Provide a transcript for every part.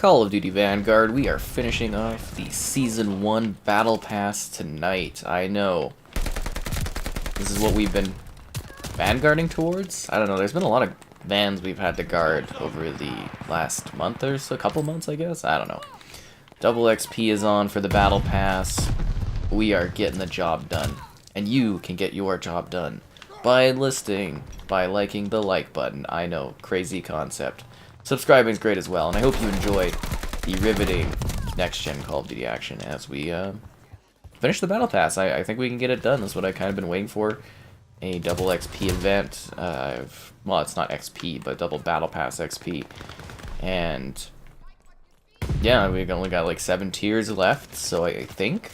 Call of Duty Vanguard, we are finishing off the Season 1 Battle Pass tonight. I know. This is what we've been vanguarding towards? I don't know, there's been a lot of vans we've had to guard over the last month or so, couple months I guess? I don't know. Double XP is on for the Battle Pass. We are getting the job done. And you can get your job done by enlisting, by liking the like button. I know, crazy concept. Subscribing is great as well, and I hope you enjoy the riveting next-gen Call of Duty action as we finish the Battle Pass. I think we can get it done. That's what I kind of been waiting for. A double XP event. Well, it's not XP, but double Battle Pass XP. And yeah, we've only got like 7 tiers left, so I think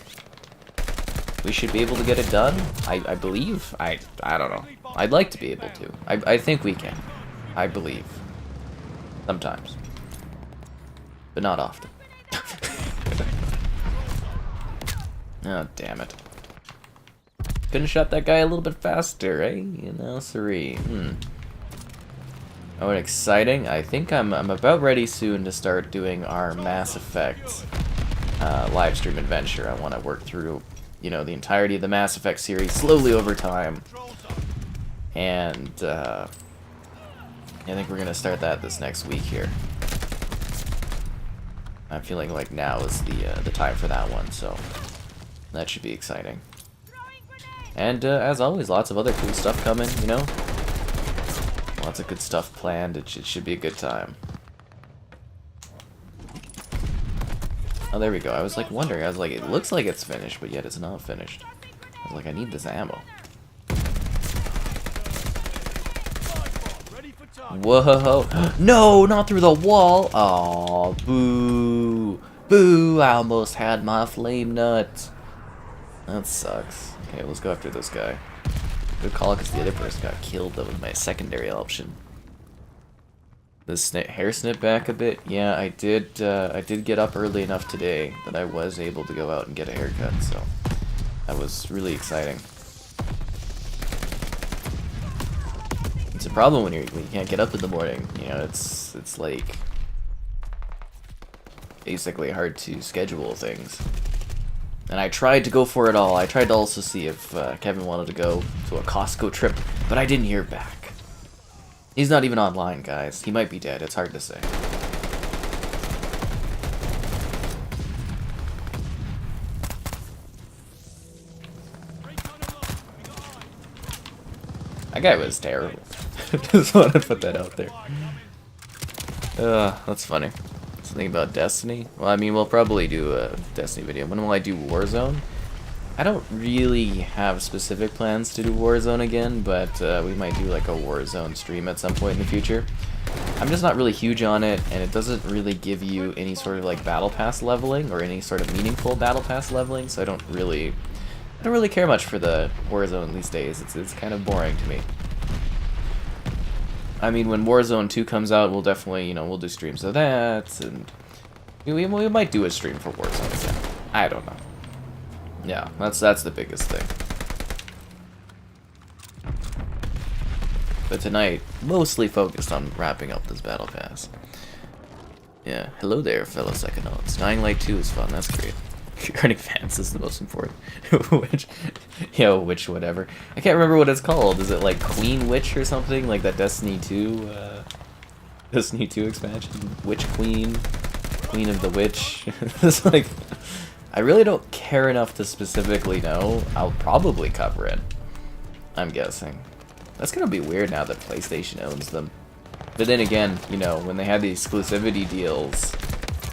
we should be able to get it done. I believe. I don't know. I'd like to be able to. I think we can. I believe. Sometimes. But not often. Oh, damn it. Couldn't shot that guy a little bit faster, eh? You know, siree. Oh, exciting. I think I'm about ready soon to start doing our Mass Effect Livestream adventure. I want to work through, you know, the entirety of the Mass Effect series slowly over time. And, I think we're going to start that this next week here. I'm feeling like now is the time for that one, so that should be exciting. And as always, lots of other cool stuff coming, you know? Lots of good stuff planned. It should be a good time. Oh, there we go. I was like wondering. I was like, it looks like it's finished, but yet it's not finished. I was like, I need this ammo. Whoa! No, not through the wall! Aw, boo! Boo! I almost had my flame nut. That sucks. Okay, let's go after this guy. Good call, because the other person got killed. That was my secondary option. This hair snip back a bit. Yeah, I did get up early enough today that I was able to go out and get a haircut. So that was really exciting. It's a problem when you can't get up in the morning. You know, it's like basically hard to schedule things. And I tried to go for it all. I tried to also see if Kevin wanted to go to a Costco trip, but I didn't hear back. He's not even online, guys. He might be dead. It's hard to say. That guy was terrible. Just want to put that out there. That's funny. Something about Destiny? Well, I mean, we'll probably do a Destiny video. When will I do Warzone? I don't really have specific plans to do Warzone again, but we might do like a Warzone stream at some point in the future. I'm just not really huge on it, and it doesn't really give you any sort of like battle pass leveling or any sort of meaningful battle pass leveling, so I don't really care much for the Warzone these days. It's kind of boring to me. I mean, when Warzone 2 comes out, we'll definitely, you know, we'll do streams of that, and we might do a stream for Warzone again. I don't know. Yeah, that's the biggest thing. But tonight, mostly focused on wrapping up this Battle Pass. Yeah, hello there, fellow Psychonauts. Dying Light 2 is fun, that's great. Earning fans is the most important. Which whatever. I can't remember what it's called. Is it like Queen Witch or something? Like that Destiny 2 Destiny 2 expansion? Witch Queen? Queen of the Witch? It's like, I really don't care enough to specifically know. I'll probably cover it, I'm guessing. That's gonna be weird now that PlayStation owns them. But then again, you know, when they had the exclusivity deals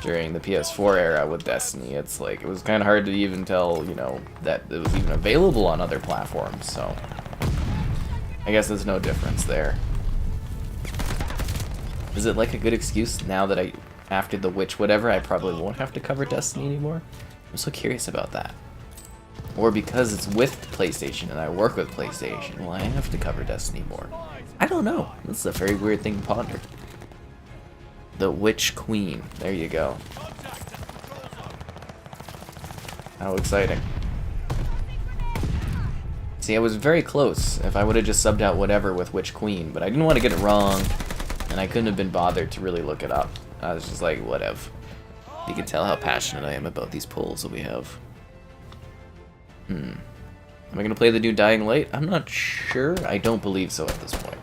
during the PS4 era with Destiny, it's like, it was kind of hard to even tell, you know, that it was even available on other platforms, so I guess there's no difference there. Is it like a good excuse now that after the Witch whatever, I probably won't have to cover Destiny anymore? I'm so curious about that. Or because it's with PlayStation and I work with PlayStation, will I have to cover Destiny more? I don't know. That's a very weird thing to ponder. The Witch Queen. There you go. How exciting. See, I was very close if I would have just subbed out whatever with Witch Queen, but I didn't want to get it wrong, and I couldn't have been bothered to really look it up. I was just like, whatever. You can tell how passionate I am about these polls that we have. Am I gonna play the new Dying Light? I'm not sure. I don't believe so at this point.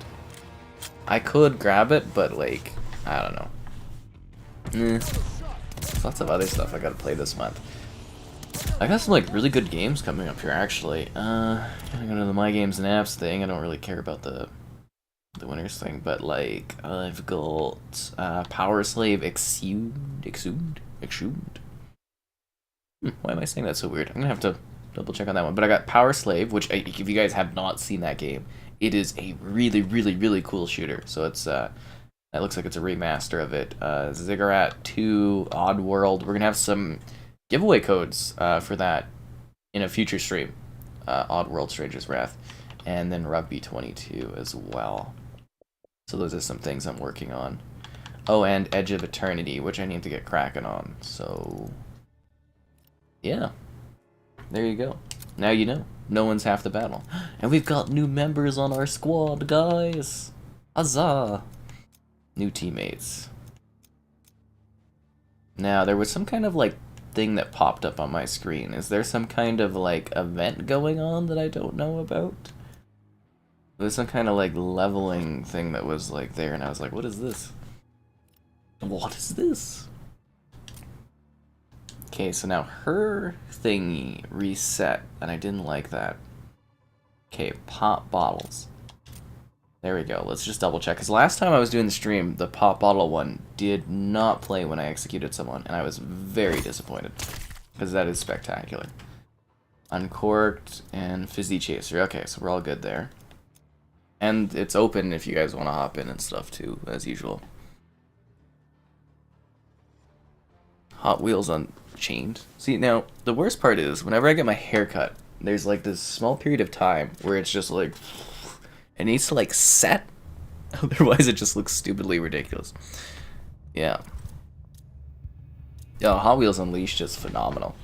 I could grab it, but like, I don't know. There's lots of other stuff I gotta play this month. I got some like really good games coming up here actually. I'm gonna go to the My Games and Apps thing. I don't really care about the winners thing, but like I've got Power Slave Exhumed. Why am I saying that so weird? I'm gonna have to double check on that one. But I got Power Slave, which if you guys have not seen that game, it is a really, really, really cool shooter. So it's that looks like it's a remaster of it. Ziggurat 2, Oddworld. We're gonna have some giveaway codes for that in a future stream. Oddworld, Stranger's Wrath, and then Rugby 22 as well. So those are some things I'm working on. Oh, and Edge of Eternity, which I need to get cracking on. So yeah, there you go. Now you know. No one's half the battle. And we've got new members on our squad, guys. Huzzah! New teammates. Now, there was some kind of, like, thing that popped up on my screen. Is there some kind of, like, event going on that I don't know about? There's some kind of, like, leveling thing that was, like, there, and I was like, what is this? What is this? Okay, so now her thingy reset, and I didn't like that. Okay, pop bottles. There we go. Let's just double check. Because last time I was doing the stream, the pop bottle one did not play when I executed someone, and I was very disappointed. Because that is spectacular. Uncorked and Fizzy Chaser. Okay, so we're all good there. And it's open if you guys want to hop in and stuff too, as usual. Hot Wheels Unchained. See, now, the worst part is, whenever I get my hair cut, there's like this small period of time where it's just like, it needs to like set, otherwise it just looks stupidly ridiculous. Yeah. Yo, Hot Wheels Unleashed is phenomenal.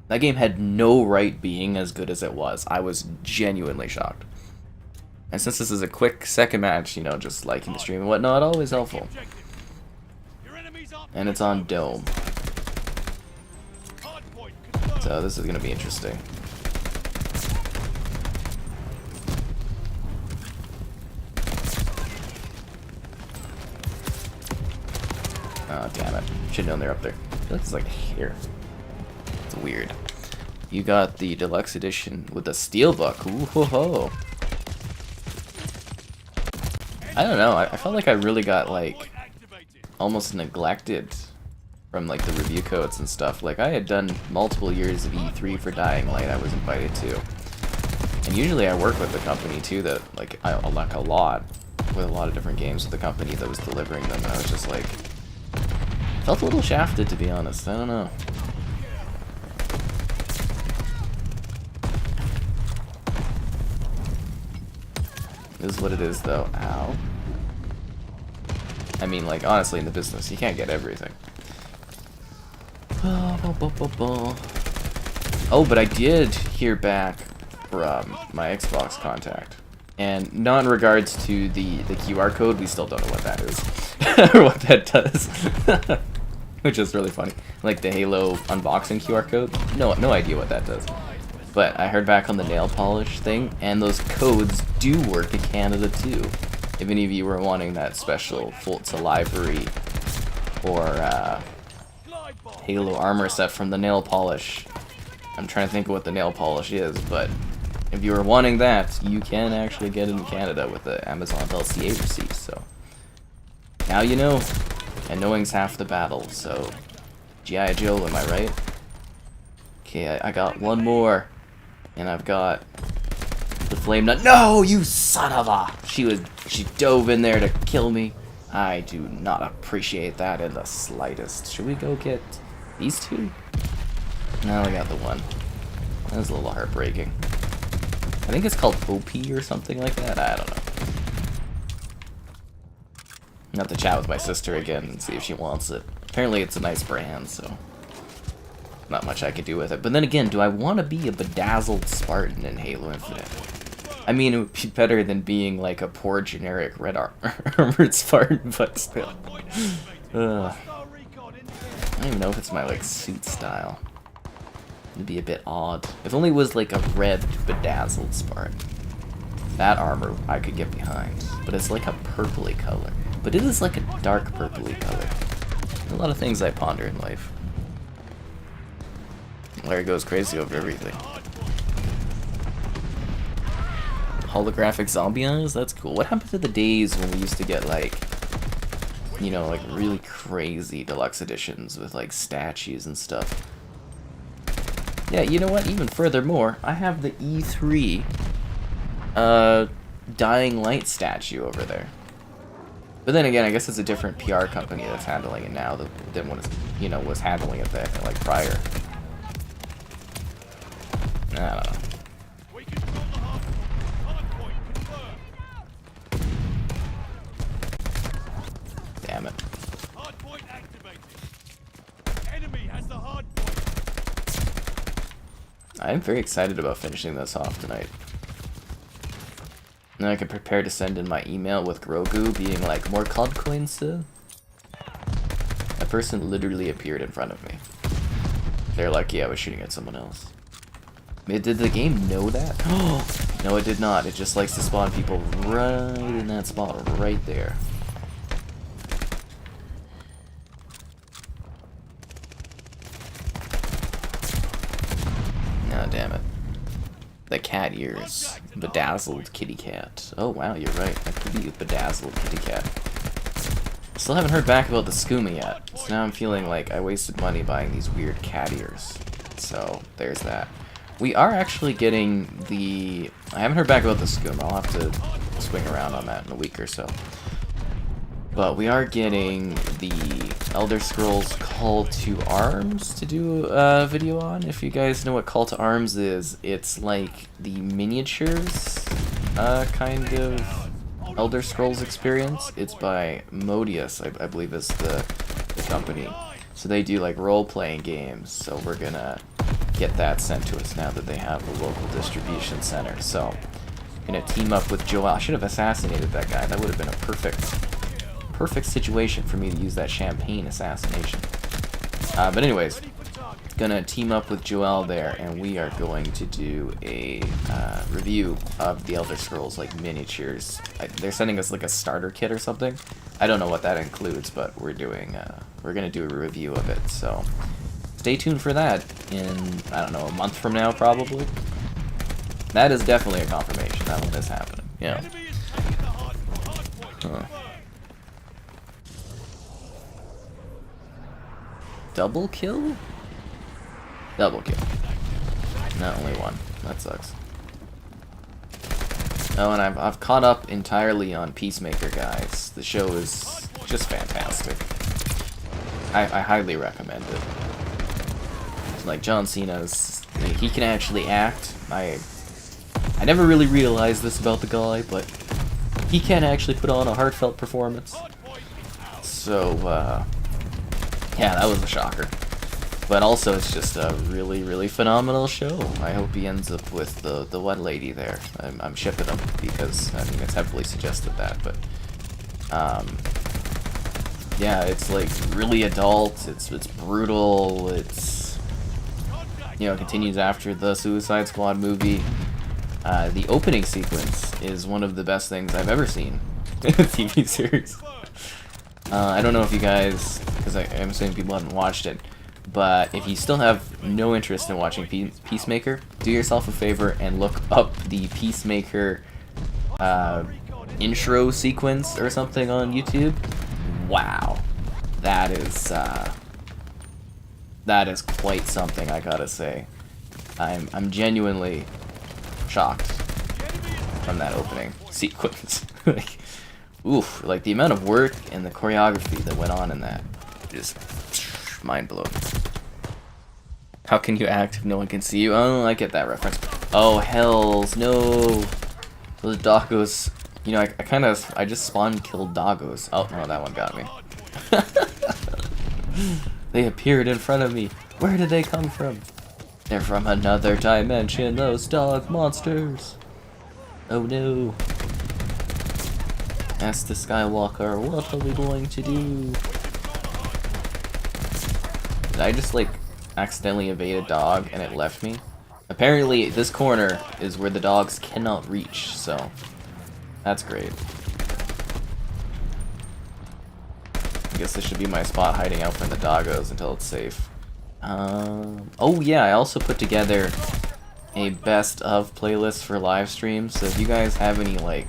That game had no right being as good as it was. I was genuinely shocked. And since this is a quick second match, you know, just liking the stream and whatnot, always helpful. And it's on Dome. So this is going to be interesting. Oh, damn it. Should've known they're up there. I feel like it's like here. It's weird. You got the deluxe edition with the steelbook. Ooh ho ho. I don't know. I felt like I really got like almost neglected from like the review codes and stuff. Like I had done multiple years of E3 for Dying Light. I was invited to, and usually I work with the company too. That like I like a lot with a lot of different games with the company that was delivering them. And I was just like, felt a little shafted, to be honest. I don't know. This is what it is, though. Ow. I mean, like, honestly, in the business, you can't get everything. Oh, but I did hear back from my Xbox contact. And not in regards to the QR code, we still don't know what that is. Or what that does. Which is really funny. Like the Halo unboxing QR code. No idea what that does. But I heard back on the nail polish thing, and those codes do work in Canada too. If any of you were wanting that special Fultz Livery or Halo armor set from the nail polish. I'm trying to think of what the nail polish is, but if you were wanting that, you can actually get it in Canada with the Amazon LCA receipt, so now you know. And knowing's half the battle, so G.I. Joe, am I right? Okay, I got one more. And I've got the flame nut. No, you son of a! She dove in there to kill me. I do not appreciate that in the slightest. Should we go get these two? No, I got the one. That was a little heartbreaking. I think it's called OP or something like that. I don't know. I'm gonna have to chat with my sister again and see if she wants it. Apparently it's a nice brand, so not much I could do with it. But then again, do I want to be a bedazzled Spartan in Halo Infinite? I mean, it would be better than being like a poor generic red armored Spartan, but still. don't even know if it's my, like, suit style. It'd be a bit odd. If only it was, like, a red bedazzled Spartan. That armor I could get behind. But it's like a purpley color. But it is like a dark purpley color. A lot of things I ponder in life. Larry goes crazy over everything. Holographic zombie eyes? That's cool. What happened to the days when we used to get, like, you know, like, really crazy deluxe editions with, like, statues and stuff? Yeah, you know what? Even furthermore, I have the E3 Dying Light statue over there. But then again, I guess it's a different PR company that's handling it now than what, you know, was handling it there, like, prior. I don't know. Damn it. I'm very excited about finishing this off tonight. Then I can prepare to send in my email with Grogu being like, more COD coins, sir? That person literally appeared in front of me. They're lucky I was shooting at someone else. Did the game know that? No, it did not. It just likes to spawn people right in that spot, right there. Oh, damn it. The cat ears. Bedazzled kitty cat. Oh, wow, you're right. That could be a bedazzled kitty cat. Still haven't heard back about the skooma yet. So now I'm feeling like I wasted money buying these weird cat ears. So, there's that. We are actually getting the... I haven't heard back about the skooma. I'll have to swing around on that in a week or so. But we are getting the Elder Scrolls Call to Arms to do a video on. If you guys know what Call to Arms is, it's like the miniatures kind of Elder Scrolls experience. It's by Modius, I believe is the company. So they do like role-playing games, so we're gonna get that sent to us now that they have a local distribution center. So, I'm gonna team up with Joel. I should have assassinated that guy. That would have been a perfect situation for me to use that champagne assassination. But anyways, gonna team up with Joel there, and we are going to do a review of the Elder Scrolls like miniatures. They're sending us like a starter kit or something. I don't know what that includes, but we're gonna do a review of it. So stay tuned for that in, I don't know, a month from now probably. That is definitely a confirmation. That one is happening. Yeah. Huh. Double kill? Double kill. Not only one. That sucks. Oh, and I've caught up entirely on Peacemaker, guys. The show is just fantastic. I highly recommend it. Like, John Cena's... he can actually act. I never really realized this about the guy, but he can actually put on a heartfelt performance. So, yeah, that was a shocker. But also, it's just a really, really phenomenal show. I hope he ends up with the one lady there. I'm shipping him because, I mean, it's heavily suggested that, but... yeah, it's, like, really adult, it's brutal, it's... you know, continues after the Suicide Squad movie. The opening sequence is one of the best things I've ever seen in a TV series. I don't know if you guys, because I'm assuming people haven't watched it, but if you still have no interest in watching Peacemaker, do yourself a favor and look up the Peacemaker intro sequence or something on YouTube. Wow, that is quite something, I gotta say. I'm genuinely shocked from that opening sequence. Like, oof, like the amount of work and the choreography that went on in that is mind-blowing. How can you act if no one can see you? Oh, I get that reference. Oh, hells, no. Those doggos, you know, I just spawned killed doggos. Oh, no, that one got me. They appeared in front of me. Where did they come from? They're from another dimension, those dog monsters. Oh no. Ask the Skywalker, what are we going to do? I just like accidentally evade a dog and it left me? Apparently this corner is where the dogs cannot reach, so that's great. I guess this should be my spot hiding out from the doggos until it's safe. Oh yeah, I also put together a best of playlist for live streams, so if you guys have any like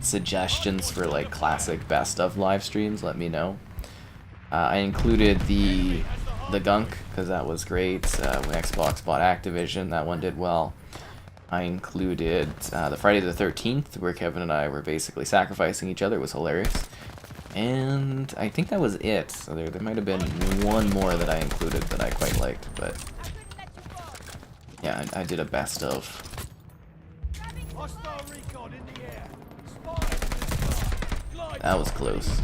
suggestions for like classic best of live streams, let me know. I included the gunk because that was great. When Xbox bought Activision, that one did well. I included the Friday the 13th, where Kevin and I were basically sacrificing each other. It was hilarious. And I think that was it. So there might have been one more that I included that I quite liked, but yeah, I did a best of. That was close.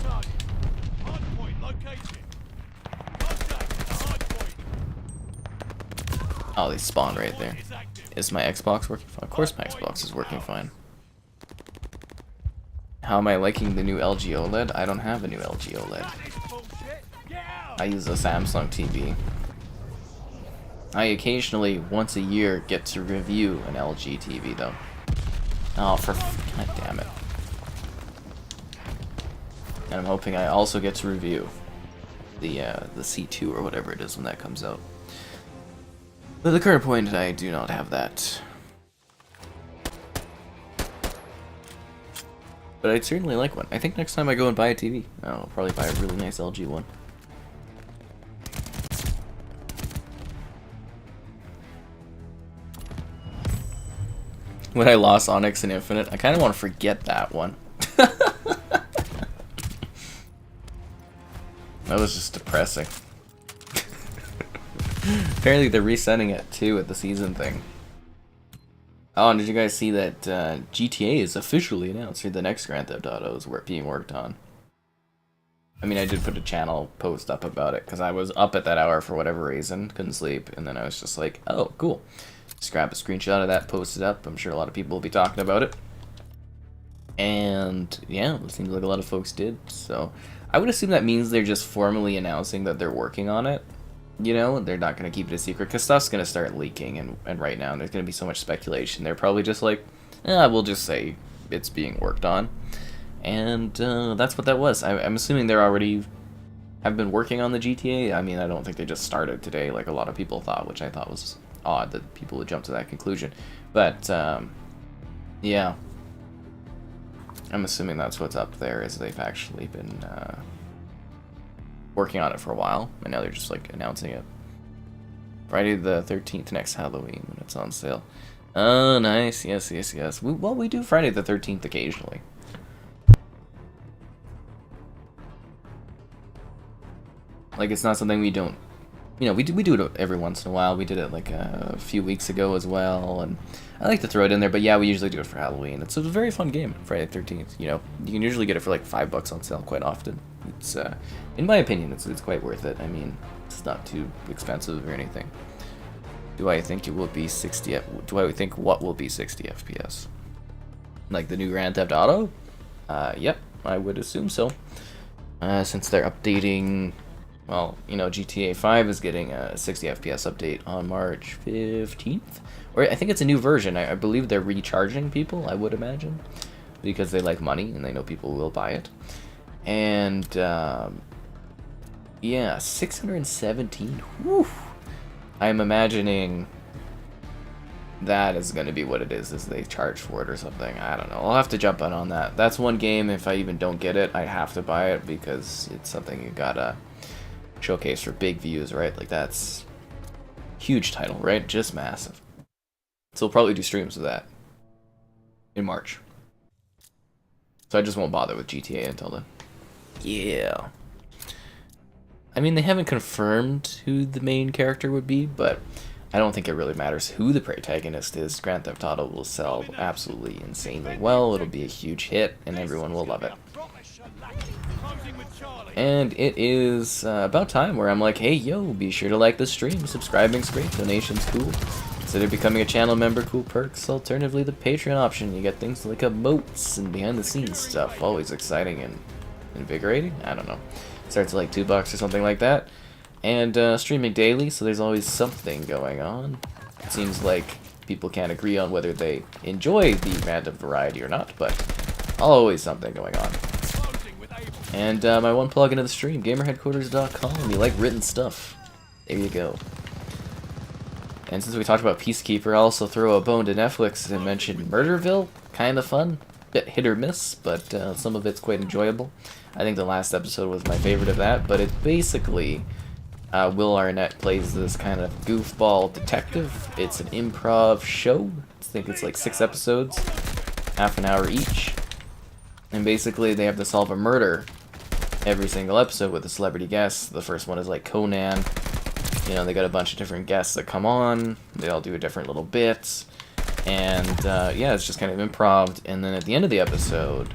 Oh, they spawn right there. Is my Xbox working fine? Of course my Xbox is working fine. How am I liking the new LG OLED? I don't have a new LG OLED. I use a Samsung TV. I occasionally, once a year, get to review an LG TV though. Oh, god damn it. And I'm hoping I also get to review the C2 or whatever it is when that comes out. But at the current point, I do not have that. But I'd certainly like one. I think next time I go and buy a TV, I'll probably buy a really nice LG one. When I lost Onyx and Infinite, I kind of want to forget that one. That was just depressing. Apparently they're resetting it too at the season thing. Oh, and did you guys see that GTA is officially announced, or the next Grand Theft Auto is being worked on? I mean, I did put a channel post up about it, because I was up at that hour for whatever reason, couldn't sleep, and then I was just like, oh, cool. Just grab a screenshot of that, post it up, I'm sure a lot of people will be talking about it. And, yeah, it seems like a lot of folks did, so I would assume that means they're just formally announcing that they're working on it. You know, they're not going to keep it a secret, because stuff's going to start leaking, and right now there's going to be so much speculation. They're probably just like, we'll just say it's being worked on. And that's what that was. I'm assuming they're already have been working on the GTA. I mean, I don't think they just started today like a lot of people thought, which I thought was odd that people would jump to that conclusion. But, yeah. I'm assuming that's what's up there, is they've actually been working on it for a while, and now they're just like announcing it. Friday the 13th, next Halloween, when it's on sale. Oh, nice. Yes. We do Friday the 13th occasionally. Like, it's not something we don't, you know, we do it every once in a while. We did it like a few weeks ago as well, and I like to throw it in there, but yeah, we usually do it for Halloween. It's a very fun game, Friday the 13th. You know, you can usually get it for like $5 on sale quite often. It's, in my opinion, it's quite worth it. I mean, it's not too expensive or anything. Do I think it will be 60? Do I think what will be 60 FPS? Like the new Grand Theft Auto? Yep, I would assume so. Since they're updating, well, you know, GTA 5 is getting a 60 FPS update on March 15th. Or I think it's a new version. I believe they're recharging people, I would imagine, because they like money and they know people will buy it. And, yeah, 617. Whew. I'm imagining that is going to be what it is they charge for it or something. I don't know. I'll have to jump on that. That's one game, if I even don't get it, I have to buy it because it's something you gotta showcase for big views, right? Like, that's huge title, right? Just massive. So we'll probably do streams of that in March. So I just won't bother with GTA until then. Yeah. I mean, they haven't confirmed who the main character would be, but I don't think it really matters who the protagonist is. Grand Theft Auto will sell absolutely insanely well. It'll be a huge hit, and everyone will love it. And it is about time where I'm like, hey, yo, be sure to like the stream. Subscribing's great. Donation's cool. Consider becoming a channel member. Cool perks. Alternatively, the Patreon option. You get things like emotes and behind-the-scenes stuff. Always exciting and invigorating. I don't know. Starts at like $2 or something like that. And streaming daily, so there's always something going on. It seems like people can't agree on whether they enjoy the random variety or not, but always something going on. And my one plug into the stream, gamerheadquarters.com. You like written stuff. There you go. And since we talked about Peacekeeper, I'll also throw a bone to Netflix and mention Murderville. Kind of fun. Bit hit or miss, but some of it's quite enjoyable. I think the last episode was my favorite of that, but it's basically Will Arnett plays this kind of goofball detective. It's an improv show. I think it's like 6 episodes, half an hour each. And basically they have to solve a murder every single episode with a celebrity guest. The first one is like Conan. You know, they got a bunch of different guests that come on. They all do a different little bit. And yeah, it's just kind of improv. And then at the end of the episode,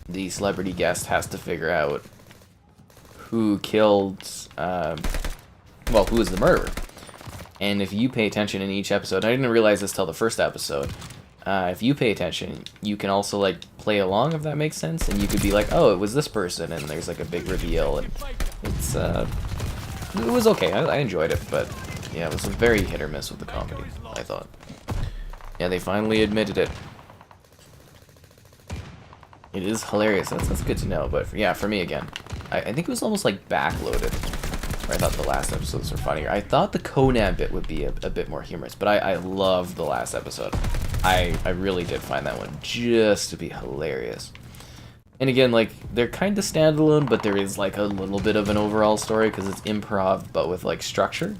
the celebrity guest has to figure out who killed, well, who is the murderer. And if you pay attention in each episode, I didn't realize this till the first episode, if you pay attention, you can also, like, play along, if that makes sense, and you could be like, oh, it was this person, and there's, like, a big reveal, and it's, it was okay. I enjoyed it, but, yeah, it was a very hit or miss with the comedy, I thought. Yeah, they finally admitted it. It is hilarious. That's good to know, but, yeah, for me, again, I think it was almost, like, backloaded. I thought the last episodes were funnier. I thought the Conan bit would be a bit more humorous, but I loved the last episode. I really did find that one just to be hilarious. And again, like, they're kind of standalone, but there is, like, a little bit of an overall story, because it's improv, but with, like, structure.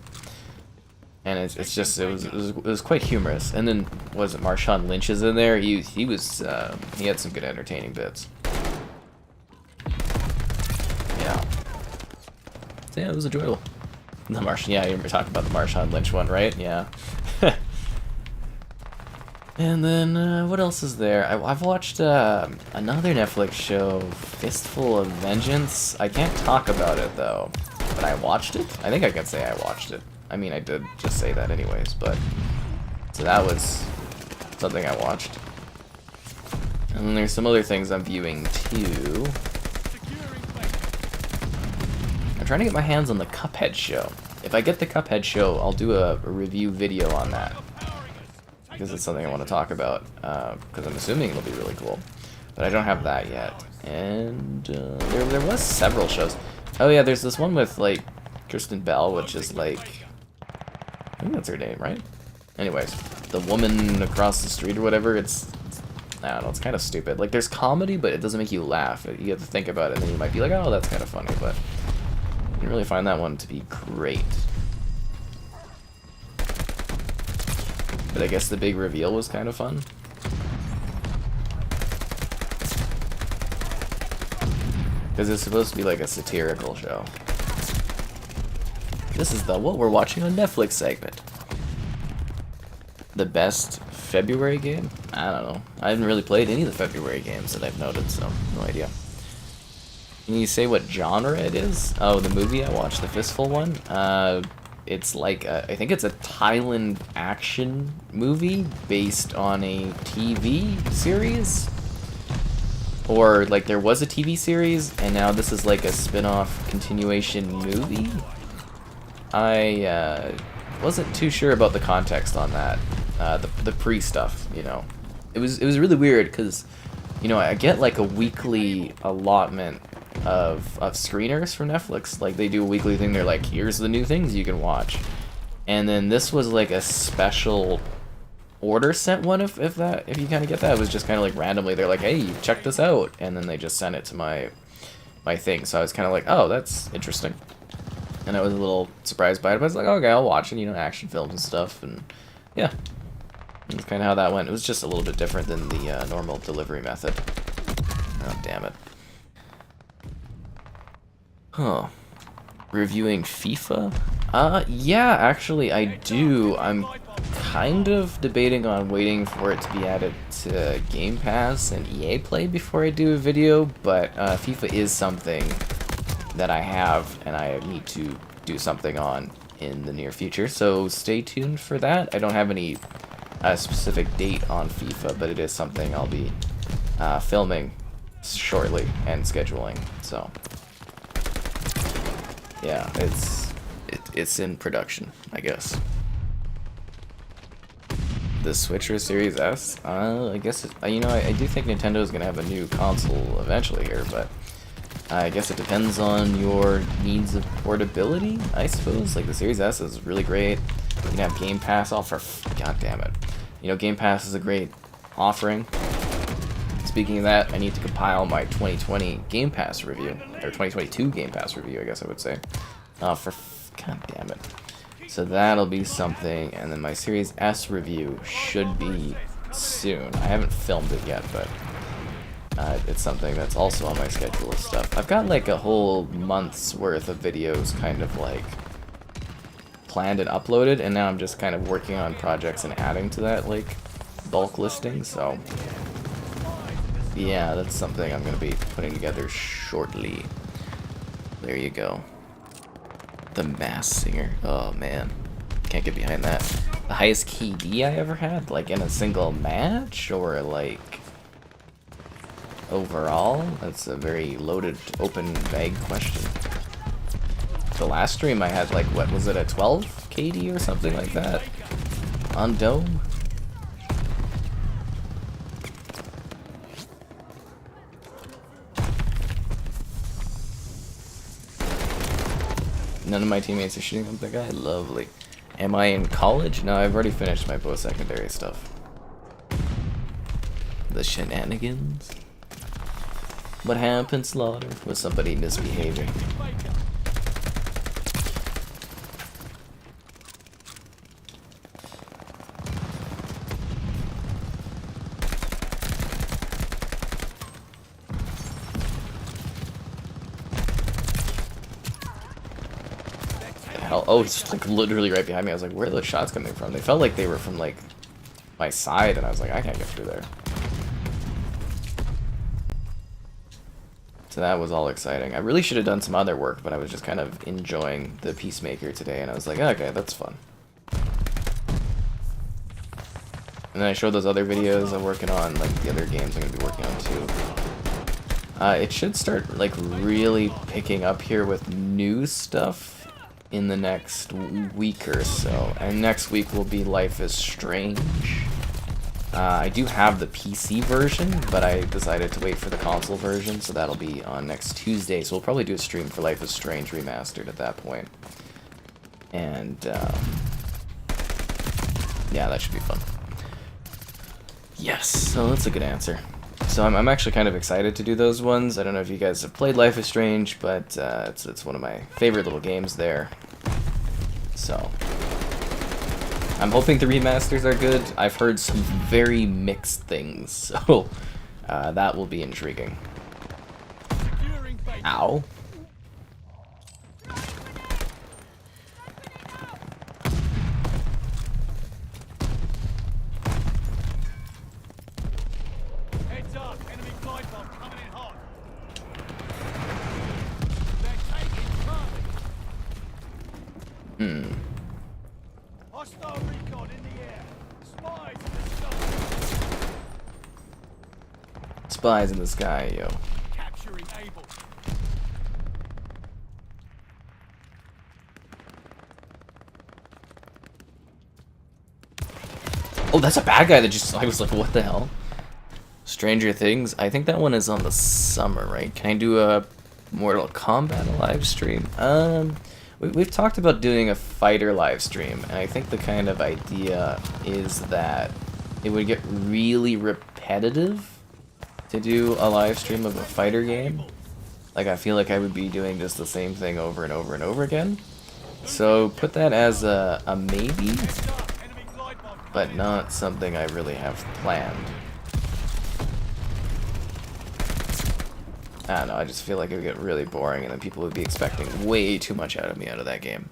And it's just, it was quite humorous. And then, was it Marshawn Lynch is in there? He had some good entertaining bits. Yeah. So yeah, it was enjoyable. Yeah, you were talking about the Marshawn Lynch one, right? Yeah. And then, what else is there? I've watched another Netflix show, Fistful of Vengeance. I can't talk about it, though. But I watched it? I think I can say I watched it. I mean, I did just say that anyways, but... So that was something I watched. And then there's some other things I'm viewing, too. I'm trying to get my hands on the Cuphead show. If I get the Cuphead show, I'll do a review video on that. Because it's something I want to talk about, because I'm assuming it'll be really cool. But I don't have that yet. And there was several shows. Oh yeah, there's this one with, like, Kristen Bell, which is, like... I think that's her name, right? Anyways, the woman across the street or whatever, it's I don't know, it's kind of stupid. Like, there's comedy, but it doesn't make you laugh. You have to think about it, and then you might be like, oh, that's kind of funny, but... I didn't really find that one to be great. But I guess the big reveal was kind of fun. Because it's supposed to be like a satirical show. This is the what we're watching on Netflix segment. The best February game? I don't know. I haven't really played any of the February games that I've noted, so no idea. Can you say what genre it is? Oh, the movie I watched, the Fistful one? It's like, I think it's a Thailand action movie based on a TV series? Or, like, there was a TV series, and now this is like a spin-off continuation movie? I wasn't too sure about the context on that. The pre-stuff, you know. It was really weird, because, you know, I get, like, a weekly allotment of screeners from Netflix. Like, they do a weekly thing, they're like, here's the new things you can watch. And then this was like a special order sent one, if you kind of get that. It was just kind of like randomly, they're like, hey, check this out, and then they just sent it to my thing. So I was kind of like, oh, that's interesting. And I was a little surprised by it, but I was like, okay, I'll watch it, you know, action films and stuff, and yeah. That's kind of how that went. It was just a little bit different than the normal delivery method. Oh, damn it. Huh. Reviewing FIFA? Yeah, actually I do. I'm kind of debating on waiting for it to be added to Game Pass and EA Play before I do a video, but FIFA is something that I have and I need to do something on in the near future, so stay tuned for that. I don't have any specific date on FIFA, but it is something I'll be filming shortly and scheduling, so... Yeah, it's it's in production, I guess. The Switch or Series S? I guess you know, I do think Nintendo is gonna have a new console eventually here, but I guess it depends on your needs of portability, I suppose. Like the Series S is really great. You can have Game Pass offer. God damn it! You know, Game Pass is a great offering. Speaking of that, I need to compile my 2020 Game Pass review, or 2022 Game Pass review, I guess I would say. God damn it. So that'll be something, and then my Series S review should be soon. I haven't filmed it yet, but it's something that's also on my schedule of stuff. I've got like a whole month's worth of videos kind of like planned and uploaded, and now I'm just kind of working on projects and adding to that like bulk listing, so yeah, that's something I'm going to be putting together shortly. There you go. The Mass Singer. Oh, man. Can't get behind that. The highest KD I ever had? Like, in a single match? Or, like, overall? That's a very loaded, open, vague question. The last stream I had, like, what was it, a 12 KD or something like that? On Dome? None of my teammates are shooting up the guy? Lovely. Am I in college? No, I've already finished my post-secondary stuff. The shenanigans? What happened, Slaughter? Was somebody misbehaving? Oh, it's like literally right behind me. I was like, where are those shots coming from? They felt like they were from like my side, and I was like, I can't get through there. So that was all exciting. I really should have done some other work, but I was just kind of enjoying the Peacemaker today, and I was like, okay, that's fun. And then I showed those other videos I'm working on, like the other games I'm going to be working on too. It should start like really picking up here with new stuff in the next week or so, and next week will be Life is Strange. I do have the PC version, but I decided to wait for the console version, so that'll be on next Tuesday, so we'll probably do a stream for Life is Strange Remastered at that point. And yeah, that should be fun. Yes, so that's a good answer. So I'm actually kind of excited to do those ones. I don't know if you guys have played Life is Strange, but it's one of my favorite little games there. So I'm hoping the remasters are good. I've heard some very mixed things, so that will be intriguing. Ow. Hostile recon in the air. Spies in the sky. Spies in the sky, yo. Capturing Able. Oh, that's a bad guy that just, I was like, what the hell? Stranger Things. I think that one is on the summer, right? Can I do a Mortal Kombat live stream? We've talked about doing a fighter live stream, and I think the kind of idea is that it would get really repetitive to do a live stream of a fighter game. Like, I feel like I would be doing just the same thing over and over and over again. So put that as a maybe, but not something I really have planned. I don't know, I just feel like it would get really boring, and then people would be expecting way too much out of me out of that game.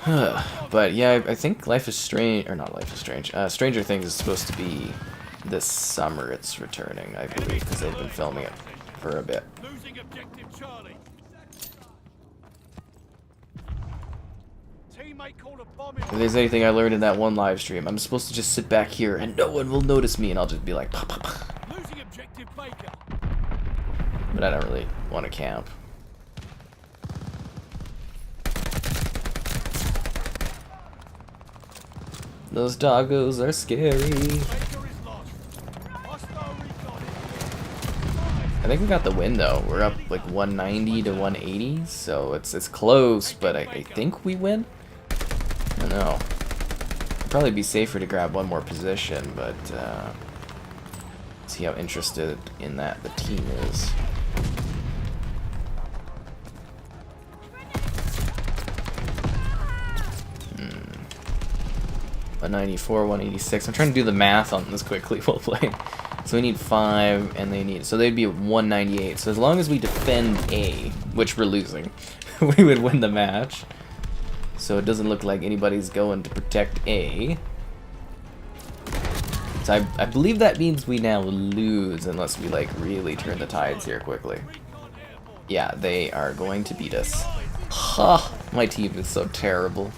But yeah, I think Life is Strange, or not Life is Strange, Stranger Things is supposed to be this summer it's returning, I believe, because they've been filming it for a bit. Losing objective Charlie. Teammate called a bomb in. If there's anything I learned in that one live stream, I'm supposed to just sit back here and no one will notice me, and I'll just be like, pop, pop, pop. Losing objective Baker. But I don't really want to camp. Those doggos are scary. Baker is lost. Hostile recon in the air. I think we got the win though. We're up like 190 to 180, so it's close, but I think we win. I don't know. It'd probably be safer to grab one more position, but see how interested in that the team is. 194, 186. I'm trying to do the math on this quickly while playing. So we need 5, and they need... So they'd be 198. So as long as we defend A, which we're losing, we would win the match. So it doesn't look like anybody's going to protect A. So I believe that means we now lose unless we, like, really turn the tides here quickly. Yeah, they are going to beat us. Ha! My team is so terrible.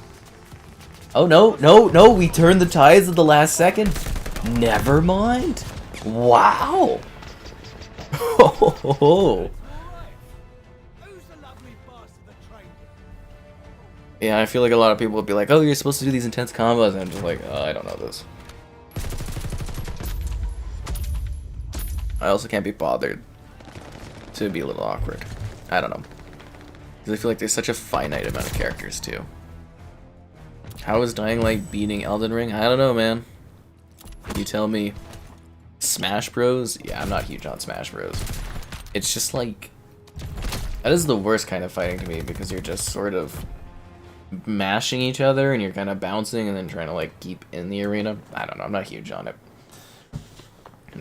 Oh, no, no, no, we turned the tides at the last second. Never mind. Wow. Oh. Yeah, I feel like a lot of people would be like, oh, you're supposed to do these intense combos, and I'm just like, oh, I don't know this. I also can't be bothered to be a little awkward. I don't know. Because I feel like there's such a finite amount of characters, too. How is Dying Light beating Elden Ring? I don't know, man. You tell me. Smash Bros? Yeah, I'm not huge on Smash Bros. It's just like... That is the worst kind of fighting to me, because you're just sort of mashing each other, and you're kind of bouncing, and then trying to, like, keep in the arena. I don't know, I'm not huge on it.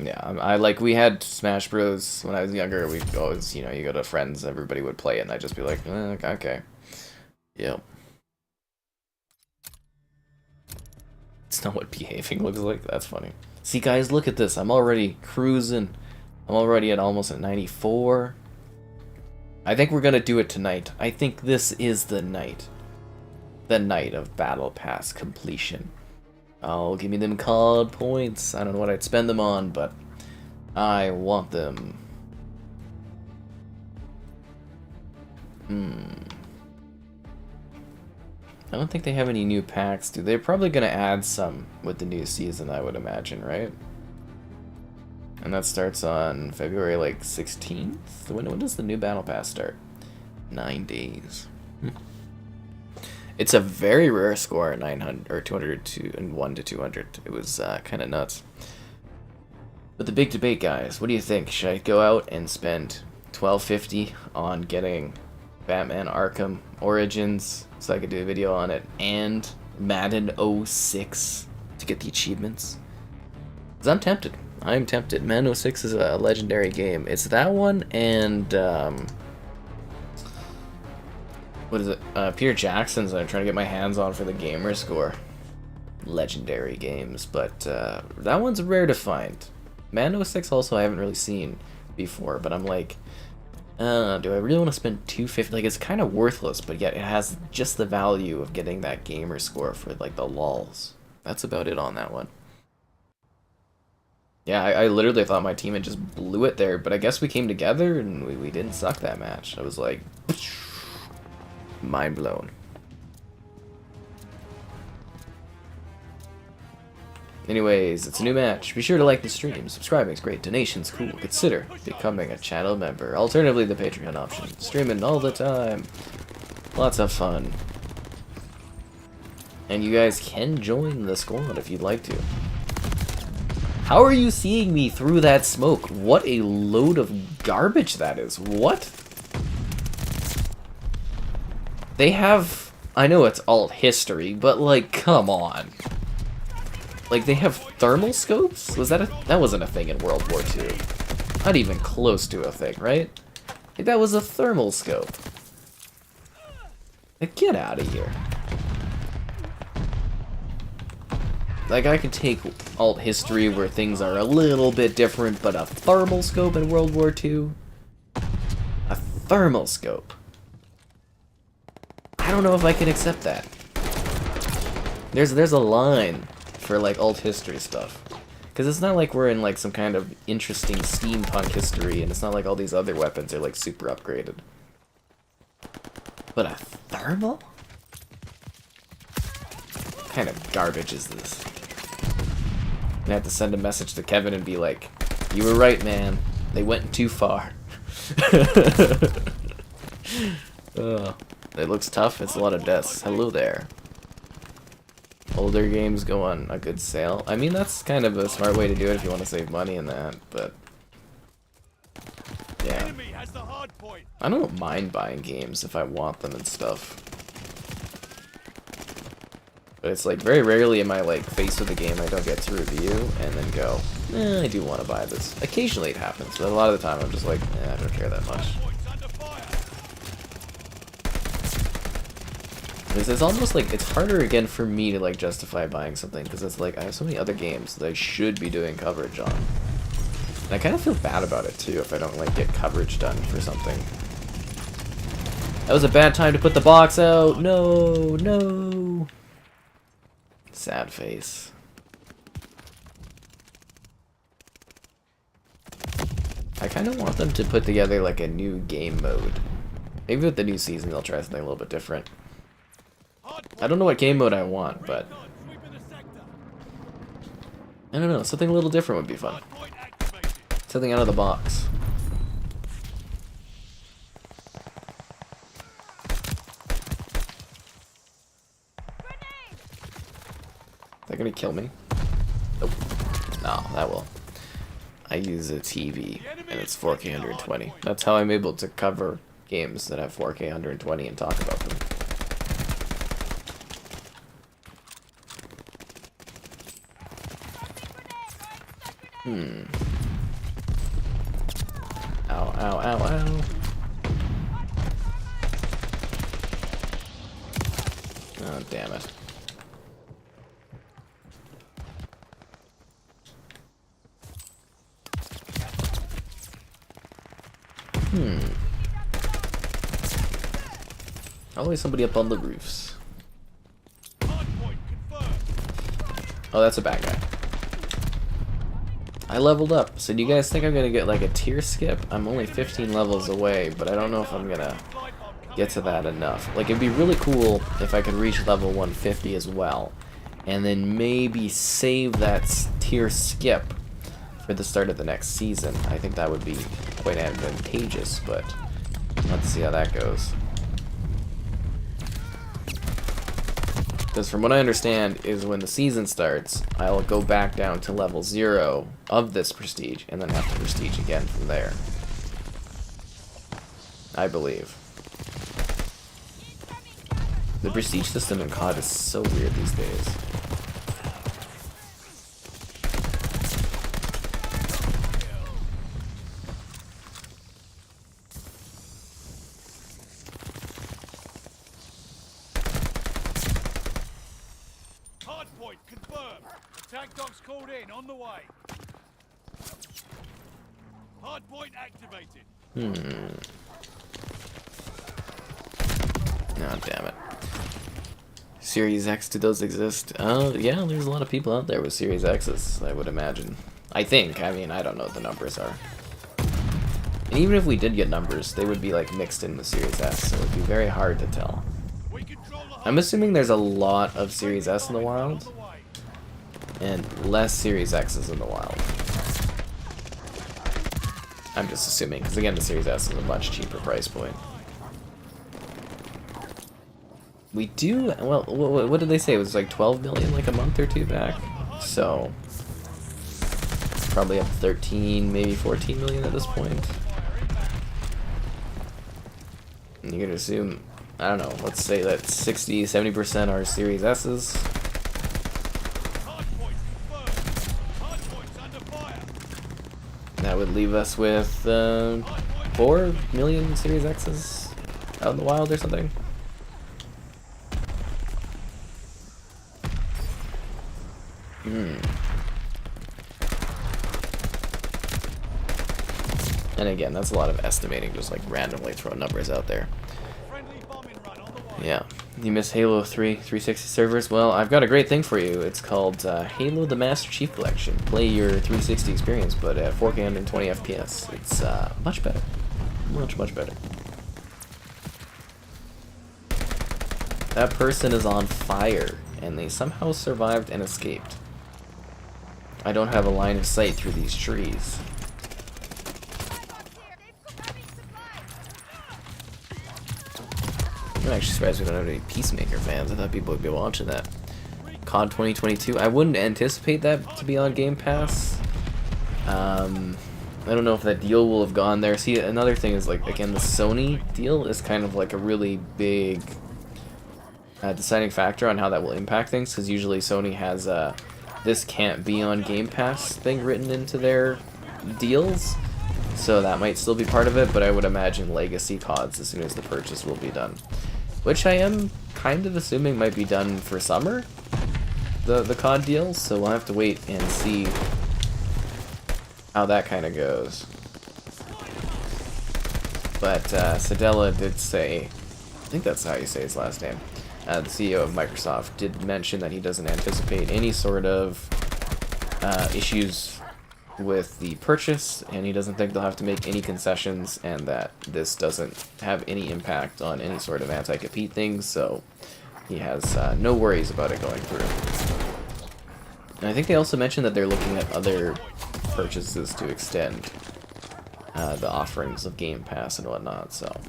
Yeah, I like, we had Smash Bros. When I was younger. We always, you know, you go to friends, everybody would play it, and I'd just be like, okay. Yep. It's not what behaving looks like. That's funny. See, guys, look at this. I'm already cruising. I'm already at almost at 94. I think we're gonna do it tonight. I think this is the night. The night of Battle Pass completion. Oh, give me them COD points. I don't know what I'd spend them on, but I want them. I don't think they have any new packs, do they? They're probably going to add some with the new season, I would imagine, right? And that starts on February, like, 16th? When does the new Battle Pass start? 9 days. It's a very rare score, 900, or 201 to 200. It was kind of nuts. But the big debate, guys, what do you think? Should I go out and spend $12.50 on getting Batman Arkham Origins, so I could do a video on it, and Madden 06 to get the achievements? Because I'm tempted. I'm tempted. Madden 06 is a legendary game. It's that one and, what is it? Peter Jackson's I'm trying to get my hands on for the gamer score. Legendary games, but that one's rare to find. Madden 06 also I haven't really seen before, but I'm like, do I really want to spend $250? Like, it's kind of worthless, but yet it has just the value of getting that gamer score for, like, the lols. That's about it on that one. Yeah, I literally thought my team had just blew it there, but I guess we came together and we didn't suck that match. I was like, mind blown. Anyways, it's a new match. Be sure to like the stream. Subscribing's great. Donation's cool. Consider becoming a channel member. Alternatively, the Patreon option. Streaming all the time. Lots of fun. And you guys can join the squad if you'd like to. How are you seeing me through that smoke? What a load of garbage that is. What? They have... I know it's alt history, but, like, come on. Like, they have thermal scopes? Was that a... That wasn't a thing in World War II. Not even close to a thing, right? Like, that was a thermal scope. Like, get out of here. Like, I could take alt history where things are a little bit different, but a thermal scope in World War II? A thermal scope. I don't know if I can accept that. There's a line for, like, alt history stuff. Because it's not like we're in, like, some kind of interesting steampunk history, and it's not like all these other weapons are, like, super upgraded. But a thermal? kind of garbage is this? I have to send a message to Kevin and be like, you were right, man. They went too far. It looks tough. It's a lot of deaths. Hello there. Older games go on a good sale. I mean, that's kind of a smart way to do it if you want to save money in that, but yeah. I don't mind buying games if I want them and stuff. But it's like very rarely am I like faced with a game I don't get to review and then go, I do want to buy this. Occasionally it happens, but a lot of the time I'm just like, I don't care that much. It's almost like it's harder again for me to like justify buying something because it's like I have so many other games that I should be doing coverage on. And I kind of feel bad about it too if I don't like get coverage done for something. That was a bad time to put the box out. No, no. Sad face. I kind of want them to put together like a new game mode. Maybe with the new season they'll try something a little bit different. I don't know what game mode I want, but I don't know, something a little different would be fun. Something out of the box. Is that gonna kill me? Nope. No, that will. I use a TV, and it's 4K 120. That's how I'm able to cover games that have 4K 120 and talk about them. Ow, ow, ow, ow. Oh, damn it. Always somebody up on the roofs. Oh, that's a bad guy. I leveled up, so do you guys think I'm gonna get like a tier skip? I'm only 15 levels away, but I don't know if I'm gonna get to that enough. Like, it'd be really cool if I could reach level 150 as well, and then maybe save that tier skip for the start of the next season. I think that would be quite advantageous, but let's see how that goes. Because from what I understand is when the season starts, I'll go back down to level 0 of this prestige and then have to prestige again from there. I believe. The prestige system in COD is so weird these days. Called in, on the way. Hardpoint activated. Oh, damn it. Series X, do those exist? Yeah, there's a lot of people out there with Series X's, I would imagine. I think. I mean, I don't know what the numbers are. And even if we did get numbers, they would be like mixed in with Series S, so it would be very hard to tell. I'm assuming there's a lot of Series S in the wild, and less Series X's in the wild. I'm just assuming, because again, the Series S is a much cheaper price point. We do, well, what did they say? It was like 12 million like a month or two back? So, probably up 13, maybe 14 million at this point. And you're gonna assume, I don't know, let's say that 60-70% are Series S's. That would leave us with 4 million Series X's out in the wild or something. And again, that's a lot of estimating, just like randomly throwing numbers out there. Yeah. You miss Halo 3 360 servers? Well, I've got a great thing for you. It's called Halo the Master Chief Collection. Play your 360 experience, but at 4K 120 FPS. It's much better. Much, much better. That person is on fire, and they somehow survived and escaped. I don't have a line of sight through these trees. I'm actually surprised we don't have any Peacemaker fans. I thought people would be watching that. COD 2022. I wouldn't anticipate that to be on Game Pass. I don't know if that deal will have gone there. See, another thing is, like, again, the Sony deal is kind of like a really big deciding factor on how that will impact things, because usually Sony has this can't be on Game Pass thing written into their deals. So that might still be part of it, but I would imagine legacy CODs as soon as the purchase will be done. Which I am kind of assuming might be done for summer, the COD deals, so we'll have to wait and see how that kind of goes. But Sadella did say, I think that's how you say his last name, the CEO of Microsoft, did mention that he doesn't anticipate any sort of issues with the purchase, and he doesn't think they'll have to make any concessions, and that this doesn't have any impact on any sort of anti-compete things, so he has no worries about it going through. And I think they also mentioned that they're looking at other purchases to extend the offerings of Game Pass and whatnot, so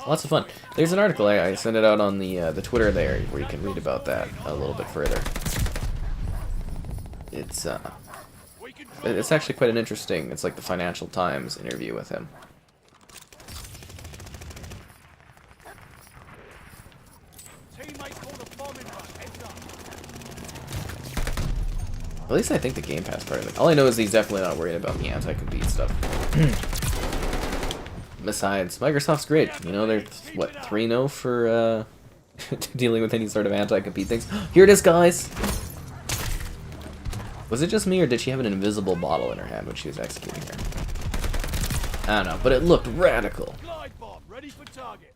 lots of fun. There's an article, I sent it out on the Twitter there, where you can read about that a little bit further. It's actually quite an interesting, it's like the Financial Times interview with him. At least I think the Game Pass part of it. All I know is he's definitely not worried about the anti-compete stuff. Besides, Microsoft's great. You know, they're, what, 3-0 for dealing with any sort of anti-compete things. Here it is, guys! Was it just me, or did she have an invisible bottle in her hand when she was executing her? I don't know, but it looked radical. Glide bomb ready for target.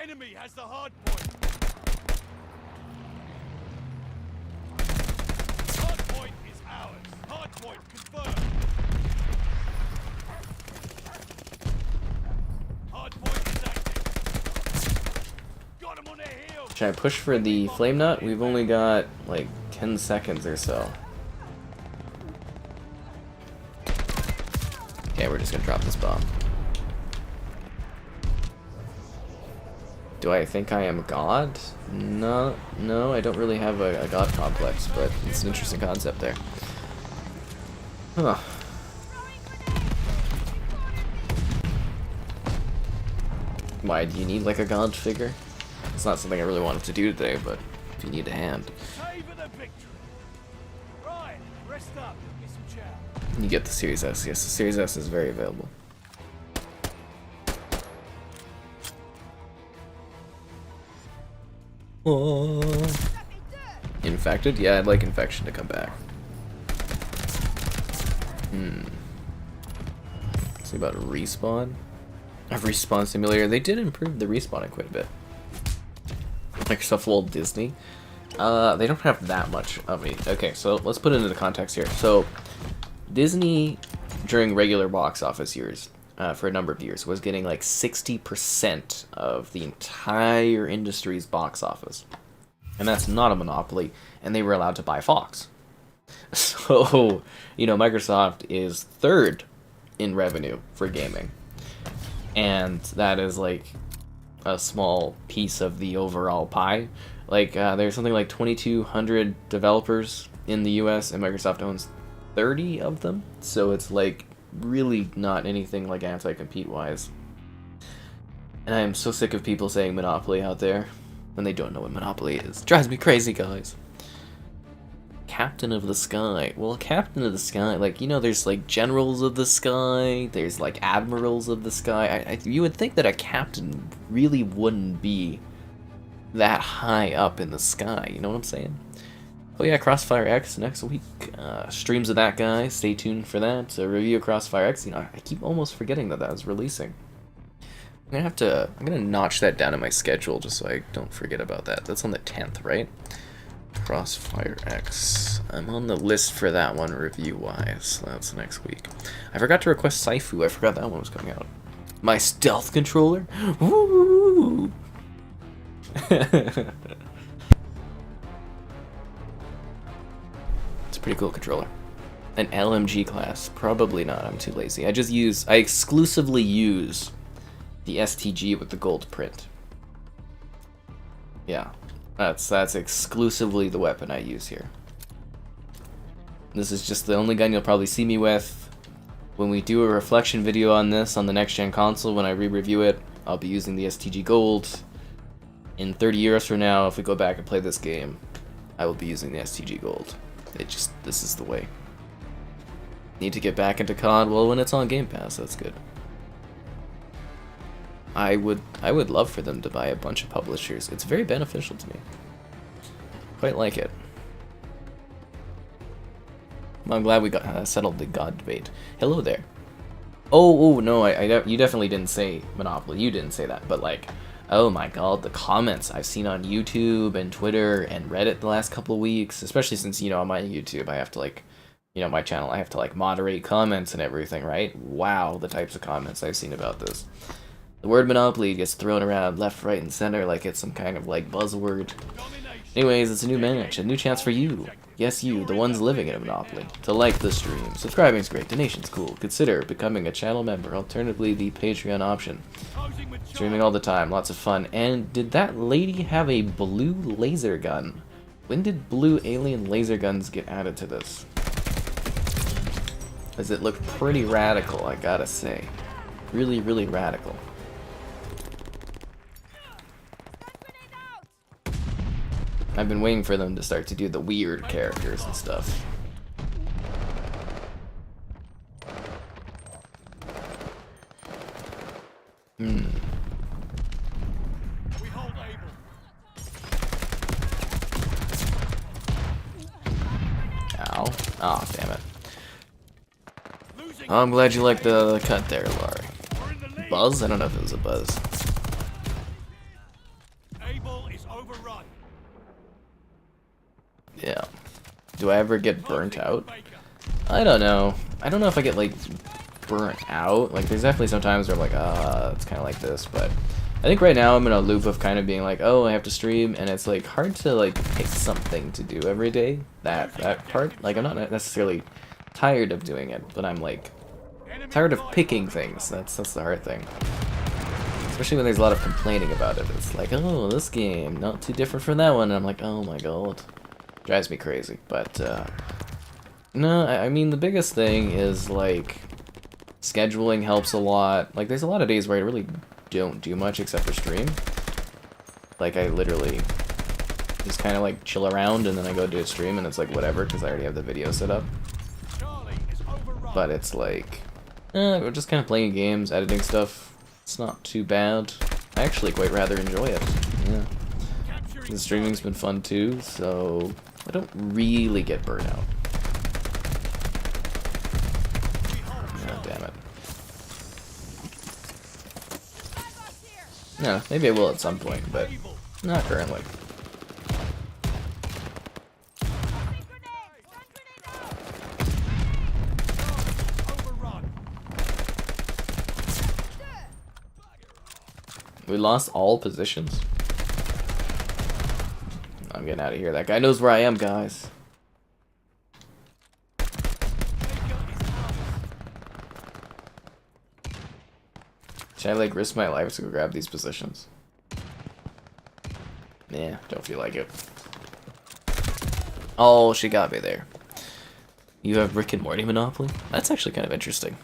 Enemy has the hard point. Hard point is ours. Hard point confirmed. Hard point is active. Got him on their heels. Should I push for the flame nut? We've only got like 10 seconds or so. Okay, we're just gonna drop this bomb. Do I think I am God? No, I don't really have a God complex, but it's an interesting concept there. Huh. Why, do you need like a God figure? It's not something I really wanted to do today, but if you need a hand. Savor the victory. Right, rest up, get some chow. You get the Series S. Yes, the Series S is very available. Oh. Infected? Yeah, I'd like Infection to come back. See about Respawn? A Respawn Simulator. They did improve the respawning quite a bit. Microsoft Walt Disney. They don't have that much of it. Okay, so let's put it into context here. So, Disney, during regular box office years, for a number of years, was getting like 60% of the entire industry's box office. And that's not a monopoly, and they were allowed to buy Fox. So, you know, Microsoft is third in revenue for gaming. And that is like a small piece of the overall pie. Like, there's something like 2,200 developers in the US, and Microsoft owns 30 of them. So it's like really not anything like anti-compete wise. And I am so sick of people saying Monopoly out there when they don't know what Monopoly is. Drives me crazy, guys. Captain of the Sky. Well, Captain of the Sky, like, you know, there's like Generals of the Sky, there's like Admirals of the Sky. You would think that a captain really wouldn't be that high up in the sky, you know what I'm saying? Oh yeah, Crossfire X next week. Streams of that guy, stay tuned for that. A review of Crossfire X. You know, I keep almost forgetting that was releasing. I'm gonna notch that down in my schedule just so I don't forget about that. That's on the 10th, right? Crossfire X. I'm on the list for that one review-wise. That's next week. I forgot to request Saifu. I forgot that one was coming out. My stealth controller? Woo! It's a pretty cool controller. An LMG class? Probably not. I'm too lazy. I exclusively use the STG with the gold print. Yeah, that's exclusively the weapon I use here. This is just the only gun you'll probably see me with. When we do a reflection video on this on the next gen console, when I re-review it, I'll be using the STG Gold. In 30 years from now, if we go back and play this game, I will be using the STG Gold. This is the way. Need to get back into COD? Well, when it's on Game Pass, that's good. I would love for them to buy a bunch of publishers. It's very beneficial to me. Quite like it. Well, I'm glad we got settled the God debate. Hello there. Oh no, you definitely didn't say Monopoly. You didn't say that, but like, oh my God, the comments I've seen on YouTube and Twitter and Reddit the last couple of weeks, especially since, you know, on my YouTube I have to like, you know, my channel, I have to like moderate comments and everything, right? Wow, the types of comments I've seen about this. The word Monopoly gets thrown around left, right, and center like it's some kind of like buzzword. Anyways, it's a new match, a new chance for you. Yes, you, the ones living in a Monopoly, to like the stream. Subscribing's great, donation's cool. Consider becoming a channel member, alternatively the Patreon option. Streaming all the time, lots of fun. And did that lady have a blue laser gun? When did blue alien laser guns get added to this? Does it look pretty radical, I gotta say. Really, really radical. I've been waiting for them to start to do the weird characters and stuff. Ow. Oh, damn it. Oh, I'm glad you liked the cut there, Laurie. Buzz? I don't know if it was a buzz. Yeah. Do I ever get burnt out? I don't know. I don't know if I get, like, burnt out. Like, there's definitely some times where I'm like, it's kind of like this, but I think right now I'm in a loop of kind of being like, oh, I have to stream, and it's, like, hard to, like, pick something to do every day. That part. Like, I'm not necessarily tired of doing it, but I'm, like, tired of picking things. That's the hard thing. Especially when there's a lot of complaining about it. It's like, oh, this game, not too different from that one, and I'm like, oh my God. Drives me crazy, but no, I mean the biggest thing is like scheduling helps a lot. Like there's a lot of days where I really don't do much except for stream. Like I literally just kind of like chill around and then I go do a stream and it's like whatever because I already have the video set up. But it's like we're just kind of playing games, editing stuff. It's not too bad. I actually quite rather enjoy it. Yeah, the streaming's been fun too, so I don't really get burnt out. Oh, damn it. No, maybe I will at some point, but not currently. We lost all positions. I'm getting out of here. That guy knows where I am, guys. Should I like risk my life to go grab these positions? Nah, don't feel like it. Oh, she got me there. You have Rick and Morty Monopoly? That's actually kind of interesting.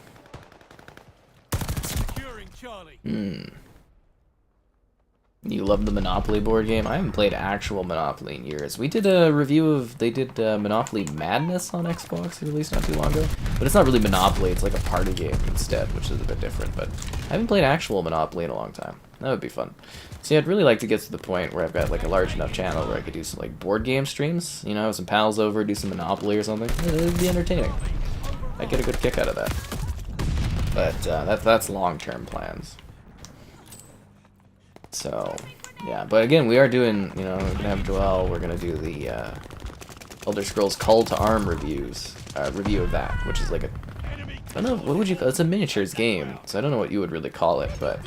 You love the Monopoly board game? I haven't played actual Monopoly in years. We did a review of, they did Monopoly Madness on Xbox, released not too long ago. But it's not really Monopoly, it's like a party game instead, which is a bit different. But I haven't played actual Monopoly in a long time. That would be fun. See, I'd really like to get to the point where I've got like a large enough channel where I could do some like board game streams. You know, have some pals over, do some Monopoly or something. It'd be entertaining. I'd get a good kick out of that. But that's long-term plans. So, yeah, but again, we are doing, you know, we're gonna have Joel, we're gonna do the Elder Scrolls Call to Arm review of that, which is like a, I don't know, what would you call it? It's a miniatures game, so I don't know what you would really call it, but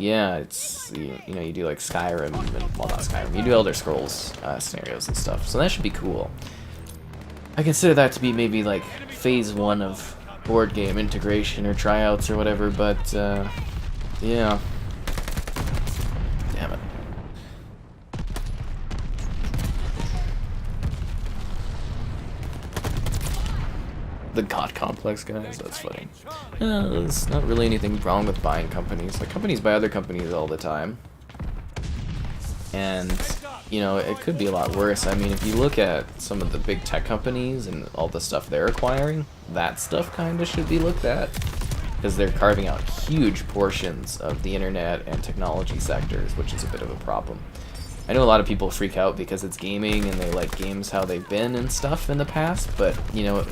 yeah, it's you know, you do like Skyrim and, well, not Skyrim, you do Elder Scrolls scenarios and stuff, so that should be cool. I consider that to be maybe like phase 1 of board game integration or tryouts or whatever, but yeah. Damn it. The God Complex guys, that's funny. There's not really anything wrong with buying companies. Like, companies buy other companies all the time. And, you know, it could be a lot worse. I mean, if you look at some of the big tech companies and all the stuff they're acquiring, that stuff kind of should be looked at. Because they're carving out huge portions of the internet and technology sectors, which is a bit of a problem. I know a lot of people freak out because it's gaming and they like games how they've been and stuff in the past, but, you know,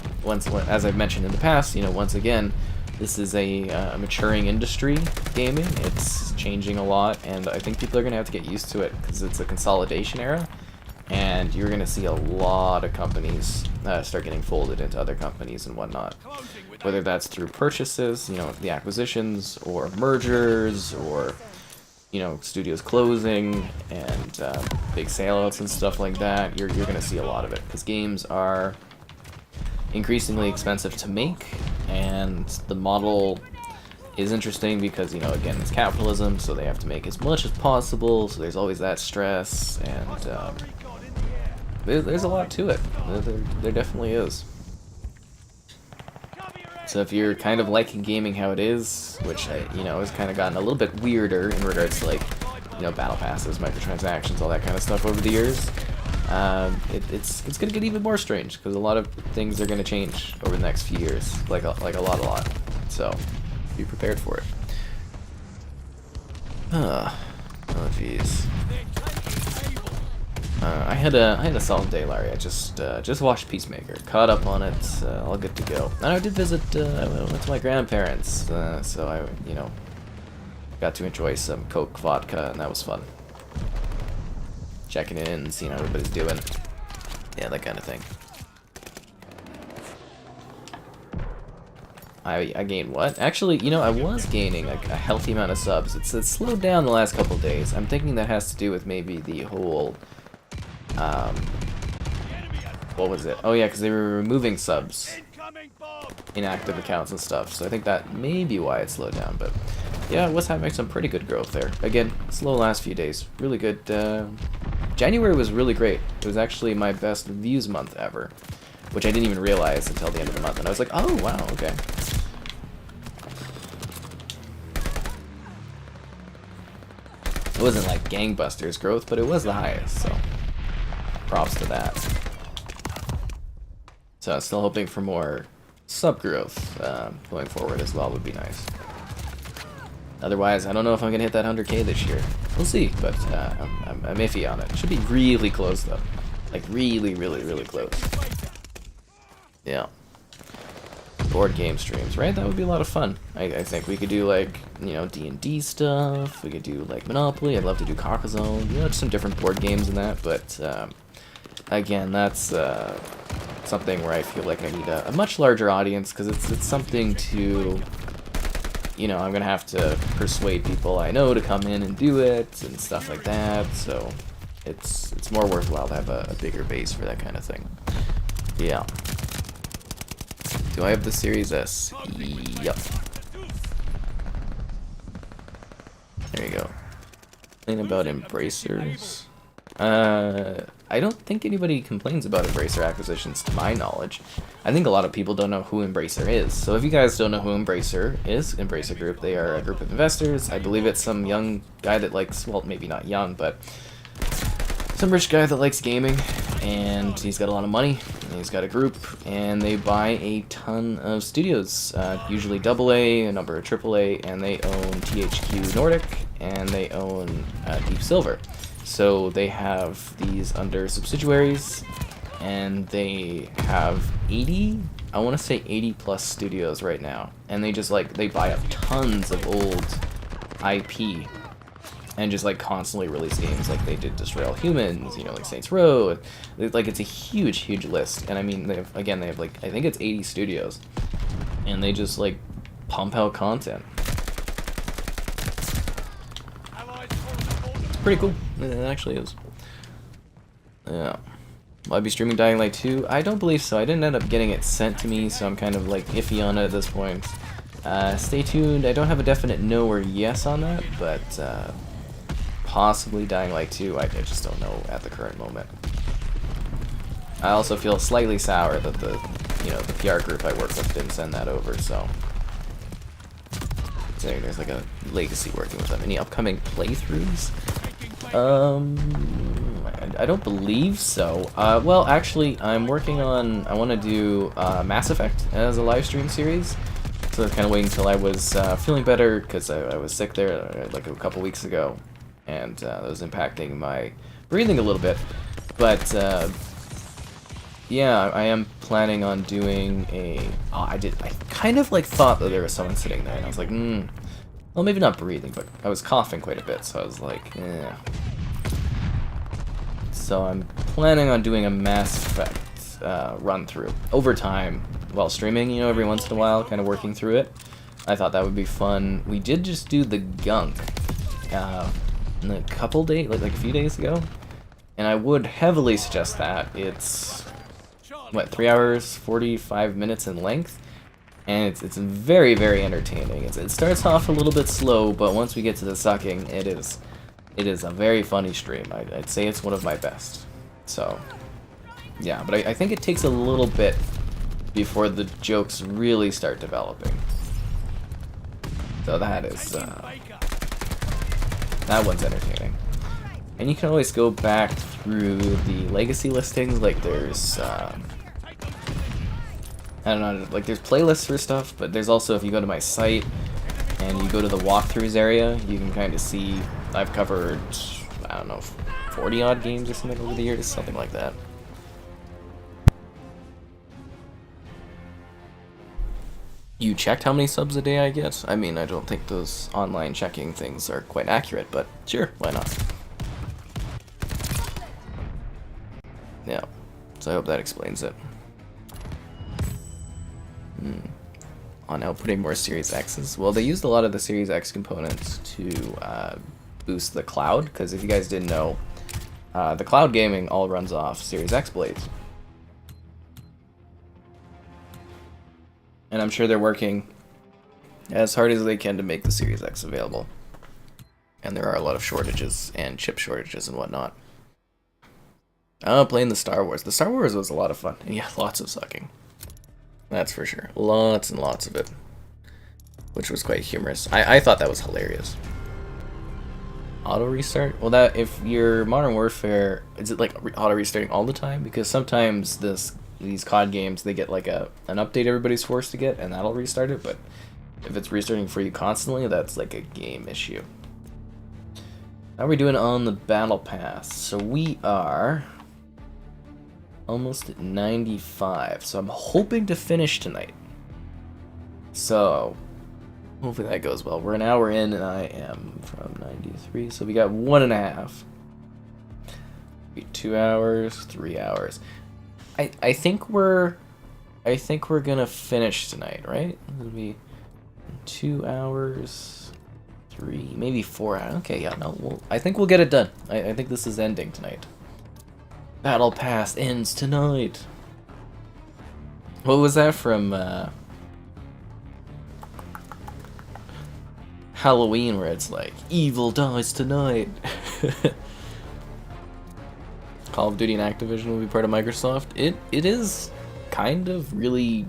as I've mentioned in the past, you know, once again, this is a maturing industry, gaming. It's changing a lot, and I think people are going to have to get used to it because it's a consolidation era, and you're going to see a lot of companies start getting folded into other companies and whatnot. Whether that's through purchases, you know, the acquisitions, or mergers, or, you know, studios closing, and big sellouts and stuff like that, you're going to see a lot of it, because games are increasingly expensive to make, and the model is interesting because, you know, again, it's capitalism, so they have to make as much as possible, so there's always that stress, and there's a lot to it. There definitely is. So if you're kind of liking gaming how it is, which, you know, has kind of gotten a little bit weirder in regards to, like, you know, battle passes, microtransactions, all that kind of stuff over the years, it's going to get even more strange, because a lot of things are going to change over the next few years, like a lot. So be prepared for it. Oh jeez. I had a solid day, Larry. I just watched Peacemaker, caught up on it, all good to go. And I did visit. I went to my grandparents, so I, you know, got to enjoy some Coke vodka, and that was fun. Checking in, seeing how everybody's doing, yeah, that kind of thing. I gained what? Actually, you know, I was gaining like a healthy amount of subs. It's slowed down the last couple of days. I'm thinking that has to do with maybe the whole. What was it? Oh yeah, because they were removing subs, inactive accounts and stuff. So I think that may be why it slowed down. But yeah, it was having some pretty good growth there. Again, slow last few days. Really good. January was really great. It was actually my best views month ever, which I didn't even realize until the end of the month. And I was like, oh wow, okay. It wasn't like gangbusters growth, but it was the highest, so props to that. So I'm still hoping for more sub growth going forward as well would be nice. Otherwise, I don't know if I'm going to hit that 100k this year. We'll see, but I'm iffy on it. Should be really close, though. Like, really, really, really close. Yeah. Board game streams, right? That would be a lot of fun. I think we could do, like, you know, D&D stuff. We could do, like, Monopoly. I'd love to do Carcassonne. You know, just some different board games and that. But, again, that's something where I feel like I need a much larger audience, because it's something to, you know, I'm going to have to persuade people I know to come in and do it and stuff like that. So it's more worthwhile to have a bigger base for that kind of thing. Yeah. Do I have the Series S? Yep. There you go. Complain about Embracers. I don't think anybody complains about Embracer acquisitions, to my knowledge. I think a lot of people don't know who Embracer is. So if you guys don't know who Embracer is, Embracer Group, they are a group of investors. I believe it's some young guy that likes, well, maybe not young, but some rich guy that likes gaming, and he's got a lot of money, and he's got a group, and they buy a ton of studios, usually AA, a number of AAA, and they own THQ Nordic, and they own Deep Silver. So they have these under subsidiaries, and they have 80, I want to say 80 plus studios right now, and they just like, they buy up tons of old IP, and just like constantly release games. Like they did Destroy All Humans, you know, like Saints Row. Like it's a huge list, and I mean, they have like, I think it's 80 studios, and they just like pump out content. pretty cool. It actually is. Yeah. Will I be streaming Dying Light 2? I don't believe so. I didn't end up getting it sent to me, so I'm kind of like iffy on it at this point. Stay tuned. I don't have a definite no or yes on that, but possibly Dying Light 2. I just don't know at the current moment. I also feel slightly sour that the PR group I work with didn't send that over, so there's like a legacy working with them. Any upcoming playthroughs? I don't believe so. Well, actually, I'm working on, I want to do Mass Effect as a live stream series. So I was kind of waiting until I was feeling better, because I was sick there like a couple weeks ago, and that was impacting my breathing a little bit. But yeah, I am planning on doing a. I kind of like thought that there was someone sitting there, and I was like, well, maybe not breathing, but I was coughing quite a bit, so I was like, eh. So I'm planning on doing a Mass Effect run through over time while streaming, every once in a while, kind of working through it. I thought that would be fun. We did just do the Gunk in a couple days, like a few days ago, and I would heavily suggest that. It's what, 3 hours 45 minutes in length, and it's very, very entertaining. It starts off a little bit slow, but once we get to the sucking, it is a very funny stream. I'd say it's one of my best. So yeah, but I think it takes a little bit before the jokes really start developing. So that is that one's entertaining. And you can always go back through the legacy listings. Like there's I don't know, like there's playlists for stuff, but there's also, if you go to my site and you go to the walkthroughs area, you can kind of see I've covered, I don't know, 40 odd games or something over the years, something like that. You checked how many subs a day I get? I mean, I don't think those online checking things are quite accurate, but sure, why not? Yeah, so I hope that explains it. On outputting more Series X's. Well, they used a lot of the Series X components to boost the cloud, because if you guys didn't know, the cloud gaming all runs off Series X blades. And I'm sure they're working as hard as they can to make the Series X available. And there are a lot of shortages and chip shortages and whatnot. Playing the Star Wars. The Star Wars was a lot of fun. And yeah, lots of sucking. That's for sure. Lots and lots of it. Which was quite humorous. I thought that was hilarious. Auto restart? Well, that, if your Modern Warfare, is it like auto restarting all the time? Because sometimes these COD games, they get like an update everybody's forced to get, and that'll restart it, but if it's restarting for you constantly, that's like a game issue. How are we doing on the Battle Pass? So we are almost at 95, so I'm hoping to finish tonight. So hopefully that goes well. We're an hour in, and I am from 93, so we got 1.5. 2 hours, 3 hours. I think we're gonna finish tonight, right? It'll be 2 hours, 3, maybe 4 hours. Okay, yeah, no, I think we'll get it done. I think this is ending tonight. Battle Pass ends tonight. What was that from Halloween, where it's like, evil dies tonight? Call of Duty and Activision will be part of Microsoft. It is kind of really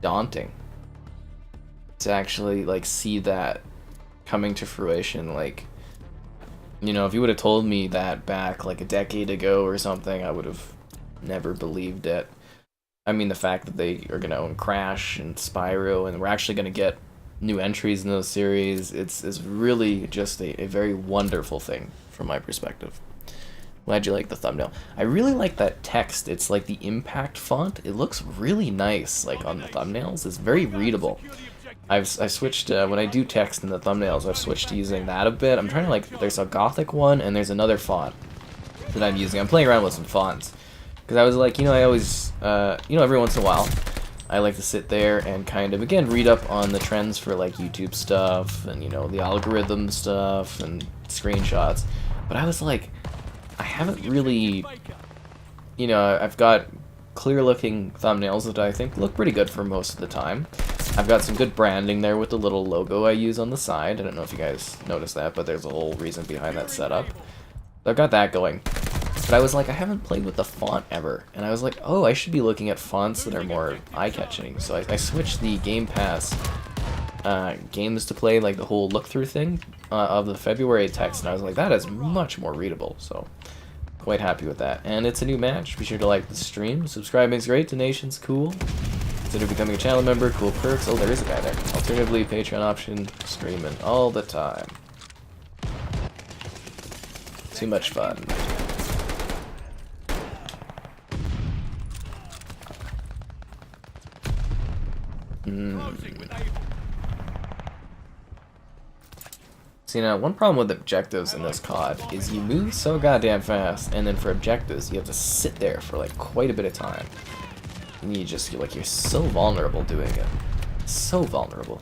daunting to actually like see that coming to fruition. Like, if you would have told me that back like a decade ago or something, I would have never believed it. I mean, the fact that they are gonna own Crash and Spyro, and we're actually gonna get new entries in those series, it's really just a very wonderful thing from my perspective. Glad you like the thumbnail. I really like that text. It's like the impact font. It looks really nice, like on the thumbnails. It's very readable. I switched, when I do text in the thumbnails, I've switched to using that a bit. I'm trying to like, there's a Gothic one and there's another font that I'm using. I'm playing around with some fonts. Because I was like, I always, every once in a while, I like to sit there and kind of, again, read up on the trends for like YouTube stuff and, the algorithm stuff and screenshots. But I was like, I haven't really, you know, I've got clear-looking thumbnails that I think look pretty good for most of the time. I've got some good branding there with the little logo I use on the side. I don't know if you guys noticed that, but there's a whole reason behind that setup. So I've got that going. But I was like, I haven't played with the font ever. And I was like, oh, I should be looking at fonts that are more eye-catching. So I switched the Game Pass games to play, like the whole look-through thing of the February text. And I was like, that is much more readable. So quite happy with that. And it's a new match. Be sure to like the stream. Subscribing's great. Donation's cool. Consider becoming a channel member. Cool perks. Oh, there is a guy there. Alternatively, Patreon option. Streaming all the time. Too much fun. See, now, one problem with objectives in this COD is you move so goddamn fast, and then for objectives, you have to sit there for, like, quite a bit of time. And you're so vulnerable doing it. So vulnerable.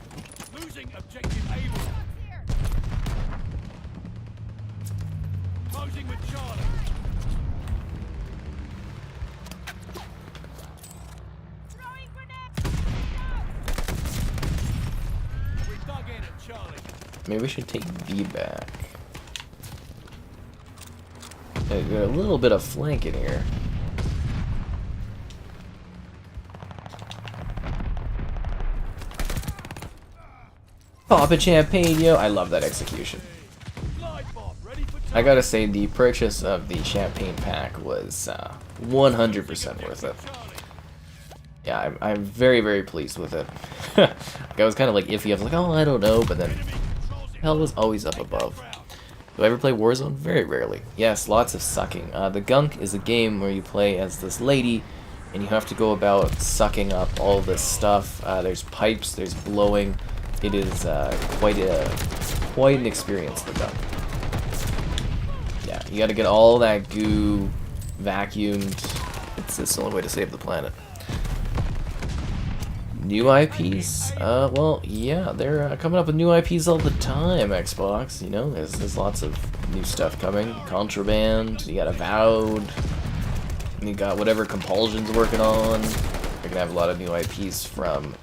Losing objective able. Closing with Charlie. Throwing grenade. We dug in at Charlie. Maybe we should take B back. Got a little bit of flank in here. Pop a champagne, yo! I love that execution. I gotta say, the purchase of the champagne pack was 100% worth it. Yeah, I'm very, very pleased with it. I was kind of like iffy. I was like, oh, I don't know, but then hell was always up above. Do I ever play Warzone? Very rarely. Yes, lots of sucking. The Gunk is a game where you play as this lady, and you have to go about sucking up all this stuff. There's pipes, there's blowing. It is quite an experience, the Gunk. Yeah, you gotta get all that goo vacuumed. It's the only way to save the planet. New IPs? Well, yeah, they're coming up with new IPs all the time, Xbox. You know, there's lots of new stuff coming. Contraband, you got Avowed, you got whatever Compulsion's working on. You're gonna have a lot of new IPs from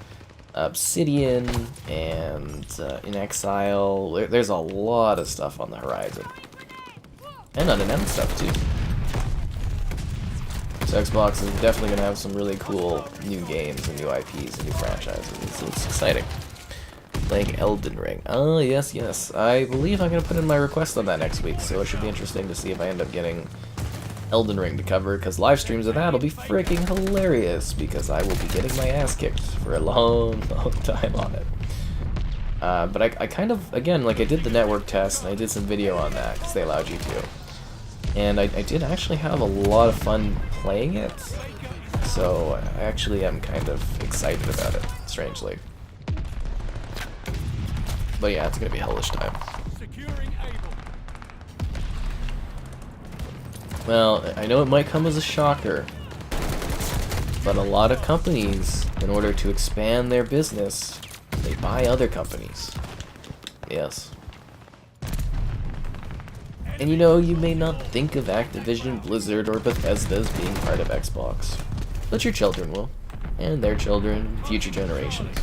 Obsidian and In Exile. There's a lot of stuff on the horizon. And unannounced stuff, too. So Xbox is definitely going to have some really cool new games and new IPs and new franchises. It's exciting. Playing Elden Ring. Oh, yes, yes. I believe I'm going to put in my request on that next week, so it should be interesting to see if I end up getting Elden Ring to cover, because live streams of that will be freaking hilarious, because I will be getting my ass kicked for a long, long time on it. But I kind of, again, like I did the network test, and I did some video on that, because they allowed you to. And I did actually have a lot of fun playing it, so I actually am kind of excited about it, strangely. But yeah, it's going to be a hellish time. Well, I know it might come as a shocker, but a lot of companies, in order to expand their business, they buy other companies. Yes. And you know, you may not think of Activision, Blizzard, or Bethesda as being part of Xbox, but your children will, and their children, future generations.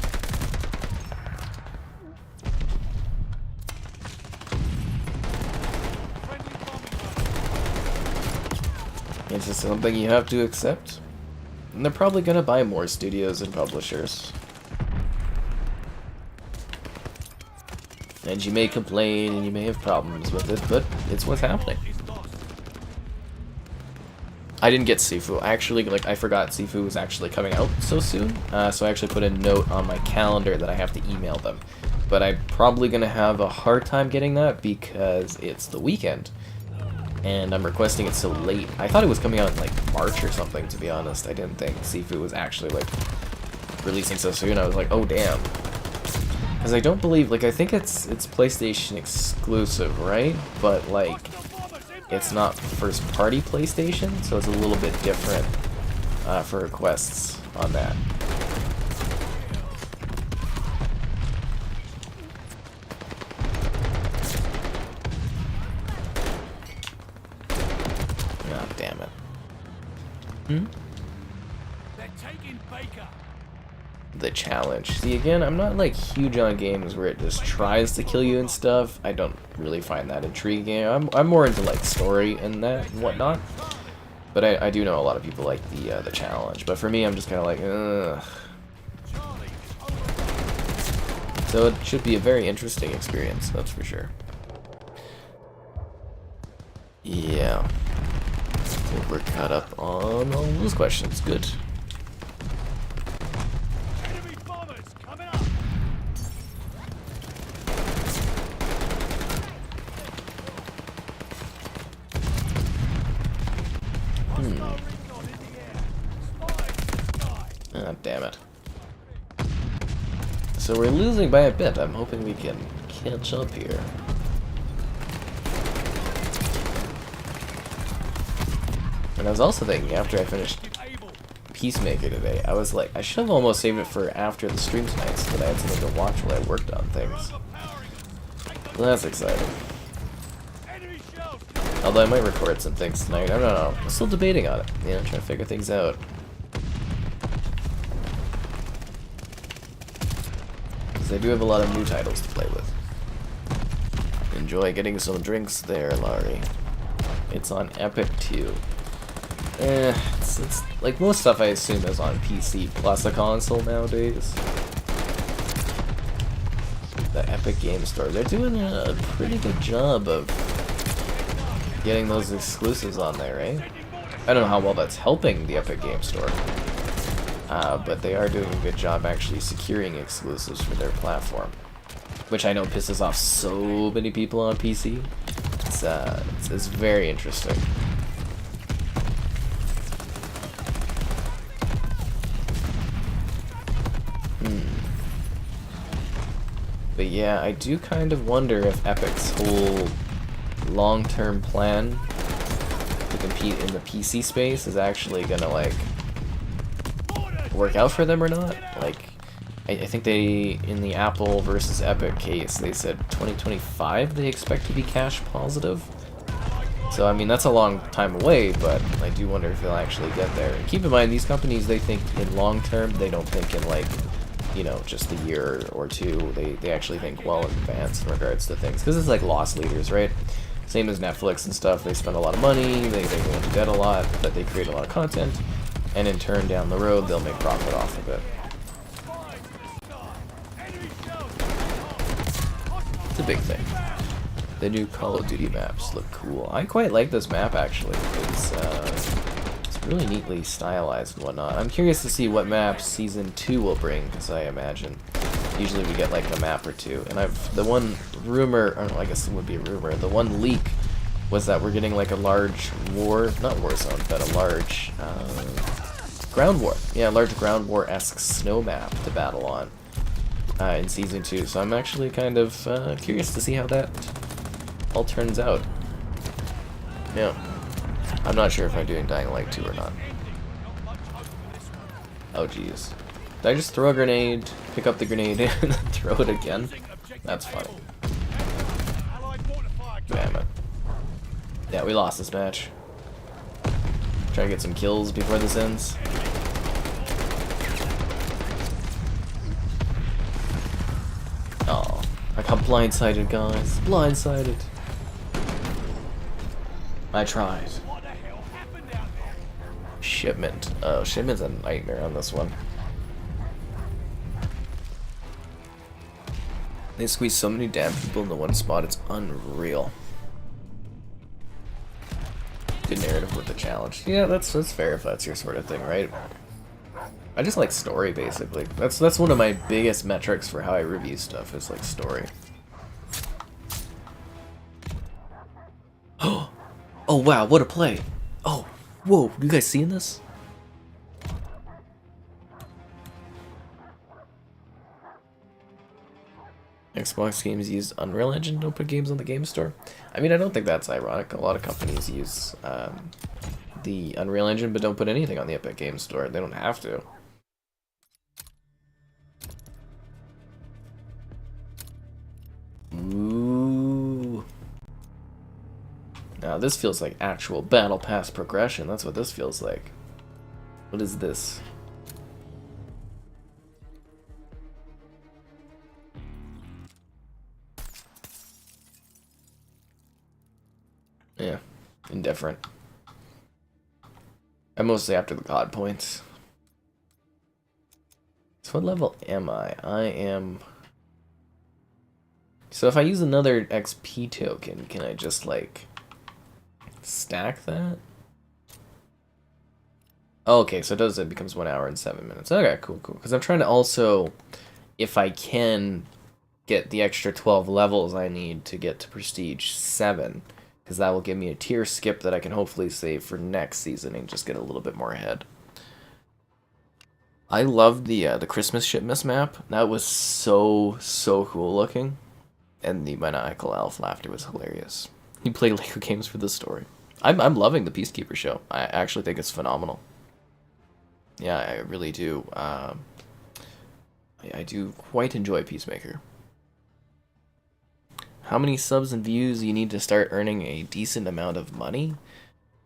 It's just something you have to accept. And they're probably gonna buy more studios and publishers. And you may complain and you may have problems with it, but it's what's happening. I didn't get Sifu. I forgot Sifu was actually coming out so soon. So I actually put a note on my calendar that I have to email them. But I'm probably gonna have a hard time getting that because it's the weekend. And I'm requesting it so late. I thought it was coming out in like March or something, to be honest. I didn't think Sifu was actually like releasing so soon. I was like, oh damn. Because I don't believe, like, I think it's PlayStation exclusive, right? But like, it's not first party PlayStation, so it's a little bit different for requests on that. Hmm? They're taking Baker. The challenge. See, again, I'm not like huge on games where it just tries to kill you and stuff. I don't really find that intriguing. I'm more into like story and that and whatnot. But I do know a lot of people like the challenge. But for me, I'm just kind of like, ugh. So it should be a very interesting experience, that's for sure. Yeah. So we're caught up on all those questions. Good. Enemy bombers coming up. Hostile recon in the air. Spies in the sky. Ah, damn it. So we're losing by a bit. I'm hoping we can catch up here. And I was also thinking, after I finished Peacemaker today, I was like, I should have almost saved it for after the stream tonight so that I had something to watch while I worked on things. Well, that's exciting. Enemy shells. Although I might record some things tonight. I don't know. I'm still debating on it. You know, trying to figure things out. Because I do have a lot of new titles to play with. Enjoy getting some drinks there, Laurie. It's on Epic too. It's like most stuff I assume is on PC plus a console nowadays. The Epic Game Store, they're doing a pretty good job of getting those exclusives on there, right? I don't know how well that's helping the Epic Game Store, but they are doing a good job actually securing exclusives for their platform, which I know pisses off so many people on PC. It's very interesting. But yeah, I do kind of wonder if Epic's whole long-term plan to compete in the PC space is actually gonna like work out for them or not. Like, I think they, in the Apple versus Epic case, they said 2025 they expect to be cash positive. So I mean, that's a long time away, but I do wonder if they'll actually get there. And keep in mind, these companies, they think in long term, they don't think in like, you know, just a year or two. They actually think well in advance in regards to things, because it's like loss leaders, right? Same as Netflix and stuff. They spend a lot of money, they go into debt a lot, but they create a lot of content, and in turn down the road they'll make profit off of it. It's a big thing. The new Call of Duty maps look cool. I quite like this map actually. It's really neatly stylized and whatnot. I'm curious to see what maps Season 2 will bring, because I imagine usually we get like a map or two. And the one rumor, or no, I guess it would be a rumor, the one leak was that we're getting like a large not Warzone, but a large ground war. Yeah, a large ground war-esque snow map to battle on in Season 2. So I'm actually kind of curious to see how that all turns out. Yeah. I'm not sure if I'm doing Dying Light 2 or not. Oh jeez. Did I just throw a grenade, pick up the grenade, and then throw it again? That's funny. Damn it. Yeah, we lost this match. Try to get some kills before this ends. Oh, I got blindsided, guys. Blindsided. I tried. Shipment. Oh, Shipment's a nightmare on this one. They squeeze so many damn people into one spot, it's unreal. Good narrative with the challenge. Yeah, that's fair if that's your sort of thing, right? I just like story, basically. That's one of my biggest metrics for how I review stuff, is like story. Oh wow, what a play! Oh, whoa, you guys seeing this? Xbox games use Unreal Engine, don't put games on the game store. I mean, I don't think that's ironic. A lot of companies use the Unreal Engine, but don't put anything on the Epic Game Store. They don't have to. Ooh. Now this feels like actual Battle Pass progression. That's what this feels like. What is this? Yeah, indifferent. I'm mostly after the god points. So what level am I? I am... So if I use another XP token, can I just, like, stack that? Oh, okay, so it becomes 1 hour and 7 minutes. Okay, cool, cool. Because I'm trying to also, if I can, get the extra 12 levels I need to get to Prestige 7. Because that will give me a tier skip that I can hopefully save for next season and just get a little bit more ahead. I love the Christmas Shipments map. That was so cool looking. And the maniacal elf laughter was hilarious. You play Lego games for the story. I'm loving the Peacekeeper show. I actually think it's phenomenal. Yeah, I really do. I do quite enjoy Peacemaker. How many subs and views you need to start earning a decent amount of money?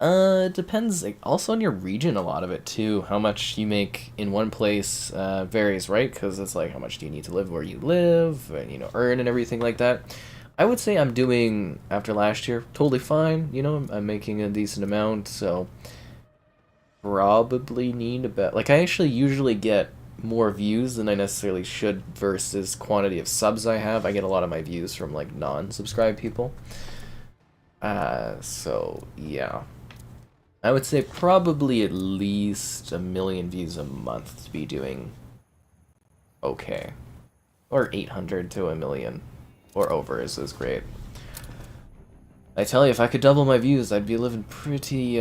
It depends, like, also on your region, a lot of it too. How much you make in one place varies, right? Because it's like, how much do you need to live where you live, and, you know, earn and everything like that. I would say I'm doing, after last year, totally fine. You know, I'm making a decent amount, so probably need about, like, I actually usually get more views than I necessarily should versus quantity of subs I have. I get a lot of my views from, like, non-subscribed people. So, yeah. I would say probably at least 1 million views a month to be doing okay. Or 800 to 1 million. Or over is great. I tell you, if I could double my views, I'd be living pretty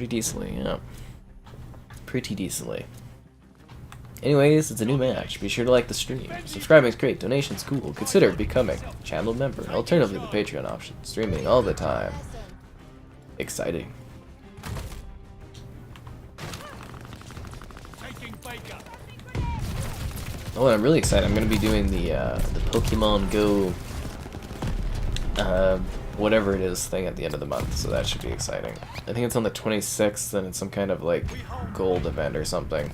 decently, yeah. Pretty decently. Anyways, it's a new match. Be sure to like the stream. Subscribing is great. Donations cool. Consider becoming a channel member. Alternatively, the Patreon option. Streaming all the time. Exciting. Oh, and I'm really excited. I'm going to be doing the Pokemon Go, whatever it is thing at the end of the month, so that should be exciting. I think it's on the 26th, and it's some kind of, like, gold event or something.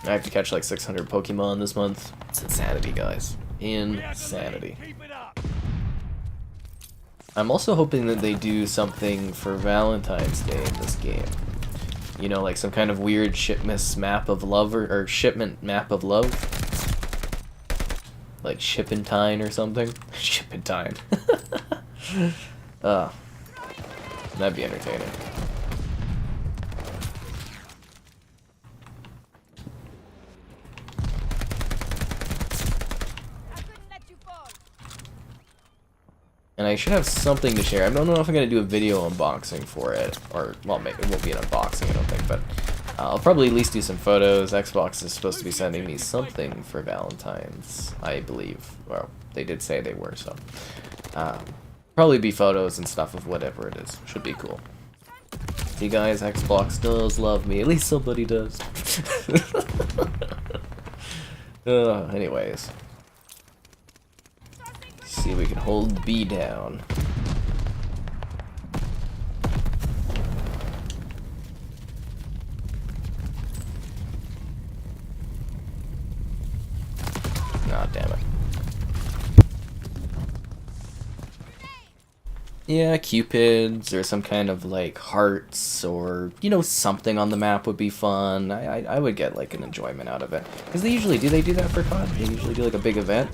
I have to catch, like, 600 Pokemon this month. It's insanity, guys. Insanity. I'm also hoping that they do something for Valentine's Day in this game. You know, like some kind of weird shipment map of love, or shipment map of love. Like Shippentine or something. Shippentine. That'd be entertaining. And I should have something to share. I don't know if I'm going to do a video unboxing for it. Or, well, maybe it won't be an unboxing, I don't think. But I'll probably at least do some photos. Xbox is supposed to be sending me something for Valentine's, I believe. Well, they did say they were, so. Probably be photos and stuff of whatever it is. Should be cool. See, guys, Xbox does love me. At least somebody does. Anyways. See if we can hold B down. Ah, damn it. Yeah, cupids or some kind of like hearts or, you know, something on the map would be fun. I would get like an enjoyment out of it. Because they usually do that for COD? They usually do like a big event.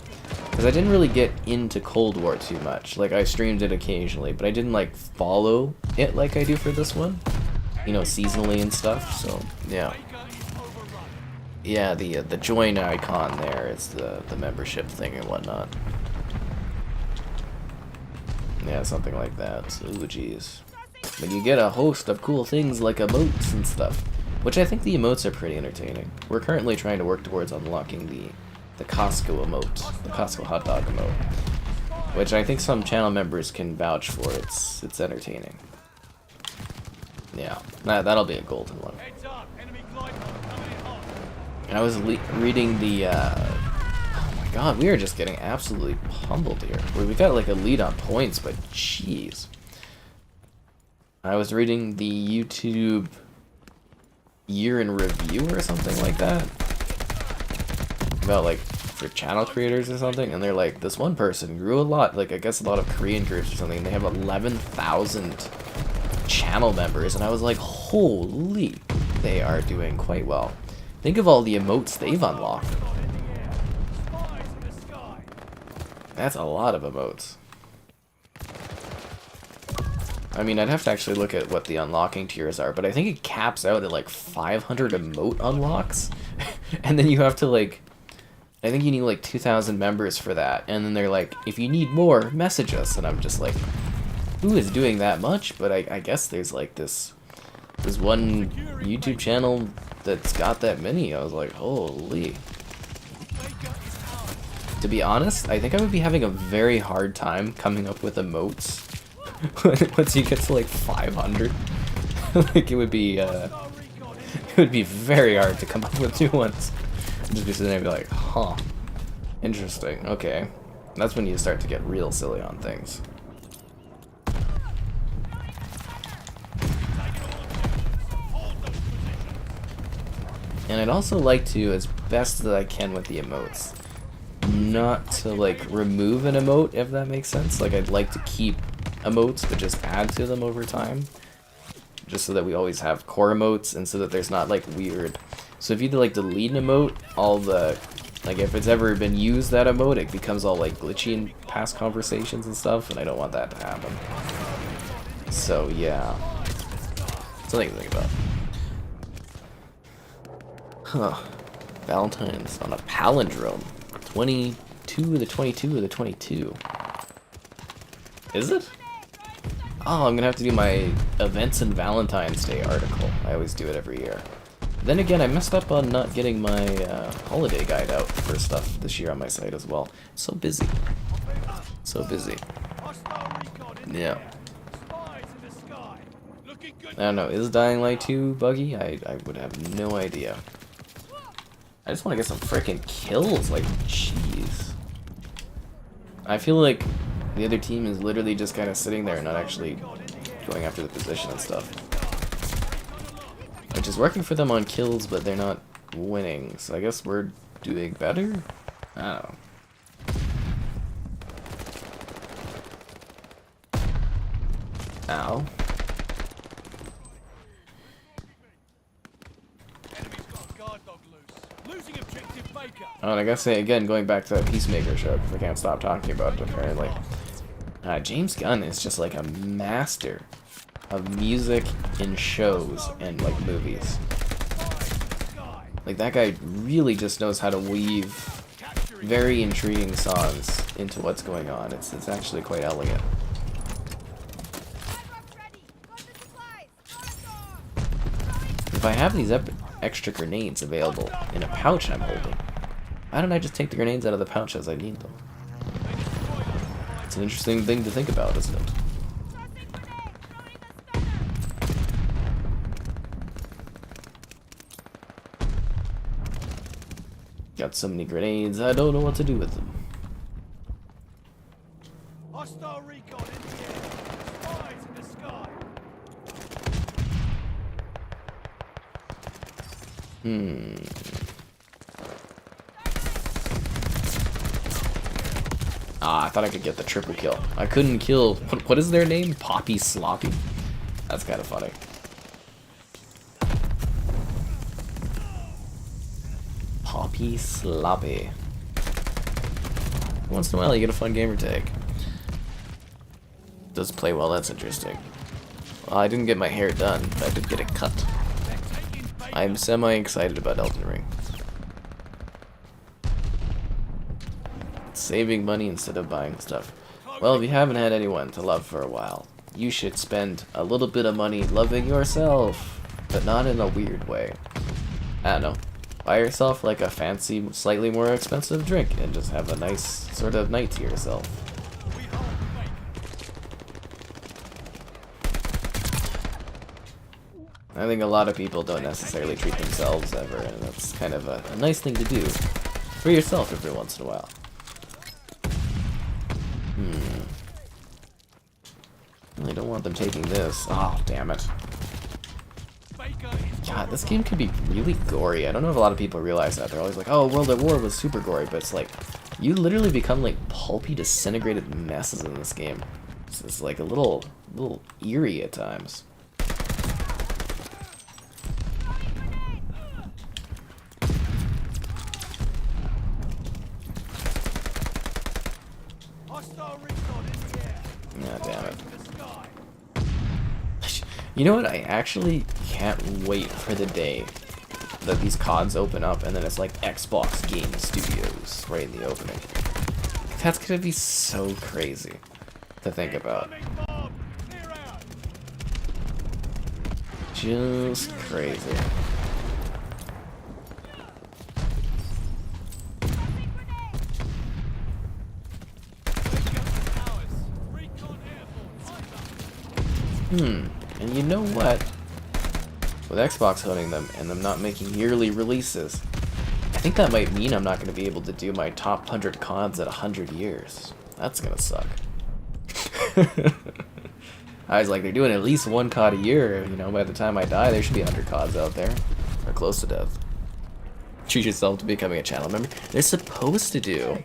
Because I didn't really get into Cold War too much. Like, I streamed it occasionally, but I didn't, like, follow it like I do for this one. You know, seasonally and stuff, so, yeah. Yeah, the join icon there is the membership thing and whatnot. Yeah, something like that. Ooh, jeez. But you get a host of cool things like emotes and stuff. Which I think the emotes are pretty entertaining. We're currently trying to work towards unlocking the Costco emote, the Costco hot dog emote, which I think some channel members can vouch for. It's entertaining. Yeah, that'll be a golden one. And I was reading the, oh my god, we are just getting absolutely pummeled here. We got like a lead on points, but jeez. I was reading the YouTube year in review or something like that. About like for channel creators or something, and they're like, this one person grew a lot, like I guess a lot of Korean groups or something, and they have 11,000 channel members, and I was like, holy, they are doing quite well. Think of all the emotes they've unlocked. That's a lot of emotes. I mean, I'd have to actually look at what the unlocking tiers are, but I think it caps out at like 500 emote unlocks, and then you have to like, I think you need like 2,000 members for that, and then they're like, if you need more, message us, and I'm just like, who is doing that much? But I guess there's like this one YouTube channel that's got that many. I was like, holy. To be honest, I think I would be having a very hard time coming up with emotes once you get to like 500. Like it would be very hard to come up with new ones. Just be sitting there and be like, huh, interesting, okay. That's when you start to get real silly on things. And I'd also like to, as best as I can with the emotes, not to like remove an emote, if that makes sense. Like I'd like to keep emotes, but just add to them over time. Just so that we always have core emotes, and so that there's not like weird. So if you like delete an emote, all the, like if it's ever been used, that emote, it becomes all like glitchy in past conversations and stuff, and I don't want that to happen. So yeah, something to think about. Huh. Valentine's on a palindrome. 22 of the 22 of the 22. Is it? Oh, I'm gonna have to do my events and Valentine's Day article. I always do it every year. Then again, I messed up on not getting my holiday guide out for stuff this year on my site as well. So busy. So busy. Yeah. I don't know, is Dying Light 2 buggy? I would have no idea. I just want to get some freaking kills, like, jeez. I feel like the other team is literally just kind of sitting there and not actually going after the position and stuff. Which is working for them on kills, but they're not winning. So I guess we're doing better? I don't know. Ow. Oh, and I gotta say again, going back to that Peacemaker show, because I can't stop talking about it apparently. James Gunn is just like a master of music in shows and like movies. Like that guy really just knows how to weave very intriguing songs into what's going on. It's actually quite elegant. If I have these extra grenades available in a pouch I'm holding, why don't I just take the grenades out of the pouch as I need them? It's an interesting thing to think about, isn't it? Got so many grenades, I don't know what to do with them. Hostile recon in the air. Spies in the sky. Ah, I thought I could get the triple kill. I couldn't kill... What is their name? Poppy Sloppy? That's kind of funny. Poppy Sloppy. Once in a while you get a fun gamer tag. Does play well, that's interesting. Well, I didn't get my hair done, but I did get it cut. I'm semi-excited about Elden Ring. Saving money instead of buying stuff. Well, if you haven't had anyone to love for a while, you should spend a little bit of money loving yourself, but not in a weird way. I don't know. Buy yourself like a fancy, slightly more expensive drink and just have a nice sort of night to yourself. I think a lot of people don't necessarily treat themselves ever, and that's kind of a nice thing to do for yourself every once in a while. I don't want them taking this. Oh, damn it. God, this game can be really gory. I don't know if a lot of people realize that. They're always like, oh, World at War was super gory, but it's like, you literally become like pulpy, disintegrated messes in this game. It's like a little eerie at times. Hostile recon in the air. God damn it. To the sky. You know what? I actually can't wait for the day that these CODs open up and then it's like Xbox Game Studios right in the opening. That's gonna be so crazy to think about. Incoming bomb. Clear out. Just crazy. Recon airborne. And you know what? With Xbox owning them and them not making yearly releases, I think that might mean I'm not going to be able to do my top 100 CODs at 100 years. That's going to suck. I was like, they're doing at least one COD a year. You know, by the time I die, there should be 100 CODs out there. Or close to death. Treat yourself to becoming a channel member. They're supposed to do,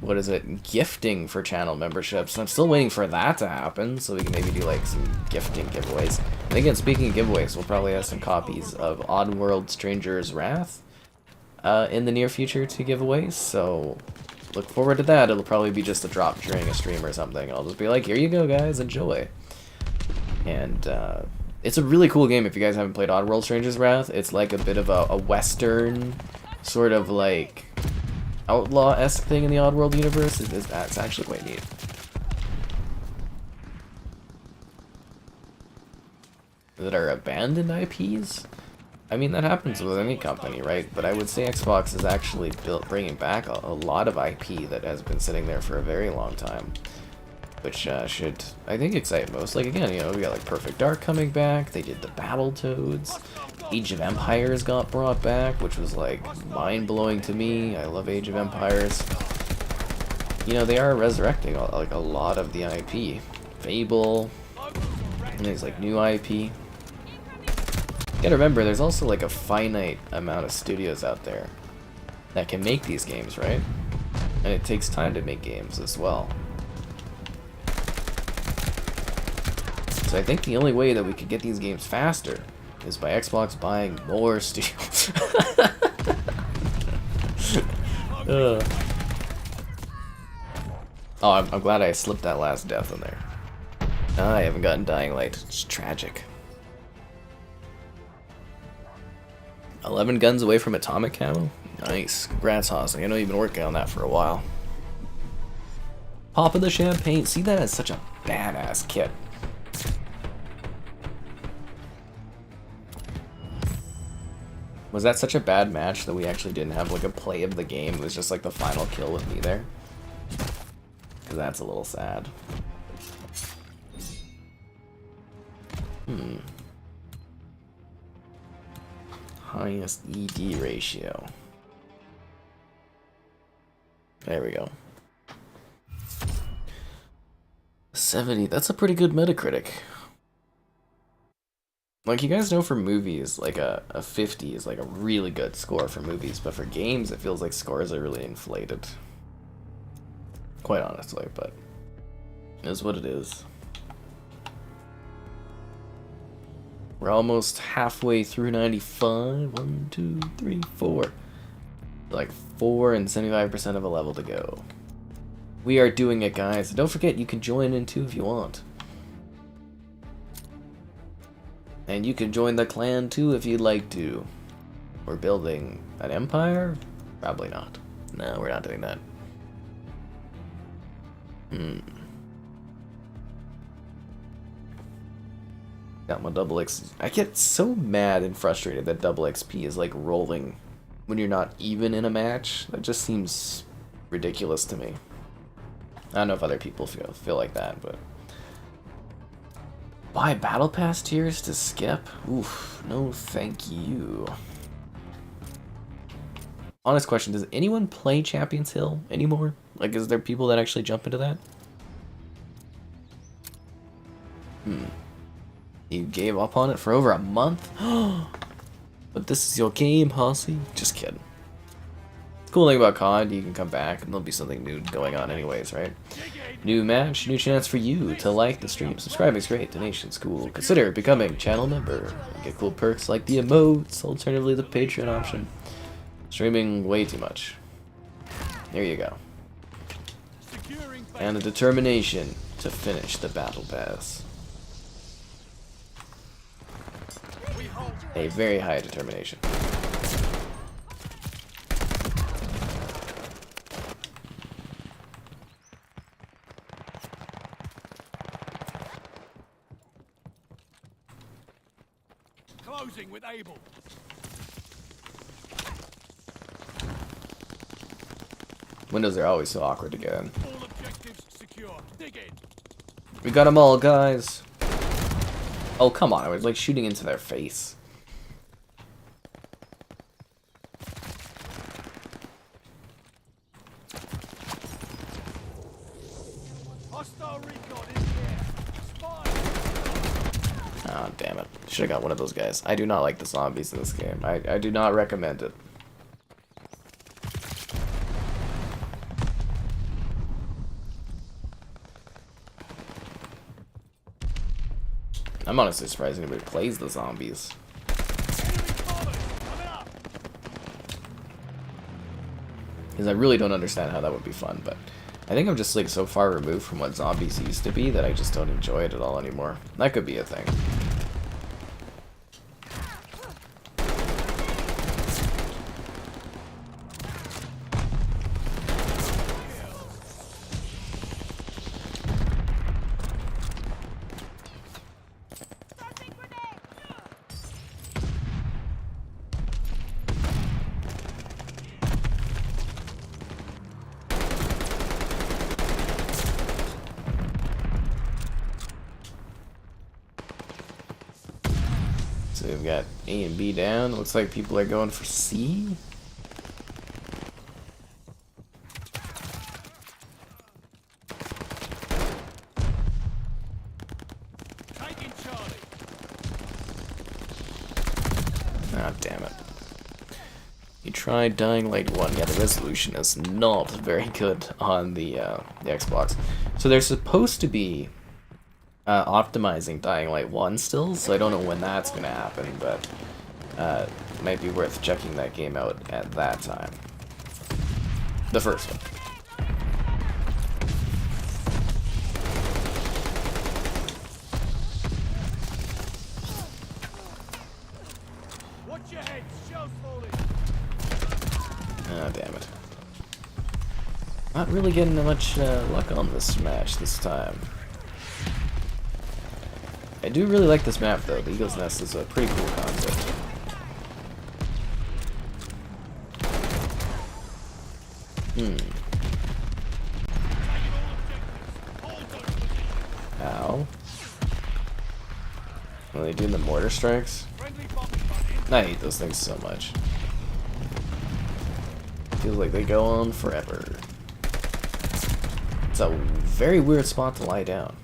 what is it, gifting for channel memberships. I'm still waiting for that to happen, so we can maybe do like some gifting giveaways. And again, speaking of giveaways, we'll probably have some copies of Oddworld Stranger's Wrath in the near future to give away, so look forward to that. It'll probably be just a drop during a stream or something. I'll just be like, here you go guys, enjoy. And it's a really cool game if you guys haven't played Oddworld Stranger's Wrath. It's like a bit of a western, sort of like outlaw-esque thing in the Oddworld universe. It's actually quite neat. That are abandoned IPs? I mean, that happens with any company, right? But I would say Xbox is actually bringing back a lot of IP that has been sitting there for a very long time. Which should, I think, excite most. Like, again, you know, we got like Perfect Dark coming back. They did the Battletoads. Age of Empires got brought back, which was like mind-blowing to me. I love Age of Empires. You know, they are resurrecting like a lot of the IP. Fable, and there's like new IP. You gotta remember, there's also like a finite amount of studios out there that can make these games, right? And it takes time to make games as well. So I think the only way that we could get these games faster is by Xbox buying more studios. Oh, I'm glad I slipped that last death in there. I haven't gotten Dying Light. It's tragic. 11 guns away from atomic camo? Nice. Congrats, Hosling. I know you've been working on that for a while. Pop of the champagne. See, that as such a badass kit. Was that such a bad match that we actually didn't have like a play of the game? It was just like the final kill with me there. Because that's a little sad. Highest ED ratio. There we go. 70, that's a pretty good Metacritic. Like, you guys know for movies, like a 50 is like a really good score for movies, but for games it feels like scores are really inflated. Quite honestly, but it is what it is. We're almost halfway through 95. 1, 2, 3, 4. Like 4 and 75% of a level to go. We are doing it, guys. Don't forget, you can join in too if you want. And you can join the clan too if you'd like to. We're building an empire? Probably not. No, we're not doing that. Got my double X. I get so mad and frustrated that double XP is like rolling when you're not even in a match. That just seems ridiculous to me. I don't know if other people feel like that, but buy battle pass tiers to skip? Oof, no thank you. Honest question, does anyone play Champions Hill anymore? Like, is there people that actually jump into that? You gave up on it for over a month? But this is your game, Hossy? Just kidding. The cool thing about COD, you can come back and there'll be something new going on anyways, right? New match, new chance for you to like the stream. Subscribing's great, donation's cool. Consider becoming channel member. You get cool perks like the emotes, alternatively the Patreon option. Streaming way too much. There you go. And the determination to finish the battle pass. A very high determination. Closing with Able. Windows are always so awkward to get in. All objectives secure. Dig in. We got them all, guys. Oh, come on. I was like shooting into their face. Hostile recon in the air. Spy. Oh, damn it. Should have got one of those guys. I do not like the zombies in this game. I do not recommend it. I'm honestly surprised anybody plays the zombies. Enemy following. Coming up. Because I really don't understand how that would be fun, but I think I'm just like so far removed from what zombies used to be that I just don't enjoy it at all anymore. That could be a thing. So we've got A and B down. Looks like people are going for C. Taking Charlie. Ah, damn it. You tried Dying Light 1. Yeah, the resolution is not very good on the Xbox. So they're supposed to be optimizing Dying Light 1 still, so I don't know when that's going to happen, but it might be worth checking that game out at that time. The first one. Watch your head. Shells falling. Oh, damn it. Not really getting much luck on this match this time. I do really like this map though. The Eagle's Nest is a pretty cool concept. Ow. Are they doing the mortar strikes? Friendly bombing button. I hate those things so much. Feels like they go on forever. It's a very weird spot to lie down.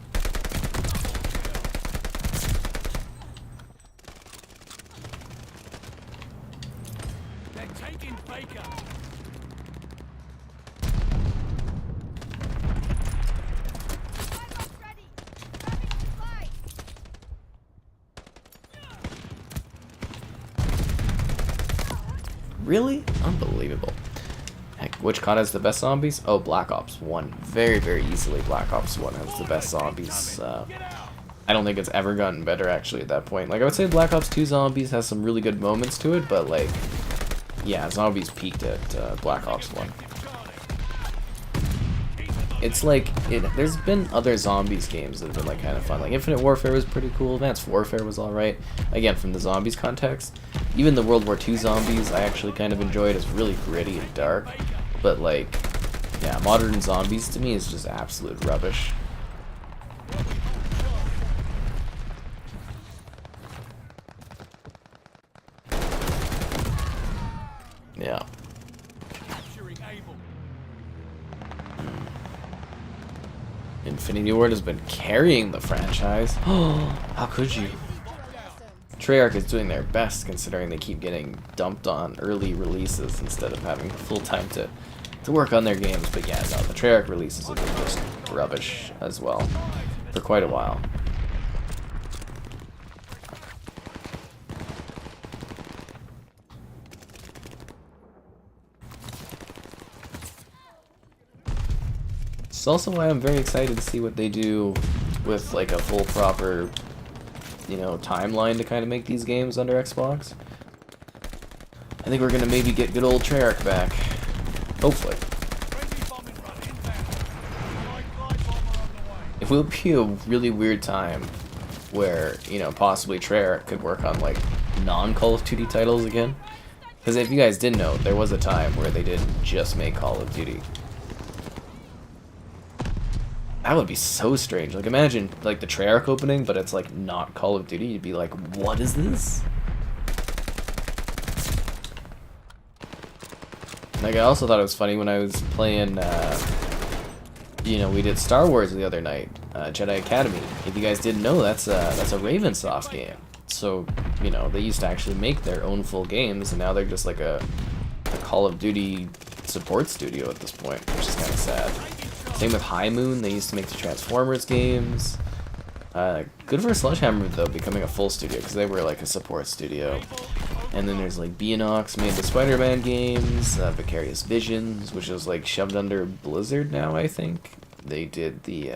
They're taking Baker. Really? Unbelievable. Heck, which COD has the best zombies? Oh, Black Ops 1. Very, very easily Black Ops 1 has the best zombies. I don't think it's ever gotten better, actually, at that point. Like, I would say Black Ops 2 Zombies has some really good moments to it, but, like, yeah, Zombies peaked at Black Ops 1. It's like, there's been other Zombies games that have been, like, kind of fun. Like, Infinite Warfare was pretty cool. Advanced Warfare was alright. Again, from the Zombies context. Even the World War II Zombies, I actually kind of enjoyed. It's really gritty and dark. But, like, yeah, modern Zombies to me is just absolute rubbish. Yeah. Capturing Able. Infinity Ward has been carrying the franchise. Oh, how could you? Treyarch is doing their best considering they keep getting dumped on early releases instead of having full time to work on their games. But yeah, no, the Treyarch releases have been just rubbish as well for quite a while. It's also why I'm very excited to see what they do with like a full proper, you know, timeline to kind of make these games under Xbox. I think we're gonna maybe get good old Treyarch back. Hopefully. It will be a really weird time where, you know, possibly Treyarch could work on like non-Call of Duty titles again. Because if you guys didn't know, there was a time where they didn't just make Call of Duty. That would be so strange. Like, imagine, like, the Treyarch opening, but it's, like, not Call of Duty. You'd be like, what is this? Like, I also thought it was funny when I was playing, you know, we did Star Wars the other night, Jedi Academy. If you guys didn't know, that's a Ravensoft game. So, you know, they used to actually make their own full games, and now they're just like a Call of Duty support studio at this point, which is kind of sad. Same with High Moon, they used to make the Transformers games. Good for Sledgehammer though, becoming a full studio, because they were like a support studio. And then there's like Beanox made the Spider-Man games, Vicarious Visions, which is like shoved under Blizzard now, I think. They did the,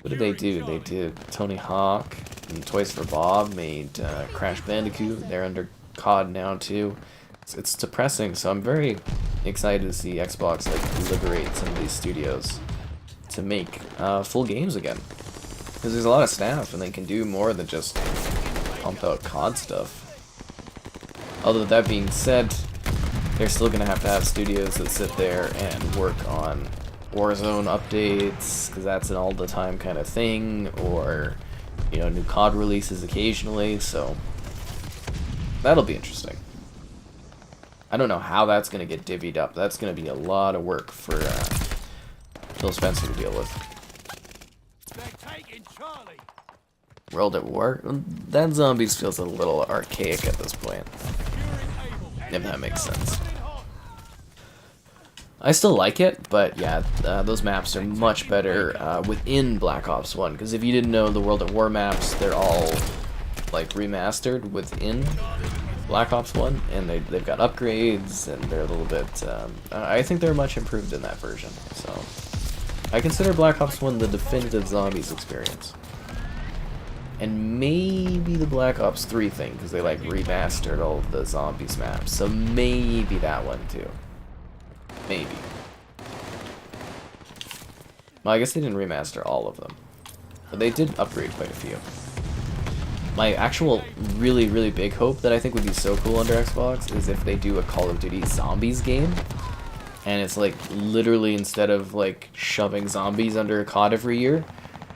what did they do? They did Tony Hawk, and Toys for Bob made Crash Bandicoot. They're under COD now too. It's depressing, so I'm very excited to see Xbox like liberate some of these studios to make full games again, because there's a lot of staff and they can do more than just pump out COD stuff. Although that being said, they're still gonna have to have studios that sit there and work on Warzone updates, because that's an all the time kind of thing, or, you know, new COD releases occasionally, so that'll be interesting. I don't know how that's going to get divvied up. That's going to be a lot of work for Phil Spencer to deal with. World at War? That Zombies feels a little archaic at this point, if that makes sense. I still like it, but yeah, those maps are much better within Black Ops 1, because if you didn't know, the World at War maps, they're all like remastered within Black Ops 1, and they've got upgrades, and they're a little bit, I think they're much improved in that version, so I consider Black Ops 1 the definitive Zombies experience. And maybe the Black Ops 3 thing, because they like remastered all of the Zombies maps, so maybe that one too. Maybe. Well, I guess they didn't remaster all of them, but they did upgrade quite a few. My actual really, really big hope that I think would be so cool under Xbox is if they do a Call of Duty Zombies game, and it's like literally instead of like shoving zombies under a COD every year,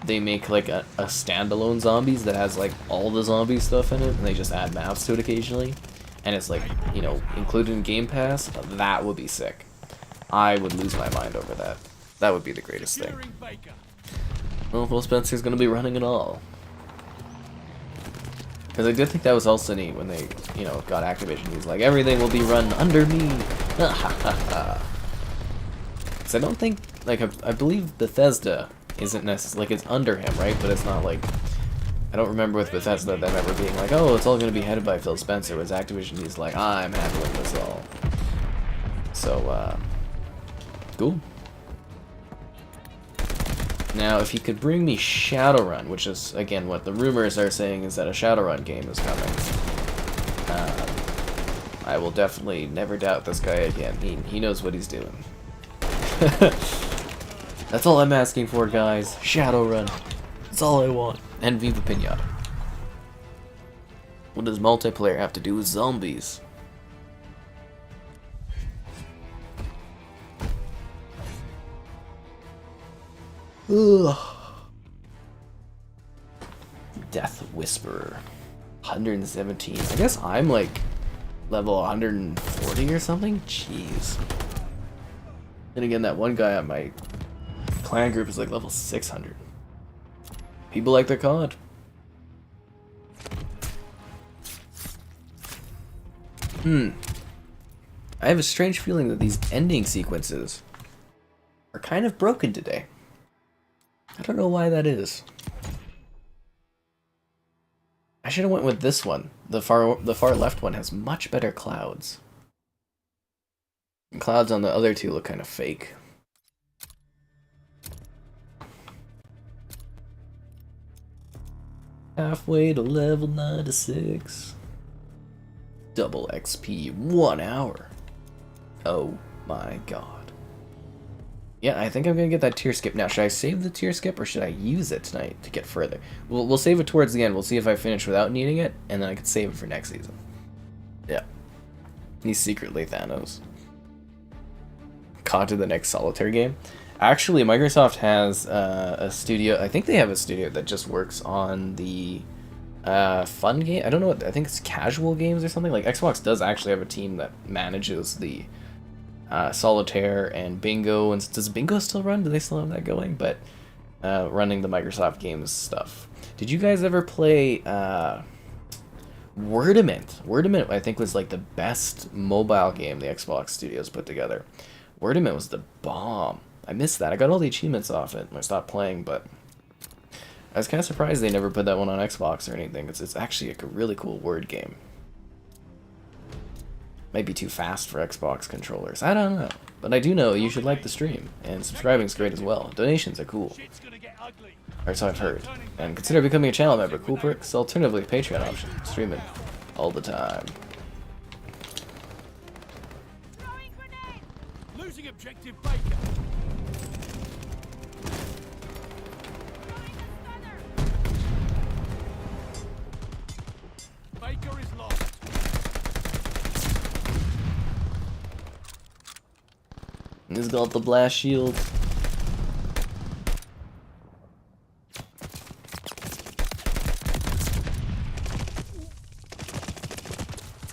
they make like a standalone Zombies that has like all the zombie stuff in it, and they just add maps to it occasionally, and it's like, you know, included in Game Pass. That would be sick. I would lose my mind over that. That would be the greatest thing. Well, Phil Spencer's gonna be running it all. Because I did think that was also neat when they, you know, got Activision. He's like, everything will be run under me. Because I don't think, like, I believe Bethesda isn't necessarily, like, it's under him, right? But it's not like, I don't remember with Bethesda them ever being like, oh, it's all going to be headed by Phil Spencer. Whereas Activision, he's like, I'm handling this all. So, cool. Now, if you could bring me Shadowrun, which is, again, what the rumors are saying is that a Shadowrun game is coming, I will definitely never doubt this guy again. He knows what he's doing. That's all I'm asking for, guys. Shadowrun. That's all I want. And Viva Pinata. What does multiplayer have to do with zombies? Ugh. Death Whisperer. 117. I guess I'm like level 140 or something? Jeez. And again, that one guy on my clan group is like level 600. People like their COD. I have a strange feeling that these ending sequences are kind of broken today. I don't know why that is. I should have went with this one. The far left one has much better clouds. And clouds on the other two look kind of fake. Halfway to level 96. Double XP 1 hour. Oh my god. Yeah, I think I'm gonna get that tier skip now. Should I save the tier skip or should I use it tonight to get further? We'll save it towards the end. We'll see if I finish without needing it, and then I can save it for next season. Yeah. He's secretly Thanos. Caught to the next solitaire game. Actually, Microsoft has a studio. I think they have a studio that just works on the fun game. I don't know what. I think it's casual games or something. Like Xbox does actually have a team that manages the solitaire and bingo. And does bingo still run? Do they still have that going? But running the Microsoft games stuff. Did you guys ever play Wordament? Wordament, I think, was like the best mobile game the Xbox studios put together. Wordament was the bomb. I missed that. I got all the achievements off it and I stopped playing, but I was kind of surprised they never put that one on Xbox or anything. It's actually like a really cool word game. Might be too fast for Xbox controllers. I don't know. But I do know you should like the stream, and subscribing's great as well. Donations are cool. Or so I've heard. And consider becoming a channel member. Cool perks, alternatively Patreon option. Streaming all the time. Losing objective Baker. Baker is lost. He's got the blast shield.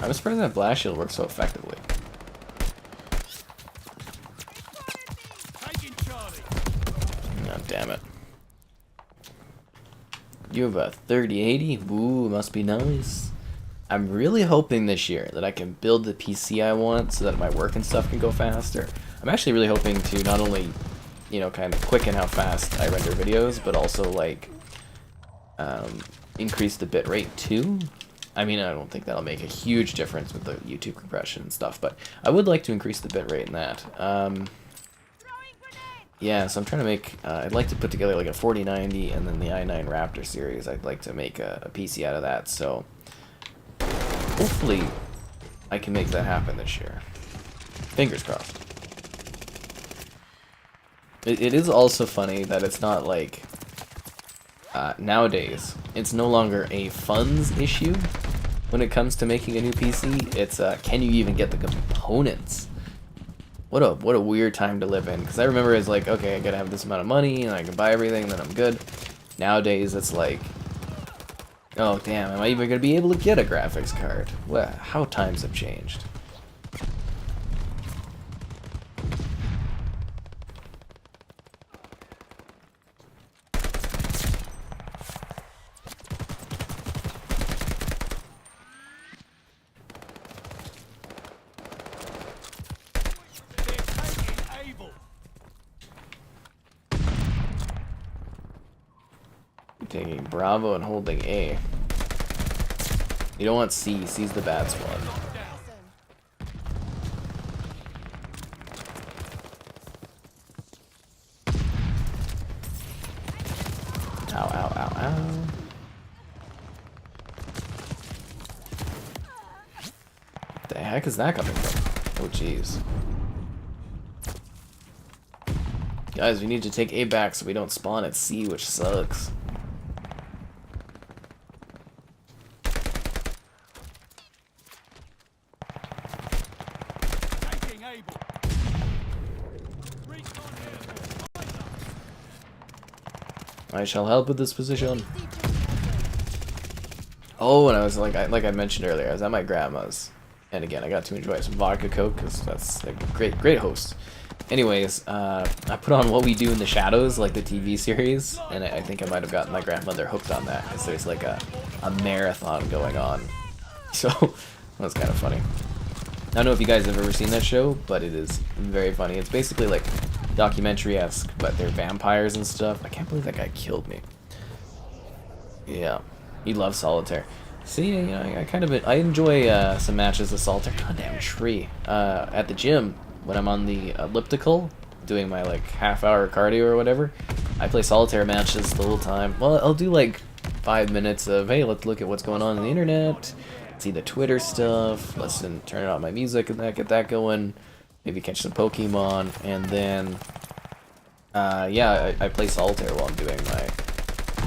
I'm surprised that blast shield works so effectively. Taking Charlie. Oh, damn it. You have a 3080? Ooh, must be nice. I'm really hoping this year that I can build the PC I want so that my work and stuff can go faster. I'm actually really hoping to not only, you know, kind of quicken how fast I render videos, but also, like, increase the bit rate too. I mean, I don't think that'll make a huge difference with the YouTube compression and stuff, but I would like to increase the bit rate in that. Yeah, so I'm trying to make, I'd like to put together like a 4090 and then the i9 Raptor series. I'd like to make a PC out of that, so hopefully I can make that happen this year. Fingers crossed. It is also funny that it's not like, nowadays, it's no longer a funds issue when it comes to making a new PC. It's, can you even get the components? What a weird time to live in, because I remember it's like, okay, I gotta have this amount of money, and I can buy everything, then I'm good. Nowadays, it's like, oh damn, am I even gonna be able to get a graphics card? Well, how times have changed. Taking Bravo and holding A. You don't want C. C's the bad squad. Ow, ow, ow, ow. What the heck is that coming from? Oh, jeez. Guys, we need to take A back so we don't spawn at C, which sucks. I shall help with this position. Oh, and I was like I mentioned earlier, I was at my grandma's, and again I got to enjoy some vodka coke because that's a great host. Anyways, I put on What We Do in the Shadows, like the TV series, and I think I might have gotten my grandmother hooked on that because there's like a marathon going on. So that was kind of funny. I don't know if you guys have ever seen that show, but it is very funny. It's basically like documentary-esque, but they're vampires and stuff. I can't believe that guy killed me. Yeah, he loves solitaire. See, you know, I enjoy some matches of solitaire. Goddamn tree. At the gym, when I'm on the elliptical, doing my like half-hour cardio or whatever, I play solitaire matches the whole time. Well, I'll do like 5 minutes of, hey, let's look at what's going on the internet, see the Twitter stuff, turn on my music and get that going, maybe catch some Pokemon, and then, yeah, I play solitaire while I'm doing my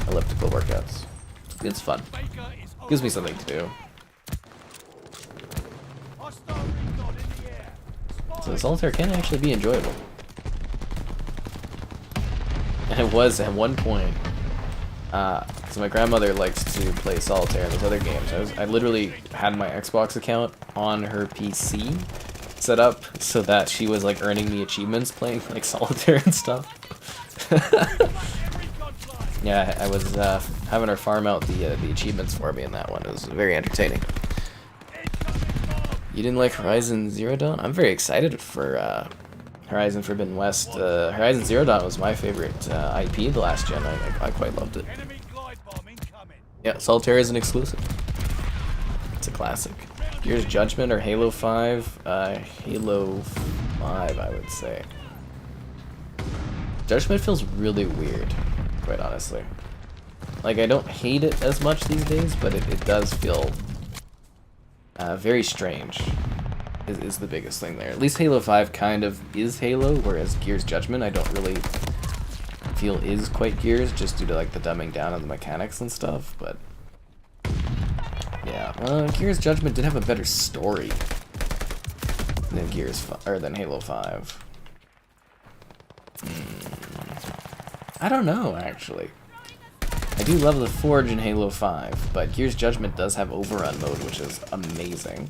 elliptical workouts. It's fun. Gives me something to do. So solitaire can actually be enjoyable. And it was at one point, so my grandmother likes to play solitaire and those other games. I literally had my Xbox account on her PC set up so that she was like earning me achievements playing like solitaire and stuff. Yeah, I was having her farm out the achievements for me in that one. It was very entertaining. You didn't like Horizon Zero Dawn? I'm very excited for Horizon Forbidden West. Horizon Zero Dawn was my favorite IP the last gen. I quite loved it. Yeah, Solitaire is an exclusive. It's a classic. Gears Judgment or Halo 5? Halo 5, I would say. Judgment feels really weird, quite honestly. Like, I don't hate it as much these days, but it does feel very strange. Is the biggest thing there. At least Halo 5 kind of is Halo, whereas Gears Judgment I don't really feel is quite Gears, just due to like the dumbing down of the mechanics and stuff, but yeah. Gears Judgment did have a better story than than Halo 5. I don't know, actually. I do love the Forge in Halo 5, but Gears Judgment does have Overrun mode, which is amazing.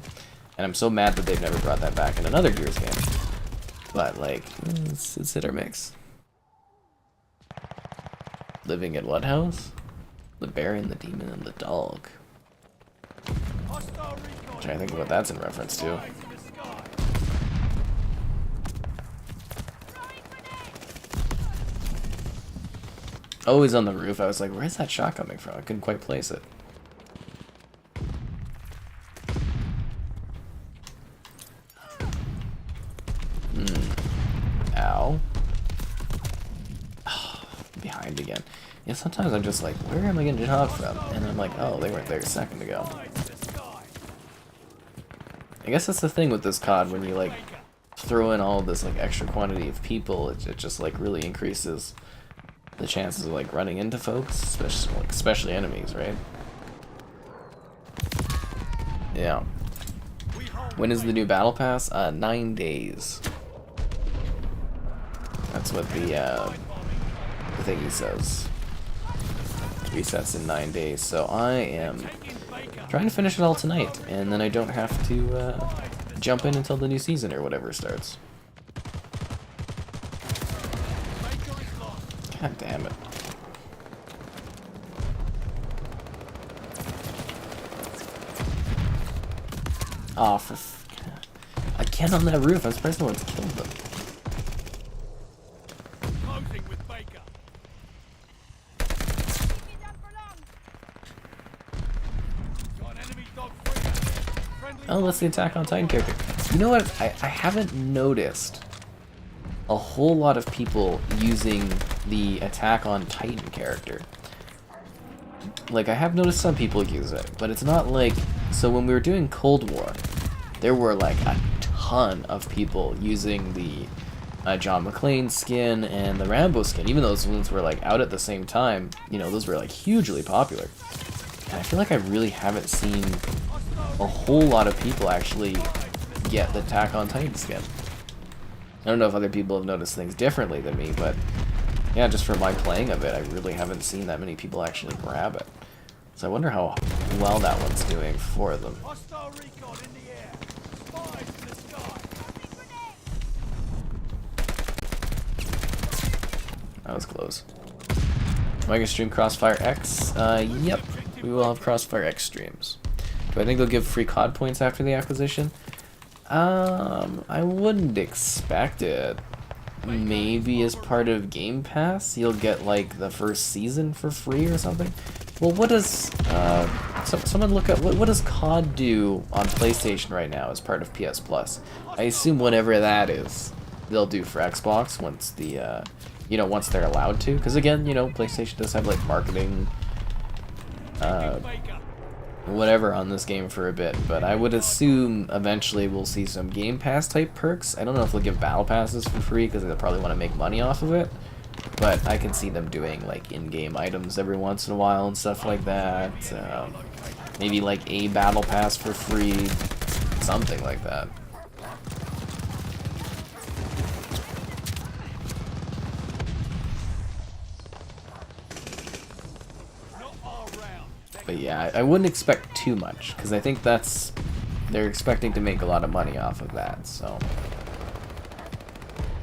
And I'm so mad that they've never brought that back in another Gears game. But, like, it's hit or miss. Living at what house? The Baron, the Demon, and the Dog. I'm trying to think of what that's in reference to. Oh, he's on the roof. I was like, where's that shot coming from? I couldn't quite place it. Ow. Oh, behind again. Yeah, sometimes I'm just like, where am I getting shot from? And I'm like, oh, they weren't there a second ago. I guess that's the thing with this COD, when you like throw in all this like extra quantity of people, it just like really increases the chances of like running into folks, especially enemies, right? Yeah. When is the new battle pass? 9 days. That's what the thingy says. Resets in 9 days. So I am trying to finish it all tonight, and then I don't have to jump in until the new season or whatever starts. God damn it. Oh, again on that roof. I'm surprised no one's killed them. Oh, that's the Attack on Titan character. You know what? I haven't noticed a whole lot of people using the Attack on Titan character. Like, I have noticed some people use it, but it's not like... So when we were doing Cold War, there were like a ton of people using the John McClane skin and the Rambo skin. Even though those ones were like out at the same time, you know, those were like hugely popular. And I feel like I really haven't seen a whole lot of people actually get the Attack on Titan skin. I don't know if other people have noticed things differently than me, but yeah, just from my playing of it, I really haven't seen that many people actually grab it. So I wonder how well that one's doing for them. That was close. Am I gonna stream Crossfire X? Yep. We will have Crossfire X streams. Do I think they'll give free COD points after the acquisition? I wouldn't expect it. Maybe as part of Game Pass, you'll get like the first season for free or something. Well, what does someone look up what does COD do on PlayStation right now as part of PS Plus? I assume whatever that is, they'll do for Xbox once the once they're allowed to. Because again, PlayStation does have like marketing, whatever on this game for a bit, but I would assume eventually we'll see some Game Pass type perks. I don't know if they'll give battle passes for free because they'll probably want to make money off of it, but I can see them doing like in-game items every once in a while and stuff like that. Maybe like a battle pass for free, something like that. But yeah, I wouldn't expect too much, because I think they're expecting to make a lot of money off of that, so.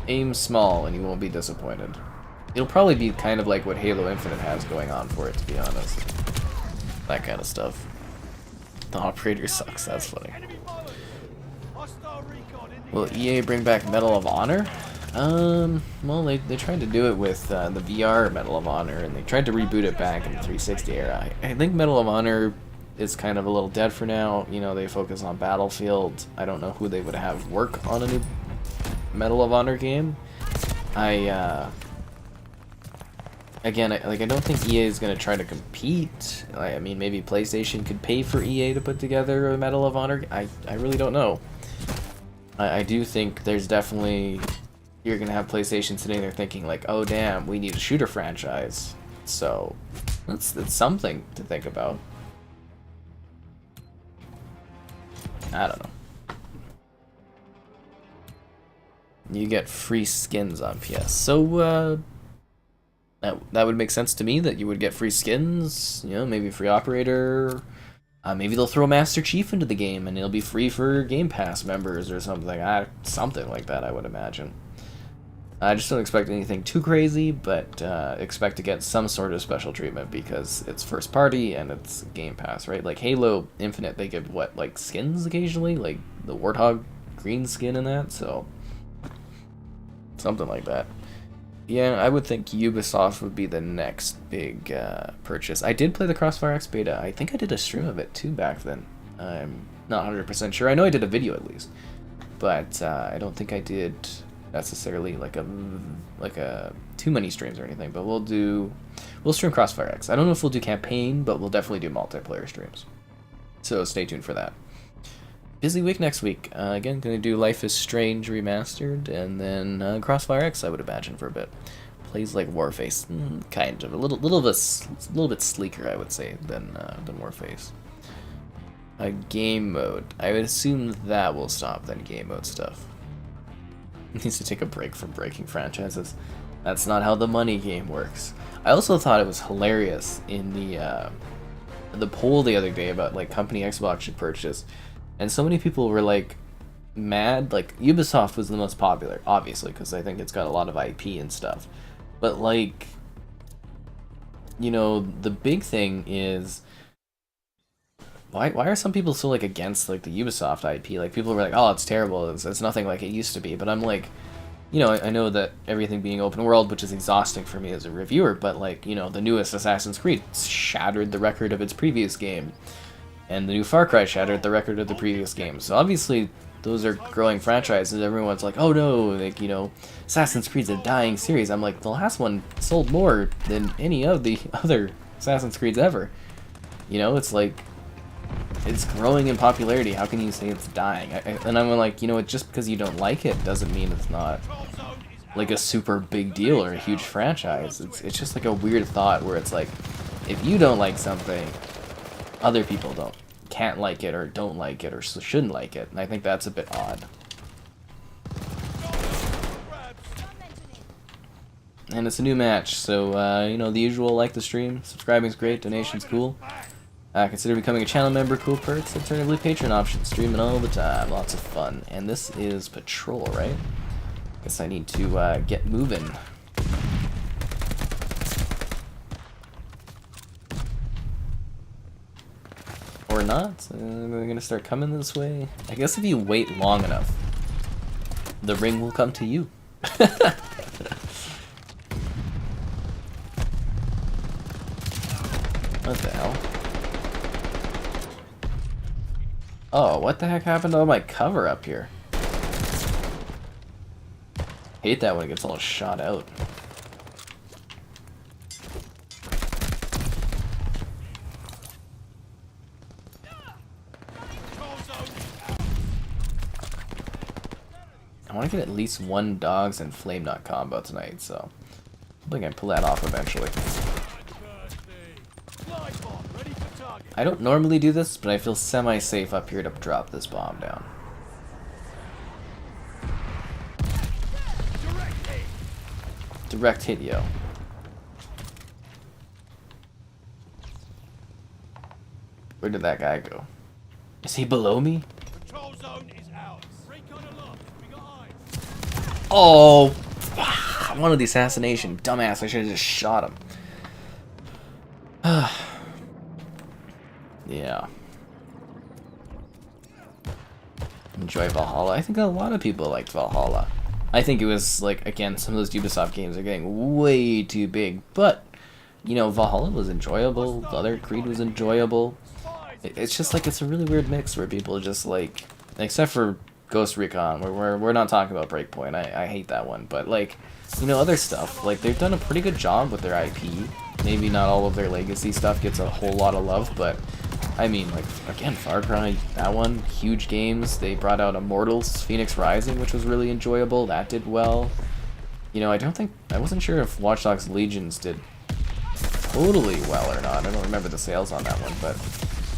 Aim small and you won't be disappointed. It'll probably be kind of like what Halo Infinite has going on for it, to be honest. That kind of stuff. The operator sucks, that's funny. Will EA bring back Medal of Honor? Well, they tried to do it with the VR Medal of Honor, and they tried to reboot it back in the 360 era. I think Medal of Honor is kind of a little dead for now. They focus on Battlefield. I don't know who they would have work on a new Medal of Honor game. Again, I don't think EA is going to try to compete. I mean, maybe PlayStation could pay for EA to put together a Medal of Honor. I really don't know. I do think there's definitely... You're going to have PlayStation sitting there thinking like, oh damn, we need a shooter franchise. So, that's something to think about. I don't know. You get free skins on PS. So, that would make sense to me that you would get free skins, maybe free operator. Maybe they'll throw Master Chief into the game and it'll be free for Game Pass members or something. Something like that, I would imagine. I just don't expect anything too crazy, but expect to get some sort of special treatment because it's first party and it's Game Pass, right? Like Halo Infinite, they give what, like skins occasionally? Like the Warthog green skin in that, so something like that. Yeah, I would think Ubisoft would be the next big purchase. I did play the Crossfire X beta. I think I did a stream of it too back then. I'm not 100% sure. I know I did a video at least, but I don't think I did necessarily like a too many streams or anything. But we'll stream Crossfire X. I don't know if we'll do campaign, but we'll definitely do multiplayer streams. So stay tuned for that. Busy week next week. Again, gonna do Life is Strange Remastered, and then Crossfire X, I would imagine, for a bit. Plays like Warface, kind of a little bit sleeker, I would say, than Warface. Game mode. I would assume that will stop then game mode stuff. Needs to take a break from breaking franchises. That's not how the money game works. I also thought it was hilarious in the poll the other day about like company Xbox should purchase. And so many people were like mad. Like Ubisoft was the most popular, obviously, because I think it's got a lot of IP and stuff. But like, the big thing is why are some people so like against like the Ubisoft IP? Like people were like, oh, it's terrible. It's nothing like it used to be. But I'm like, I know that everything being open world, which is exhausting for me as a reviewer. But like, the newest Assassin's Creed shattered the record of its previous game. And the new Far Cry shattered the record of the previous game. So obviously, those are growing franchises. Everyone's like, oh no, like, Assassin's Creed's a dying series. I'm like, the last one sold more than any of the other Assassin's Creeds ever. It's like, it's growing in popularity. How can you say it's dying? And I'm like, just because you don't like it doesn't mean it's not like a super big deal or a huge franchise. It's just like a weird thought where it's like, if you don't like something, other people can't like it or don't like it or shouldn't like it, and I think that's a bit odd. And it's a new match, so the usual, like the stream, subscribing's great, donation's cool. Consider becoming a channel member, cool perks, alternatively Patreon options, streaming all the time, lots of fun. And this is Patrol, right? Guess I need to get moving. Or not? They're gonna start coming this way. I guess if you wait long enough, the ring will come to you. What the hell? Oh, what the heck happened to all my cover up here? Hate that when it gets all shot out. I want to get at least one dogs and flame nut combo tonight, so I think I can pull that off eventually. I don't normally do this, but I feel semi-safe up here to drop this bomb down. Direct hit, yo. Where did that guy go? Is he below me? Control zone is ours. Recon aloft. We got eyes. Oh! One of the assassination. Dumbass, I should have just shot him. Yeah. Enjoy Valhalla. I think a lot of people liked Valhalla. I think it was, like, again, some of those Ubisoft games are getting way too big, but, you know, Valhalla was enjoyable, the other Creed was enjoyable. It's just, like, it's a really weird mix where people just, like, except for Ghost Recon, we're not talking about Breakpoint, I hate that one, but, like, you know, other stuff, like, they've done a pretty good job with their IP. Maybe not all of their legacy stuff gets a whole lot of love, but I mean, like, again, Far Cry, that one, huge games. They brought out Immortals, Phoenix Rising, which was really enjoyable. That did well. You know, I wasn't sure if Watch Dogs Legions did totally well or not. I don't remember the sales on that one, but,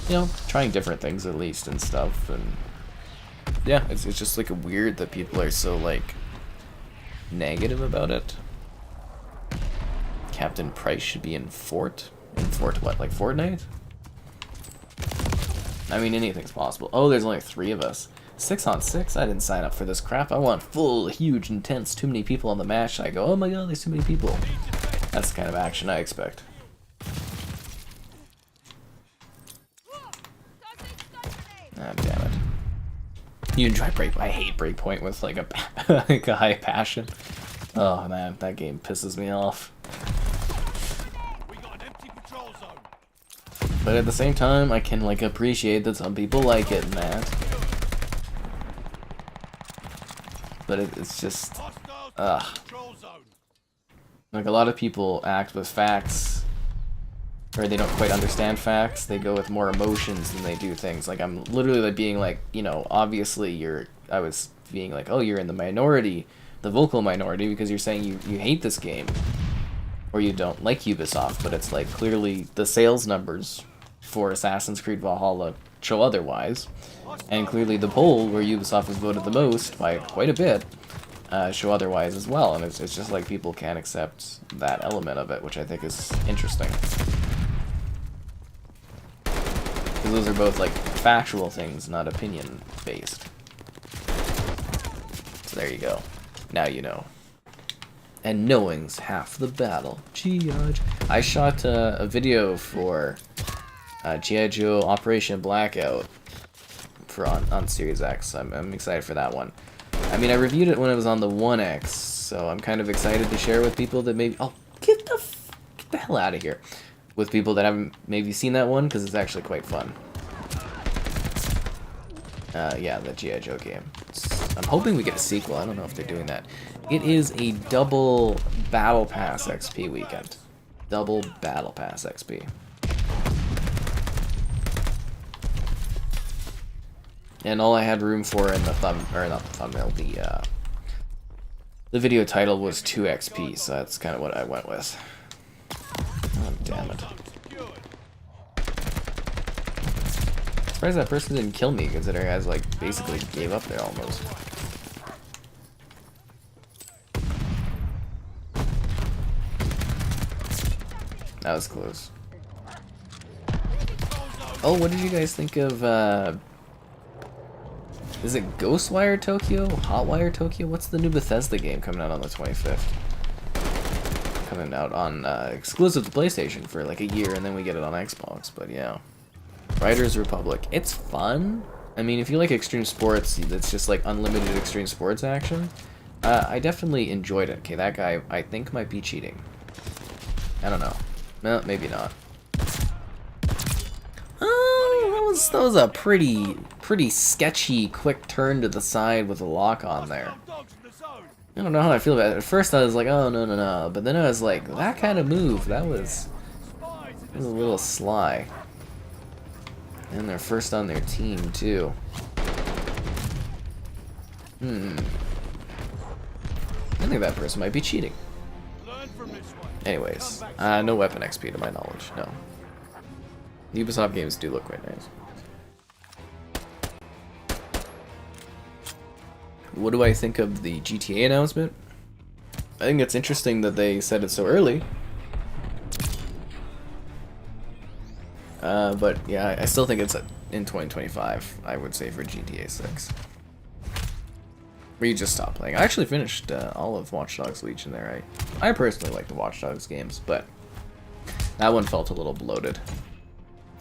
you know, trying different things at least and stuff. And yeah, it's just, like, weird that people are so, like, negative about it. Captain Price should be in Fort? In Fort what, like Fortnite? I mean, anything's possible. Oh, there's only 3 of us. 6 on 6? I didn't sign up for this crap. I want full, huge, intense, too many people on the match. I go, oh my god, there's too many people. That's the kind of action I expect. Ah, damn it. You enjoy Breakpoint. I hate Breakpoint with like a, like a high passion. Oh man, that game pisses me off. But at the same time, I can like appreciate that some people like it and that. But it's just, like a lot of people act with facts, or they don't quite understand facts. They go with more emotions than they do things. Like I'm literally like being like, you know, obviously I was being like, oh, you're in the minority, the vocal minority, because you're saying you hate this game, or you don't like Ubisoft. But it's like clearly the sales numbers for Assassin's Creed Valhalla show otherwise, and clearly the poll where Ubisoft was voted the most by quite a bit show otherwise as well. And it's just like people can't accept that element of it, which I think is interesting, because those are both like factual things, not opinion based. So there you go. Now you know. And knowing's half the battle. G.I. I shot a video for G.I. Joe Operation Blackout for on Series X. I'm excited for that one. I mean, I reviewed it when it was on the 1X, so I'm kind of excited to share with people that maybe... Oh, get the hell out of here. With people that haven't maybe seen that one, because it's actually quite fun. Yeah, the G.I. Joe game. I'm hoping we get a sequel. I don't know if they're doing that. It is a double Battle Pass XP weekend. Double Battle Pass XP. And all I had room for in the the video title was 2 XP, so that's kind of what I went with. Oh, damn it. Surprised that person didn't kill me, considering I was like basically gave up there almost. That was close. Oh, what did you guys think of is it Ghostwire Tokyo? Hotwire Tokyo? What's the new Bethesda game coming out on the 25th? Coming out on exclusive to PlayStation for like a year, and then we get it on Xbox, but yeah. Riders Republic. It's fun. I mean, if you like extreme sports, that's just like unlimited extreme sports action. I definitely enjoyed it. Okay, that guy I think might be cheating. I don't know. No, maybe not. Oh, that was a pretty sketchy quick turn to the side with a lock on there. I don't know how I feel about it. At first I was like, oh no, but then I was like, that kind of move, that was a little sly. And they're first on their team too. I think that person might be cheating. Anyways, no weapon XP to my knowledge, no. Ubisoft games do look quite nice. What do I think of the GTA announcement? I think it's interesting that they said it so early. But yeah, I still think it's in 2025, I would say, for GTA 6. Where you just stop playing. I actually finished all of Watch Dogs Legion there. I personally like the Watch Dogs games, but that one felt a little bloated.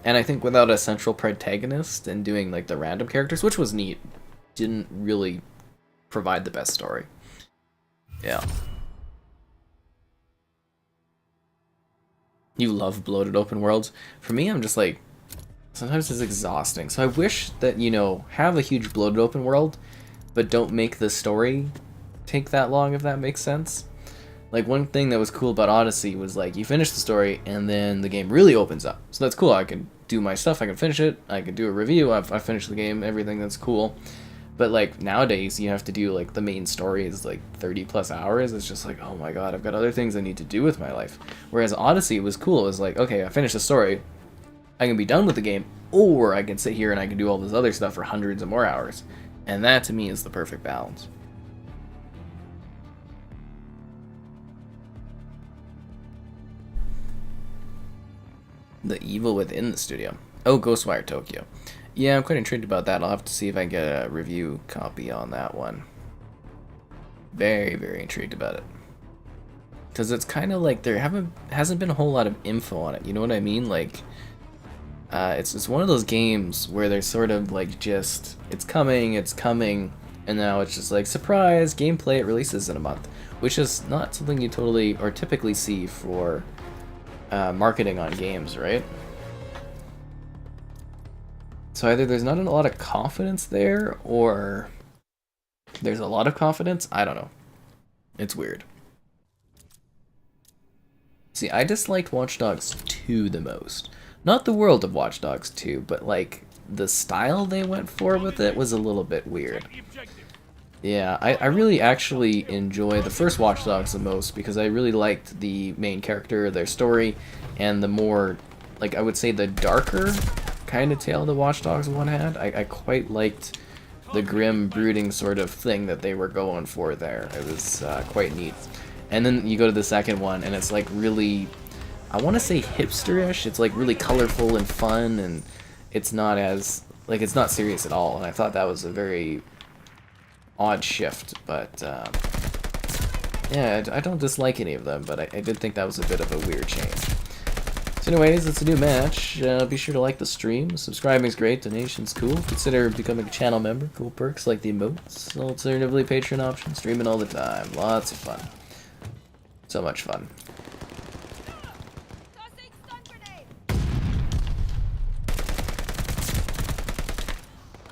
And I think without a central protagonist and doing like the random characters, which was neat, didn't really provide the best story. Yeah. You love bloated open worlds. For me, I'm just like, sometimes it's exhausting. So I wish that, you know, have a huge bloated open world, but don't make the story take that long, if that makes sense. Like, one thing that was cool about Odyssey was, like, you finish the story, and then the game really opens up. So that's cool. I can do my stuff, I can finish it, I can do a review, I've finished the game, everything, that's cool. But, like, nowadays, you have to do, like, the main story is, like, 30 plus hours. It's just like, oh my god, I've got other things I need to do with my life. Whereas Odyssey was cool. It was like, okay, I finished the story, I can be done with the game, or I can sit here and I can do all this other stuff for hundreds of more hours. And that, to me, is the perfect balance. The evil within the studio. Oh, Ghostwire Tokyo. Yeah, I'm quite intrigued about that. I'll have to see if I can get a review copy on that one. Very, very intrigued about it. Because it's kind of like there hasn't been a whole lot of info on it. You know what I mean? Like, it's one of those games where there's sort of like just, it's coming, and now it's just like, surprise, gameplay, it releases in a month. Which is not something you totally or typically see for marketing on games, right? So either there's not a lot of confidence there, or there's a lot of confidence. I don't know. It's weird. See, I disliked Watch Dogs 2 the most. Not the world of Watch Dogs 2, but like the style they went for with it was a little bit weird. Yeah, I really actually enjoy the first Watch Dogs the most because I really liked the main character, their story, and the more, like, I would say the darker kind of tale the Watch Dogs 1 had. I quite liked the grim, brooding sort of thing that they were going for there. It was quite neat. And then you go to the second one, and it's like really, I want to say hipsterish. It's like really colorful and fun, and it's not as, like, it's not serious at all. And I thought that was a very odd shift, but yeah, I don't dislike any of them, but I did think that was a bit of a weird change. So anyways, it's a new match. Be sure to like the stream. Subscribing's great, donation's cool. Consider becoming a channel member. Cool perks like the emotes. Alternatively, Patreon option. Streaming all the time. Lots of fun. So much fun.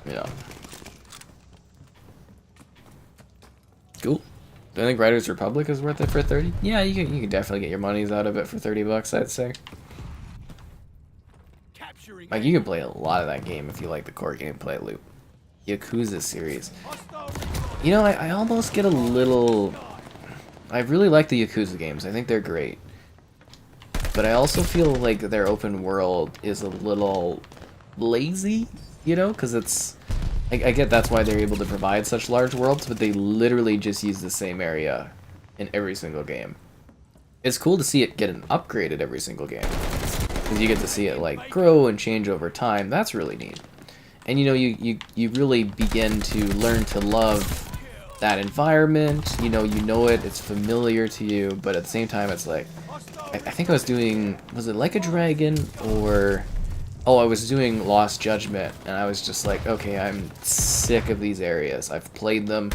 Yeah. Cool. Do I think Riders Republic is worth it for 30? Yeah, you can definitely get your monies out of it for 30 bucks, I'd say. Like, you can play a lot of that game if you like the core gameplay loop. Yakuza series. You know, I almost get a little... I really like the Yakuza games. I think they're great. But I also feel like their open world is a little lazy, you know? Because it's... I get that's why they're able to provide such large worlds, but they literally just use the same area in every single game. It's cool to see it get an upgraded every single game. Because you get to see it, like, grow and change over time. That's really neat. And, you know, you really begin to learn to love that environment. You know it, it's familiar to you, but at the same time, it's like, I think I was doing, was it Like a Dragon, or Oh, I was doing Lost Judgment, and I was just like, okay, I'm sick of these areas. I've played them,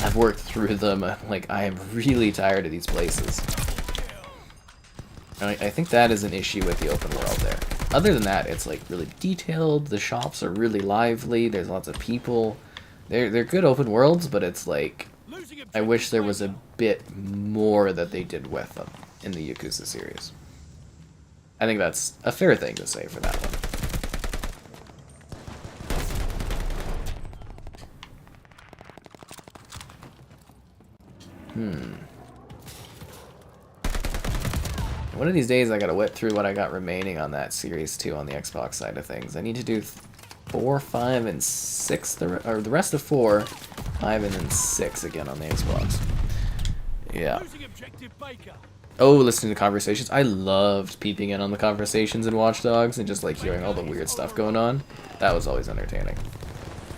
I've worked through them. Like, I am really tired of these places. And I think that is an issue with the open world there. Other than that, it's like really detailed. The shops are really lively. There's lots of people. They're good open worlds, but it's like I wish there was a bit more that they did with them in the Yakuza series. I think that's a fair thing to say for that one. One of these days I gotta whip through what I got remaining on that Series 2 on the Xbox side of things. I need to do 4, 5, and 6, or the rest of 4, 5, and then 6 again on the Xbox. Yeah. Oh, listening to conversations. I loved peeping in on the conversations in Watch Dogs and just like hearing all the weird stuff going on. That was always entertaining.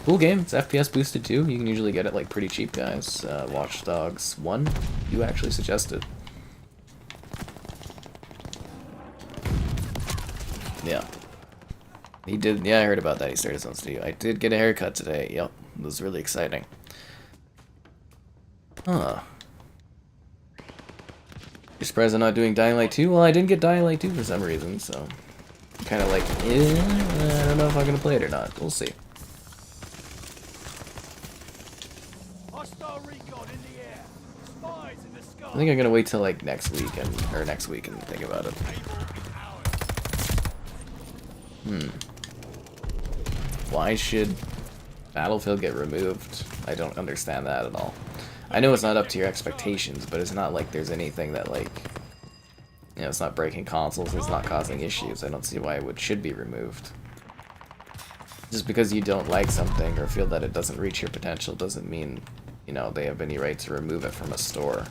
Cool game. It's FPS boosted too. You can usually get it like pretty cheap, guys. Watch Dogs 1, you actually suggested. Yeah. He did, yeah, I heard about that. He started his own studio. I did get a haircut today. Yep. It was really exciting. Huh. You're surprised I'm not doing Dying Light 2? Well, I didn't get Dying Light 2 for some reason, so... I'm kind of like, I don't know if I'm going to play it or not. We'll see. I think I'm going to wait till, like, next week and think about it. Why should Battlefield get removed? I don't understand that at all. I know it's not up to your expectations, but it's not like there's anything that, like, you know, it's not breaking consoles, it's not causing issues. I don't see why it should be removed. Just because you don't like something or feel that it doesn't reach your potential doesn't mean, you know, they have any right to remove it from a store.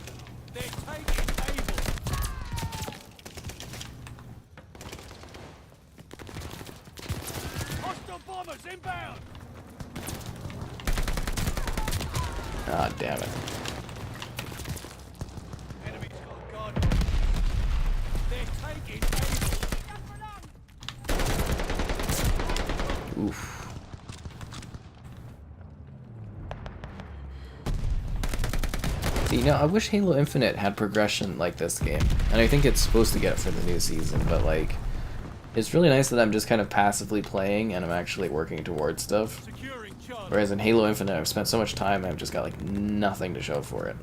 Ah, damn it. Oof. See, you know, I wish Halo Infinite had progression like this game. And I think it's supposed to get it for the new season, but like, it's really nice that I'm just kind of passively playing and I'm actually working towards stuff. Whereas in Halo Infinite, I've spent so much time and I've just got like nothing to show for it.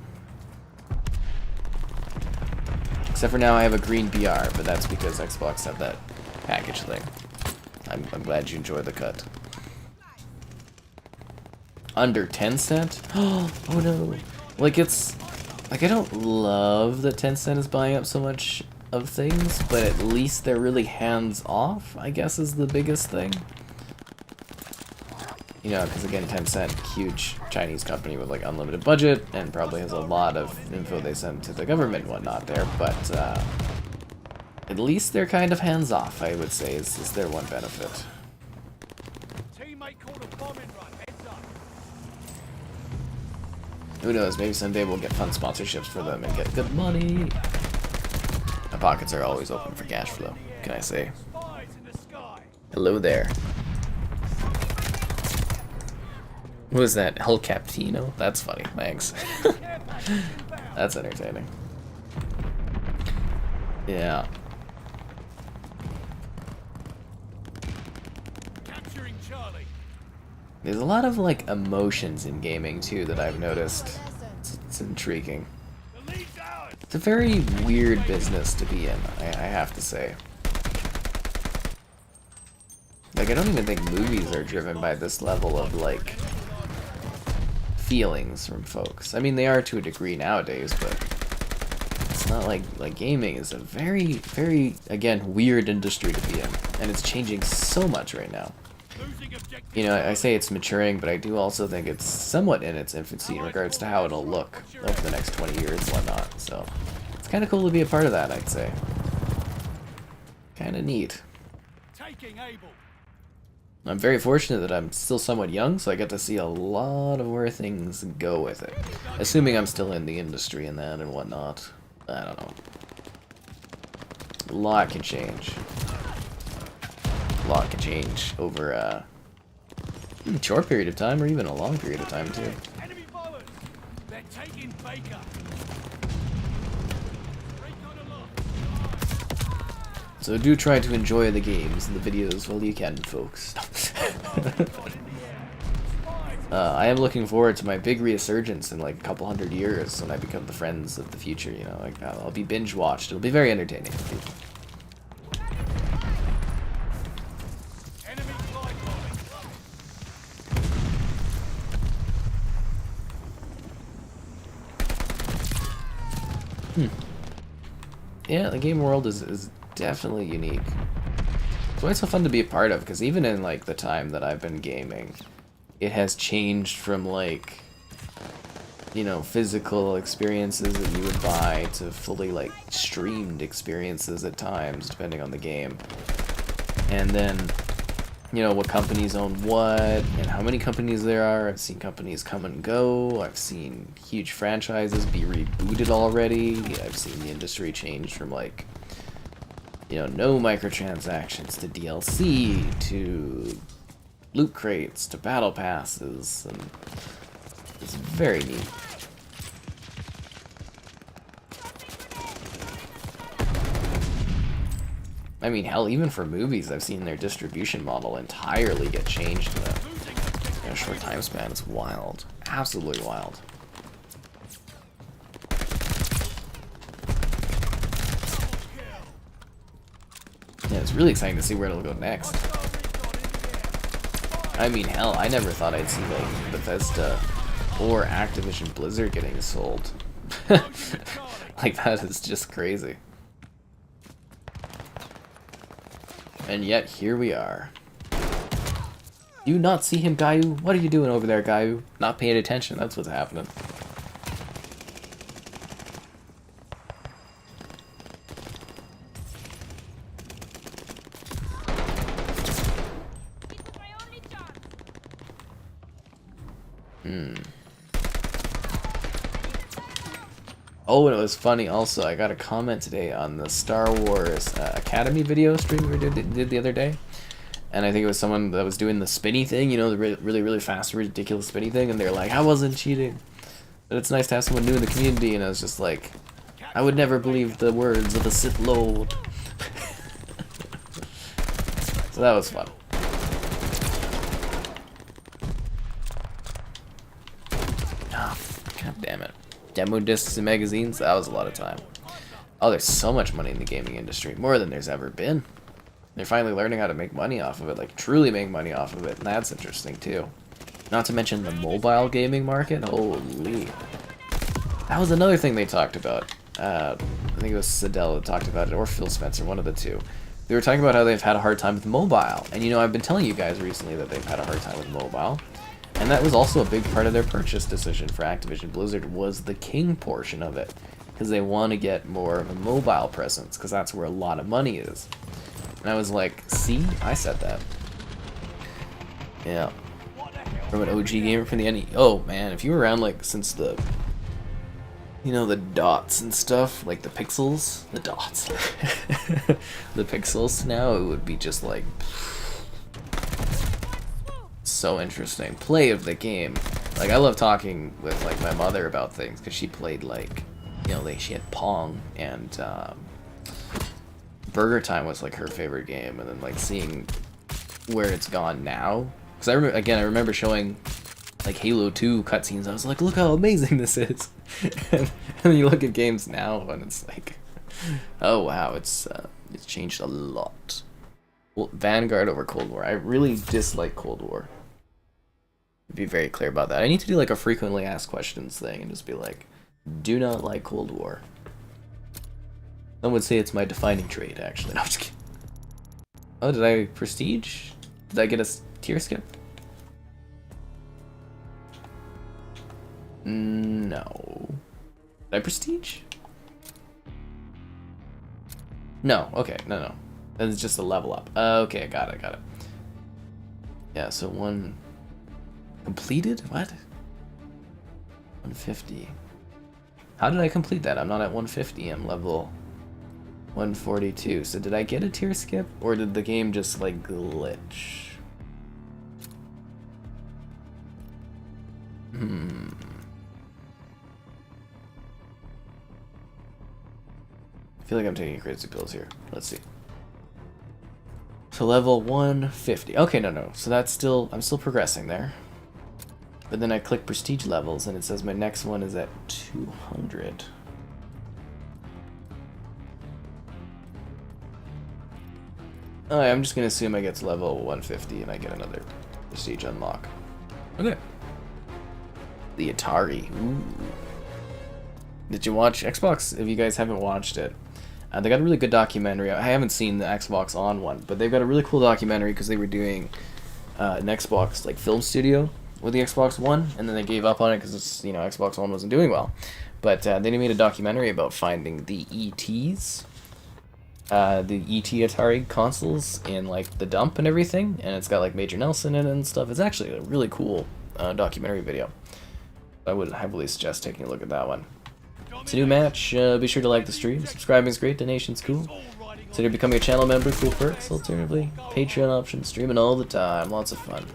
Except for now I have a green BR, but that's because Xbox had that package thing. I'm glad you enjoyed the cut. Under 10 cent? Oh no. Like it's... Like I don't love that Tencent is buying up so much of things, but at least they're really hands off, I guess is the biggest thing. You know, because again, Tencent, huge Chinese company with like unlimited budget, and probably has a lot of info they send to the government and whatnot there, but at least they're kind of hands off, I would say, is their one benefit. Who knows, maybe someday we'll get fun sponsorships for them and get good money. My pockets are always open for cash flow, can I say? Hello there. What was that? El Captino? That's funny, thanks. That's entertaining. Yeah. There's a lot of like emotions in gaming too that I've noticed. It's intriguing. It's a very weird business to be in, I have to say. Like, I don't even think movies are driven by this level of like feelings from folks. I mean, they are to a degree nowadays, but it's not like gaming is a very, very, again, weird industry to be in, and it's changing so much right now. You know, I say it's maturing, but I do also think it's somewhat in its infancy in regards to how it'll look over the next 20 years and whatnot. So it's kind of cool to be a part of that, I'd say. Kind of neat. I'm very fortunate that I'm still somewhat young, so I get to see a lot of where things go with it. Assuming I'm still in the industry and that and whatnot. I don't know. A lot can change. A lot can change over a short period of time, or even a long period of time too. Enemy bombers! They're taking Baker! Recon aloft! So do try to enjoy the games and the videos while you can, folks. I am looking forward to my big resurgence in like a couple hundred years when I become the friends of the future, you know, like I'll be binge watched. It'll be very entertaining. Enemy glide bomb. Yeah, the game world is definitely unique. It's why it's so fun to be a part of, because even in like the time that I've been gaming, it has changed from like, you know, physical experiences that you would buy to fully like streamed experiences at times, depending on the game. And then, you know, what companies own what, and how many companies there are. I've seen companies come and go. I've seen huge franchises be rebooted already. I've seen the industry change from like, you know, no microtransactions to DLC to loot crates to battle passes, and it's very neat. I mean, hell, even for movies, I've seen their distribution model entirely get changed in a short time span. It's wild. Absolutely wild. Yeah, it's really exciting to see where it'll go next. I mean, hell, I never thought I'd see, like, Bethesda or Activision Blizzard getting sold. Like, that is just crazy. And yet, here we are. You not see him, Gayu? What are you doing over there, Gayu? Not paying attention, that's what's happening. Oh, and it was funny also, I got a comment today on the Star Wars Academy video stream we did the other day. And I think it was someone that was doing the spinny thing, you know, the really fast, ridiculous spinny thing, and they're like, I wasn't cheating. But it's nice to have someone new in the community, and I was just like, I would never believe the words of a Sith Lord. So that was fun. Oh, God damn it. Demo discs and magazines, that was a lot of time. Oh, there's so much money in the gaming industry, more than there's ever been. They're finally learning how to make money off of it, like truly make money off of it, and that's interesting too. Not to mention the mobile gaming market, holy. That was another thing they talked about. I think it was Sidell that talked about it, or Phil Spencer, one of the two. They were talking about how they've had a hard time with mobile, and you know, I've been telling you guys recently that they've had a hard time with mobile. And that was also a big part of their purchase decision for Activision Blizzard, was the King portion of it. Because they want to get more of a mobile presence, because that's where a lot of money is. And I was like, see? I said that. Yeah. From an OG gamer from the NE. Oh, man, if you were around, like, since the... You know, the dots and stuff, like the pixels? The dots. The pixels now, it would be just like... So interesting. Play of the game. Like, I love talking with like my mother about things, because she played like, you know, like she had Pong, and Burger Time was like her favorite game, and then like seeing where it's gone now. Because I remember showing like Halo 2 cutscenes. I was like, look how amazing this is. And then you look at games now, and it's like, oh wow, it's changed a lot. Well, Vanguard over Cold War. I really dislike Cold War. Be very clear about that. I need to do like a frequently asked questions thing and just be like, do not like Cold War. Some would say it's my defining trait, actually. No, I'm just kidding. Oh, did I prestige? Did I get a tier skip? No. Did I prestige? No, okay, no. That's just a level up. Okay, I got it. Yeah, so one... Completed? What? 150. How did I complete that? I'm not at 150. I'm level 142. So did I get a tier skip, or did the game just like glitch? I feel like I'm taking crazy pills here. Let's see. So level 150. Okay, no. So that's still, I'm still progressing there. But then I click prestige levels and it says my next one is at 200. Alright, I'm just gonna assume I get to level 150 and I get another prestige unlock. Okay. The Atari. Ooh. Did you watch Xbox? If you guys haven't watched it, they got a really good documentary. I haven't seen the Xbox On one, but they've got a really cool documentary because they were doing an Xbox like film studio with the Xbox One, and then they gave up on it because it's, you know, Xbox One wasn't doing well. But they made a documentary about finding the ETs, the ET Atari consoles in like the dump and everything, and it's got like Major Nelson in it and stuff. It's actually a really cool documentary video. I would heavily suggest taking a look at that one. It's a new match. Be sure to like the stream. Subscribing is great. Donation's cool. Consider becoming a channel member. Cool perks. Alternatively, Patreon option. Streaming all the time. Lots of fun.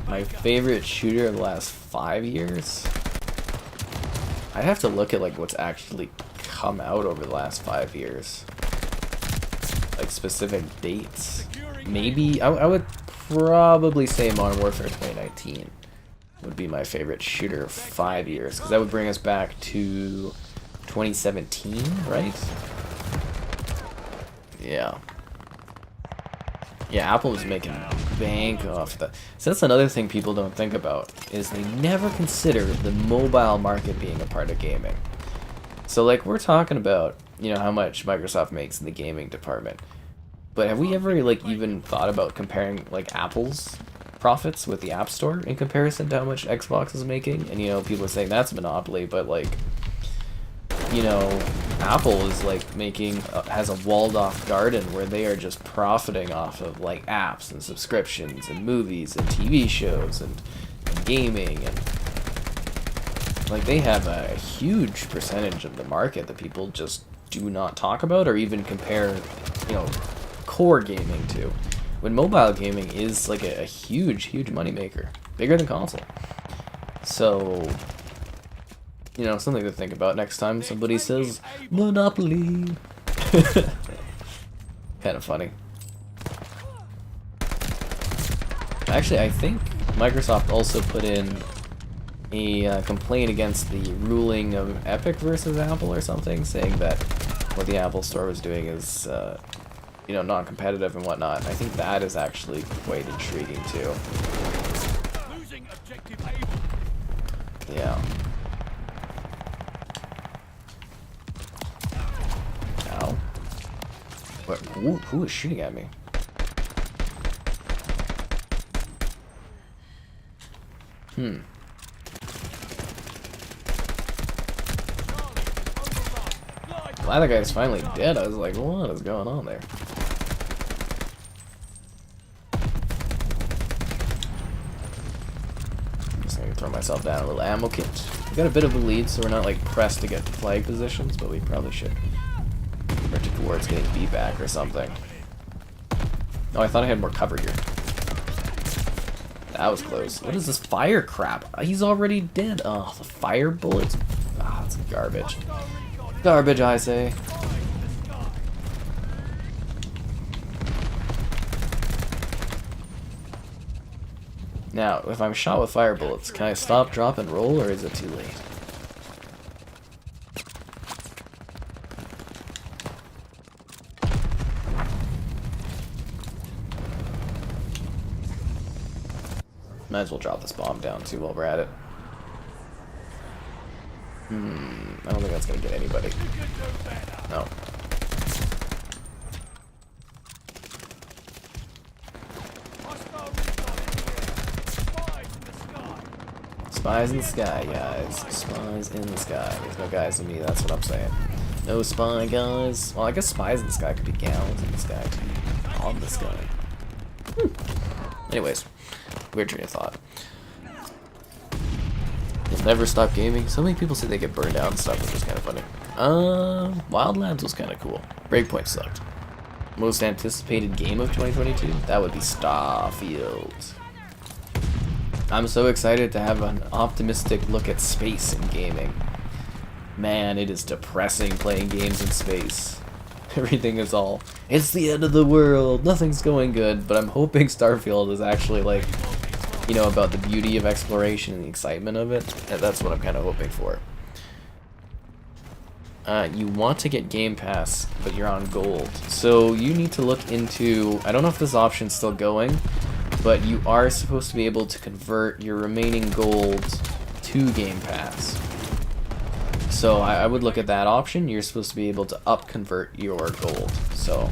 My favorite shooter of the last 5 years? I'd have to look at like what's actually come out over the last 5 years. Like specific dates. Maybe I would probably say Modern Warfare 2019 would be my favorite shooter of 5 years, because that would bring us back to 2017, right? Yeah. Yeah, Apple was making bank off that. So that's another thing people don't think about, is they never consider the mobile market being a part of gaming. So like we're talking about, you know, how much Microsoft makes in the gaming department. But have we ever like even thought about comparing like Apple's profits with the App Store in comparison to how much Xbox is making? And you know, people are saying that's a monopoly, but like, you know, Apple is like making has a walled off garden where they are just profiting off of like apps and subscriptions and movies and TV shows and gaming, and like they have a huge percentage of the market that people just do not talk about or even compare, you know, core gaming to, when mobile gaming is like a huge moneymaker, bigger than console. So, you know, something to think about next time somebody says monopoly. Kind of funny. Actually, I think Microsoft also put in a complaint against the ruling of Epic versus Apple or something, saying that what the Apple Store was doing is you know, non-competitive and whatnot. I think that is actually quite intriguing too. Losing objective able. Yeah. Ow. What? Who is shooting at me? Glad that guy's finally dead. I was like, what is going on there? Just gonna throw myself down a little ammo kit. We got a bit of a lead, so we're not like pressed to get flag positions, but we probably should work towards getting B back or something. Oh, I thought I had more cover here. That was close. What is this fire crap? He's already dead. Oh, the fire bullets. Ah, it's garbage. Garbage, I say. Now, if I'm shot with fire bullets, can I stop, drop, and roll, or is it too late? Might as well drop this bomb down too while we're at it. I don't think that's gonna get anybody. No. Spies in the sky, guys. Spies in the sky. There's no guys in me, that's what I'm saying. No spy guys. Well, I guess spies in the sky could be gallons in the sky too. On the sky. Anyways, weird train of thought. Never stop gaming. So many people say they get burned out and stuff, which is kind of funny. Wildlands was kind of cool. Breakpoint sucked. Most anticipated game of 2022? That would be Starfield. I'm so excited to have an optimistic look at space in gaming. Man, it is depressing playing games in space. Everything is all, it's the end of the world, nothing's going good, but I'm hoping Starfield is actually like, you know, about the beauty of exploration and the excitement of it, and that's what I'm kind of hoping for. You want to get Game Pass, but you're on gold. So you need to look into, I don't know if this option's still going, but you are supposed to be able to convert your remaining gold to Game Pass. So I would look at that option. You're supposed to be able to up convert your gold. So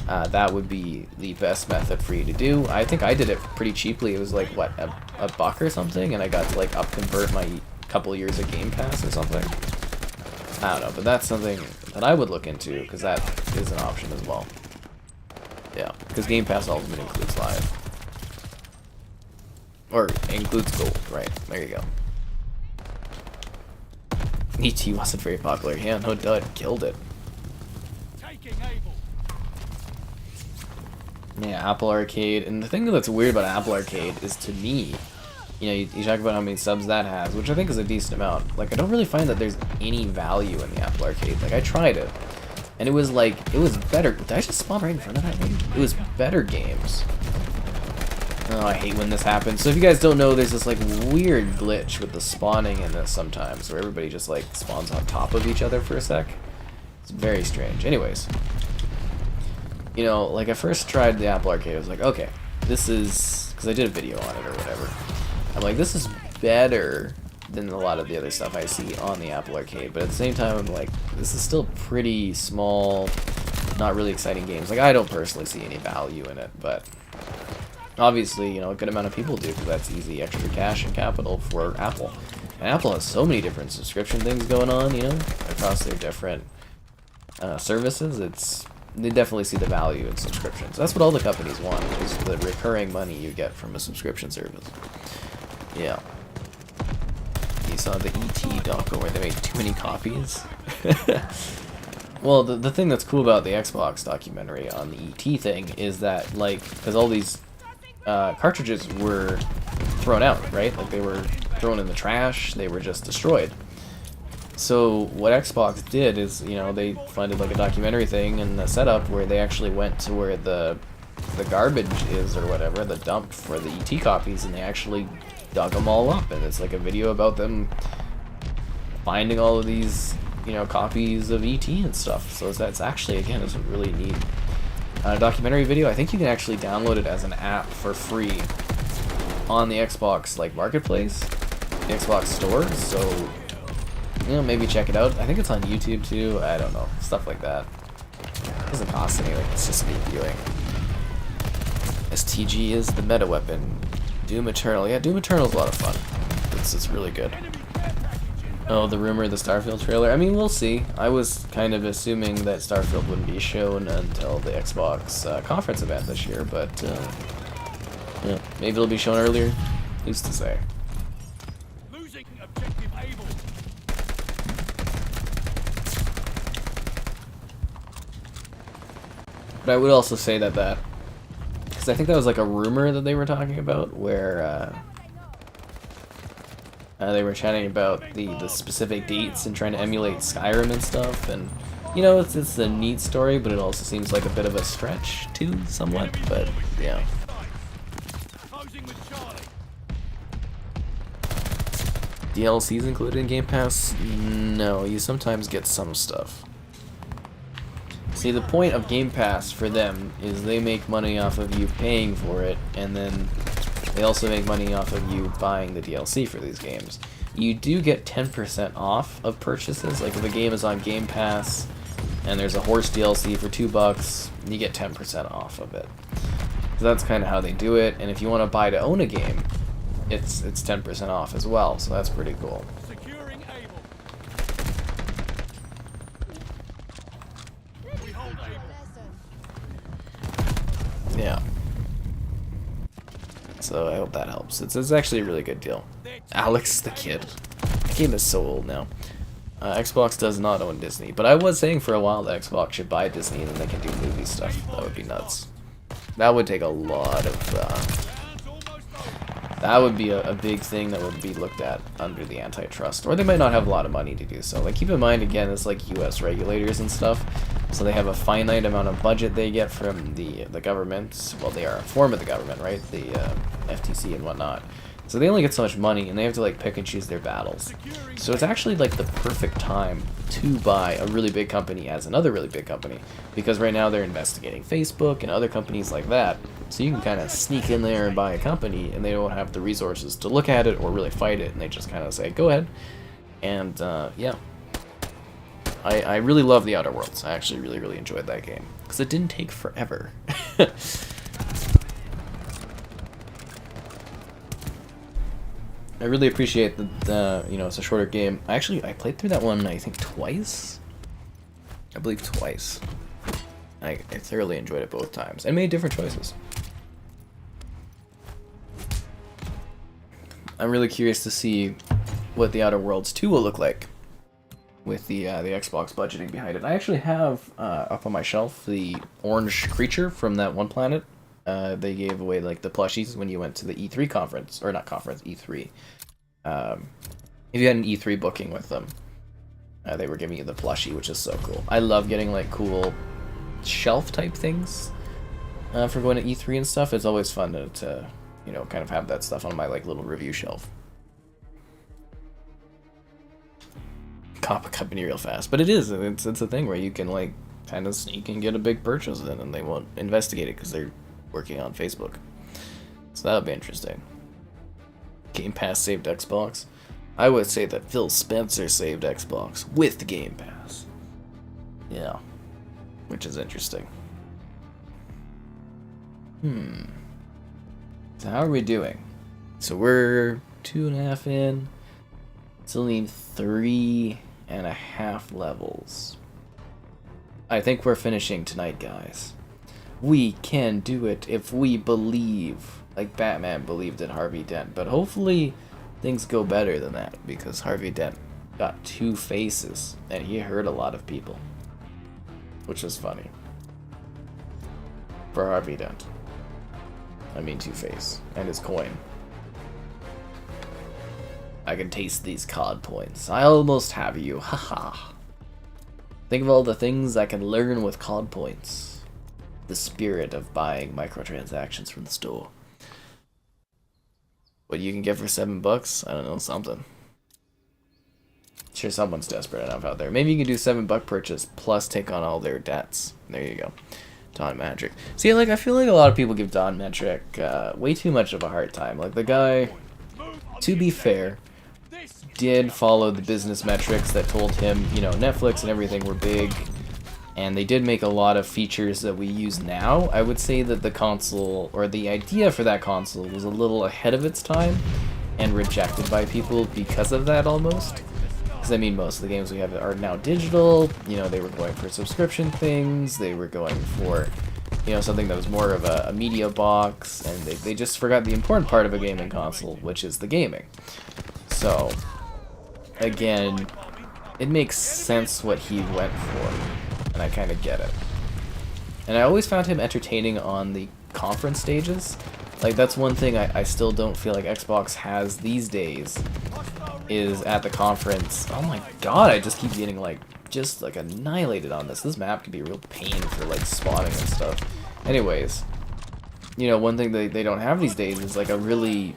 that would be the best method for you to do. I think I did it pretty cheaply. It was like, what, a buck or something? And I got to like up convert my couple years of Game Pass or something. I don't know, but that's something that I would look into because that is an option as well. Yeah, because Game Pass Ultimate includes live. Or includes gold, right? There you go. ET wasn't very popular. Yeah, no doubt, killed it. Yeah, Apple Arcade. And the thing that's weird about Apple Arcade is, to me, you know, you talk about how many subs that has, which I think is a decent amount. Like, I don't really find that there's any value in the Apple Arcade. Like, I tried it, and it was like, it was better. Did I just spawn right in front of that thing? It was better games. Oh, I hate when this happens. So if you guys don't know, there's this like weird glitch with the spawning in this sometimes, where everybody just like spawns on top of each other for a sec. It's very strange. Anyways, you know, like I first tried the Apple Arcade, I was like, okay, this is, because I did a video on it or whatever. I'm like, this is better than a lot of the other stuff I see on the Apple Arcade, but at the same time, I'm like, this is still pretty small, not really exciting games. Like, I don't personally see any value in it, but obviously, you know, a good amount of people do, because that's easy extra cash and capital for Apple. And Apple has so many different subscription things going on, you know, across their different services. They definitely see the value in subscriptions. That's what all the companies want, is the recurring money you get from a subscription service. Yeah. You saw the ET doco where they made too many copies? Well, the thing that's cool about the Xbox documentary on the ET thing is that, like, because all these cartridges were thrown out, right? Like, they were thrown in the trash, they were just destroyed. So what Xbox did is, you know, they funded like a documentary thing and a setup where they actually went to where the garbage is or whatever, the dump for the ET copies, and they actually dug them all up, and it's like a video about them finding all of these, you know, copies of ET and stuff. So that's actually, again, it's a really neat documentary video. I think you can actually download it as an app for free on the Xbox like marketplace, the Xbox store. So, you know, maybe check it out. I think it's on YouTube too. I don't know, stuff like that. It doesn't cost anything. It's just neat viewing. STG is the meta weapon. Doom Eternal. Yeah, Doom Eternal's a lot of fun. It's really good. Oh, the rumor of the Starfield trailer. I mean, we'll see. I was kind of assuming that Starfield wouldn't be shown until the Xbox conference event this year, but yeah, maybe it'll be shown earlier. Who's to say? Losing objective able. But I would also say that because I think that was like a rumor that they were talking about, where they were chatting about the specific dates and trying to emulate Skyrim and stuff, and you know, it's a neat story, but it also seems like a bit of a stretch too, somewhat. But yeah. DLCs included in Game Pass? No, you sometimes get some stuff. See, the point of Game Pass for them is they make money off of you paying for it, and then they also make money off of you buying the DLC for these games. You do get 10% off of purchases. Like, if a game is on Game Pass and there's a horse DLC for $2, you get 10% off of it. So that's kind of how they do it. And if you want to buy to own a game, it's 10% off as well. So that's pretty cool. Securing able. We hold able. Yeah. So I hope that helps. It's actually a really good deal. Alex the Kid. game is so old now. Xbox does not own Disney, but I was saying for a while that Xbox should buy Disney and then they can do movie stuff. That would be nuts. That would take a lot of... that would be a big thing that would be looked at under the antitrust. Or they might not have a lot of money to do so. Like, keep in mind, again, it's like US regulators and stuff. So they have a finite amount of budget they get from the government. Well, they are a form of the government, right? The FTC and whatnot. So they only get so much money, and they have to like pick and choose their battles. So it's actually like the perfect time to buy a really big company as another really big company, because right now they're investigating Facebook and other companies like that. So you can kind of sneak in there and buy a company, and they don't have the resources to look at it or really fight it, and they just kind of say, go ahead. And yeah, I really love The Outer Worlds. I actually really enjoyed that game because it didn't take forever. I really appreciate that, you know, it's a shorter game. I played through that one, I think, twice? I believe twice. I thoroughly enjoyed it both times, and made different choices. I'm really curious to see what The Outer Worlds 2 will look like with the Xbox budgeting behind it. I actually have, up on my shelf, the orange creature from that one planet. They gave away like the plushies when you went to the E3 conference, or not conference, E3. If you had an E3 booking with them, they were giving you the plushie, which is so cool. I love getting like cool shelf type things for going to E3 and stuff. It's always fun to you know, kind of have that stuff on my like little review shelf. Cop a company real fast, but it's a thing where you can like kind of sneak and get a big purchase in, and they won't investigate it because they're working on Facebook. So that'll be interesting. Game Pass saved Xbox. I would say that Phil Spencer saved Xbox with the Game Pass. Yeah, which is interesting. So how are we doing? So we're 2.5 in. Still need 3.5 levels. I think we're finishing tonight, guys. We can do it if we believe, like Batman believed in Harvey Dent. But hopefully things go better than that, because Harvey Dent got 2 faces and he hurt a lot of people, which was funny for Harvey Dent. I mean, 2-Face and his coin. I can taste these COD points. I almost have you. Haha. Think of all the things I can learn with COD points. The spirit of buying microtransactions from the store. What you can get for $7? I don't know, something. Sure, someone's desperate enough out there. Maybe you can do $7 purchase plus take on all their debts. There you go. Don Metric. See, like, I feel like a lot of people give Don Metric way too much of a hard time. Like, the guy, to be fair, did follow the business metrics that told him, you know, Netflix and everything were big, and they did make a lot of features that we use now. I would say that the console, or the idea for that console, was a little ahead of its time and rejected by people because of that almost. Because, I mean, most of the games we have are now digital. You know, they were going for subscription things, they were going for, you know, something that was more of a media box, and they just forgot the important part of a gaming console, which is the gaming. So, again, it makes sense what he went for, and I kind of get it. And I always found him entertaining on the conference stages. Like, that's one thing I still don't feel like Xbox has these days, is at the conference. Oh my god, I just keep getting, like, just, like, annihilated on this. This map can be a real pain for, like, spawning and stuff. Anyways, you know, one thing they don't have these days is, like, a really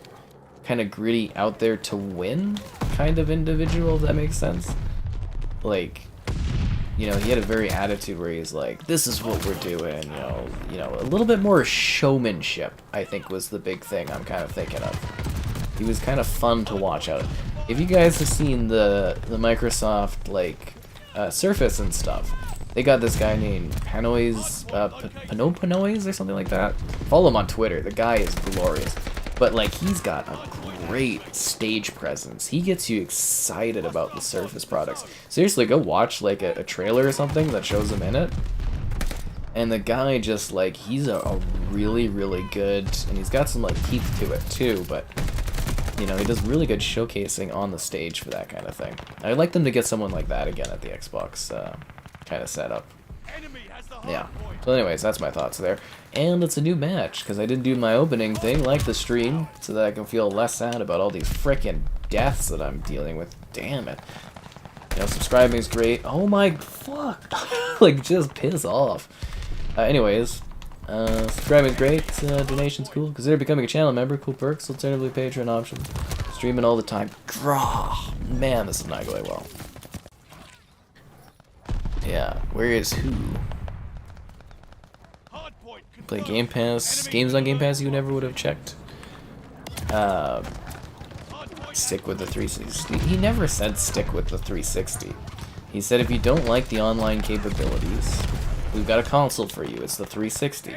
kind of gritty, out there to win kind of individual, if that makes sense. Like, you know, he had a very attitude where he's like, this is what we're doing, you know, a little bit more showmanship, I think, was the big thing I'm kind of thinking of. He was kind of fun to watch out. If you guys have seen the Microsoft, like, Surface and stuff, they got this guy named Panoise, Panoise or something like that. Follow him on Twitter. The guy is glorious. But, like, he's got a great stage presence. He gets you excited about the Surface products. Seriously, go watch, like, a trailer or something that shows him in it. And the guy just, like, he's a really, really good, and he's got some, like, teeth to it, too, but You know, he does really good showcasing on the stage for that kind of thing. I'd like them to get someone like that again at the Xbox kind of setup. Enemy has the hard Yeah. point. So anyways, that's my thoughts there. And it's a new match, because I didn't do my opening thing like the stream, so that I can feel less sad about all these frickin' deaths that I'm dealing with. Damn it. You know, subscribing is great. Oh my fuck. Like, just piss off. Anyways, subscribing is great. Donation's cool. Consider becoming a channel member. Cool perks. Alternatively, Patreon option. Streaming all the time. Man, this is not going well. Yeah, where is who? Hard point Play confirmed. Game Pass. Enemy Games on Game confirmed. Pass you never would have checked. Hard point Stick with the 360. He never said stick with the 360. He said if you don't like the online capabilities, we've got a console for you. It's the 360.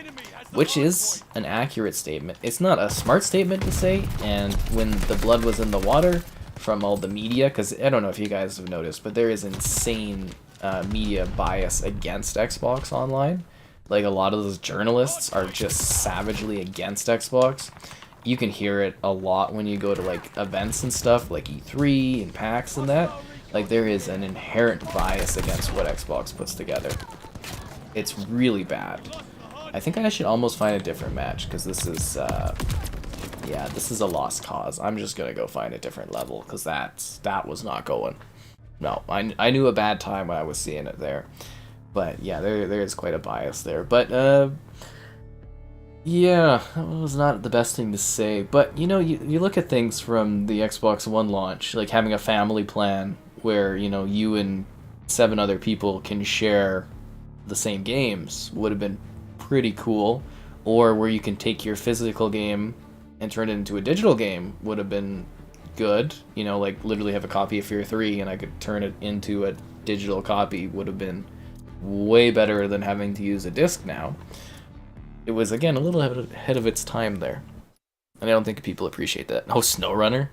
Which is an accurate statement. It's not a smart statement to say, and when the blood was in the water from all the media, because I don't know if you guys have noticed, but there is insane media bias against Xbox online. Like, a lot of those journalists are just savagely against Xbox. You can hear it a lot when you go to, like, events and stuff, like E3 and PAX and that. Like, there is an inherent bias against what Xbox puts together. It's really bad. I think I should almost find a different match, because this is, yeah, this is a lost cause. I'm just gonna go find a different level, because that was not going. No, I knew a bad time when I was seeing it there. But, yeah, there is quite a bias there. But, yeah, that was not the best thing to say. But, you know, you look at things from the Xbox One launch, like having a family plan where, you know, you and 7 other people can share the same games would have been pretty cool. Or where you can take your physical game and turn it into a digital game would have been good. You know, like literally have a copy of Fear 3 and I could turn it into a digital copy would have been way better than having to use a disc now. It was, again, a little ahead of its time there. And I don't think people appreciate that. Oh, SnowRunner?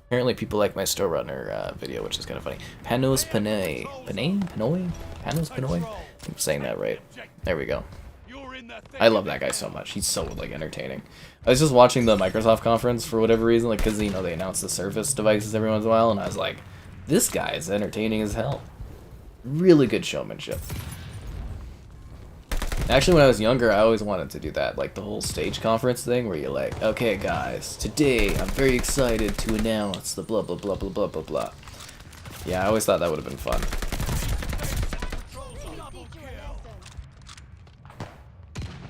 Apparently people like my SnowRunner video, which is kind of funny. Panos Panay. Panay? Panoy? Panos Panoy? I'm saying that right. There we go. You're in the thick I love that guy so much. He's so, like, entertaining. I was just watching the Microsoft conference for whatever reason, like, because, you know, they announce the Surface devices every once in a while, and I was like, this guy is entertaining as hell. Really good showmanship. Actually, when I was younger, I always wanted to do that, like the whole stage conference thing, where you're like, okay, guys, today I'm very excited to announce the blah blah blah blah blah blah blah. Yeah, I always thought that would have been fun.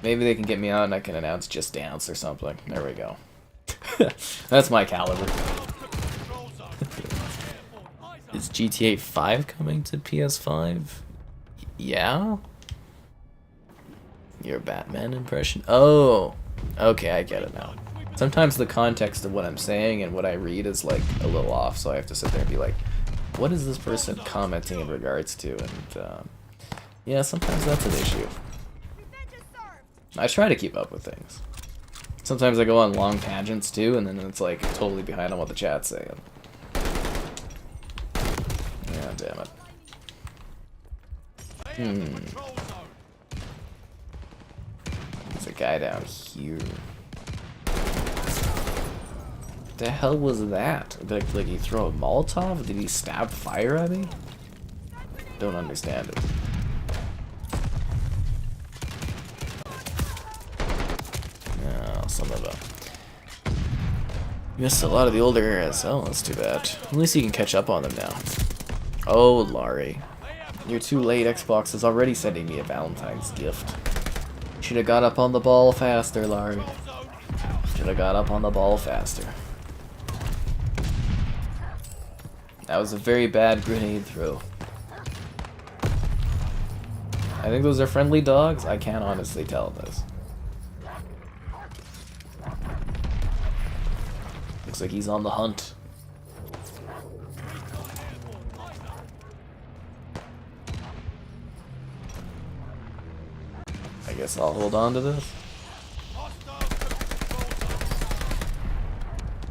Maybe they can get me out and I can announce Just Dance or something. There we go. That's my caliber. Is GTA 5 coming to PS5? Yeah? Your Batman impression? Oh! Okay, I get it now. Sometimes the context of what I'm saying and what I read is like a little off, so I have to sit there and be like, what is this person commenting in regards to? And yeah, sometimes that's an issue. I try to keep up with things. Sometimes I go on long tangents too, and then it's like totally behind on what the chat's saying. Yeah, damn it. There's a guy down here. What the hell was that? Like he throw a Molotov? Did he stab fire at me? Don't understand it. Oh, some of them. Missed a lot of the older eras. Oh, that's too bad. At least you can catch up on them now. Oh, Laurie. You're too late. Xbox is already sending me a Valentine's gift. Should have got up on the ball faster, Laurie. Should have got up on the ball faster. That was a very bad grenade throw. I think those are friendly dogs. I can't honestly tell this. Looks like he's on the hunt. I guess I'll hold on to this.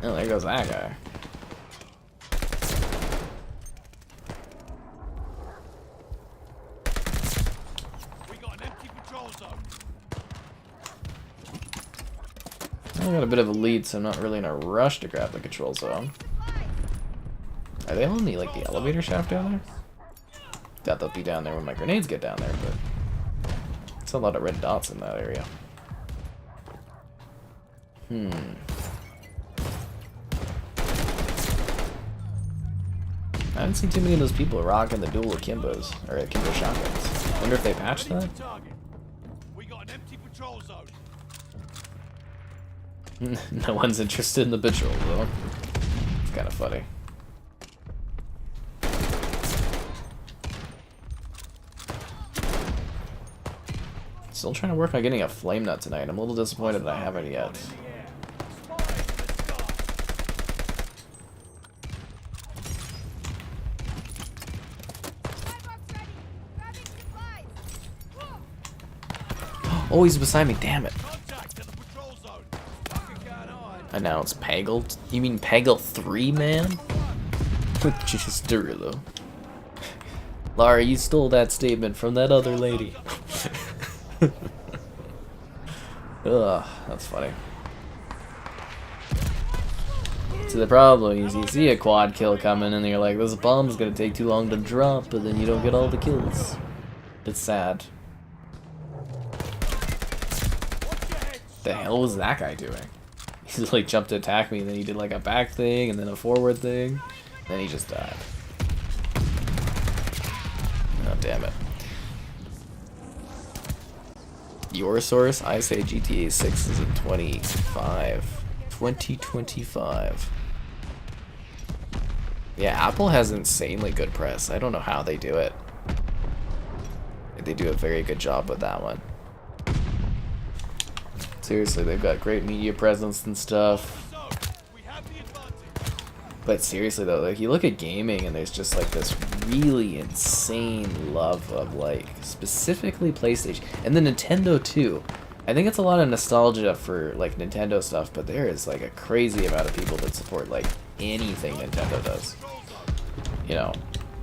Oh, there goes that guy. We got an empty patrol zone. I got a bit of a lead, so I'm not really in a rush to grab the control zone. Are they on the, like, the elevator shaft down there? Doubt they'll be down there when my grenades get down there, but it's a lot of red dots in that area. I haven't seen too many of those people rocking the dual Akimbos, or Akimbo shotguns. Wonder if they patched that? We got an empty patrol zone. No one's interested in the patrol, though. It's kind of funny. Still trying to work on getting a flame nut tonight. I'm a little disappointed that I haven't yet. Oh, he's beside me, damn it. Announce Paggle. You mean Paggle 3, man? Just Derulo. Lara, you stole that statement from that other lady. Ugh, that's funny. So the problem is you see a quad kill coming and you're like, this bomb's gonna take too long to drop, but then you don't get all the kills. It's sad. The hell was that guy doing? He just like jumped to attack me and then he did like a back thing and then a forward thing. And then he just died. Oh, damn it. Your source? I say GTA 6 is in 2025. Yeah, Apple has insanely good press. I don't know how they do it. They do a very good job with that one. Seriously, they've got great media presence and stuff. But seriously though, like you look at gaming and there's just like this really insane love of like specifically PlayStation and then Nintendo too. I think it's a lot of nostalgia for like Nintendo stuff, but there is like a crazy amount of people that support like anything Nintendo does. You know,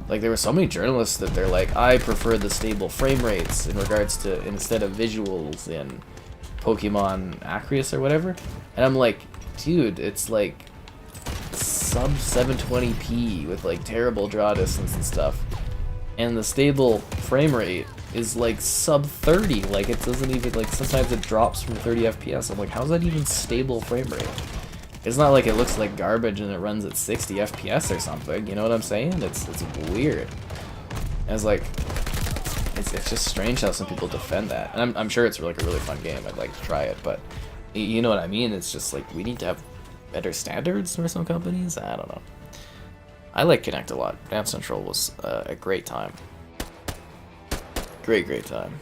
like there were so many journalists that they're like, I prefer the stable frame rates in regards to instead of visuals in Pokemon Arceus or whatever. And I'm like, dude, it's like sub 720p with like terrible draw distance and stuff, and the stable frame rate is like sub 30. Like it doesn't even, like sometimes it drops from 30 FPS. I'm like, how's that even stable frame rate? It's not like it looks like garbage and it runs at 60 FPS or something, you know what I'm saying? It's weird. And it's like it's just strange how some people defend that, and I'm sure it's like a really fun game. I'd like to try it, but you know what I mean? It's just like we need to have better standards for some companies. I don't know. I like Kinect a lot. Dance Central was a great time. Great time.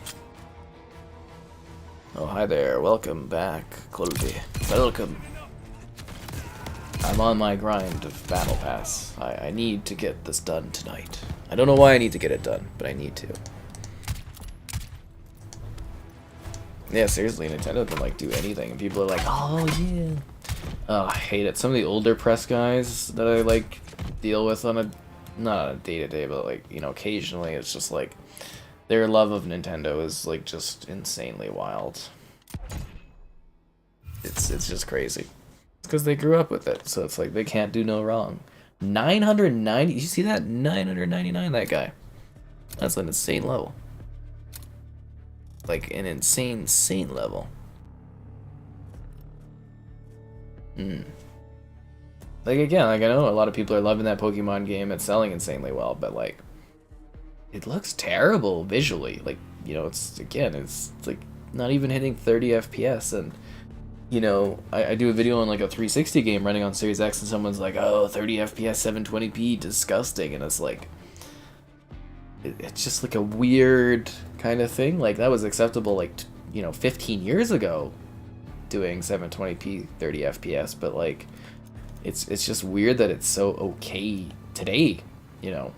Oh, hi there. Welcome back, Chloe. Welcome. I'm on my grind of Battle Pass. I need to get this done tonight. I don't know why I need to get it done, but I need to. Yeah, seriously, Nintendo can like do anything, and people are like, oh yeah. Oh, I hate it. Some of the older press guys that I like deal with on a, not on a day-to-day, but like, you know, occasionally, it's just like their love of Nintendo is like just insanely wild. It's just crazy. It's because they grew up with it, so it's like they can't do no wrong. 990, you see that? 999, that guy. That's an insane level. Like an insane level. Like again, like I know a lot of people are loving that Pokemon game. It's selling insanely well, but like it looks terrible visually. Like, you know, it's like not even hitting 30 FPS. And you know, I do a video on like a 360 game running on Series X, and someone's like, oh, 30 FPS 720p, disgusting. And it's like it's just like a weird kind of thing. Like that was acceptable like, you know, 15 years ago doing 720p 30 FPS, but like it's just weird that it's so okay today, you know,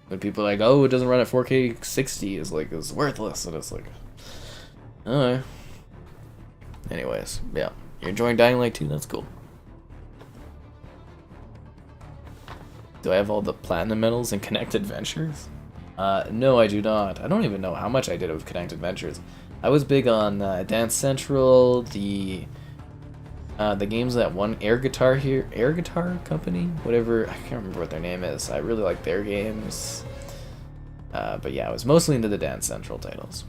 when people are like, oh, it doesn't run at 4K 60, is like it's worthless. And it's like, alright. Anyways, yeah, you're enjoying Dying Light 2, that's cool. Do I have all the platinum medals in Kinect Adventures? No, I do not. I don't even know how much I did with Kinect Adventures. I was big on Dance Central, the The games that one air guitar company, whatever, I can't remember what their name is. I really like their games. But yeah, I was mostly into the Dance Central titles.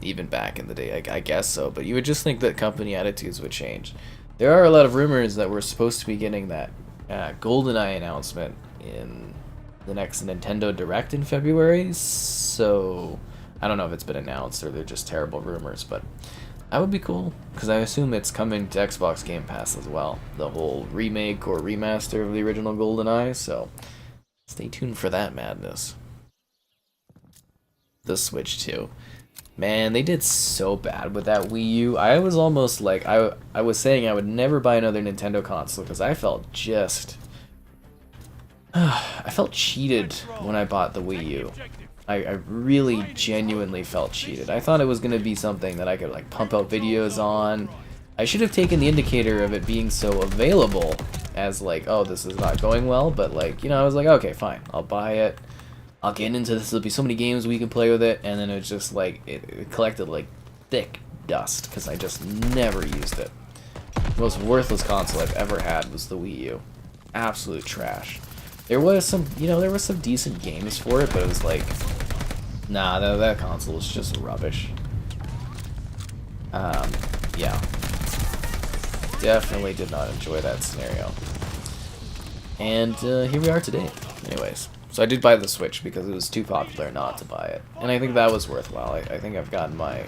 Even back in the day, I guess so, but you would just think that company attitudes would change. There are a lot of rumors that we're supposed to be getting that GoldenEye announcement in the next Nintendo Direct in February, so I don't know if it's been announced or they're just terrible rumors, but that would be cool, because I assume it's coming to Xbox Game Pass as well, the whole remake or remaster of the original GoldenEye, so stay tuned for that madness. The Switch too. Man, they did so bad with that Wii U. I was almost like, I was saying I would never buy another Nintendo console because I felt just... I felt cheated when I bought the Wii U. I really genuinely felt cheated. I thought it was going to be something that I could like pump out videos on. I should have taken the indicator of it being so available as like, oh, this is not going well, but like, you know, I was like, okay, fine, I'll buy it. I'll get into this, there'll be so many games we can play with it, and then it's just like, it collected like thick dust, because I just never used it. The most worthless console I've ever had was the Wii U. Absolute trash. There was some, you know, there was some decent games for it, but it was like, nah, that console was just rubbish. Yeah. Definitely did not enjoy that scenario. And here we are today. Anyways. So I did buy the Switch because it was too popular not to buy it. And I think that was worthwhile. I think I've gotten my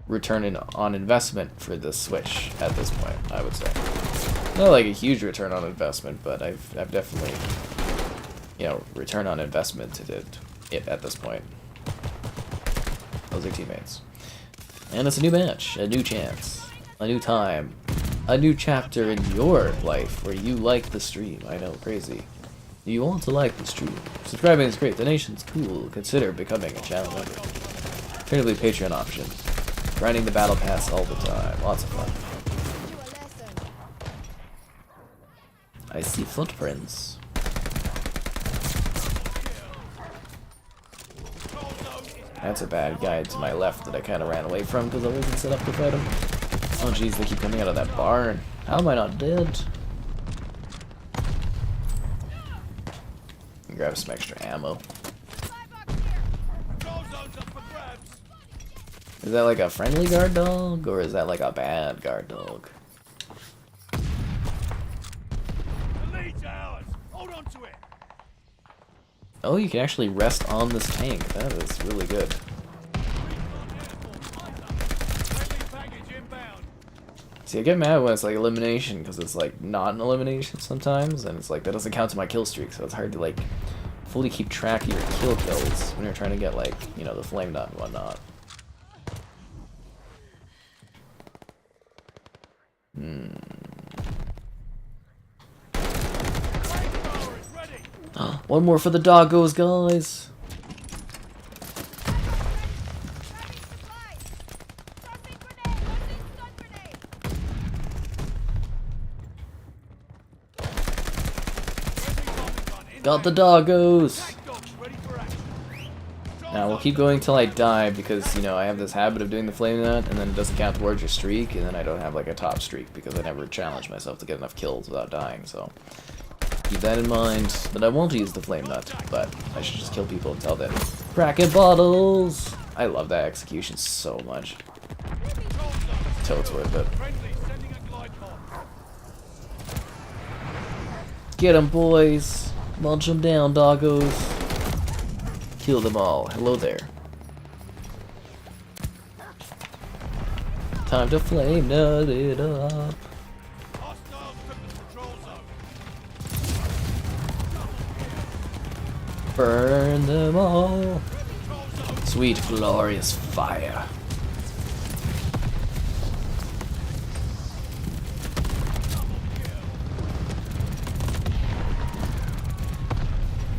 return on investment for the Switch at this point, I would say. Not like a huge return on investment, but I've definitely, you know, return on investment it at this point. Those are teammates. And it's a new match, a new chance, a new time, a new chapter in your life where you like the stream. I know, crazy. You want to like the stream. Subscribing is great. Donation's cool. Consider becoming a channel member. Alternatively, Patreon option. Grinding the battle pass all the time. Lots of fun. I see footprints. That's a bad guy to my left that I kind of ran away from because I wasn't set up to fight him. Oh jeez, they keep coming out of that barn. How am I not dead? Grab some extra ammo. Is that like a friendly guard dog, or is that like a bad guard dog? Oh, you can actually rest on this tank. That is really good. See, I get mad when it's like elimination, because it's like not an elimination sometimes, and it's like that doesn't count to my kill streak, so it's hard to like fully keep track of your kills when you're trying to get like, you know, the flame nut and whatnot. One more for the doggos, guys. Got the doggos. Now we'll keep going till I die because, you know, I have this habit of doing the flame nut and then it doesn't count towards your streak, and then I don't have like a top streak because I never challenge myself to get enough kills without dying, so keep that in mind. But I won't use the flame nut, but I should just kill people until then. Cracking bottles! I love that execution so much. Till it's worth it. Get 'em, boys! Munch 'em down, doggos! Kill them all. Hello there. Time to flame nut it up. Burn them all. Sweet, glorious fire.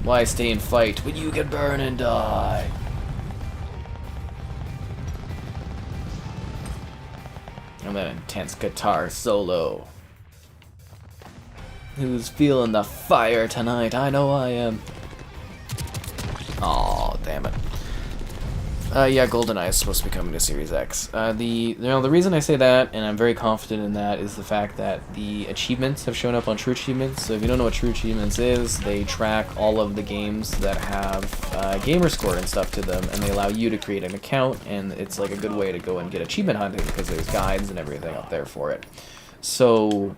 Why stay and fight when you can burn and die? And that intense guitar solo. Who's feeling the fire tonight? I know I am. Aw, damn it. Yeah, GoldenEye is supposed to be coming to Series X. The reason I say that, and I'm very confident in that, is the fact that the achievements have shown up on True Achievements. So if you don't know what True Achievements is, they track all of the games that have gamer score and stuff to them, and they allow you to create an account, and it's like a good way to go and get achievement hunting because there's guides and everything up there for it. So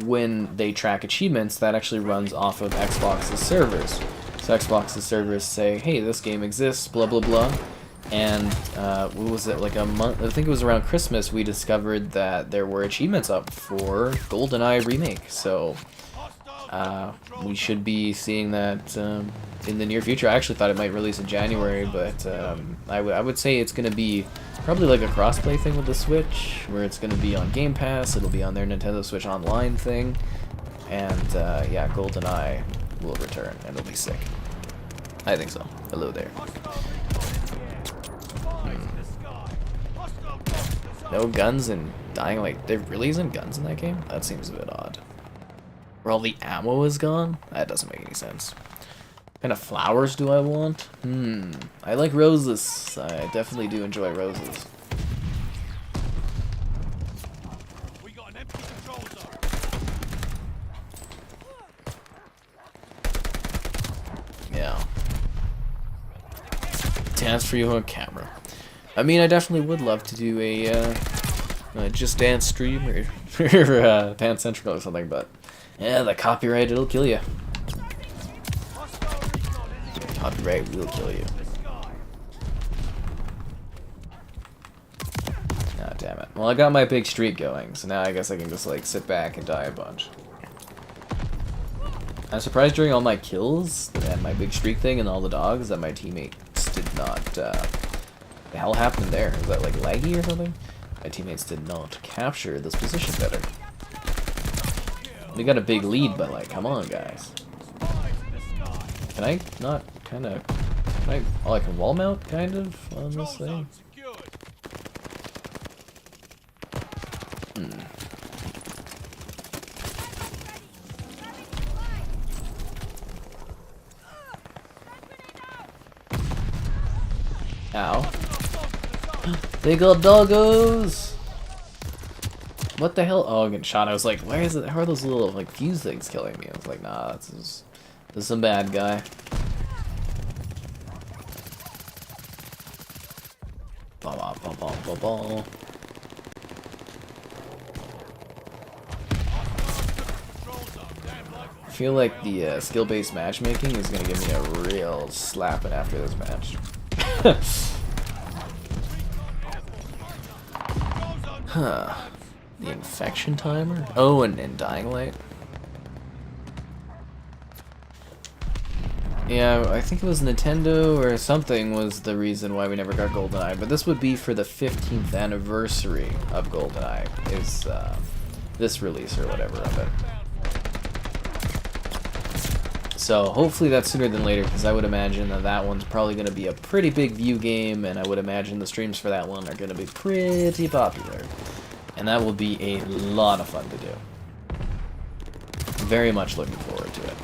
when they track achievements, that actually runs off of Xbox's servers. So Xbox's servers say, hey, this game exists, blah, blah, blah. And what was it, like a month, I think it was around Christmas, we discovered that there were achievements up for GoldenEye Remake. So we should be seeing that in the near future. I actually thought it might release in January, but I would say it's going to be probably like a crossplay thing with the Switch, where it's going to be on Game Pass, it'll be on their Nintendo Switch Online thing, and yeah, GoldenEye will return, and it'll be sick. I think so. Hello there. No guns and Dying Light. There really isn't guns in that game? That seems a bit odd. Where all the ammo is gone? That doesn't make any sense. What kind of flowers do I want? I like roses. I definitely do enjoy roses. We got an empty control zone. Yeah. Dance for you on camera. I mean, I definitely would love to do a Just Dance stream or Dance Central or something, but yeah, the copyright, it'll kill you. Copyright will kill you. Ah, damn it. Well, I got my big streak going, so now I guess I can just like sit back and die a bunch. I'm surprised during all my kills and my big streak thing and all the dogs that my teammates did not, the hell happened there? Is that like laggy or something? My teammates did not capture this position better. We got a big lead, but like, come on guys. Can I not kind of, oh, I can wall mount kind of on this thing? Ow. They got doggos! What the hell? Oh, I'm getting shot. I was like, why is it? How are those little like fuse things killing me? I was like, nah, this is some bad guy. Ba ba ba ba ba. I feel like the skill-based matchmaking is gonna give me a real slapping after this match. Huh. The infection timer? Oh, and Dying Light. Yeah, I think it was Nintendo or something was the reason why we never got GoldenEye, but this would be for the 15th anniversary of GoldenEye, is this release or whatever of it. So hopefully that's sooner than later, because I would imagine that that one's probably going to be a pretty big view game, and I would imagine the streams for that one are going to be pretty popular. And that will be a lot of fun to do. Very much looking forward to it.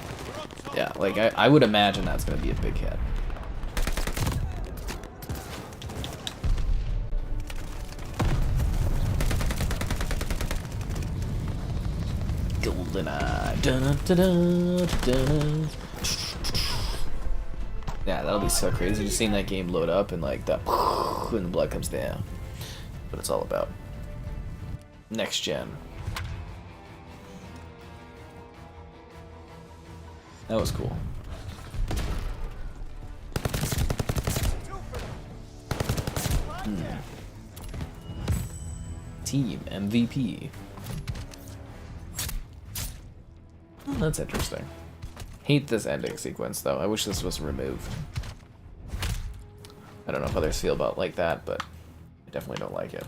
Yeah, like I would imagine that's going to be a big hit. GoldenEye. Dun, dun, dun, dun. Yeah, that'll be so crazy just seeing that game load up and like that when the blood comes down. What it's all about. Next gen. That was cool. Team MVP. Oh, that's interesting. Hate this ending sequence though. I wish this was removed. I don't know if others feel about like that, but I definitely don't like it.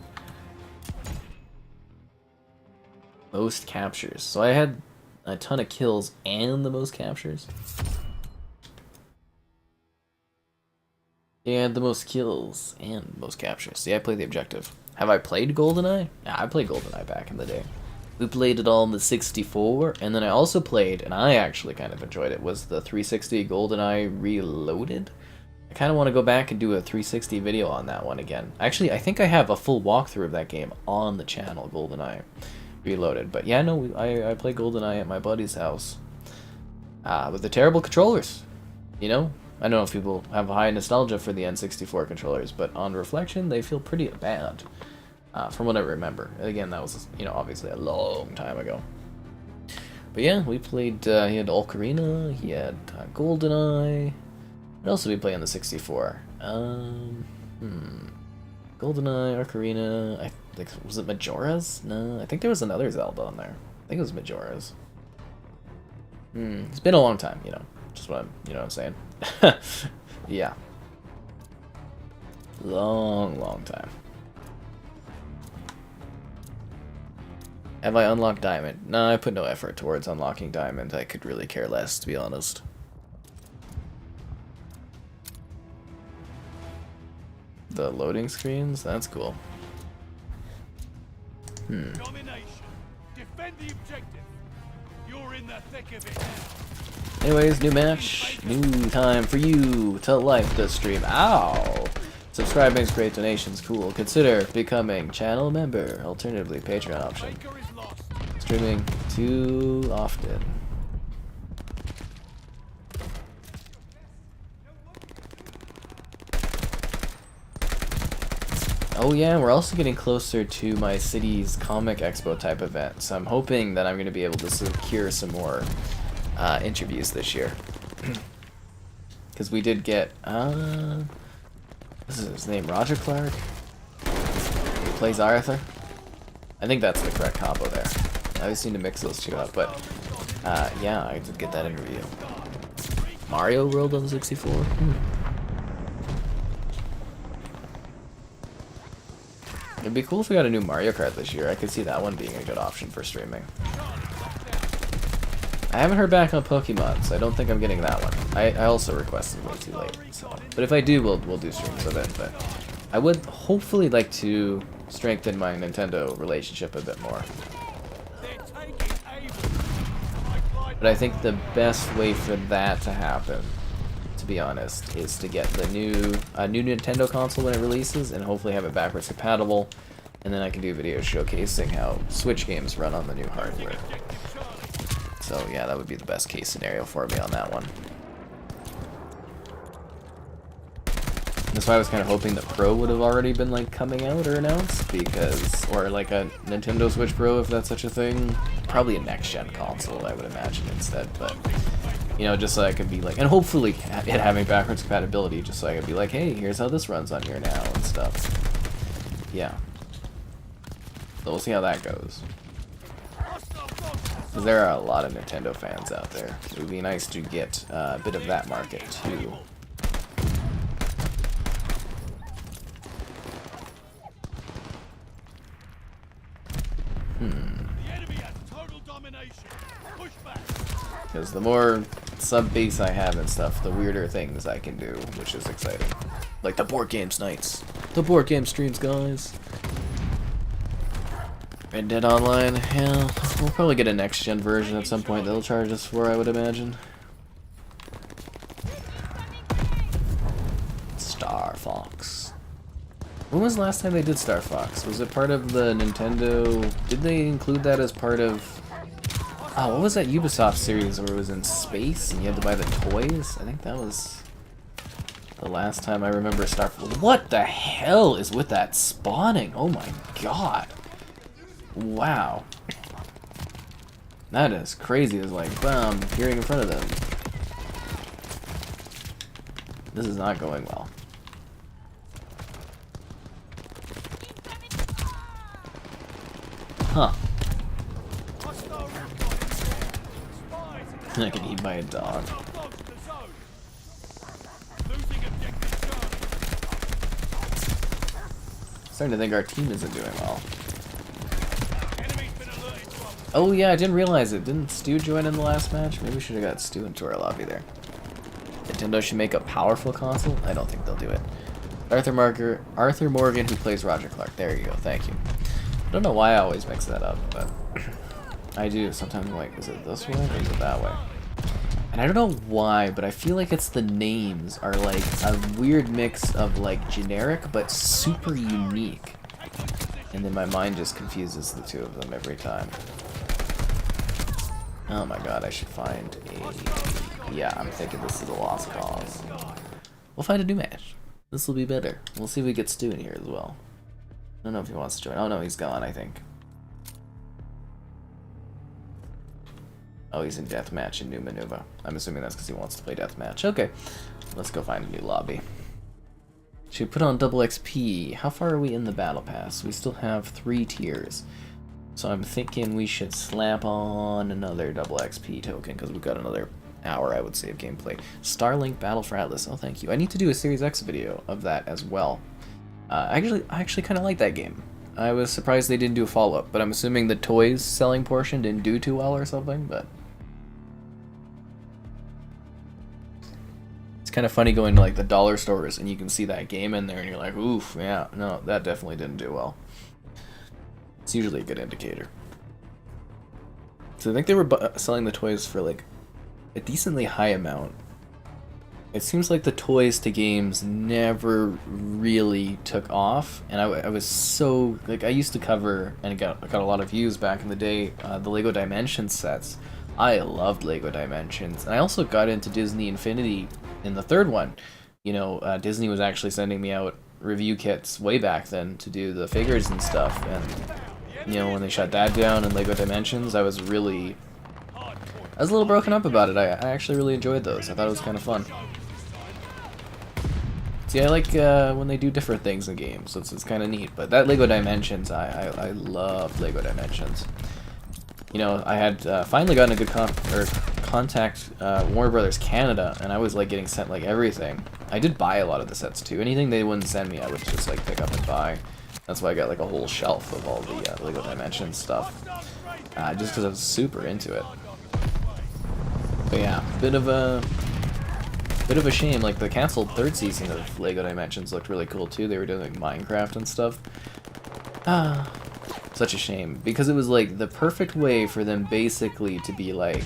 Most captures. So I had a ton of kills and the most captures. And the most kills and most captures. See, I played the objective. Have I played GoldenEye? Yeah, I played GoldenEye back in the day. We played it all in the 64, and then I also played, and I actually kind of enjoyed it, was the 360 GoldenEye Reloaded. I kind of want to go back and do a 360 video on that one again. Actually, I think I have a full walkthrough of that game on the channel, GoldenEye Reloaded. But yeah, no, I play GoldenEye at my buddy's house with the terrible controllers. You know, I don't know if people have a high nostalgia for the N64 controllers, but on reflection, they feel pretty bad, from what I remember. And again, that was, you know, obviously a long time ago. But yeah, we played, he had Ocarina, he had GoldenEye. What else did we play on the 64? GoldenEye, Ocarina, I think, was it Majora's? No, I think there was another Zelda on there. I think it was Majora's. It's been a long time, you know, just what I'm, you know what I'm saying? Yeah. Long time. Have I unlocked Diamond? No, I put no effort towards unlocking Diamond. I could really care less, to be honest. The loading screens? That's cool. Domination. Defend the objective. You're in the thick of it now. Anyways, new match, new time for you to like the stream. Ow! Subscribing, great donations, cool. Consider becoming channel member. Alternatively, Patreon option. Baker is lost. Streaming too often. Oh yeah, we're also getting closer to my city's comic expo type event, so I'm hoping that I'm going to be able to secure some more interviews this year. Because we did get, this is his name, Roger Clark? He plays Arthur? I think that's the correct combo there. I always seem to mix those two up, but yeah, I did get that interview. Mario World on the 64? It'd be cool if we got a new Mario Kart this year. I could see that one being a good option for streaming. I haven't heard back on Pokemon, so I don't think I'm getting that one. I also requested way too late, so. But if I do, we'll do streams of it. But I would hopefully like to strengthen my Nintendo relationship a bit more. But I think the best way for that to happen, to be honest, is to get the new Nintendo console when it releases, and hopefully have it backwards compatible, and then I can do videos showcasing how Switch games run on the new hardware. So yeah, that would be the best case scenario for me on that one. That's why I was kind of hoping the Pro would have already been like coming out or announced, because, or like a Nintendo Switch Pro if that's such a thing. Probably a next-gen console, I would imagine instead, but you know, just so I could be like, and hopefully it having backwards compatibility, just so I could be like, hey, here's how this runs on here now and stuff. Yeah. So we'll see how that goes. Because there are a lot of Nintendo fans out there. It would be nice to get a bit of that market too. Because the more sub base I have and stuff, the weirder things I can do, which is exciting. Like the board games nights. The board game streams, guys. Red Dead Online, yeah, we'll probably get a next-gen version at some point they'll charge us for, I would imagine. Star Fox. When was the last time they did Star Fox? Was it part of the Nintendo... Did they include that as part of... Oh, what was that Ubisoft series where it was in space and you had to buy the toys? I think that was the last time I remember Star Fox. What the hell is with that spawning? Oh my god. Wow. That is crazy. It's like, bam, hearing in front of them. This is not going well. Huh. I get eaten by a dog. Starting to think our team isn't doing well. Oh yeah, I didn't realize it. Didn't Stu join in the last match? Maybe we should have got Stu into our lobby there. Nintendo should make a powerful console? I don't think they'll do it. Arthur Morgan, who plays Roger Clark. There you go, thank you. I don't know why I always mix that up, but I do. Sometimes I'm like, is it this way or is it that way? And I don't know why, but I feel like it's the names are like a weird mix of like generic but super unique. And then my mind just confuses the two of them every time. Oh my god, I should find a... Yeah, I'm thinking this is a lost cause. We'll find a new match. This will be better. We'll see if we get Stu in here as well. I don't know if he wants to join. Oh no, he's gone, I think. Oh, he's in deathmatch in New Maneuver. I'm assuming that's because he wants to play deathmatch. Okay, let's go find a new lobby. Should we put on double XP? How far are we in the battle pass? We still have 3 tiers. So I'm thinking we should slap on another double XP token because we've got another hour, I would say, of gameplay. Starlink Battle for Atlas. Oh, thank you. I need to do a Series X video of that as well. I actually kind of like that game. I was surprised they didn't do a follow-up, but I'm assuming the toys selling portion didn't do too well or something, but... It's kind of funny going to like the dollar stores and you can see that game in there and you're like, oof, yeah, no, that definitely didn't do well. It's usually a good indicator. So I think they were selling the toys for like a decently high amount. It seems like the toys to games never really took off, and I was so like I used to cover and got a lot of views back in the day. The Lego Dimensions sets. I loved Lego Dimensions, and I also got into Disney Infinity in the third one. You know, Disney was actually sending me out review kits way back then to do the figures and stuff, and you know, when they shut that down in Lego Dimensions, I was a little broken up about it. I actually really enjoyed those. I thought it was kind of fun. See, I like when they do different things in games, so it's kind of neat. But that Lego Dimensions, I loved Lego Dimensions. You know, I had finally gotten a good contact Warner Brothers Canada, and I was like getting sent like everything. I did buy a lot of the sets too. Anything they wouldn't send me, I would just like pick up and buy. That's why I got like a whole shelf of all the Lego Dimensions stuff, just because I was super into it. But yeah, bit of a shame. Like the canceled 3rd season of Lego Dimensions looked really cool too. They were doing like Minecraft and stuff. Such a shame because it was like the perfect way for them basically to be like,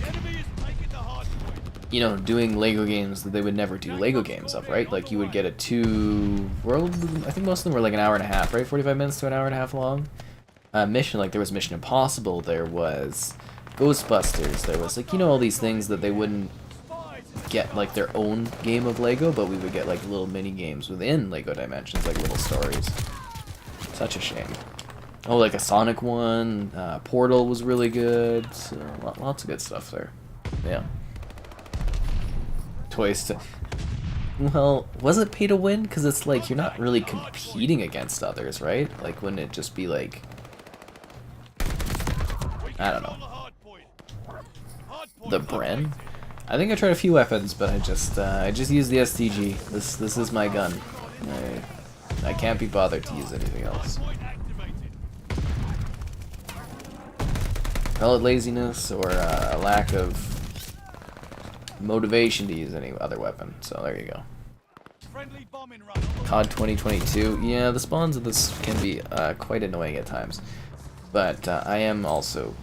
you know, doing Lego games that they would never do Lego games of, right? Like you would get a 2 world, I think most of them were like an hour and a half, right? 45 minutes to an hour and a half long mission. Like there was Mission Impossible, there was Ghostbusters, there was like, you know, all these things that they wouldn't get like their own game of Lego, but we would get like little mini games within Lego Dimensions, like little stories. Such a shame. Oh, like a Sonic one, Portal was really good, so lots of good stuff there. Yeah. Toys to... Well, was it pay to win? Because it's like you're not really competing against others, right? Like, wouldn't it just be like... I don't know. The Bren? I think I tried a few weapons, but I just used the STG. This is my gun. I can't be bothered to use anything else. Call it laziness or a lack of motivation to use any other weapon. So there you go. COD 2022. Yeah, the spawns of this can be quite annoying at times, but I am also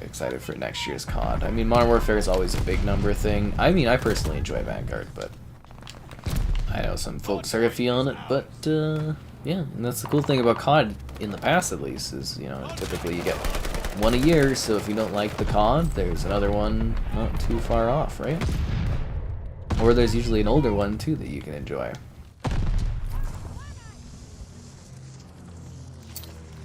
excited for next year's COD. I mean, Modern Warfare is always a big number thing. I mean, I personally enjoy Vanguard, but I know some folks are feeling it. But yeah, and that's the cool thing about COD in the past, at least, is you know typically you get one a year. So if you don't like the COD, there's another one not too far off, right? Or there's usually an older one too that you can enjoy.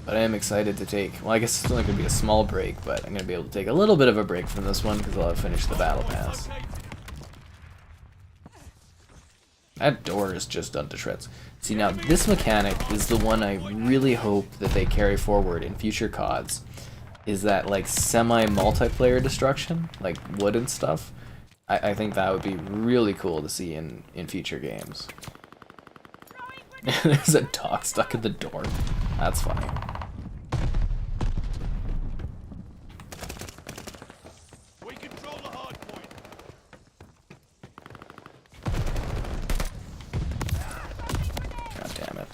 But I am excited to take, well, I guess it's only going to be a small break, but I'm going to be able to take a little bit of a break from this one because I'll have finished the Battle Pass. That door is just done to shreds. See, now this mechanic is the one I really hope that they carry forward in future CODs. Is that, like, semi-multiplayer destruction, like wood and stuff. I think that would be really cool to see in future games. There's a dog stuck in the door. That's funny. We control the hard point. God damn it.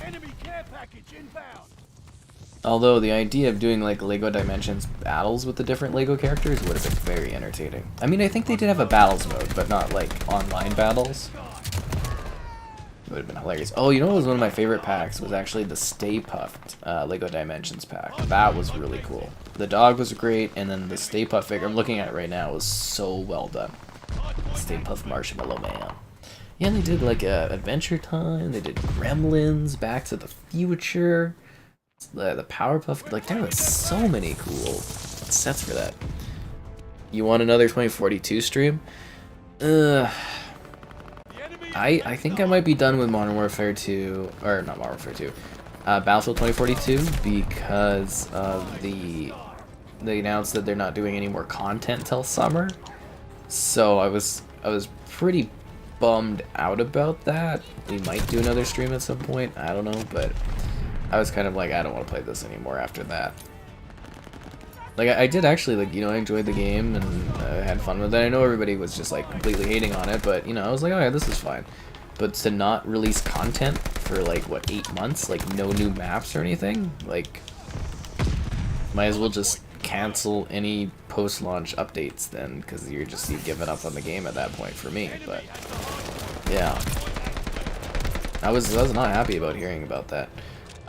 Enemy care package inbound. Although the idea of doing like Lego Dimensions battles with the different Lego characters would have been very entertaining. I mean, I think they did have a battles mode, but not like online battles. It would have been hilarious. Oh, you know what was one of my favorite packs was actually the Stay Puffed Lego Dimensions pack. That was really cool. The dog was great, and then the Stay Puft figure I'm looking at right now was so well done. Stay Puft Marshmallow Man. Yeah, they did like Adventure Time. They did Gremlins, Back to the Future. The Powerpuff, like there was so many cool sets for that. You want another 2042 stream? I think I might be done with Modern Warfare 2, or not Modern Warfare 2, Battlefield 2042 because of they announced that they're not doing any more content till summer. So I was pretty bummed out about that. We might do another stream at some point. I don't know, but I was kind of like, I don't want to play this anymore after that. Like, I did actually, like, you know, I enjoyed the game and I had fun with it. I know everybody was just, like, completely hating on it, but, you know, I was like, oh yeah, this is fine. But to not release content for, like, what, 8 months? Like, no new maps or anything? Like, might as well just cancel any post-launch updates then, because you've given up on the game at that point for me, but, yeah. I was not happy about hearing about that.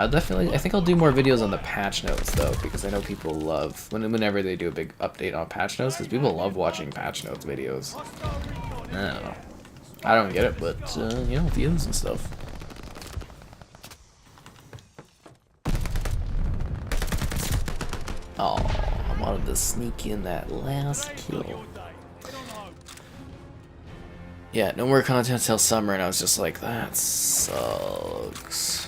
I think I'll do more videos on the patch notes though, because I know people love whenever they do a big update on patch notes, because people love watching patch notes videos. I don't know. I don't get it, but you know, views and stuff. Oh, I wanted to sneak in that last kill. Yeah, no more content till summer, and I was just like, that sucks.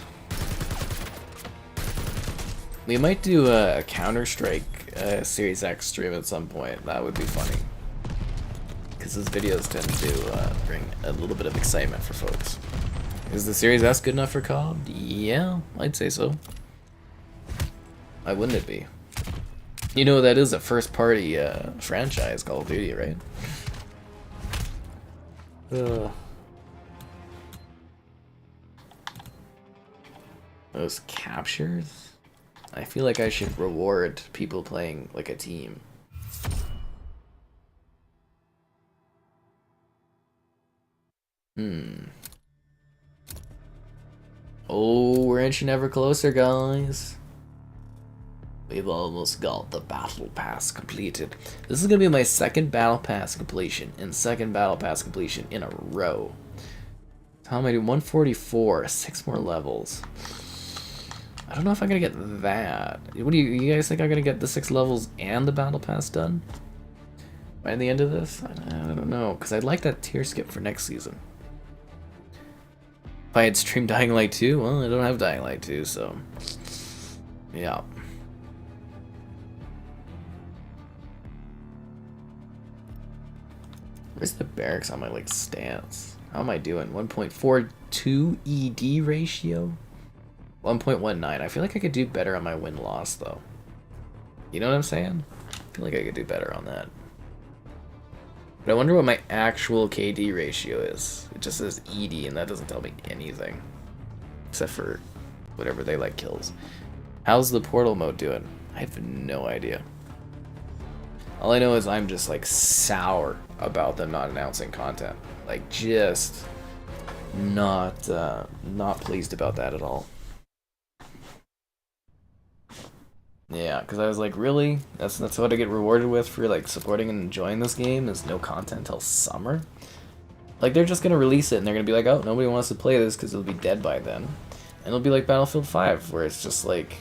We might do a Counter-Strike Series X stream at some point. That would be funny. Because those videos tend to bring a little bit of excitement for folks. Is the Series S good enough for COD? Yeah, I'd say so. Why wouldn't it be? You know, that is a first-party franchise, Call of Duty, right? Those captures? I feel like I should reward people playing like a team. Oh, we're inching ever closer, guys. We've almost got the battle pass completed. This is gonna be my second battle pass completion and second battle pass completion in a row. How am I doing? 144, 6 more levels. I don't know if I'm gonna get that. What do you guys think I'm gonna get the 6 levels and the battle pass done by the end of this? I don't know, because I'd like that tier skip for next season. If I had streamed Dying Light 2, well, I don't have Dying Light 2, so yeah. Where's the barracks on my like stance? How am I doing? 1.42 ED ratio? 1.19. I feel like I could do better on my win-loss, though. You know what I'm saying? I feel like I could do better on that. But I wonder what my actual KD ratio is. It just says ED, and that doesn't tell me anything. Except for whatever they like kills. How's the portal mode doing? I have no idea. All I know is I'm just, like, sour about them not announcing content. Like, just not pleased about that at all. Yeah, because I was like, really? That's what I get rewarded with for like supporting and enjoying this game is no content till summer? Like, they're just gonna release it and they're gonna be like, oh, nobody wants to play this because it'll be dead by then. And it'll be like Battlefield 5, where it's just like,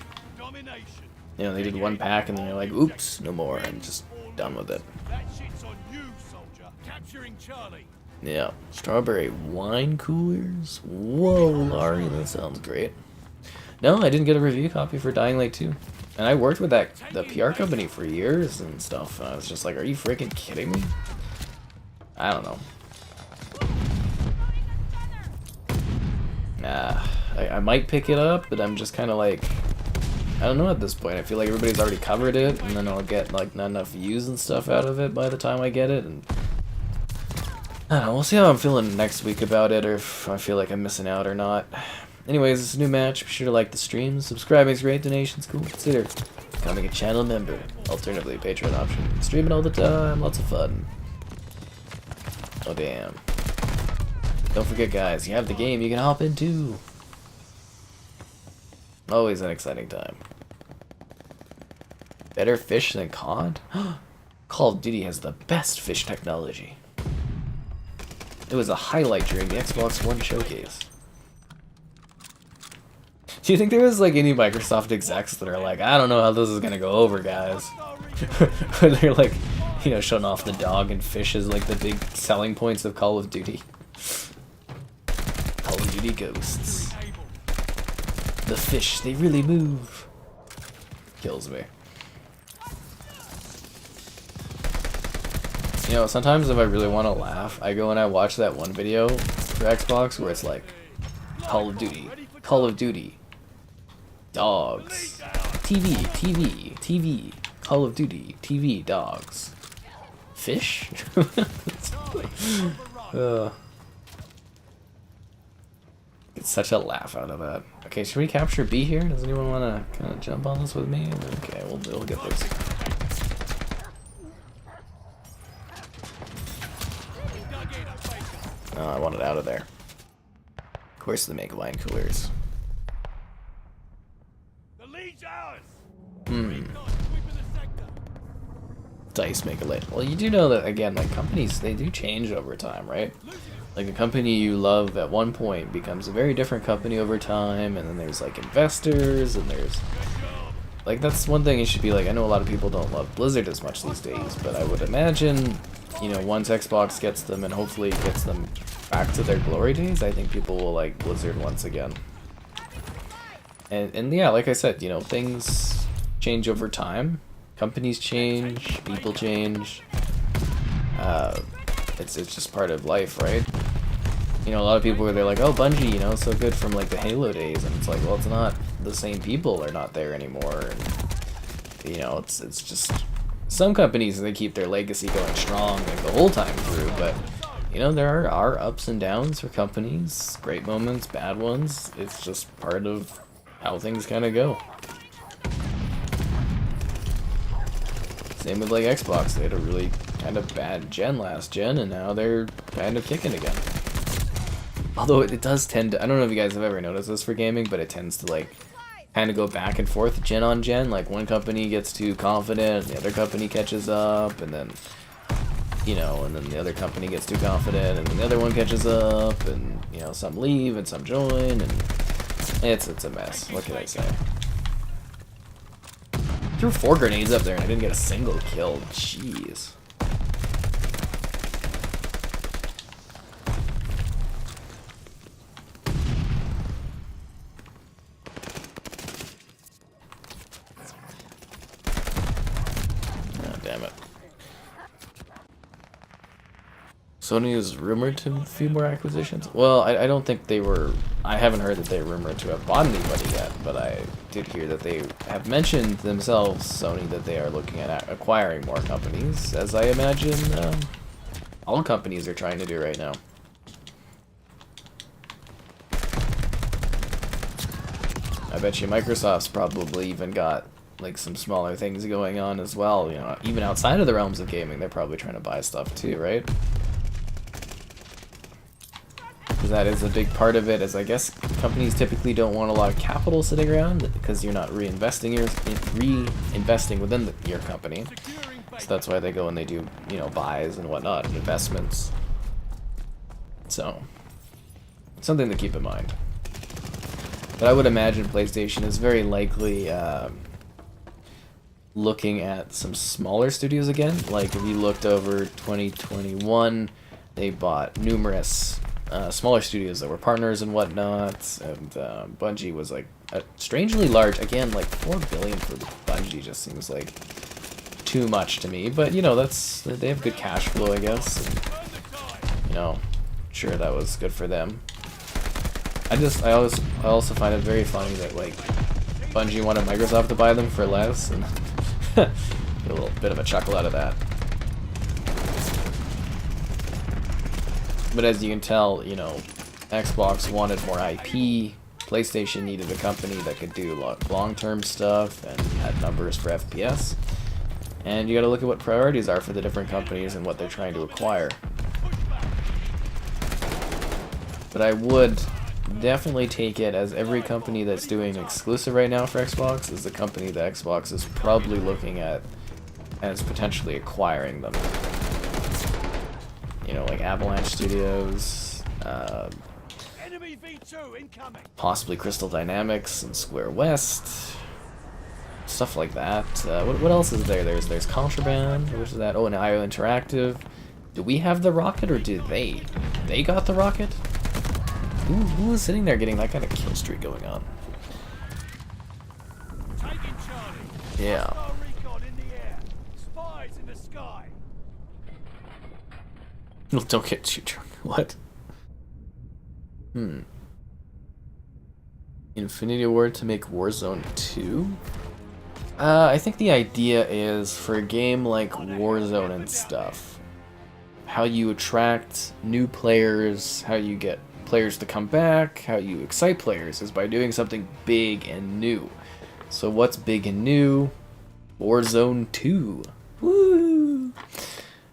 you know, they did one pack and then they're like, oops, no more, and just done with it. That shit's on you, soldier. Capturing Charlie. Yeah, strawberry wine coolers? Whoa, Laurie, that sounds great. No, I didn't get a review copy for Dying Light 2. And I worked with the PR company for years and stuff, and I was just like, are you freaking kidding me? I don't know. Nah, I might pick it up, but I'm just kind of like, I don't know at this point. I feel like everybody's already covered it, and then I'll get like not enough views and stuff out of it by the time I get it, and I don't know, we'll see how I'm feeling next week about it, or if I feel like I'm missing out or not. Anyways, it's a new match. Be sure to like the stream. Subscribing's great. Donations cool. Consider becoming a channel member. Alternatively, Patreon option. Streaming all the time. Lots of fun. Oh damn. Don't forget, guys, you have the game you can hop into. Always an exciting time. Better fish than COD? Call of Duty has the best fish technology. It was a highlight during the Xbox One showcase. Do you think there was like any Microsoft execs that are like, I don't know how this is gonna go over, guys? Or they're like, you know, showing off the dog and fish as like the big selling points of Call of Duty. Call of Duty Ghosts. The fish, they really move. Kills me. You know, sometimes if I really want to laugh, I go and I watch that one video for Xbox where it's like, Call of Duty, dogs, TV, Call of Duty, TV, dogs, fish? It's such a laugh out of that. Okay, should we capture B here? Does anyone want to kind of jump on this with me? Okay, we'll get this. Oh, I want it out of there. Of course they make wine coolers. The lead's ours. Dice make a lid. Well, you do know that, again, like, companies, they do change over time, right? Like, a company you love at one point becomes a very different company over time, and then there's, like, investors, and there's... Like, that's one thing you should be like, I know a lot of people don't love Blizzard as much these days, but I would imagine, you know, once Xbox gets them, and hopefully gets them back to their glory days, I think people will like Blizzard once again. And yeah, like I said, you know, things change over time. Companies change, people change. It's just part of life, right? You know, a lot of people they're like, oh, Bungie, you know, so good from like the Halo days, and it's like, well, it's not. The same people are not there anymore, and you know, it's just some companies they keep their legacy going strong like the whole time through, but you know, there are ups and downs for companies, great moments, bad ones. It's just part of how things kind of go. Same with like Xbox, they had a really kind of bad gen last gen, and now they're kind of kicking again. Although it does tend to, I don't know if you guys have ever noticed this for gaming, but it tends to like kind of go back and forth gen on gen. Like one company gets too confident, the other company catches up, and then, you know, and then the other company gets too confident, and then the other one catches up, and, you know, some leave and some join, and it's a mess. What can I say? Threw 4 grenades up there and I didn't get a single kill. Jeez. Oh, damn it. Sony is rumored to a few more acquisitions. Well, I don't think they were... I haven't heard that they're rumored to have bought anybody yet, but I did hear that they have mentioned themselves, Sony, that they are looking at acquiring more companies, as I imagine all companies are trying to do right now. I bet you Microsoft's probably even got like some smaller things going on as well, you know, even outside of the realms of gaming, they're probably trying to buy stuff too, right? Because that is a big part of it, as I guess companies typically don't want a lot of capital sitting around because you're not reinvesting within your company. So that's why they go and they do, you know, buys and whatnot, and investments. So, something to keep in mind. But I would imagine PlayStation is very likely looking at some smaller studios again. Like if you looked over 2021, they bought numerous smaller studios that were partners and whatnot, and Bungie was like strangely large. Again, like 4 billion for Bungie just seems like too much to me. But you know, they have good cash flow, I guess. And, you know, sure, that was good for them. I also find it very funny that like Bungie wanted Microsoft to buy them for less, and get a little bit of a chuckle out of that. But as you can tell, you know, Xbox wanted more IP, PlayStation needed a company that could do long-term stuff and had numbers for FPS. And you gotta look at what priorities are for the different companies and what they're trying to acquire. But I would definitely take it as every company that's doing exclusive right now for Xbox is the company that Xbox is probably looking at as potentially acquiring them. You know, like Avalanche Studios, Enemy V2 incoming. possibly Crystal Dynamics and Square West, stuff like that. What else is there? There's Contraband, which is that? Oh, and IO Interactive. Do we have the rocket or do they? They got the rocket? Who is sitting there getting that kind of kill streak going on? Taking Charlie. Yeah. Hostile recon in the air. Spies in the sky. Don't get too drunk. What? Infinity Award to make Warzone 2? I think the idea is for a game like Warzone and stuff, how you attract new players, how you get players to come back, how you excite players is by doing something big and new. So what's big and new? Warzone 2. Woo!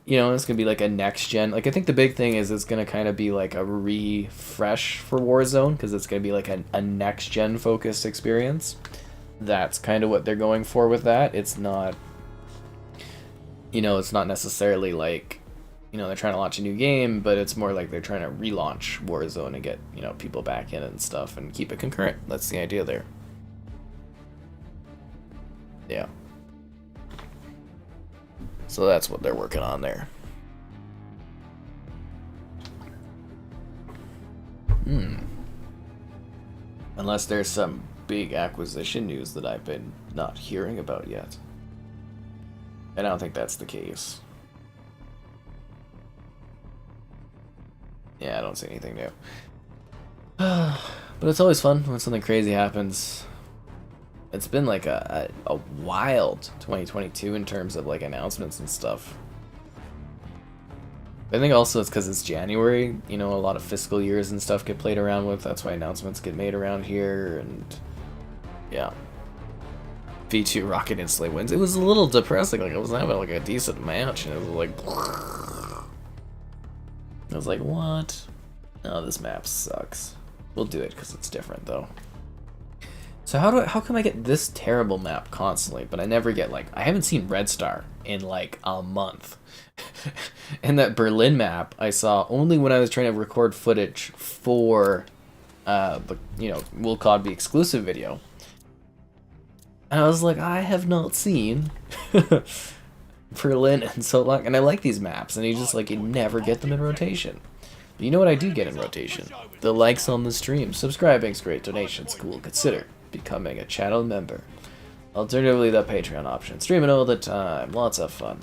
You know, it's gonna be like a next gen. Like, I think the big thing is it's gonna kind of be like a refresh for Warzone because it's gonna be like a next gen focused experience. That's kind of what they're going for with that. It's not, you know, it's not necessarily like, you know, they're trying to launch a new game, but it's more like they're trying to relaunch Warzone and get, you know, people back in and stuff and keep it concurrent. That's the idea there. Yeah. So that's what they're working on there. Unless there's some big acquisition news that I've been not hearing about yet. And I don't think that's the case. Yeah, I don't see anything new. But it's always fun when something crazy happens. It's been like a wild 2022 in terms of like announcements and stuff. I think also it's because it's January, you know, a lot of fiscal years and stuff get played around with. That's why announcements get made around here, and yeah. V2 Rocket instantly wins. It was a little depressing, like I was having like a decent match, and it was like, I was like, what? Oh, this map sucks. We'll do it because it's different though. So how come I get this terrible map constantly, but I never get like, I haven't seen Red Star in like a month. And that Berlin map I saw only when I was trying to record footage for the, you know, Will COD be exclusive video. And I was like, I have not seen Berlin in so long, and I like these maps, and you never get them in rotation. But you know what I do get in rotation? The likes on the stream. Subscribing's great, donations cool. Consider becoming a channel member. Alternatively, the Patreon option. Streaming all the time. Lots of fun.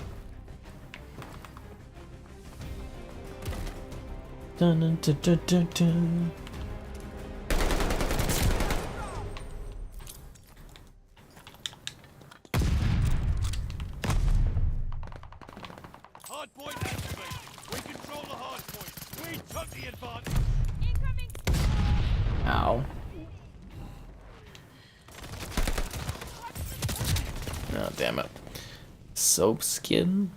Dun, dun, dun, dun, dun, dun. Hardpoint activated. We control the hardpoint. We took the advantage. Ow. Oh, damn it. Soap skin?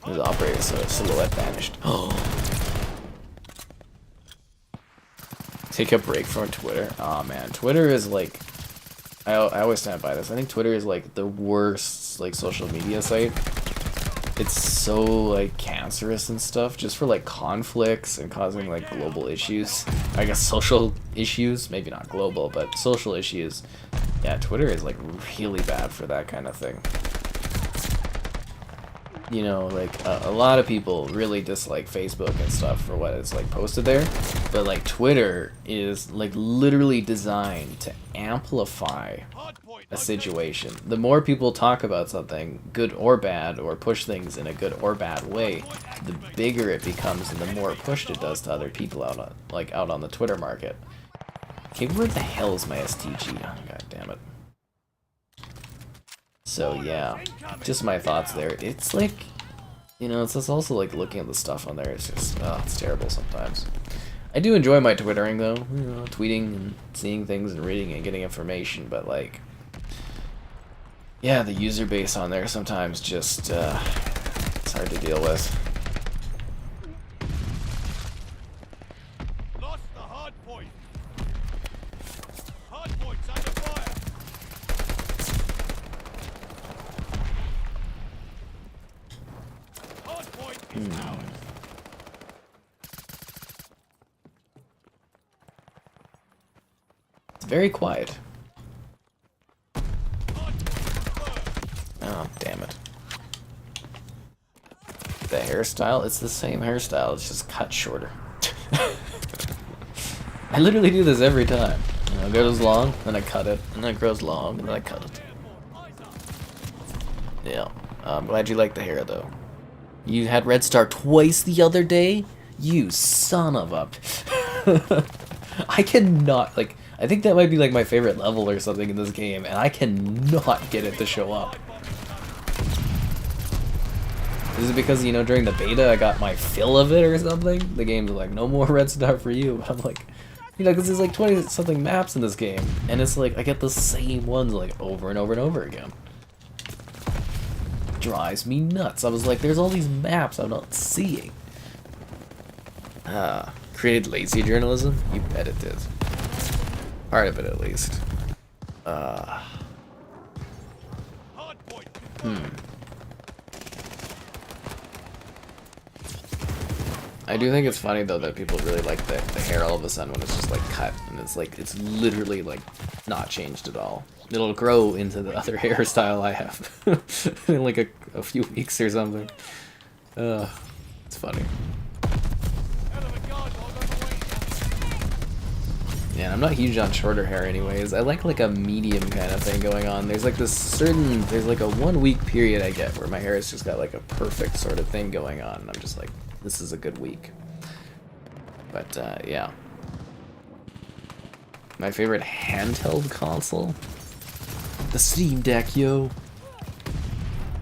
The operator silhouette vanished. Oh. Take a break from Twitter. Oh man, Twitter is like, I always stand by this. I think Twitter is like the worst like social media site. It's so like cancerous and stuff, just for like conflicts and causing like global issues. I guess social issues, maybe not global, but social issues. Yeah, Twitter is like really bad for that kind of thing. You know, like a lot of people really dislike Facebook and stuff for what is like posted there, but like Twitter is like literally designed to amplify a situation. The more people talk about something, good or bad, or push things in a good or bad way, the bigger it becomes and the more pushed it does to other people out on the Twitter market. Okay, where the hell is my STG? Oh, God damn it. So yeah, just my thoughts there. It's like, you know, it's just also like looking at the stuff on there. It's just, it's terrible sometimes. I do enjoy my twittering though, you know, tweeting and seeing things and reading and getting information, but like, yeah, the user base on there sometimes just, it's hard to deal with. Lost the hard point. Hard point's under fire. Hard point is ours. It's very quiet. Hard point confirmed. Oh, damn it. The hairstyle, it's the same hairstyle, it's just cut shorter. I literally do this every time. You know, it goes long, then I cut it, and then it grows long, and then I cut it. Yeah. I'm glad you like the hair, though. You had Red Star twice the other day? You son of a... I cannot, like... I think that might be like my favorite level or something in this game, and I cannot get it to show up. Is it because, you know, during the beta I got my fill of it or something? The game's like, no more Red Star for you. I'm like, you know, because there's like 20 something maps in this game, and it's like, I get the same ones like over and over and over again. Drives me nuts. I was like, there's all these maps I'm not seeing. Created lazy journalism? You bet it did. Part of it, at least. Hard point confirmed. I do think it's funny though that people really like the hair all of a sudden when it's just like cut and it's like it's literally like not changed at all. It'll grow into the other hairstyle I have in like a few weeks or something. It's funny. Hell of a guard log on the way. Yeah, I'm not huge on shorter hair anyways. I like a medium kind of thing going on. There's like there's like a 1 week period I get where my hair has just got like a perfect sort of thing going on and I'm just like, this is a good week. But yeah. My favorite handheld console? The Steam Deck, yo.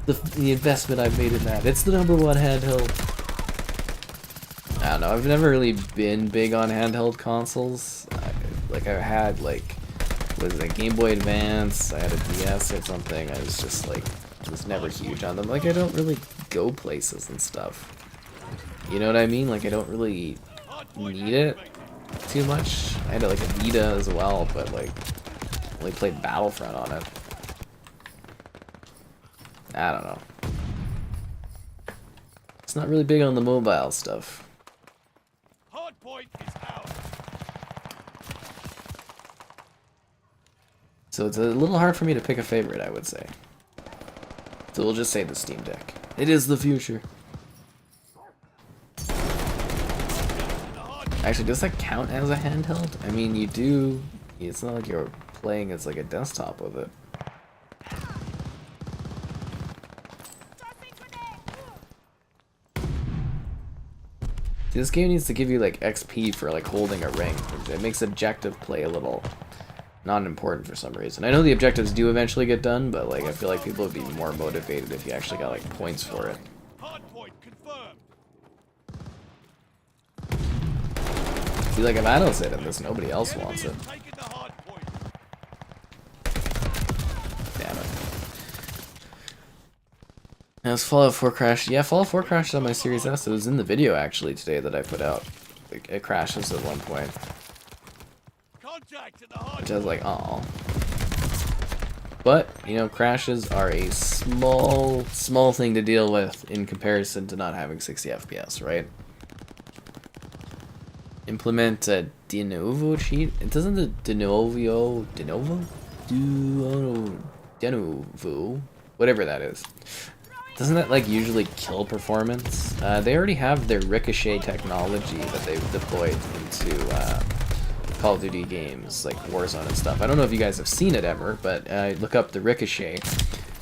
The investment I've made in that. It's the #1 handheld. I don't know, I've never really been big on handheld consoles. I had like, was it a Game Boy Advance, I had a DS or something, I was just like, was never huge on them. Like, I don't really go places and stuff. You know what I mean? Like, I don't really need it too much. I had like a Vita as well, but like, only played Battlefront on it. I don't know. It's not really big on the mobile stuff. Hard point is ours. So it's a little hard for me to pick a favorite, I would say. So we'll just say the Steam Deck. It is the future. Actually, does that count as a handheld? I mean, you do... It's not like you're playing as like a desktop with it. This game needs to give you like XP for like holding a ring. It makes objective play a little not important for some reason. I know the objectives do eventually get done, but like I feel like people would be more motivated if you actually got like points for it. Hard point confirmed. See, like if I don't sit in this, nobody else wants it. Taking the hard point. Damn it. Now, it's Fallout 4 crashed. Yeah, Fallout 4 crashed on my Series S. It was in the video actually today that I put out. It crashes at one point. Contact at the hard Which I was like, oh. But, you know, crashes are a small thing to deal with in comparison to not having 60 FPS, right? Implement a de novo cheat. It doesn't the de novo, whatever that is. Doesn't that like usually kill performance? They already have their ricochet technology that they've deployed into Call of Duty games like Warzone and stuff. I don't know if you guys have seen it ever, but look up the ricochet.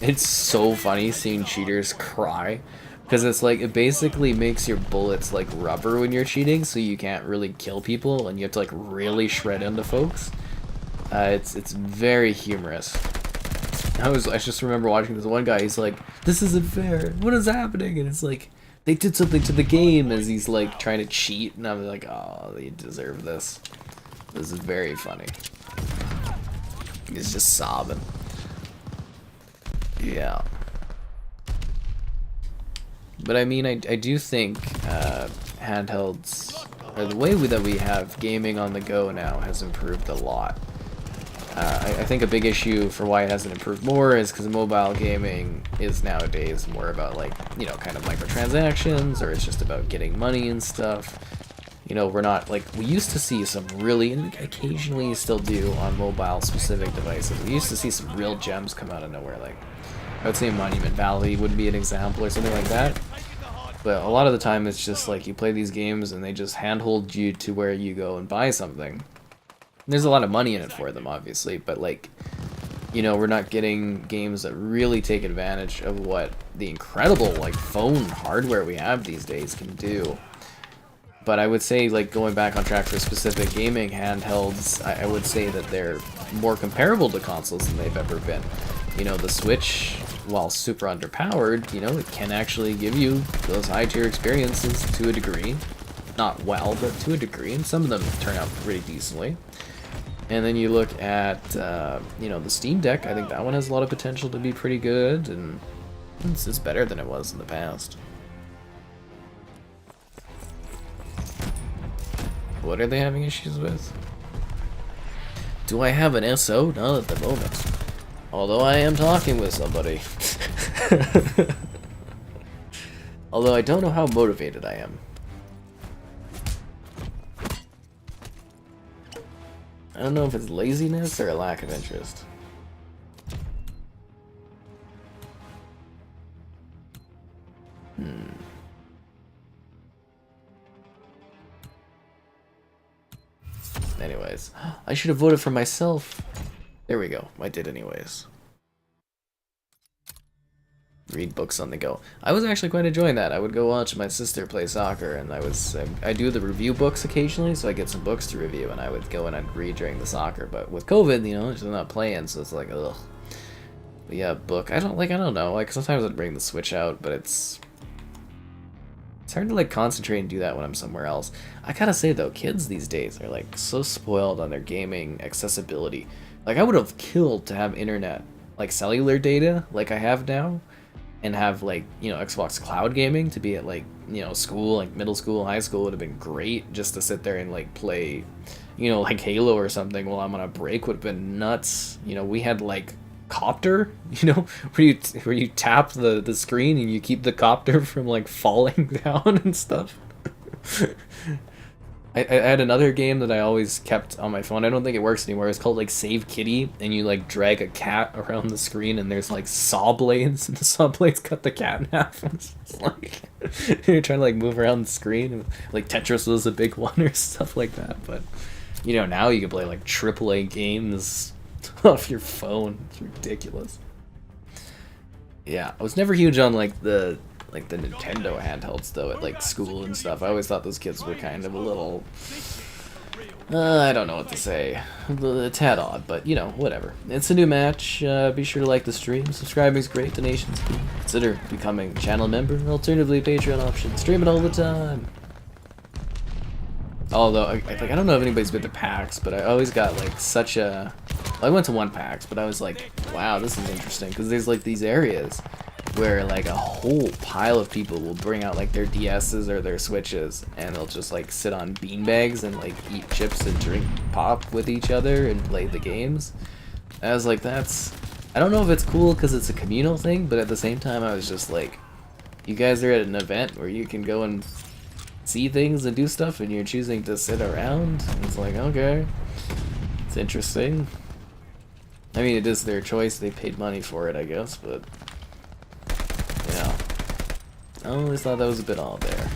It's so funny seeing cheaters cry. Because it's like, it basically makes your bullets like rubber when you're cheating, so you can't really kill people, and you have to like really shred into folks. It's very humorous. I just remember watching this one guy, he's like, this isn't fair, what is happening? And it's like, they did something to the game as he's like trying to cheat, and I'm like, oh, they deserve this. This is very funny. He's just sobbing. Yeah. But I mean, I do think handhelds, or the way that we have gaming on the go now, has improved a lot. I think a big issue for why it hasn't improved more is because mobile gaming is nowadays more about, like, you know, kind of microtransactions, or it's just about getting money and stuff. You know, we're not, like, we used to see some really, and occasionally still do on mobile specific devices, we used to see some real gems come out of nowhere. Like, I would say Monument Valley would be an example or something like that. But a lot of the time it's just like you play these games and they just handhold you to where you go and buy something. There's a lot of money in it for them, obviously, but, like, you know, we're not getting games that really take advantage of what the incredible, like, phone hardware we have these days can do. But I would say, like, going back on track for specific gaming handhelds, I would say that they're more comparable to consoles than they've ever been. You know, the Switch, while super underpowered, you know, it can actually give you those high-tier experiences to a degree. Not well, but to a degree, and some of them turn out pretty decently. And then you look at, you know, the Steam Deck. I think that one has a lot of potential to be pretty good, and it's better than it was in the past. What are they having issues with? Do I have an SO? Not at the moment. Although I am talking with somebody. Although I don't know how motivated I am. I don't know if it's laziness or a lack of interest. Anyways, I should have voted for myself. There we go. I did anyways. Read books on the go. I was actually quite enjoying that. I would go watch my sister play soccer, and I do the review books occasionally, so I get some books to review, and I would go and I'd read during the soccer. But with COVID, you know, she's not playing, so it's like, ugh. But yeah, book. I don't know. Like, sometimes I'd bring the Switch out, but it's hard to, like, concentrate and do that when I'm somewhere else. I gotta say though, kids these days are, like, so spoiled on their gaming accessibility. Like, I would have killed to have internet, like, cellular data, like I have now, and have, like, you know, Xbox Cloud gaming to be at, like, you know, school, like middle school, high school would have been great. Just to sit there and, like, play, you know, like Halo or something while I'm on a break would have been nuts. You know, we had, like, copter, you know, where you tap the screen and you keep the copter from, like, falling down and stuff. I had another game that I always kept on my phone. I don't think it works anymore. It's called, like, Save Kitty, and you, like, drag a cat around the screen, and there's, like, saw blades, and the saw blades cut the cat in half. And it's just like you're trying to, like, move around the screen, and, like, Tetris was a big one or stuff like that. But, you know, now you can play, like, AAA games off your phone. It's ridiculous. Yeah, I was never huge on, like, the Nintendo handhelds, though, at, like, school and stuff. I always thought those kids were kind of a little, I don't know what to say, a tad odd, but, you know, whatever. It's a new match. Be sure to like the stream. Subscribing's great. Donations cool. Consider becoming a channel member. Alternatively, Patreon option. Stream it all the time. Although, I don't know if anybody's been to PAX, but I always got, like, such a... Well, I went to one PAX, but I was like, wow, this is interesting, because there's, like, these areas where, like, a whole pile of people will bring out, like, their DS's or their Switches, and they'll just, like, sit on beanbags and, like, eat chips and drink pop with each other and play the games. I was like, that's... I don't know if it's cool because it's a communal thing, but at the same time, I was just like, you guys are at an event where you can go and see things and do stuff, and you're choosing to sit around? And it's like, okay, it's interesting. I mean, it is their choice. They paid money for it, I guess, but... yeah. I always thought that was a bit odd there.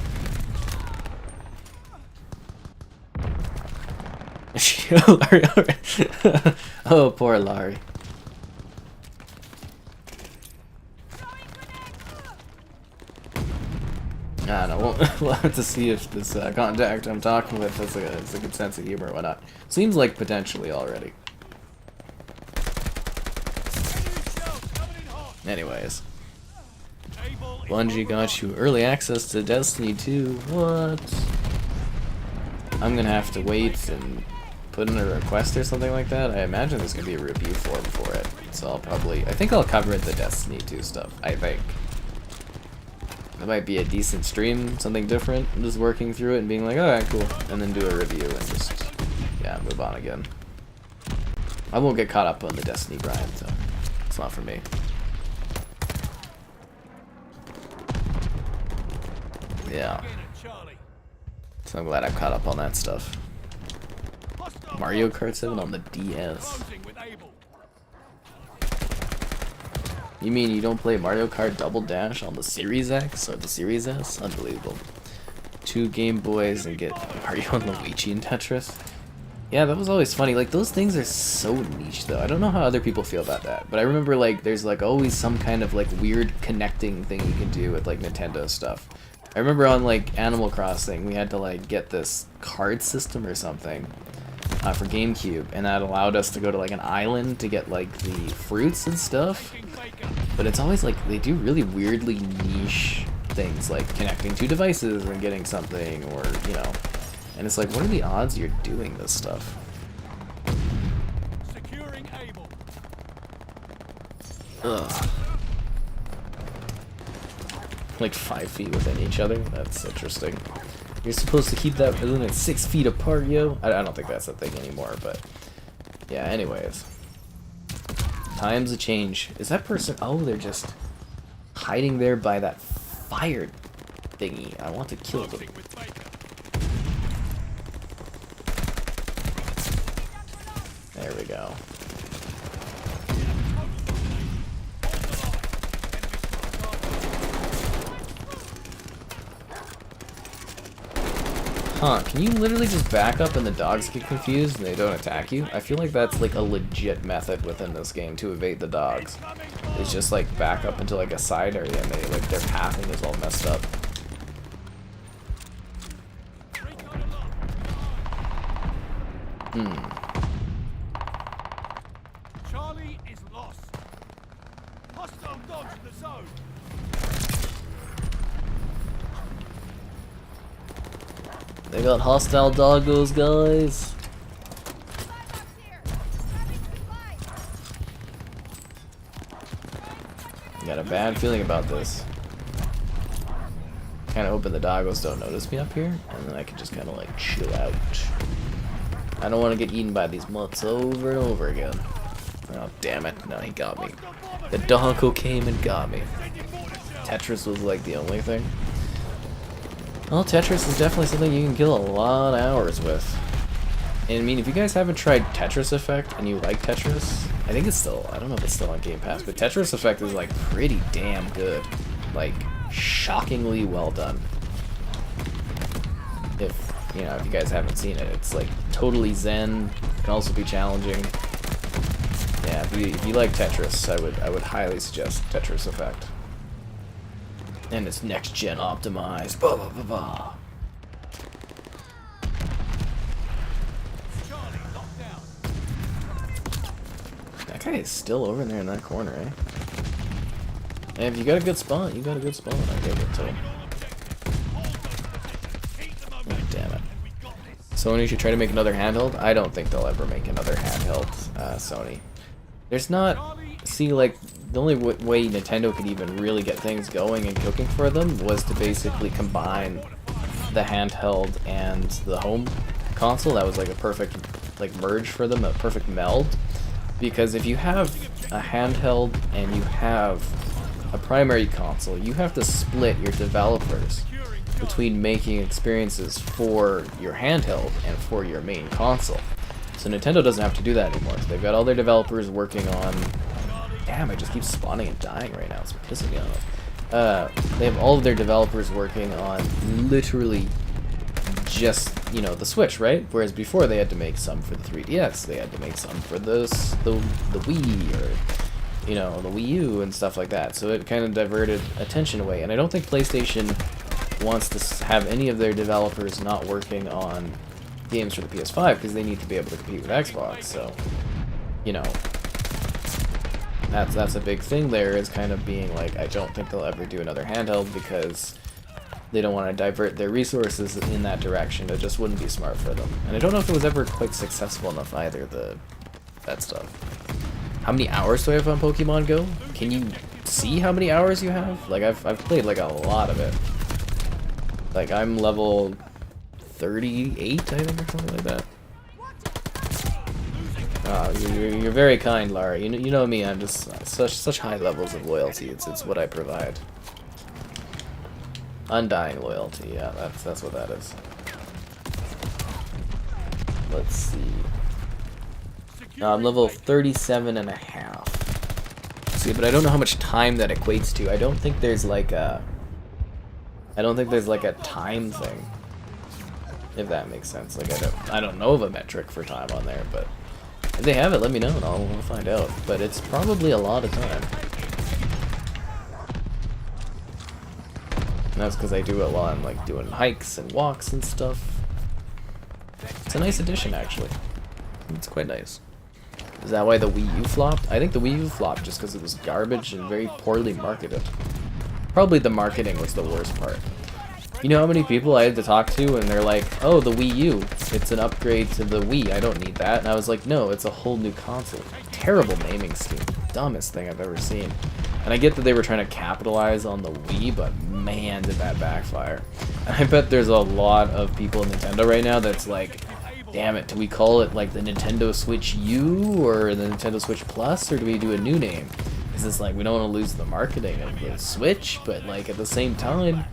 Larry, alright. Oh, poor Larry. I don't know, we'll have to see if this contact I'm talking with has a good sense of humor or whatnot. Seems like potentially already. Anyways. Bungie got you early access to Destiny 2. What? I'm gonna have to wait and put in a request or something like that. I imagine there's gonna be a review form for it. So I think I'll cover the Destiny 2 stuff, I think. That might be a decent stream, something different, just working through it and being like, alright, cool, and then do a review and just, yeah, move on again. I won't get caught up on the Destiny grind, so it's not for me. Yeah. So I'm glad I'm caught up on that stuff. Mario Kart 7 on the DS. You mean you don't play Mario Kart Double Dash on the Series X or the Series S? Unbelievable. 2 Game Boys and get Mario and Luigi in Tetris? Yeah, that was always funny. Like, those things are so niche, though. I don't know how other people feel about that. But I remember, like, there's, like, always some kind of, like, weird connecting thing you can do with, like, Nintendo stuff. I remember on, like, Animal Crossing, we had to, like, get this card system or something for GameCube. And that allowed us to go to, like, an island to get, like, the fruits and stuff. But it's always, like, they do really weirdly niche things, like connecting 2 devices and getting something, or, you know. And it's like, what are the odds you're doing this stuff? Securing Able. Ugh. Like 5 feet within each other? That's interesting. You're supposed to keep that within 6 feet apart, yo? I don't think that's a thing anymore, but... Yeah, anyways. Times a change. Is that person... Oh, they're just hiding there by that fire thingy. I want to kill them. There we go. Huh, can you literally just back up and the dogs get confused and they don't attack you? I feel like that's like a legit method within this game to evade the dogs. It's just like back up into like a side area and they like their pathing is all messed up. Charlie is lost. Hostile dogs in the zone. They got hostile doggos, guys. Got a bad feeling about this. Kind of hoping the doggos don't notice me up here, and then I can just kind of like chill out. I don't want to get eaten by these mutts over and over again. Oh, damn it. No, he got me. The doggo came and got me. Tetris was like the only thing. Well, Tetris is definitely something you can kill a lot of hours with. And I mean, if you guys haven't tried Tetris Effect and you like Tetris, I think it's still, I don't know if it's still on Game Pass, but Tetris Effect is like pretty damn good. Like, shockingly well done. If, you know, if you guys haven't seen it, it's like totally zen, can also be challenging. Yeah, if you like Tetris, I would highly suggest Tetris Effect. And it's next gen optimized. Blah, blah, blah, blah. That guy is still over there in that corner, eh? And if you got a good spot, you got a good spot. I gave it to him. Oh, damn it. Sony should try to make another handheld. I don't think they'll ever make another handheld, Sony. There's not... See, like, the only way Nintendo could even really get things going and cooking for them was to basically combine the handheld and the home console. That was like a perfect like merge for them, a perfect meld. Because if you have a handheld and you have a primary console, you have to split your developers between making experiences for your handheld and for your main console. So Nintendo doesn't have to do that anymore. So they've got all their developers working on... Damn, I just keep spawning and dying right now. It's pissing me off. They have all of their developers working on literally just, you know, the Switch, right? Whereas before they had to make some for the 3DS, they had to make some for the Wii, or, you know, the Wii U and stuff like that. So it kind of diverted attention away. And I don't think PlayStation wants to have any of their developers not working on games for the PS5 because they need to be able to compete with Xbox. So, you know, That's a big thing there, is kind of being like, I don't think they'll ever do another handheld because they don't want to divert their resources in that direction. It just wouldn't be smart for them. And I don't know if it was ever quite successful enough either, that stuff. How many hours do I have on Pokemon Go? Can you see how many hours you have? Like, I've played like a lot of it. Like, I'm level 38, I think, or something like that. You're very kind, Lara. You know me. I'm just such high levels of loyalty. It's what I provide. Undying loyalty. Yeah, that's what that is. Let's see. I'm level 37 and a half. See, but I don't know how much time that equates to. I don't think there's like a time thing. If that makes sense. Like, I don't know of a metric for time on there, but if they have it, let me know and I'll find out. But it's probably a lot of time. And that's because I do it while I'm like doing hikes and walks and stuff. It's a nice addition, actually. It's quite nice. Is that why the Wii U flopped? I think the Wii U flopped just because it was garbage and very poorly marketed. Probably the marketing was the worst part. You know how many people I had to talk to and they're like, oh, the Wii U, it's an upgrade to the Wii, I don't need that. And I was like, no, it's a whole new console. Terrible naming scheme. Dumbest thing I've ever seen. And I get that they were trying to capitalize on the Wii, but man, did that backfire. And I bet there's a lot of people in Nintendo right now that's like, damn it, do we call it like the Nintendo Switch U or the Nintendo Switch Plus, or do we do a new name? Because it's like, we don't want to lose the marketing of the Switch, but like at the same time,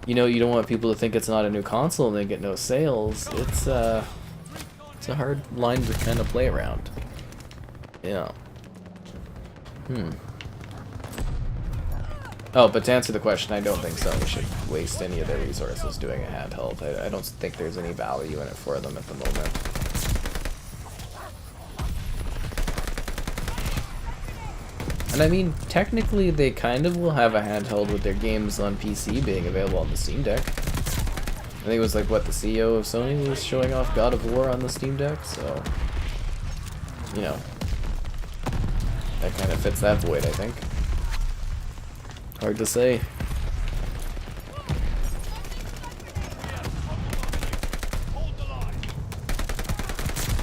you know, you don't want people to think it's not a new console and they get no sales. It's a hard line to kind of play around. Yeah. Oh, but to answer the question, I don't think Sony should waste any of their resources doing a handheld. I don't think there's any value in it for them at the moment. And I mean, technically they kind of will have a handheld with their games on PC being available on the Steam Deck. I think it was like, what, the CEO of Sony was showing off God of War on the Steam Deck, so, you know, that kind of fits that void, I think. Hard to say.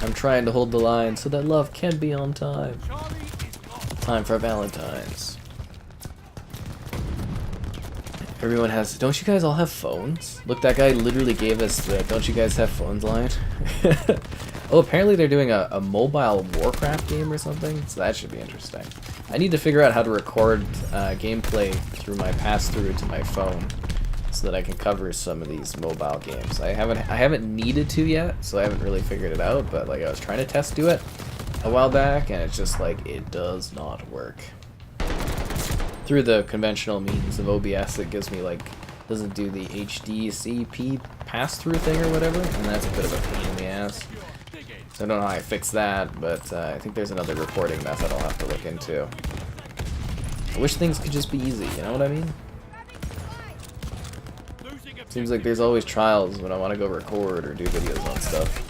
I'm trying to hold the line so that love can be on time. Time for Valentine's. Everyone has... Don't you guys all have phones? Look, that guy literally gave us the "don't you guys have phones" line. Oh, apparently they're doing a mobile Warcraft game or something, so that should be interesting. I need to figure out how to record gameplay through my pass-through to my phone so that I can cover some of these mobile games. I haven't needed to yet, so I haven't really figured it out, but like I was trying to test do it a while back, and it's just like, it does not work. Through the conventional means of OBS, it gives me like, doesn't do the HDCP pass-through thing or whatever, and that's a bit of a pain in the ass. So I don't know how I fix that, but I think there's another recording method I'll have to look into. I wish things could just be easy, you know what I mean? Seems like there's always trials when I want to go record or do videos on stuff.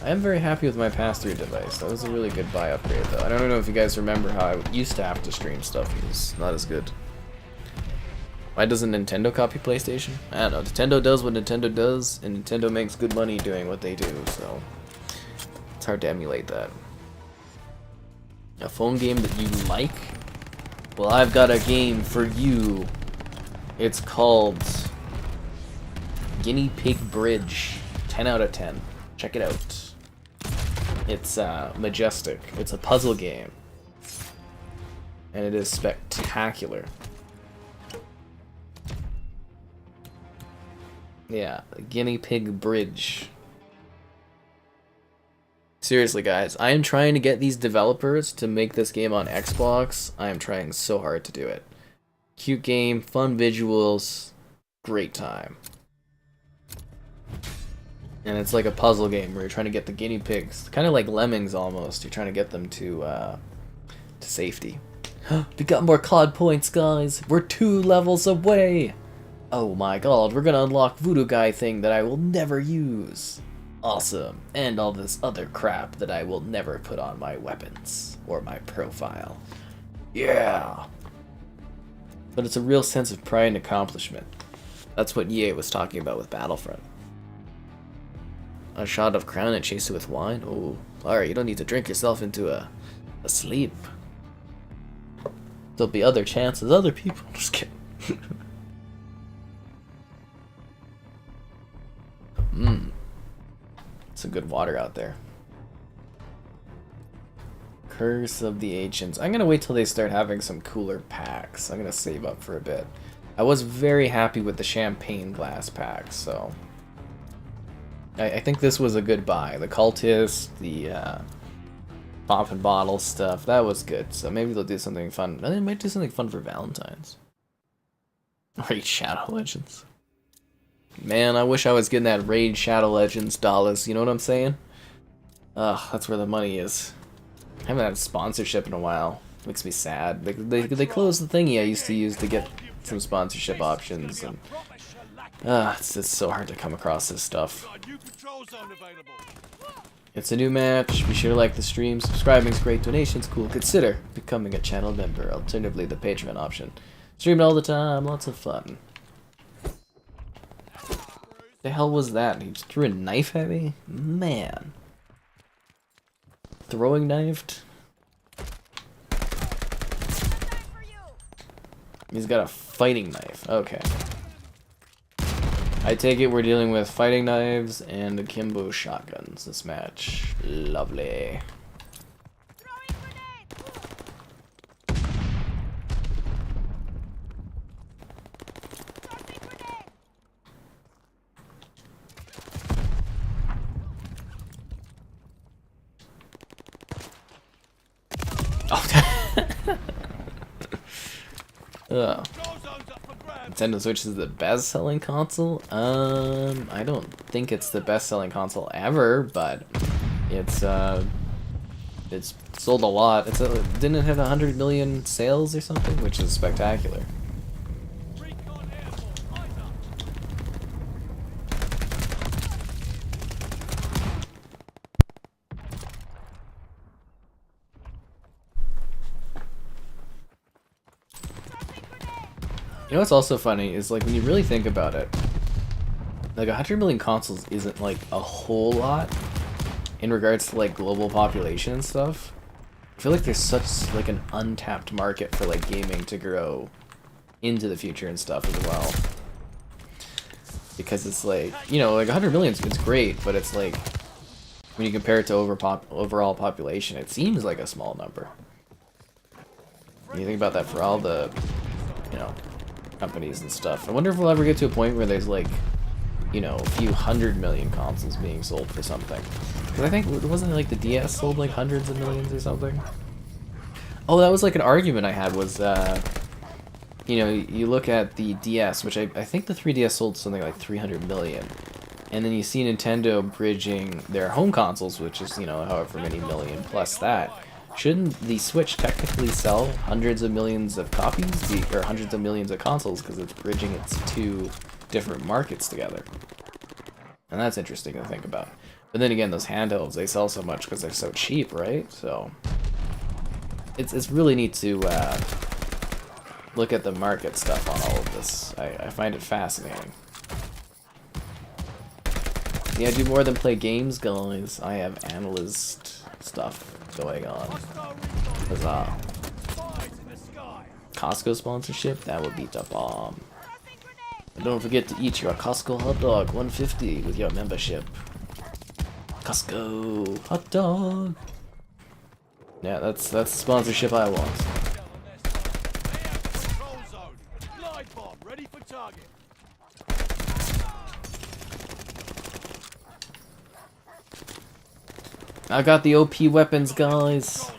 I am very happy with my pass-through device. That was a really good buy upgrade, though. I don't know if you guys remember how I used to have to stream stuff. It was not as good. Why doesn't Nintendo copy PlayStation? I don't know. Nintendo does what Nintendo does, and Nintendo makes good money doing what they do, so it's hard to emulate that. A phone game that you like? Well, I've got a game for you. It's called Guinea Pig Bridge. 10 out of 10. Check it out. It's majestic. It's a puzzle game. And it is spectacular. Yeah, Guinea Pig Bridge. Seriously, guys, I am trying to get these developers to make this game on Xbox. I am trying so hard to do it. Cute game, fun visuals, great time. And it's like a puzzle game where you're trying to get the guinea pigs, kind of like lemmings almost. You're trying to get them to safety. We got more COD points, guys. We're 2 levels away. Oh my god, we're gonna unlock Voodoo Guy thing that I will never use. Awesome. And all this other crap that I will never put on my weapons or my profile. Yeah. But it's a real sense of pride and accomplishment. That's what EA was talking about with Battlefront. A shot of Crown and chase it with wine? Oh, alright, you don't need to drink yourself into a sleep. There'll be other chances, other people. Just kidding. Some good water out there. Curse of the Ancients. I'm gonna wait till they start having some cooler packs. I'm gonna save up for a bit. I was very happy with the champagne glass pack, so I think this was a good buy. The cultist, the pop and bottle stuff, that was good. So maybe they'll do something fun. They might do something fun for Valentine's. Raid Shadow Legends. Man, I wish I was getting that Raid Shadow Legends dollars. You know what I'm saying? Ugh, that's where the money is. I haven't had a sponsorship in a while. Makes me sad. They closed the thingy I used to use to get some sponsorship options, and it's so hard to come across this stuff. It's a new match. Be sure to like the stream. Subscribing's great. Donations cool. Consider becoming a channel member. Alternatively, the Patreon option. Streaming all the time. Lots of fun. The hell was that? He just threw a knife at me? Man. Throwing knifed? He's got a fighting knife. Okay. I take it we're dealing with fighting knives and akimbo shotguns this match. Lovely. Oh. Nintendo Switch is the best-selling console? I don't think it's the best-selling console ever, but it's sold a lot. Didn't it have 100 million sales or something, which is spectacular. You know what's also funny is, like, when you really think about it, like 100 million consoles isn't like a whole lot in regards to like global population and stuff. I feel like there's such like an untapped market for like gaming to grow into the future and stuff as well. Because it's like, you know, like 100 million is great, but it's like when you compare it to overall population, it seems like a small number. When you think about that for all the, you know, companies and stuff. I wonder if we'll ever get to a point where there's like, you know, a few 100 million consoles being sold for something. Because I think, wasn't it like the DS sold like hundreds of millions or something? Oh, that was like an argument I had was, you know, you look at the DS, which I think the 3DS sold something like 300 million. And then you see Nintendo bridging their home consoles, which is, you know, however many million plus that. Shouldn't the Switch technically sell hundreds of millions of copies, or hundreds of millions of consoles, because it's bridging its two different markets together? And that's interesting to think about. But then again, those handhelds, they sell so much because they're so cheap, right? So it's really neat to look at the market stuff on all of this. I find it fascinating. Yeah, I do more than play games, guys. I have analyst stuff going on. Huzzah. Costco sponsorship? That would be the bomb. And don't forget to eat your Costco hot dog 150 with your membership. Costco hot dog. Yeah, that's the sponsorship I want. I got the OP weapons, guys.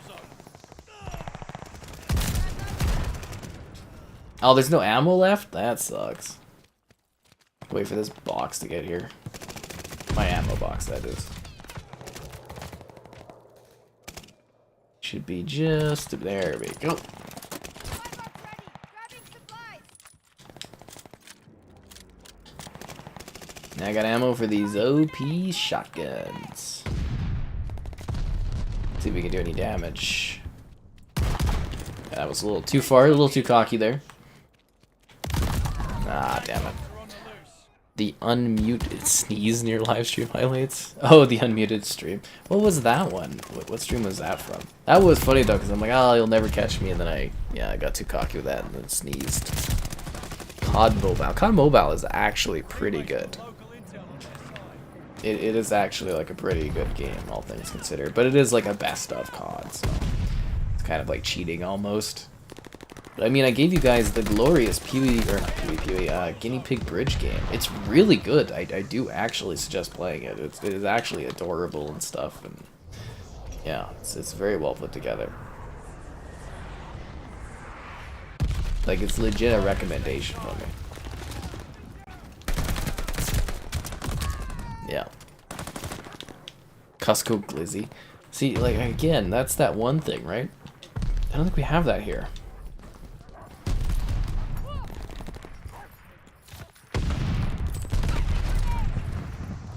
Oh, there's no ammo left? That sucks. Wait for this box to get here. My ammo box, that is. Should be just... there we go. I got ammo for these OP shotguns. See if we can do any damage. That was a little too far, a little too cocky there. Ah, damn it. The unmuted sneeze in your live stream highlights? Oh, the unmuted stream. What was that one? What stream was that from? That was funny though, because I'm like, oh, you'll never catch me, and then I got too cocky with that and then sneezed. COD Mobile. COD Mobile is actually pretty good. It is actually like a pretty good game, all things considered. But it is like a best of COD, so it's kind of like cheating almost. But I mean, I gave you guys the glorious Guinea Pig Bridge game. It's really good. I do actually suggest playing it. It is actually adorable and stuff, and yeah, it's very well put together. Like, it's legit a recommendation from me. Yeah. Cusco Glizzy. See, like, again, that's that one thing, right? I don't think we have that here.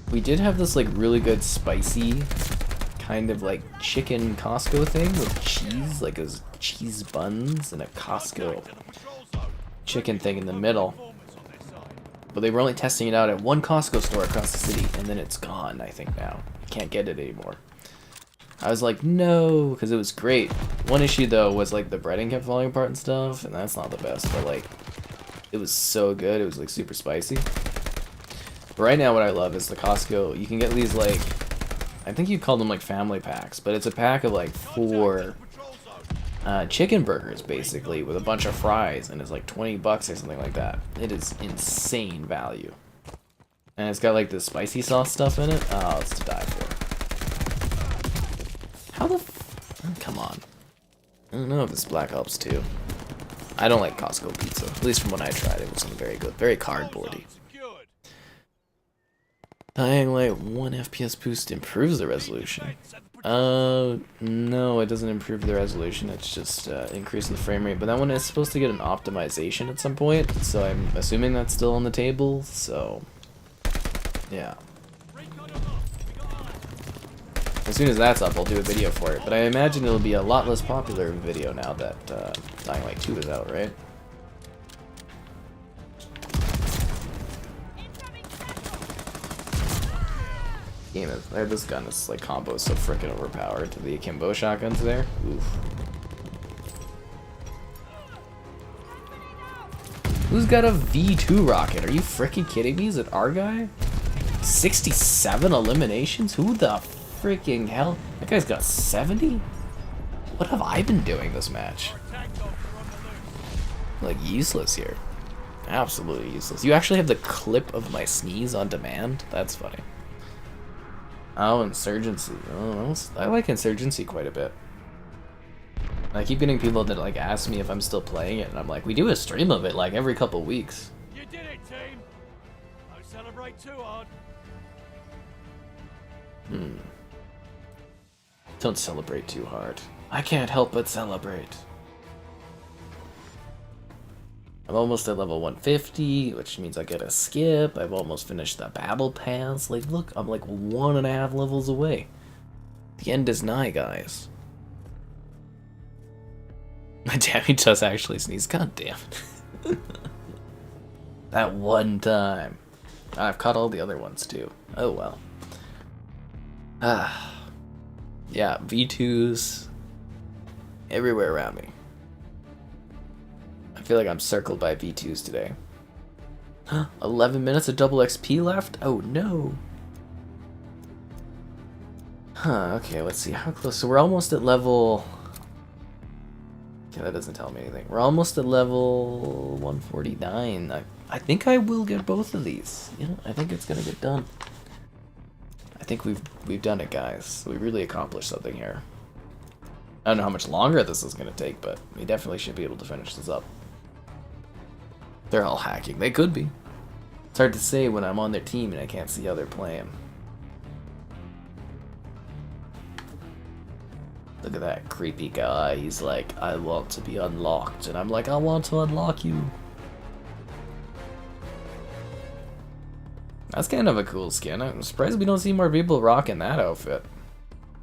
We did have this, like, really good spicy kind of, like, chicken Costco thing with cheese, like, it was cheese buns and a Costco chicken thing in the middle. But they were only testing it out at one Costco store across the city, and then it's gone, I think, now. You can't get it anymore. I was like, no, because it was great. One issue, though, was, like, the breading kept falling apart and stuff, and that's not the best, but, like, it was so good. It was, like, super spicy. But right now, what I love is the Costco. You can get these, like, I think you call them, like, family packs, but it's a pack of, like, 4 chicken burgers, basically, with a bunch of fries, and it's like $20 or something like that. It is insane value. And it's got like the spicy sauce stuff in it. Oh, it's to die for. How the come on. I don't know if it's Black Ops 2. I don't like Costco pizza. At least from when I tried it wasn't very good. Very cardboardy. Dying Light 1 FPS boost improves the resolution. No, it doesn't improve the resolution. It's just increasing the frame rate. But that one is supposed to get an optimization at some point, so I'm assuming that's still on the table. So, yeah. As soon as that's up, I'll do a video for it. But I imagine it'll be a lot less popular of a video now that Dying Light 2 is out, right? Game is, this gun is like combo so freaking overpowered to the akimbo shotguns there. Oof. Who's got a V2 rocket? Are you freaking kidding me? Is it our guy? 67 eliminations? Who the freaking hell? That guy's got 70? What have I been doing this match? Like, useless here. Absolutely useless. You actually have the clip of my sneeze on demand? That's funny. Oh, Insurgency. Oh, I like Insurgency quite a bit. I keep getting people that like ask me if I'm still playing it, and I'm like, we do a stream of it like every couple weeks. You did it, team. Don't celebrate too hard. Don't celebrate too hard. I can't help but celebrate. I'm almost at level 150, which means I get a skip. I've almost finished the battle pass. Like, look, I'm like 1.5 levels away. The end is nigh, guys. Damn, he does actually sneeze. God damn it. That one time. I've caught all the other ones, too. Oh, well. Yeah, V2s everywhere around me. I feel like I'm circled by V2s today. 11 minutes of double XP left? Oh no. Okay, let's see. How close? So we're almost at level... Okay, that doesn't tell me anything. We're almost at level 149. I think I will get both of these. Yeah, I think it's gonna get done. I think we've done it, guys. We really accomplished something here. I don't know how much longer this is gonna take, but we definitely should be able to finish this up. They're all hacking. They could be. It's hard to say when I'm on their team and I can't see how they're playing. Look at that creepy guy. He's like, I want to be unlocked. And I'm like, I want to unlock you. That's kind of a cool skin. I'm surprised we don't see more people rocking that outfit.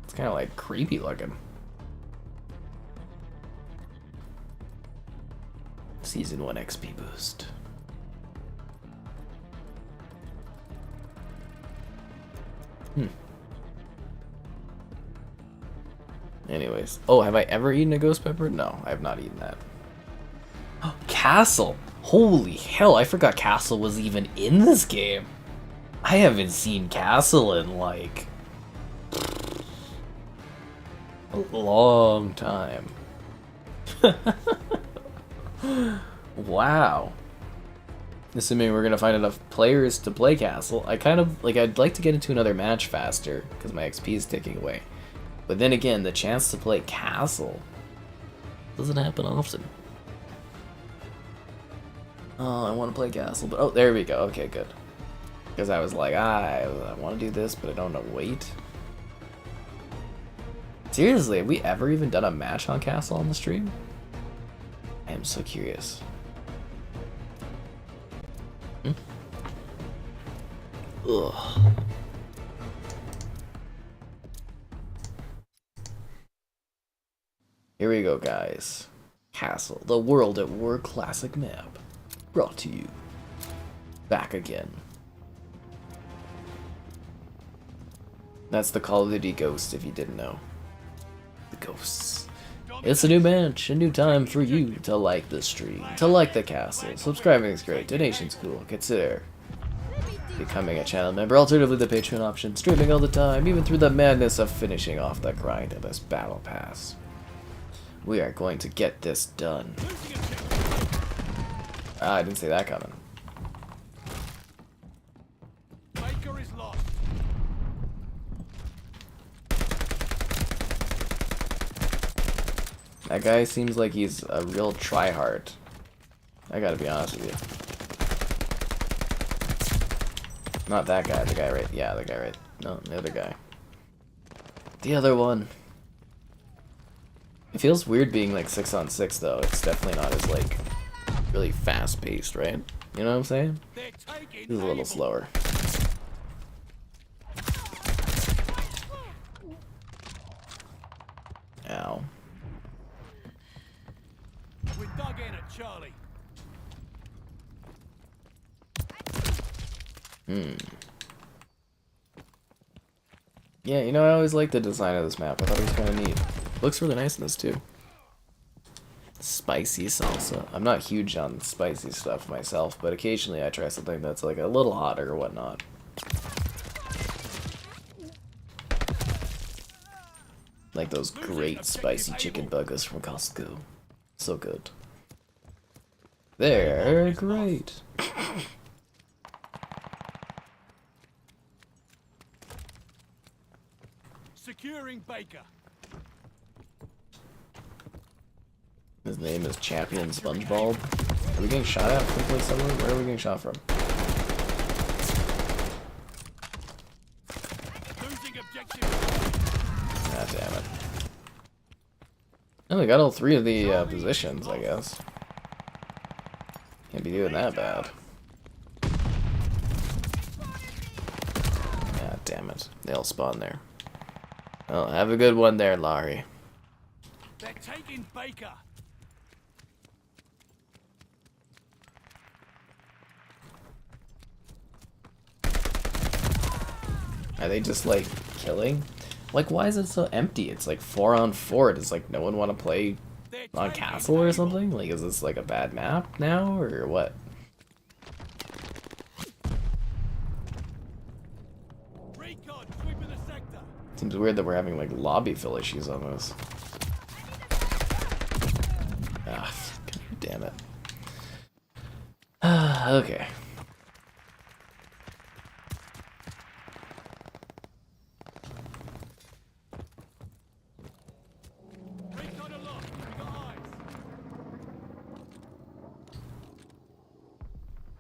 It's kind of like creepy looking. Season 1 XP boost. Anyways. Oh, have I ever eaten a ghost pepper? No, I have not eaten that. Castle! Holy hell, I forgot Castle was even in this game. I haven't seen Castle in like a long time. Wow. Assuming we're gonna find enough players to play Castle, I'd like to get into another match faster because my XP is ticking away. But then again, the chance to play Castle doesn't happen often. Oh, I want to play Castle, but oh, there we go. Okay, good. Because I was like, I want to do this, but I don't know. Wait. Seriously, have we ever even done a match on Castle on the stream? I am so curious. Ugh. Here we go, guys. Castle, the World at War classic map. Brought to you. Back again. That's the Call of Duty Ghost, if you didn't know. The Ghosts. It's a new match, a new time for you to like the stream, to like the castle. Subscribing is great, donation's cool. Consider becoming a channel member, alternatively the Patreon option, streaming all the time, even through the madness of finishing off the grind of this battle pass. We are going to get this done. Ah, I didn't see that coming. Baker is lost. That guy seems like he's a real tryhard. I gotta be honest with you. Not that guy, the guy right. Yeah, the guy right. No, the other guy. The other one. It feels weird being like 6-on-6 though. It's definitely not as like really fast paced, right? You know what I'm saying? This is a little slower. Ow. We dug in at Charlie. Yeah, you know, I always liked the design of this map. I thought it was kind of neat. Looks really nice in this too. Spicy salsa. I'm not huge on spicy stuff myself, but occasionally I try something that's like a little hotter or whatnot. Like those great spicy chicken burgers from Costco. So good. They're great. Securing Baker. His name is Champion SpongeBob. Are we getting shot at from place somewhere? Where are we getting shot from? Losing objective. Ah, damn it. Oh, we got all three of the positions, I guess. Can't be doing that bad. Ah, damn it. They all spawn there. Well, have a good one there, Laurie. They're taking Baker. Are they just like killing? Like, why is it so empty? It's like 4-on-4. Does like no one want to play on Castle or something? Like, is this like a bad map now or what? Recon sweeping the sector. Seems weird that we're having like lobby fill issues on this. Ah, damn it. Okay. Recon aloft. We got eyes.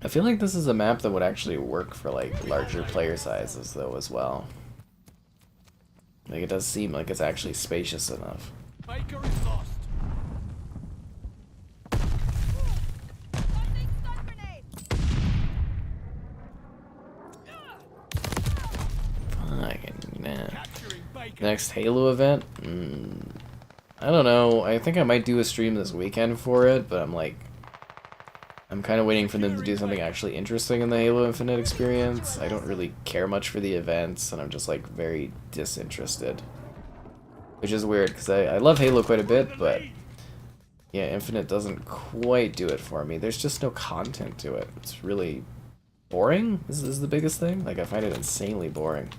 I feel like this is a map that would actually work for like larger player sizes though as well. Like, it does seem like it's actually spacious enough. Baker is lost. Next Halo event? I don't know. I think I might do a stream this weekend for it, but I'm kind of waiting for them to do something actually interesting in the Halo Infinite experience. I don't really care much for the events, and I'm just like very disinterested. Which is weird, because I love Halo quite a bit, but yeah, Infinite doesn't quite do it for me. There's just no content to it. It's really boring. This is the biggest thing. Like, I find it insanely boring.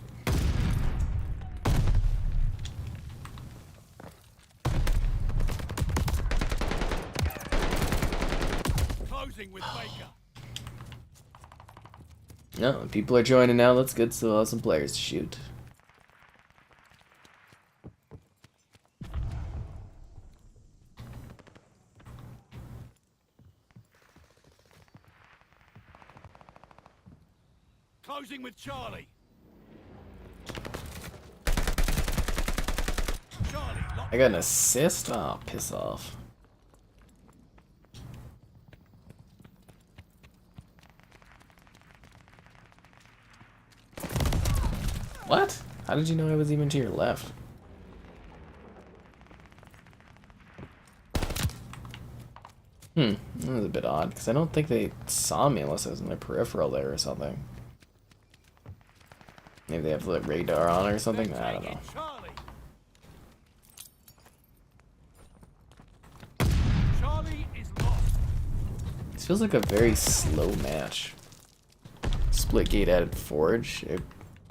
Closing with Baker. No, people are joining now. That's good. So I'll have some players to shoot. Closing with Charlie. Charlie, I got an assist? Oh, piss off. What? How did you know I was even to your left? That was a bit odd, because I don't think they saw me unless I was in their peripheral there or something. Maybe they have like radar on or something? I don't know. Charlie is lost. This feels like a very slow match. Splitgate added Forge.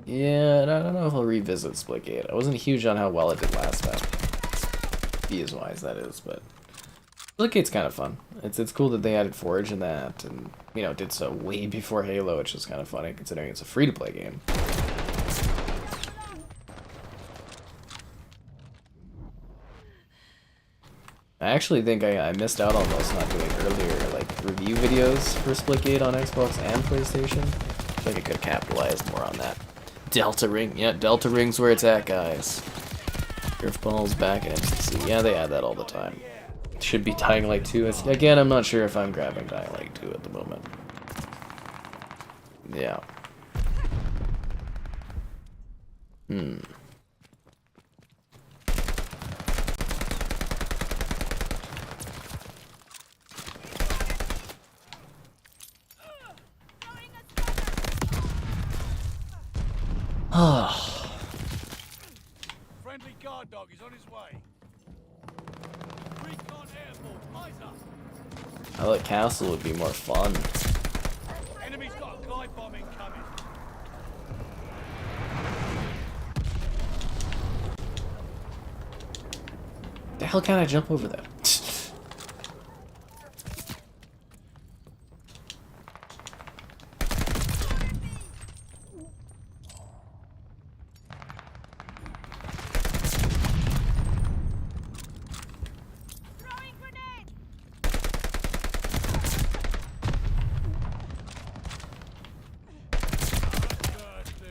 Yeah, I don't know if I'll revisit Splitgate. I wasn't huge on how well it did last time. Views-wise, that is, but Splitgate's kind of fun. It's cool that they added Forge in that, and you know, did so way before Halo, which is kind of funny considering it's a free-to-play game. I actually think I missed out on those not doing earlier, like, review videos for Splitgate on Xbox and PlayStation. I think I could have capitalized more on that. Delta Ring. Yeah, Delta Ring's where it's at, guys. Earthball's back in MCC. Yeah, they add that all the time. Should be Dying Light 2. Again, I'm not sure if I'm grabbing Dying Light 2 at the moment. Yeah. Friendly guard dog is on his way. Recon airport, eyes up. I thought Castle would be more fun. Enemy's got a glide bomb incoming. The hell can I jump over that?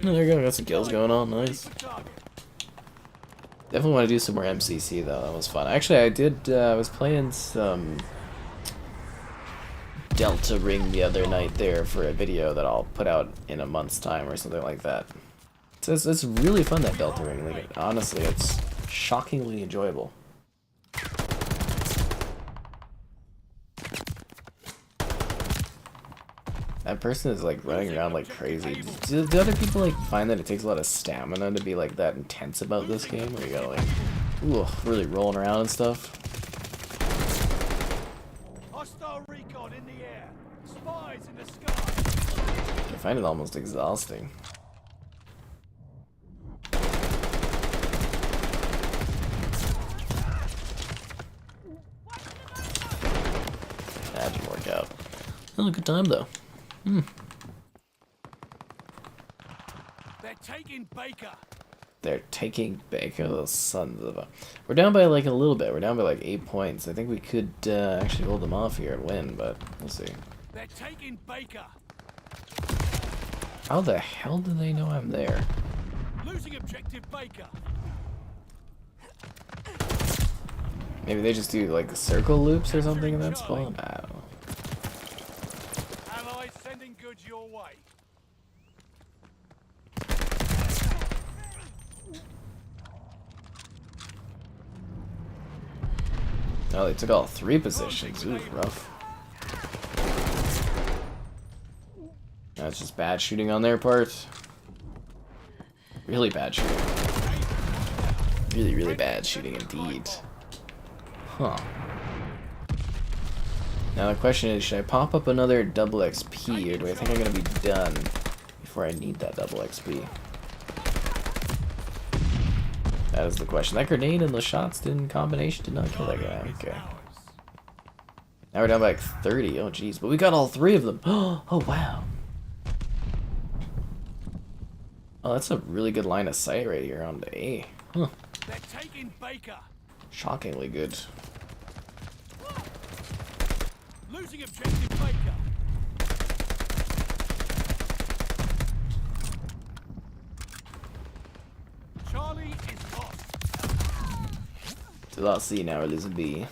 Oh, there you go, got some kills going on, nice. Definitely want to do some more MCC though, that was fun. Actually, I was playing some Delta Ring the other night there for a video that I'll put out in a month's time or something like that. So it's really fun, that Delta Ring, like, honestly, it's shockingly enjoyable. That person is like running around like crazy. Do other people like find that it takes a lot of stamina to be like that intense about this game? Where you gotta like, ooh, really rolling around and stuff? Hostile recon in the air. Spies in the sky. I find it almost exhausting. That didn't work out. That was a good time though. They're taking Baker. They're taking Baker, those sons of a... We're down by like a little bit. We're down by like 8 points. I think we could actually hold them off here and win, but we'll see. They're taking Baker. How the hell do they know I'm there? Losing objective Baker. Maybe they just do like circle loops or something in that spawn? I don't know. Allies sending goods your way. Oh, they took all 3 positions. Ooh, rough. That's just bad shooting on their part. Really bad shooting. Really, really bad shooting indeed. Huh. Now the question is, should I pop up another double XP, or do I think I'm gonna be done before I need that double XP? That is the question. That grenade and the shots in combination did not kill that guy. Okay. Now we're down by like 30. Oh jeez, but we got all 3 of them. Oh wow. Oh, that's a really good line of sight right here on the A. Huh. They're taking Baker. Shockingly good. Losing objective Baker. Charlie is lost. So I'll see now we're losing B.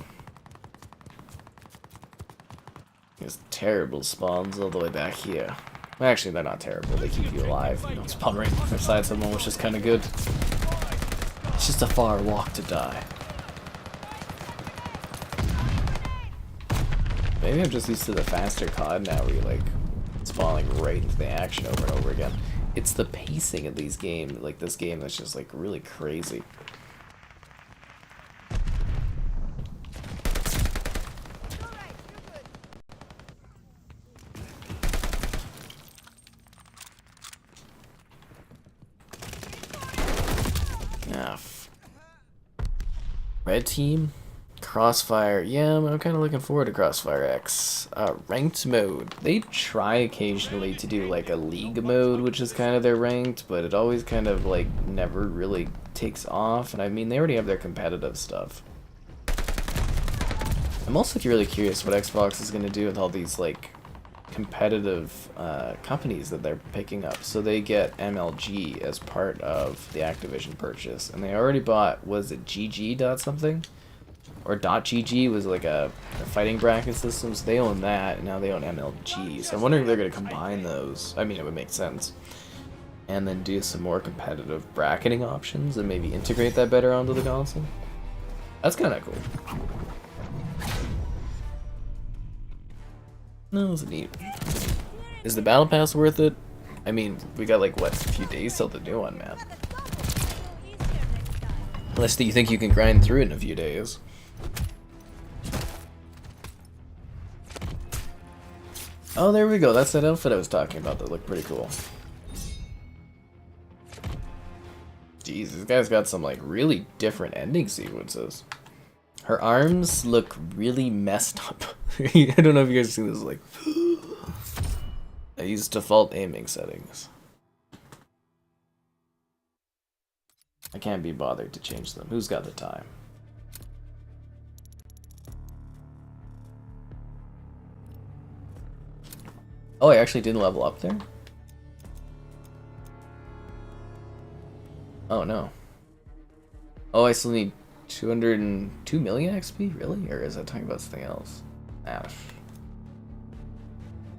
There's terrible spawns all the way back here. Well, actually, they're not terrible. They keep you alive. You don't spawn right beside someone, which is kind of good. It's just a far walk to die. Maybe I'm just used to the faster COD now, where you're like spawning right into the action over and over again. It's the pacing of these games, like this game, that's just like really crazy. Red team, Crossfire. Yeah, I'm kind of looking forward to Crossfire X. Ranked mode. They try occasionally to do like a league mode, which is kind of their ranked, but it always kind of like never really takes off. And I mean, they already have their competitive stuff. I'm also really curious what Xbox is going to do with all these like competitive companies that they're picking up. So they get MLG as part of the Activision purchase, and they already bought, was it GG dot something, or .gg was like a fighting bracket system, so they own that, and now they own MLG. So I'm wondering if they're going to combine those. I mean, it would make sense, and then do some more competitive bracketing options and maybe integrate that better onto the console. That's kind of cool. No, it's neat. Is the battle pass worth it? I mean, we got like what, a few days till the new one, man. Unless you think you can grind through it in a few days. Oh, there we go. That's that outfit I was talking about that looked pretty cool. Jeez, this guy's got some like really different ending sequences. Her arms look really messed up. I don't know if you guys see this, like... I use default aiming settings. I can't be bothered to change them. Who's got the time? Oh, I actually didn't level up there? Oh, no. Oh, I still need 202 million XP? Really? Or is that talking about something else? Ouch.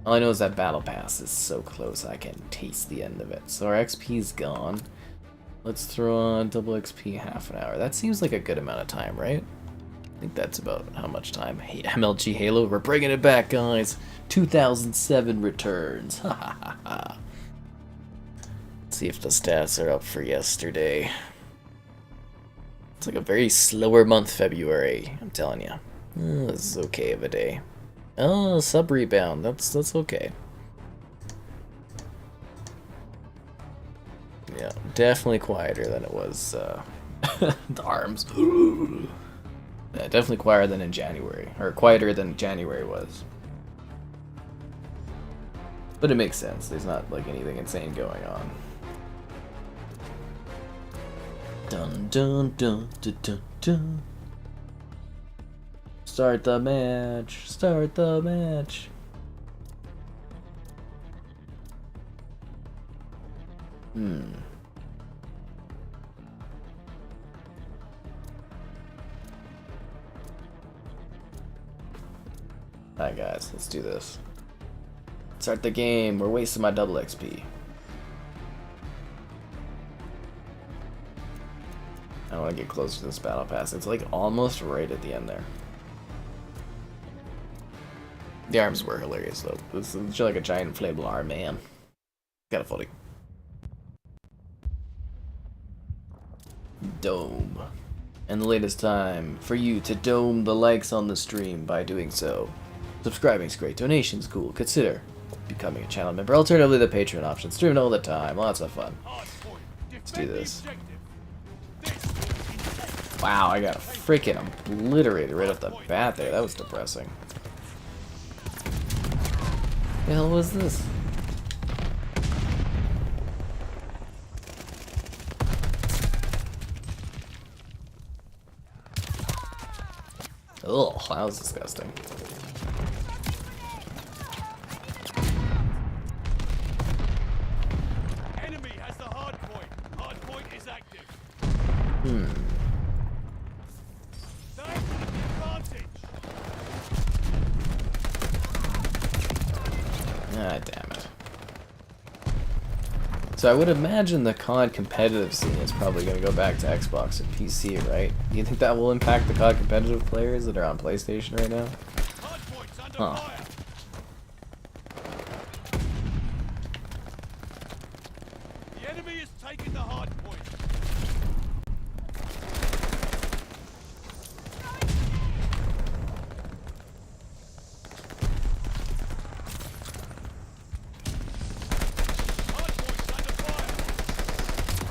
All I know is that Battle Pass is so close I can taste the end of it. So our XP's gone. Let's throw on double XP half an hour. That seems like a good amount of time, right? I think that's about how much time. Hey, MLG Halo, we're bringing it back, guys. 2007 returns. Ha ha ha ha. Let's see if the stats are up for yesterday. It's like a very slower month, February, I'm telling you. Oh, this is okay of a day. Oh, sub rebound. That's okay. Yeah, definitely quieter than it was. The arms. Yeah, definitely quieter than in January, or quieter than January was. But it makes sense. There's not like anything insane going on. Dun dun dun dun dun dun. Start the match. Start the match. Alright guys, let's do this. Start the game. We're wasting my double XP. I want to get closer to this battle pass. It's like almost right at the end there. The arms were hilarious though. This is just like a giant inflatable arm, man. Kinda funny. Dome. And the latest time for you to dome the likes on the stream by doing so. Subscribing's great, donation's cool. Consider becoming a channel member. Alternatively, the Patreon option. Streaming all the time. Lots of fun. Let's do this. Wow, I got freaking obliterated right off the bat there. That was depressing. The hell was this? Ugh, that was disgusting. Enemy has the hard point. Hard point is active. Thanks for the advantage. Ah, damn it. So I would imagine the COD competitive scene is probably going to go back to Xbox and PC, right? Do you think that will impact the COD competitive players that are on PlayStation right now? Hard point's under Huh. fire. The enemy is taking the hard point. Hard point's under fire.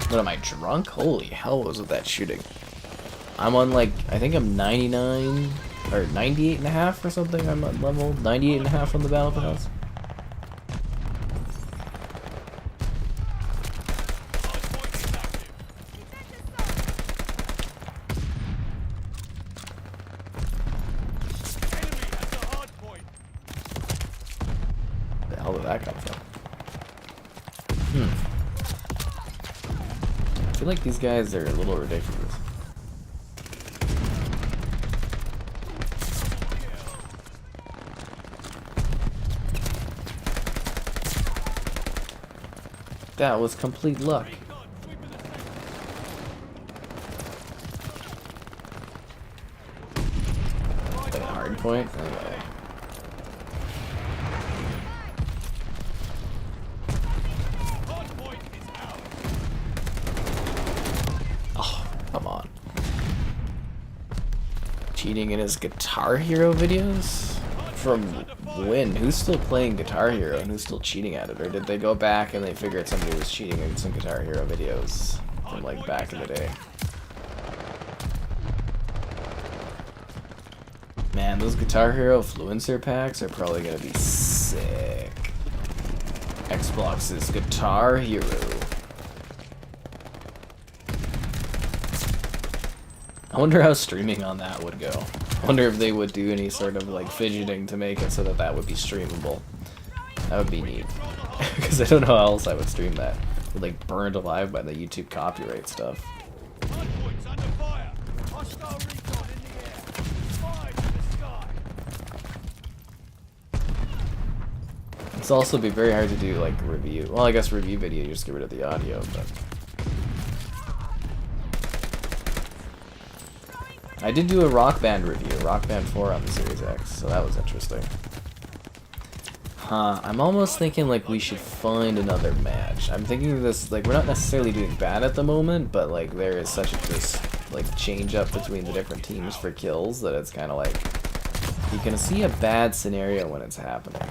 What am I, drunk? Holy hell was with that shooting. I'm on like, I think I'm 99 or 98.5 or something. I'm at level 98.5 on the Battle Pass. Hard point is active. Enemy has the hard point. Where the hell did that come from? I feel like these guys are a little ridiculous. That was complete luck. Like a hard point? Okay. Hard point is out. Oh, come on. Cheating in his Guitar Hero videos? From when? Who's still playing Guitar Hero and who's still cheating at it? Or did they go back and they figured somebody was cheating in some Guitar Hero videos from like back in the day? Man, those Guitar Hero Fluencer packs are probably gonna be sick. Xbox's Guitar Hero. I wonder how streaming on that would go. I wonder if they would do any sort of like fidgeting to make it so that that would be streamable. That would be neat. Because I don't know how else I would stream that. With, like burned alive by the YouTube copyright stuff. Hard point's under fire. Hostile recon in the air. Fire to the sky. It's also be very hard to do like review. Well, I guess review video, you just get rid of the audio, but I did do a Rock Band review, Rock Band 4 on the Series X, so that was interesting. Huh, I'm almost thinking like we should find another match. I'm thinking of this, like we're not necessarily doing bad at the moment, but like there is such a just like change up between the different teams for kills that it's kind of like you can see a bad scenario when it's happening.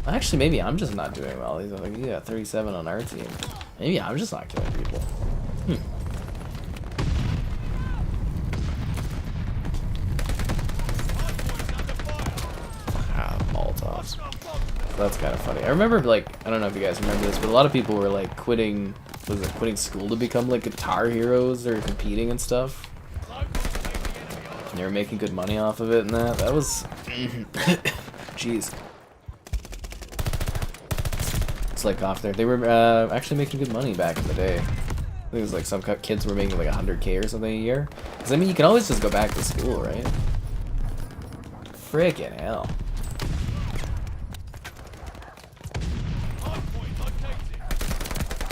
Actually, maybe I'm just not doing well. He's like, yeah, 37 on our team. Maybe I'm just not killing people. Molotovs. That's kind of funny. I remember, like, I don't know if you guys remember this, but a lot of people were like quitting, was it quitting school to become like guitar heroes or competing and stuff. And they were making good money off of it and that. That was, jeez. It's like off there. They were actually making good money back in the day. I think it was like some kids were making like 100K or something a year. Because I mean, you can always just go back to school, right? Freaking hell.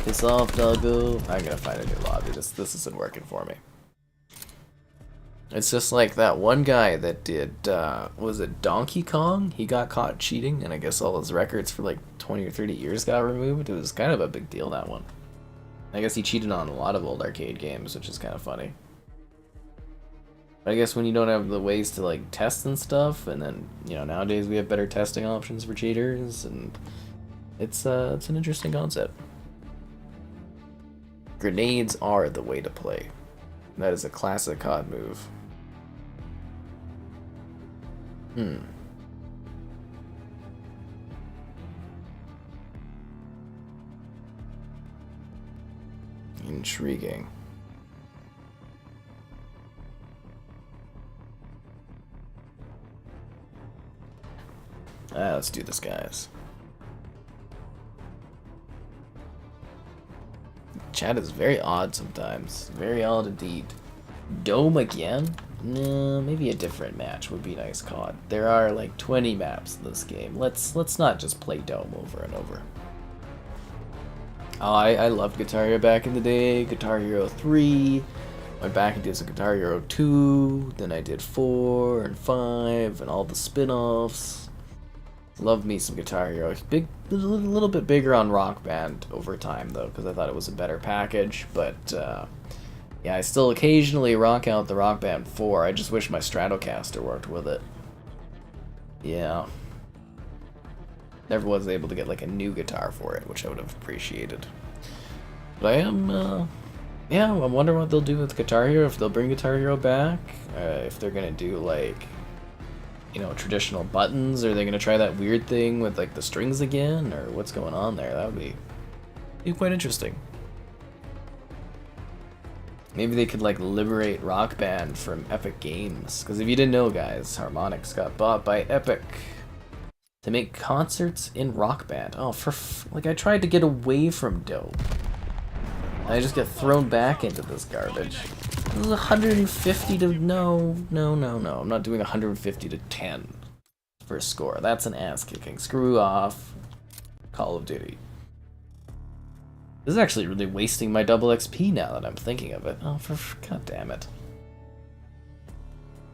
Piss off, doggo. I'm gonna find a new lobby. This isn't working for me. It's just like that one guy that did, was it Donkey Kong? He got caught cheating, and I guess all his records for like 20 or 30 years got removed. It was kind of a big deal, that one. I guess he cheated on a lot of old arcade games, which is kind of funny. But I guess when you don't have the ways to like test and stuff, and then, you know, nowadays we have better testing options for cheaters, and it's an interesting concept. Grenades are the way to play. That is a classic COD move. Intriguing. Let's do this, guys. Chat is very odd sometimes. Very odd indeed. Dome again? No, maybe a different match would be nice, COD. There are like 20 maps in this game. Let's not just play Dome over and over. Oh, I loved Guitar Hero back in the day. Guitar Hero 3. Went back and did some Guitar Hero 2. Then I did 4 and 5 and all the spin-offs. Love me some Guitar Hero. Big, a little bit bigger on Rock Band over time though, because I thought it was a better package. But yeah, I still occasionally rock out the Rock Band 4. I just wish my Stratocaster worked with it. Yeah. Never was able to get like a new guitar for it, which I would have appreciated. But I am, yeah, I'm wondering what they'll do with Guitar Hero, if they'll bring Guitar Hero back, if they're gonna do like, you know, traditional buttons, or are they gonna try that weird thing with like the strings again, or what's going on there? That would be quite interesting. Maybe they could like liberate Rock Band from Epic Games, because if you didn't know, guys, Harmonix got bought by Epic to make concerts in Rock Band. Oh, like I tried to get away from Dope. I just get thrown back into this garbage. This is 150 to no. I'm not doing 150 to 10 for a score. That's an ass kicking. Screw off. Call of Duty. This is actually really wasting my double XP now that I'm thinking of it. Oh, god damn it.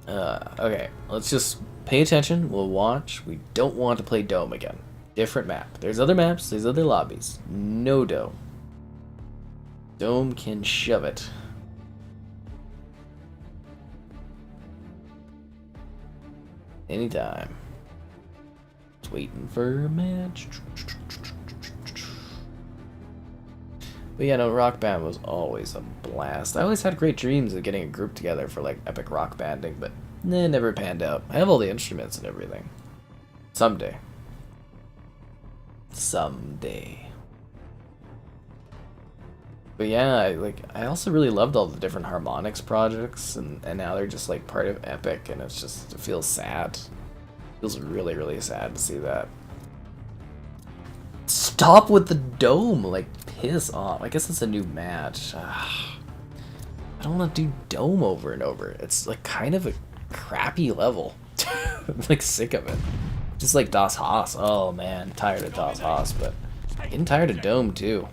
Okay, let's just pay attention. We'll watch. We don't want to play Dome again. Different map. There's other maps. There's other lobbies. No Dome. Dome can shove it. Anytime. Just waiting for a match. But yeah, no, Rock Band was always a blast. I always had great dreams of getting a group together for like epic rock banding, but nah, never panned out. I have all the instruments and everything. Someday. Someday. But yeah, I also really loved all the different Harmonix projects, and now they're just like part of Epic, and it feels sad. It feels really, really sad to see that. Stop with the Dome, like piss off. I guess it's a new match. I don't want to do Dome over and over. It's like kind of a crappy level. I'm like sick of it. Just like Das Haas. Oh man, tired of Das Haas, but getting tired of Dome too.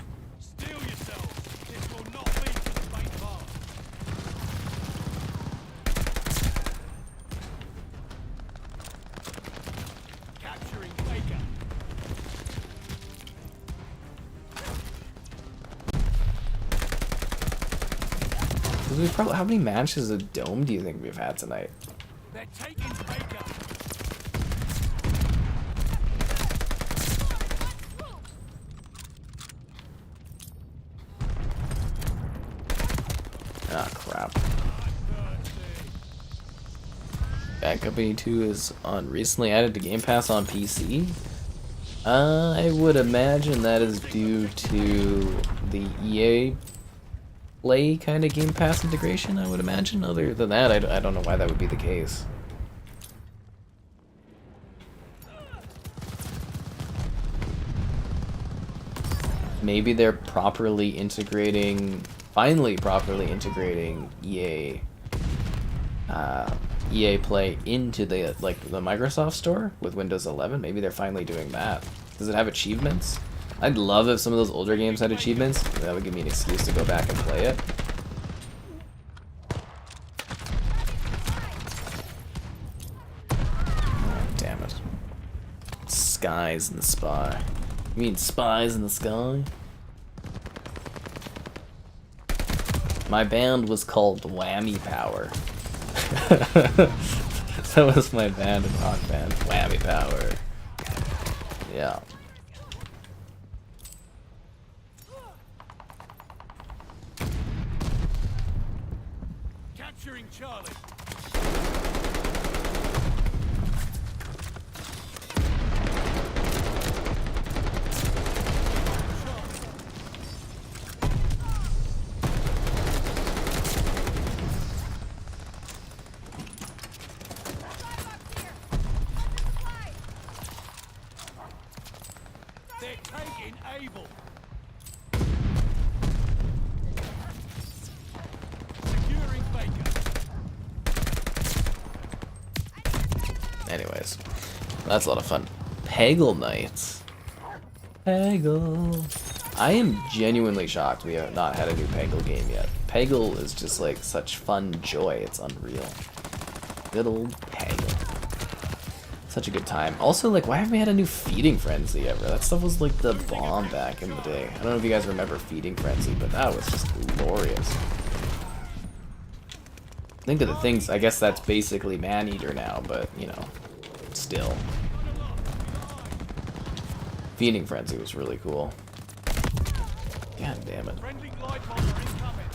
How many matches of Dome do you think we've had tonight? They're taking Baker. Ah, crap. Bad Company 2 is on recently added to Game Pass on PC. I would imagine that is due to the EA Play kind of Game Pass integration, I would imagine. Other than that, I don't know why that would be the case. Maybe they're finally properly integrating EA Play into the Microsoft Store with Windows 11. Maybe they're finally doing that. Does it have achievements? I'd love if some of those older games had achievements. That would give me an excuse to go back and play it. skies in the spy. You mean spies in the sky? My band was called Whammy Power. That was my band and rock band. Whammy Power. Yeah. Capturing Charlie. They're taking Able. Securing Baker. Anyways, that's a lot of fun. Peggle nights. Peggle. I am genuinely shocked we have not had a new Peggle game yet. Peggle is just like such fun joy. It's unreal. Good old Peggle. Such a good time. Also, like, why haven't we had a new Feeding Frenzy ever? That stuff was like the bomb back in the day. I don't know if you guys remember Feeding Frenzy, but that was just glorious. Think of the things, I guess that's basically Maneater now, but, you know, still. Feeding Frenzy was really cool. God damn it. Friendly glide bomber incoming.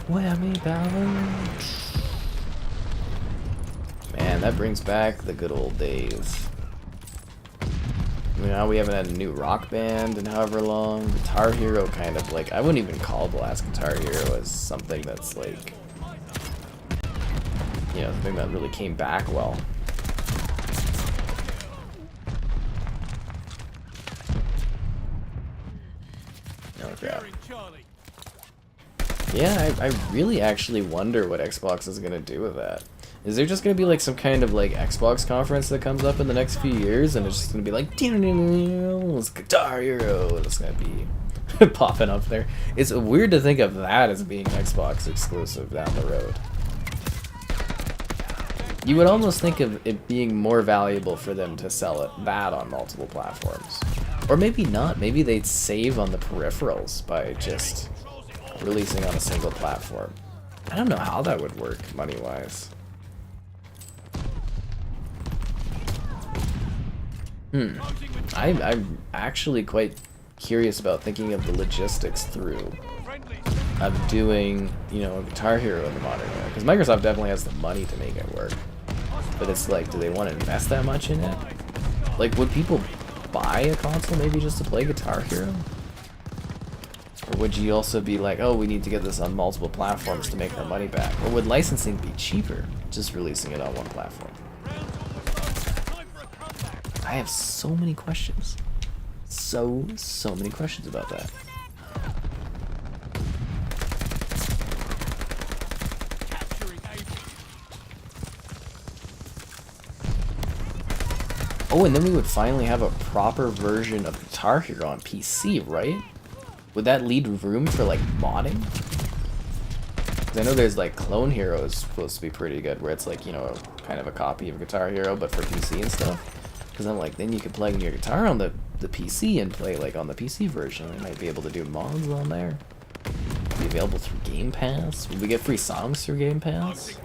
Whammy power. Man, that brings back the good old days. You know, we haven't had a new rock band in however long. Guitar Hero kind of like, I wouldn't even call the last Guitar Hero as something that's like, you know, something that really came back well. Oh crap. Securing Charlie. Yeah, I really actually wonder what Xbox is gonna do with that. Is there just gonna be like some kind of like Xbox conference that comes up in the next few years, and it's just gonna be like, it's Guitar Hero, it's gonna be popping up there. It's weird to think of that as being Xbox exclusive down the road. You would almost think of it being more valuable for them to sell that on multiple platforms. Or maybe not, maybe they'd save on the peripherals by just releasing on a single platform. I don't know how that would work money-wise. I'm actually quite curious about thinking of the logistics through of doing, you know, a Guitar Hero in the modern era. Because Microsoft definitely has the money to make it work. But it's like, do they want to invest that much in it? Like, would people buy a console maybe just to play Guitar Hero? Or would you also be like, oh, we need to get this on multiple platforms to make our money back? Or would licensing be cheaper, just releasing it on one platform? I have so many questions. So many questions about that. Oh, and then we would finally have a proper version of Guitar Hero on PC, right? Would that leave room for, like, modding? Because I know there's, like, Clone Hero is supposed to be pretty good, where it's, like, you know, kind of a copy of Guitar Hero, but for PC and stuff. Because I'm like, then you could plug in your guitar on the PC and play, like, on the PC version. They might be able to do mods on there. Be available through Game Pass. Would we get free songs through Game Pass?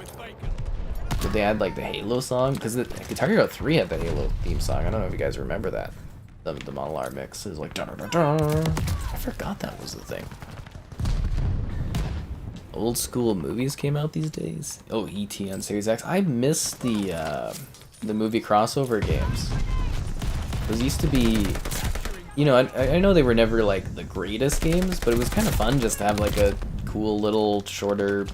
Did they add, like, the Halo song? Because Guitar Hero 3 had the Halo theme song. I don't know if you guys remember that. The Monolar mix is like, da-da-da-da. I forgot that was the thing. Old school movies came out these days. Oh, E.T. on Series X. I miss the movie crossover games. Those used to be, you know, I know they were never like the greatest games, but it was kind of fun just to have like a cool little shorter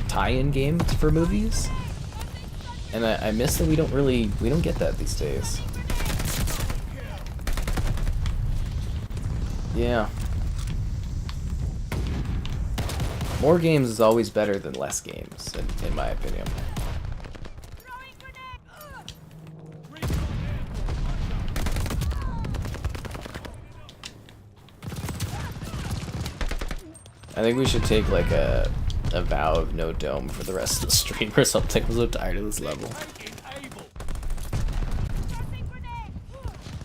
tie-in game for movies. And I miss that we don't get that these days. Yeah. More games is always better than less games, in my opinion. I think we should take like a vow of no dome for the rest of the stream or something. I'm so tired of this level.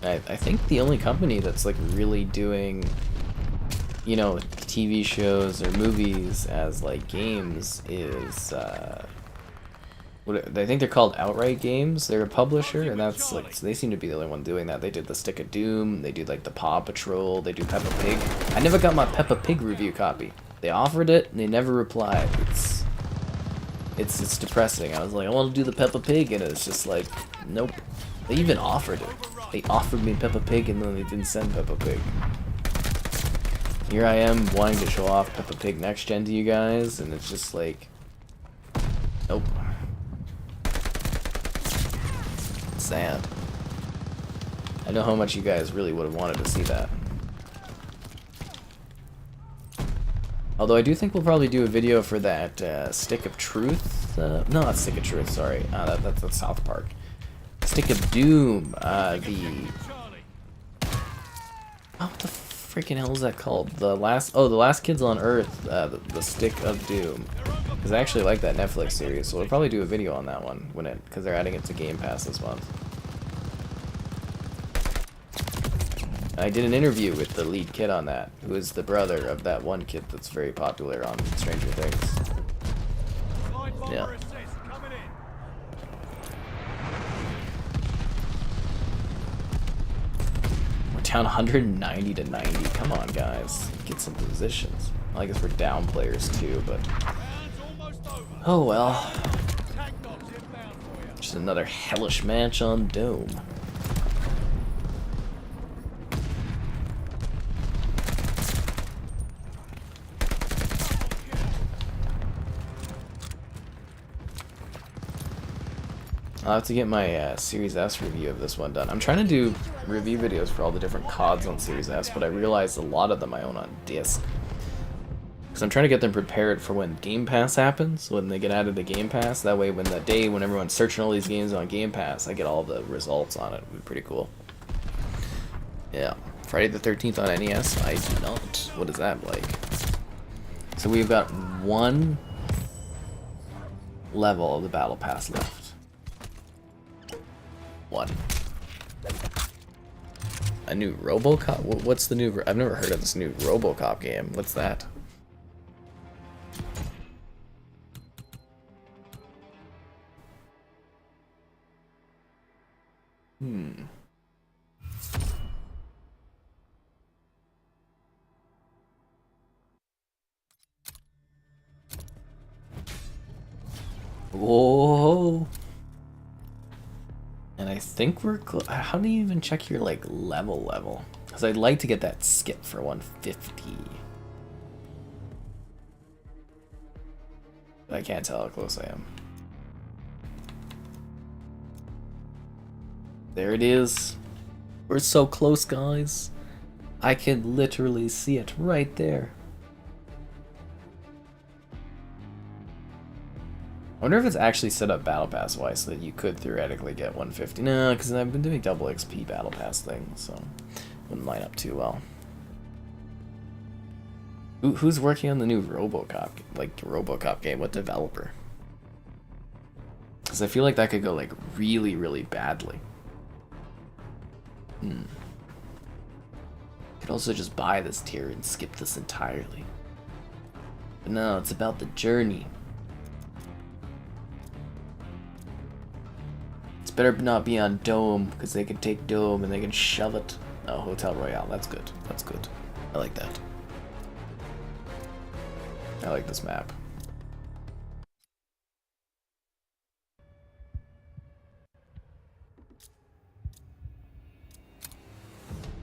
I think the only company that's like really doing, you know, TV shows or movies as like games is I think they're called Outright Games. They're a publisher, and that's like, so they seem to be the only one doing that. They did the Stick of Doom, they do like the Paw Patrol, they do Peppa Pig. I never got my Peppa Pig review copy. They offered it and they never replied. It's depressing. I was like, I want to do the Peppa Pig, and it's just like, nope. They even offered it. They offered me Peppa Pig, and then they didn't send Peppa Pig. Here I am wanting to show off Peppa Pig Next Gen to you guys, and it's just like, nope. Sad. I know how much you guys really would have wanted to see that. Although I do think we'll probably do a video for that Stick of Truth. No, not Stick of Truth, sorry. That's South Park. Stick of Doom. Oh, what the freaking hell is that called? The last Kids on Earth. The Stick of Doom. Because I actually like that Netflix series, so we'll probably do a video on that one because they're adding it to Game Pass this month. I did an interview with the lead kid on that, who is the brother of that one kid that's very popular on Stranger Things. Yeah. We're down 190 to 90. Come on, guys. Get some positions. I guess we're down players too, but... oh well. Just another hellish match on Dome. I'll have to get my Series S review of this one done. I'm trying to do review videos for all the different CODs on Series S, but I realized a lot of them I own on disc. Because I'm trying to get them prepared for when Game Pass happens, when they get added to Game Pass. That way, when everyone's searching all these games on Game Pass, I get all the results on it. It would be pretty cool. Yeah. Friday the 13th on NES? I do not. What is that like? So we've got one level of the Battle Pass left. One. A new RoboCop? What's the new... I've never heard of this new RoboCop game. What's that? Whoa. And I think we're how do you even check your like level? Because I'd like to get that skip for 150. But I can't tell how close I am. There it is. We're so close, guys. I can literally see it right there. I wonder if it's actually set up Battle Pass wise so that you could theoretically get 150. No, because I've been doing double XP Battle Pass things, so wouldn't line up too well. Who's working on the new RoboCop game? What developer? Because I feel like that could go like really, really badly. Could also just buy this tier and skip this entirely. But no, it's about the journey. It's better not be on Dome, because they can take Dome and they can shove it. Oh, Hotel Royale, that's good. That's good. I like that. I like this map.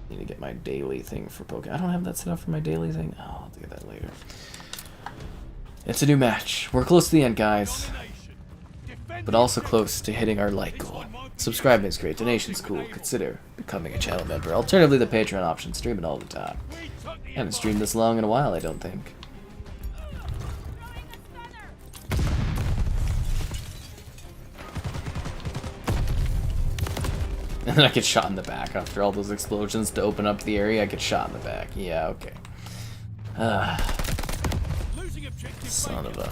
Need to get my daily thing for Pokemon. I don't have that set up for my daily thing. Oh, I'll have to get that later. It's a new match. We're close to the end, guys. But also close to hitting our like goal. Subscribing is great. Donation's cool. Consider becoming a channel member. Alternatively, the Patreon option. Stream it all the time. I haven't streamed this long in a while, I don't think. And then I get shot in the back after all those explosions to open up the area. I get shot in the back. Yeah, okay. Son of a...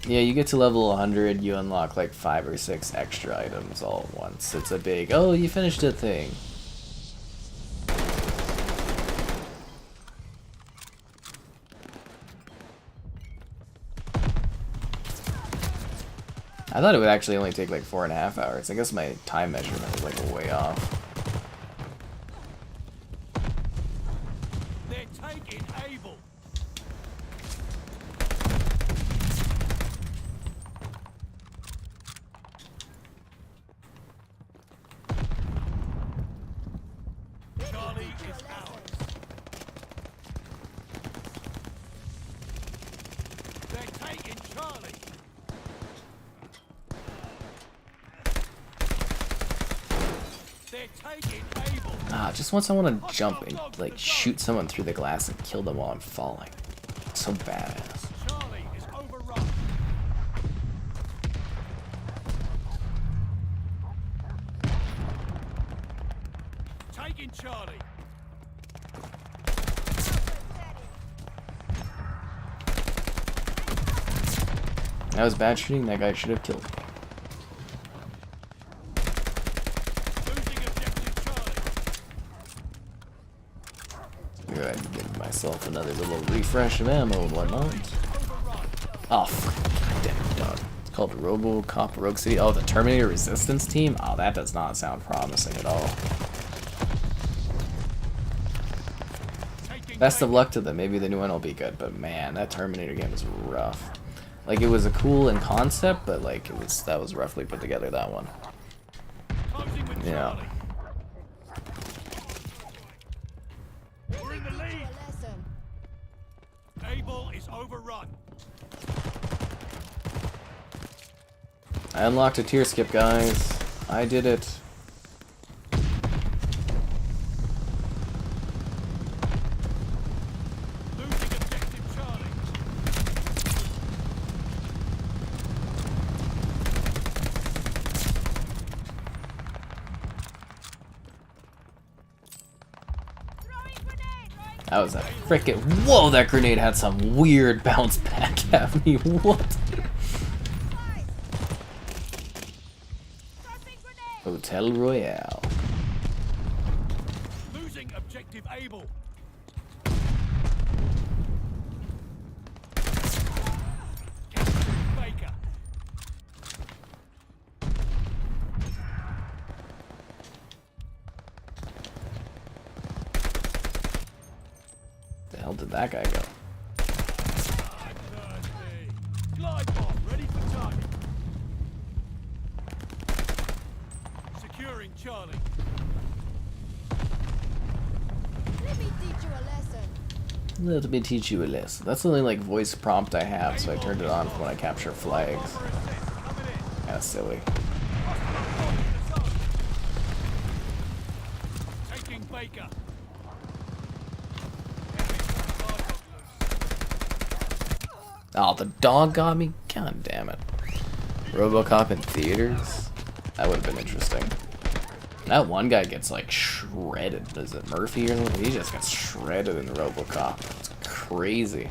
Yeah, you get to level 100, you unlock like 5 or 6 extra items all at once. It's a big, oh, you finished a thing. I thought it would actually only take like 4.5 hours. I guess my time measurement was like way off. They're taking Able. Charlie is ours. They're taking Charlie. They're taking Able. Ah, just once I want to jump and like shoot someone through the glass and kill them while I'm falling. So badass. Charlie is overrun. Taking Charlie. That was bad shooting. That guy should have killed me. Losing objective Charlie. Go ahead and give myself another little refresh of ammo and whatnot. Overrun. Oh, fuck. Damn it, dog. It's called RoboCop Rogue City. Oh, the Terminator Resistance team? Oh, that does not sound promising at all. Taking Best of luck to them. Maybe the new one will be good, but man, that Terminator game is rough. Like, it was a cool in concept, but like, that was roughly put together, that one. Closing with Yeah. Charlie. We're in the lead. Able is overrun. I unlocked a tier skip, guys. I did it. Losing objective Charlie. That was a frickin' whoa! That grenade had some weird bounce back at me. What? Hotel Royale. Losing objective Able. Capturing Baker. The hell did that guy go? Thirsty. Glide bomb ready for target. Securing Charlie. Let me teach you a lesson. Let me teach you a lesson. That's the only like voice prompt I have, so I turned it on for when I capture flags. Bomber assist coming in. That's silly. Taking Baker. Oh, the dog got me? God damn it. RoboCop in theaters? That would have been interesting. That one guy gets like shredded. Is it Murphy or something? He just gets shredded in RoboCop. It's crazy.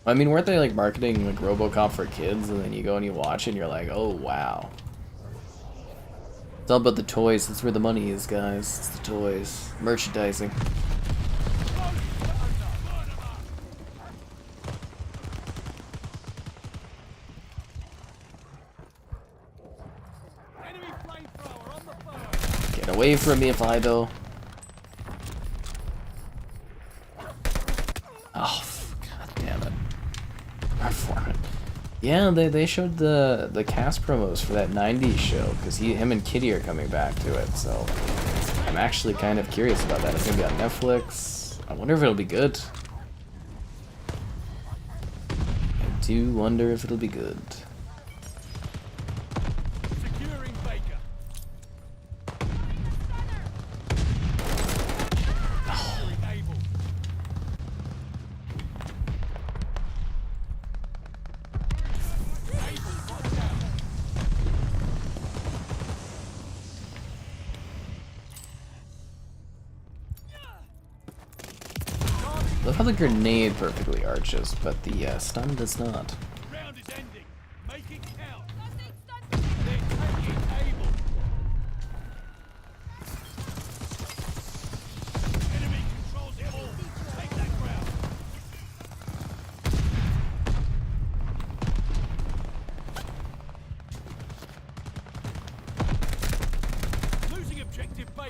I mean, weren't they like marketing like RoboCop for kids, and then you go and you watch it and you're like, oh wow. It's all about the toys. That's where the money is, guys. It's the toys. Merchandising. Enemy flamethrower on the phone. Get away from me, Fido. Oh, god damn it. Performance. Yeah, they showed the cast promos for that 90s show, because him and Kitty are coming back to it, so I'm actually kind of curious about that. It's gonna be on Netflix. I wonder if it'll be good. I do wonder if it'll be good. Securing Baker. Securing Able. Able got down. Love how the grenade perfectly arches, but the stun does not. Round is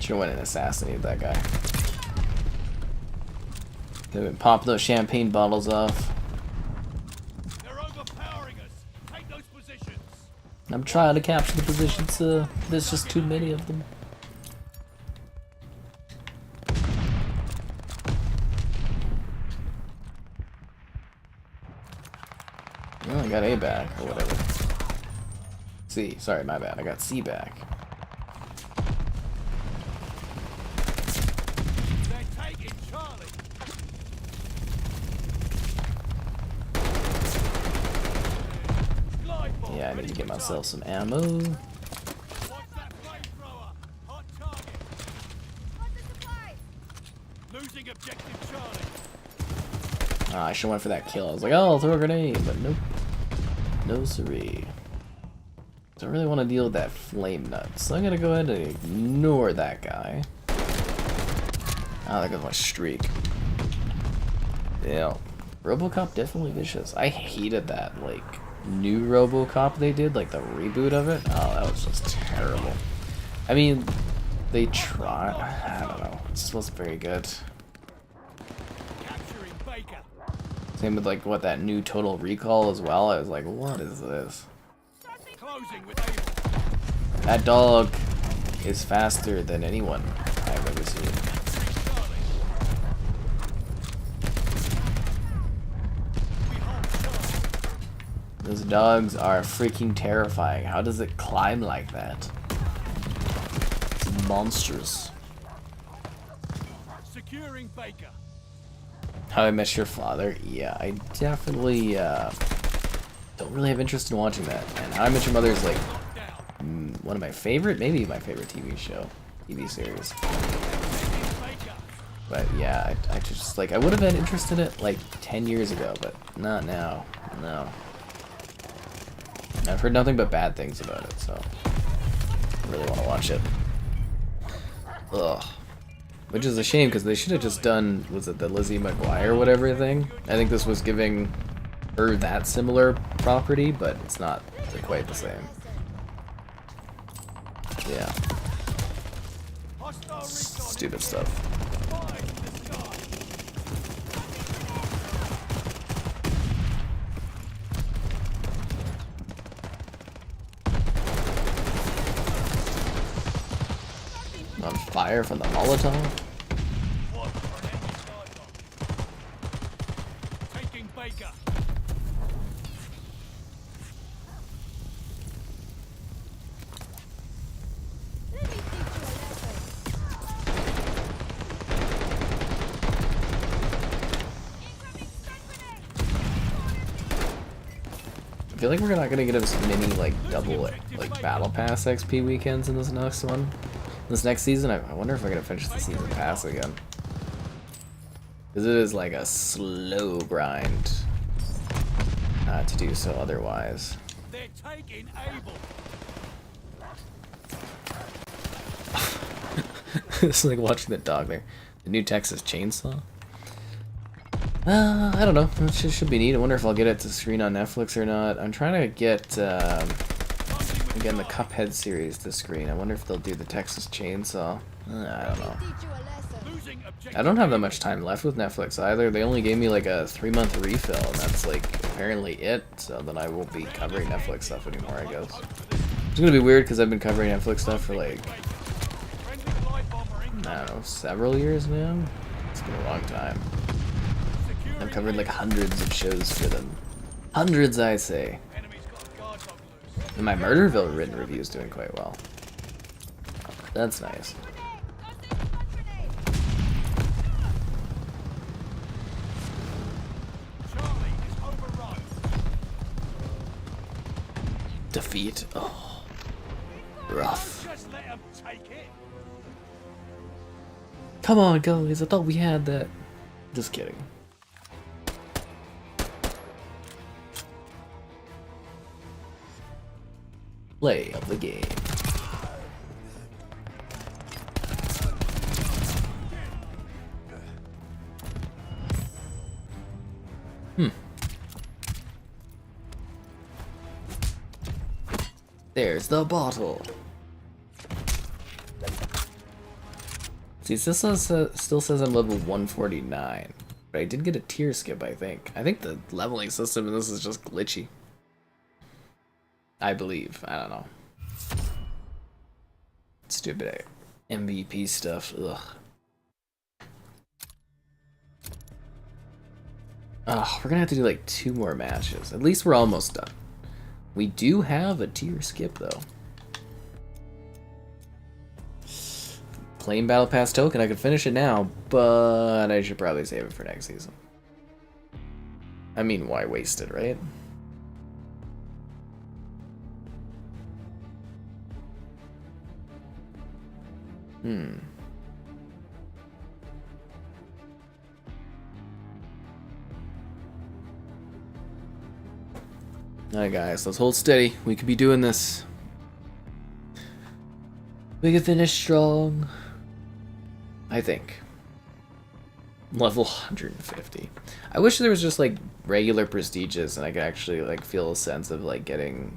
Should've went and assassinated that guy. They've been popping those champagne bottles off. They're overpowering us. Take those positions. I'm trying to capture the positions, there's just too many of them. Well, I got A back, or whatever. C, sorry, my bad, I got C back. They're taking Charlie. Glide ball Yeah, I need ready to get for myself some ammo. target. Watch that flamethrower. Hot target. What's the supplies? Losing objective Charlie. I should've went for that kill. I was like, oh, I'll throw a grenade, but nope. No siree. Don't really want to deal with that flame nut, so I'm gonna go ahead and ignore that guy. Oh, there goes my streak. Yeah. RoboCop definitely vicious. I hated that, like, new RoboCop they did, like the reboot of it. Oh, that was just terrible. I mean, they tried. I don't know. It just wasn't very good. Capturing Baker. Same with, like, what, that new Total Recall as well. I was like, what is this? Closing with Able. That dog is faster than anyone I've ever seen. Charlie. We hold Charlie. Those dogs are freaking terrifying. How does it climb like that? It's monstrous. Securing Baker. How I Met Your Father? Yeah, I definitely don't really have interest in watching that. And How I Met Your Mother is like Down. one of my favorite, maybe my favorite TV show, TV series. Baker. But yeah, I just like I would have been interested in it like 10 years ago, but not now. No. I've heard nothing but bad things about it, so I really want to watch it. Ugh. Which is a shame because they should have just done, was it the Lizzie McGuire or whatever thing? I think this was giving her that similar property, but it's not quite the same. Yeah. Hostile recon. Stupid stuff. Fire in the sky. On fire from the Molotov? One for an enemy sniper. Taking Baker. Let me teach you a lesson. Incoming stun grenade. I feel like we're not gonna get as many like double like battle pass XP weekends in this next one. This next season, I wonder if I'm gonna finish the season pass again. Because it is like a slow grind to do so otherwise. They're taking Able. It's like watching the dog there. The new Texas Chainsaw. I don't know. It should be neat. I wonder if I'll get it to screen on Netflix or not. I'm trying to get again the Cuphead series to screen. I wonder if they'll do the Texas Chainsaw. I don't know. Teach you a lesson. Losing objective. I don't have that much time left with Netflix either. They only gave me like a 3-month refill, and that's like apparently it. So then I won't be covering Netflix stuff anymore, I guess. It's gonna be weird because I've been covering Netflix stuff for like, Friendly glide bomber incoming. I don't know, several years now. It's been a long time. I've covered like hundreds of shows for them. Hundreds, I say. Enemy's got a guard dog loose. And my Murderville written review is doing quite well. That's nice. Charlie is overrun. Defeat. Oh, rough. Just let him take it. Come on, guys. I thought we had that. Just kidding. Play of the game. There's the bottle. See, it still says I'm level 149. But I did get a tier skip, I think. I think the leveling system in this is just glitchy. I believe. I don't know. Stupid MVP stuff. Ugh. Oh, we're gonna have to do like 2 more matches. At least we're almost done. We do have a tier skip though. Plain Battle Pass token, I could finish it now, but I should probably save it for next season. I mean, why waste it, right? Alright guys, let's hold steady. We could be doing this. We could finish strong. I think. Level 150. I wish there was just like regular prestiges and I could actually like feel a sense of like getting,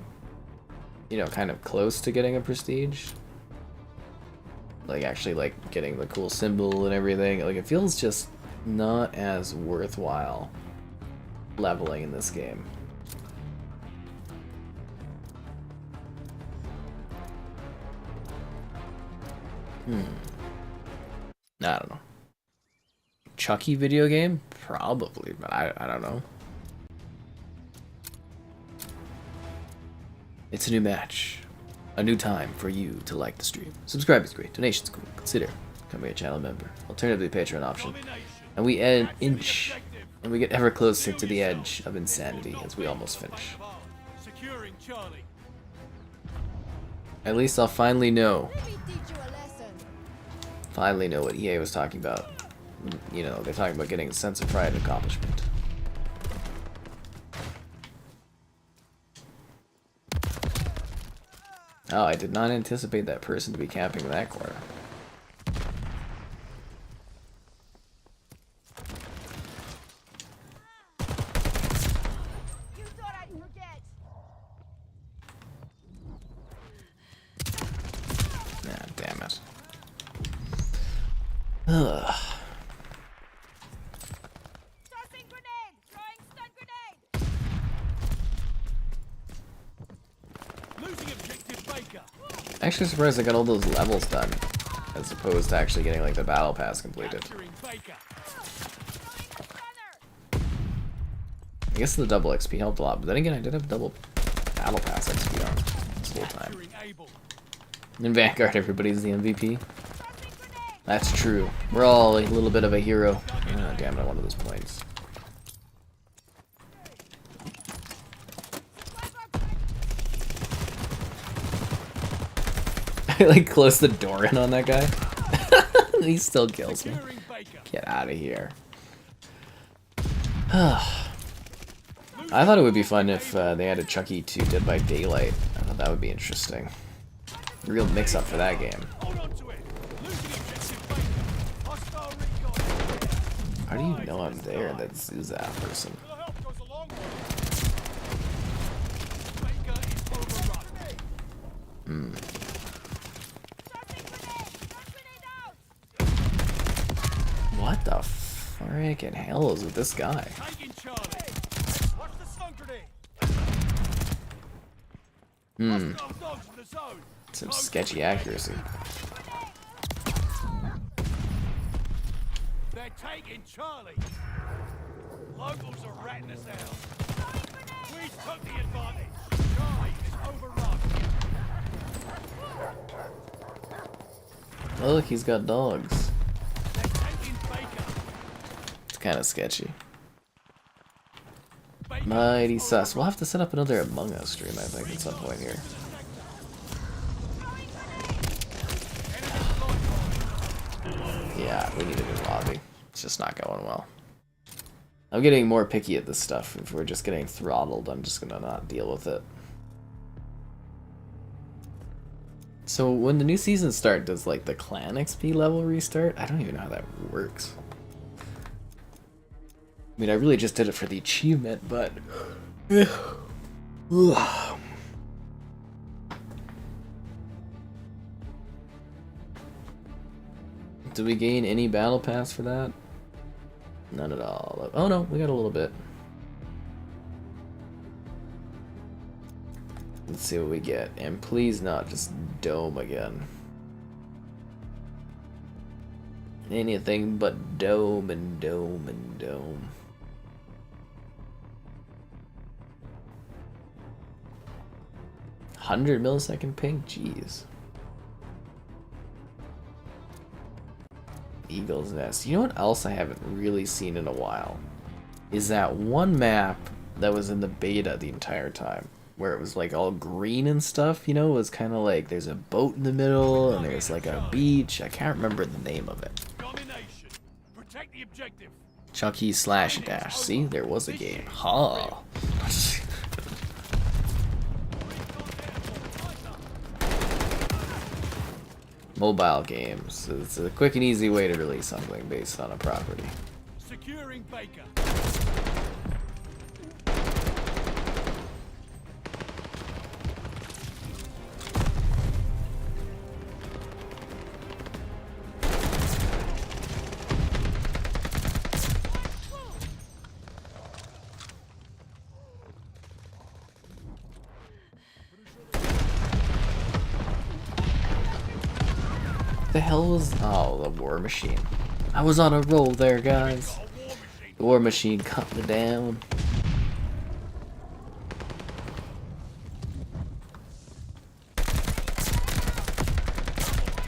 you know, kind of close to getting a prestige. Like actually like getting the cool symbol and everything. Like it feels just not as worthwhile leveling in this game. I don't know. Chucky video game? Probably, but I don't know. It's a new match. A new time for you to like the stream. Subscribe is great. Donation's cool. Consider becoming a channel member. Alternatively, Patreon option. And we inch, and we get ever closer to the edge of insanity as we almost finish. Securing Charlie. At least I'll finally know. Let me teach you a lesson. Finally know what EA was talking about. You know, they're talking about getting a sense of pride and accomplishment. Oh, I did not anticipate that person to be camping in that corner. You thought I'd forget. Ah, damn it. Ugh. Tossing grenade! Throwing stun grenade! Losing objective Baker. Actually surprised I got all those levels done, as opposed to actually getting like the battle pass completed. Capturing Baker. Throwing a stunner! I guess the double XP helped a lot, but then again I did have double battle pass XP on this whole time. Capturing Able. In Vanguard, everybody's the MVP. Tossing grenade! That's true. We're all a little bit of a hero. Oh, damn it, I wanted those points. I like close the door in on that guy. He still kills me. Securing Baker. Get out of here. I thought it would be fun if they had a Chucky 2 Dead by Daylight. I thought that would be interesting. Real mix-up for that game. Hold on to it. Losing objective Baker. Hostile recon. How do you know I'm there? That's who's that person? Your help goes a long way. Baker is overrun. Tossing grenade! Stun grenade out! What the frickin' hell is with this guy? Taking Charlie. Watch the stun grenade. Hostile dogs in the zone. Some sketchy accuracy. They're taking Charlie. Locals are ratting us out. We took the advantage. Charlie is overrun. Oh, look, he's got dogs. They're taking Baker. It's kind of sketchy. Baker Mighty is sus. We'll overrun. have to set up another Among Us stream, I think, at some point here. Yeah, we need a new lobby. It's just not going well. I'm getting more picky at this stuff. If we're just getting throttled, I'm just gonna not deal with it. So when the new season starts, does like the clan XP level restart? I don't even know how that works. I mean, I really just did it for the achievement, but... Did we gain any battle pass for that? None at all. Oh no, we got a little bit. Let's see what we get. And please not just dome again. Anything but dome and dome and dome. $100 millisecond ping? Jeez. Eagle's Nest. You know what else I haven't really seen in a while? Is that one map that was in the beta the entire time. Where it was like all green and stuff, you know? It was kind of like there's a boat in the middle and there's like a beach. I can't remember the name of it. Domination. Protect the objective. Chucky slash dash. See, there was a game. Ha. Mobile games. It's a quick and easy way to release something based on a property. Securing Baker. The hell was... Oh, the war machine. I was on a roll there, guys. The war machine cut me down.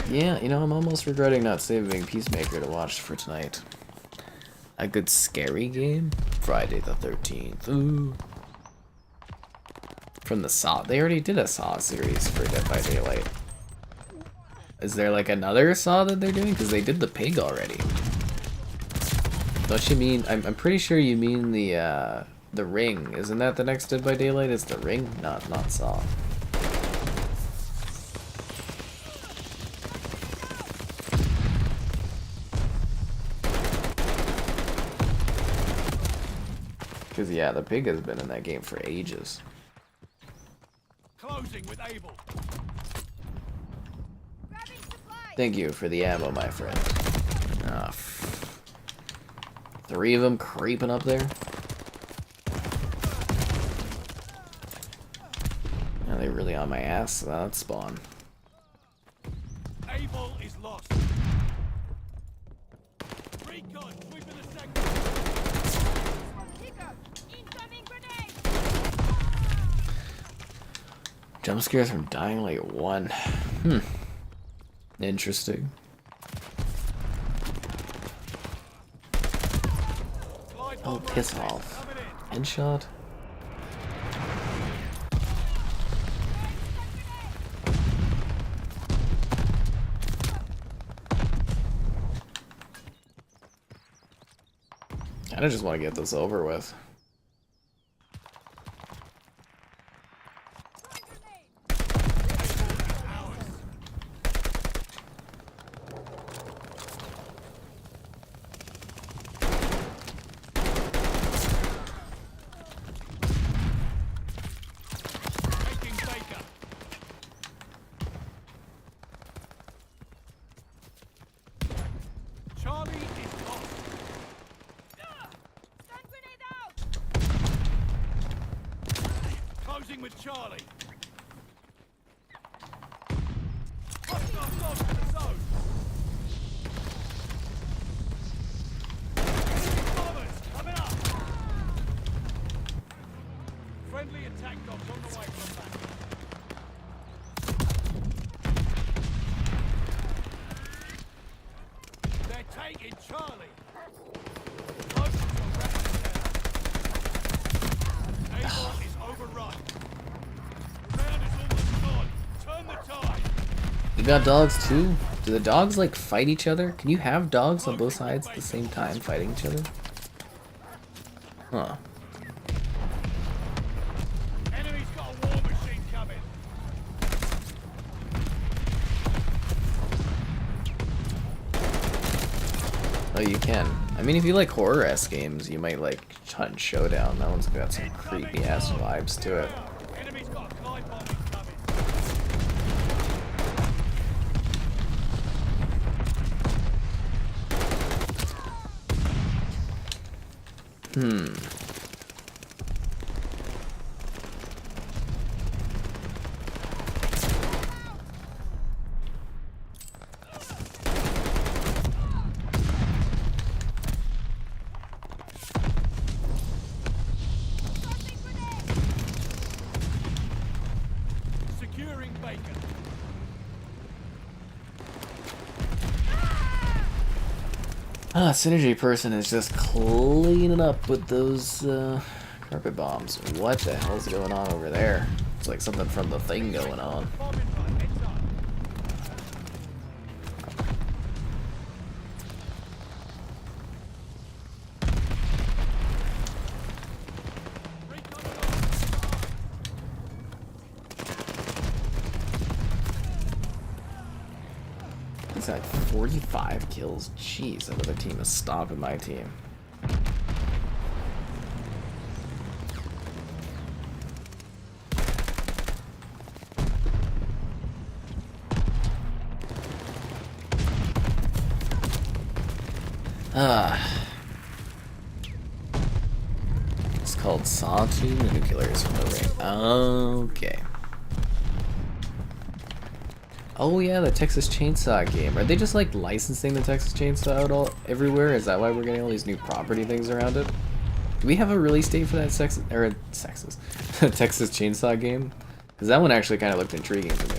Yeah, you know, I'm almost regretting not saving Peacemaker to watch for tonight. A good scary game? Friday the 13th. Ooh. From the Saw. They already did a Saw series for Dead by Daylight. Is there like another Saw that they're doing? Because they did the pig already. Don't you mean... I'm pretty sure you mean the Ring. Isn't that the next Dead by Daylight? It's the Ring? Not Saw. Because, yeah, the pig has been in that game for ages. Closing with Able. Thank you for the ammo, my friend. Ah, 3 of them creeping up there. Are they really on my ass? That's spawn. Able is lost. Recon, sweeping the sector. Incoming grenade! Jump scares from Dying Light 1. Interesting. Oh, piss off. Headshot? I just want to get this over with. With Charlie. Hostile dogs in the zone. Bombers coming up. Friendly attack dogs on the way from back. They're taking Charlie. Close to Able is overrun. You got dogs too? Do the dogs like fight each other? Can you have dogs on both sides at the same time fighting each other? Huh. Enemy's got a war machine coming. Oh, you can. I mean, if you like horror-esque games, you might like Hunt Showdown. That one's got some creepy-ass vibes to it. Enemy's got a glide bomb incoming. Securing bacon. Synergy person is just cleaning up with those carpet bombs. What the hell's going on over there? It's like something from the thing going on. Bombing run, heads up. Recon He's got 45 kills. Jeez, that other team is stopping my team. It's called Sawtooth Nuclears from the ring. Okay. Oh yeah, the Texas Chainsaw game. Are they just like licensing the Texas Chainsaw out all everywhere? Is that why we're getting all these new property things around it? Do we have a release date for that Texas Chainsaw game? Because that one actually kind of looked intriguing to me.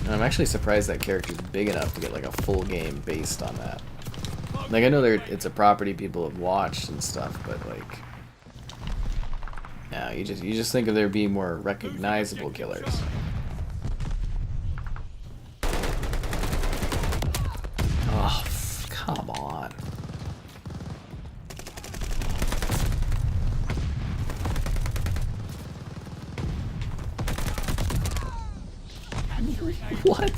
And I'm actually surprised that character's big enough to get like a full game based on that. Like I know it's a property people have watched and stuff, but like, yeah, you just think of there being more recognizable killers. Oh, come on. What?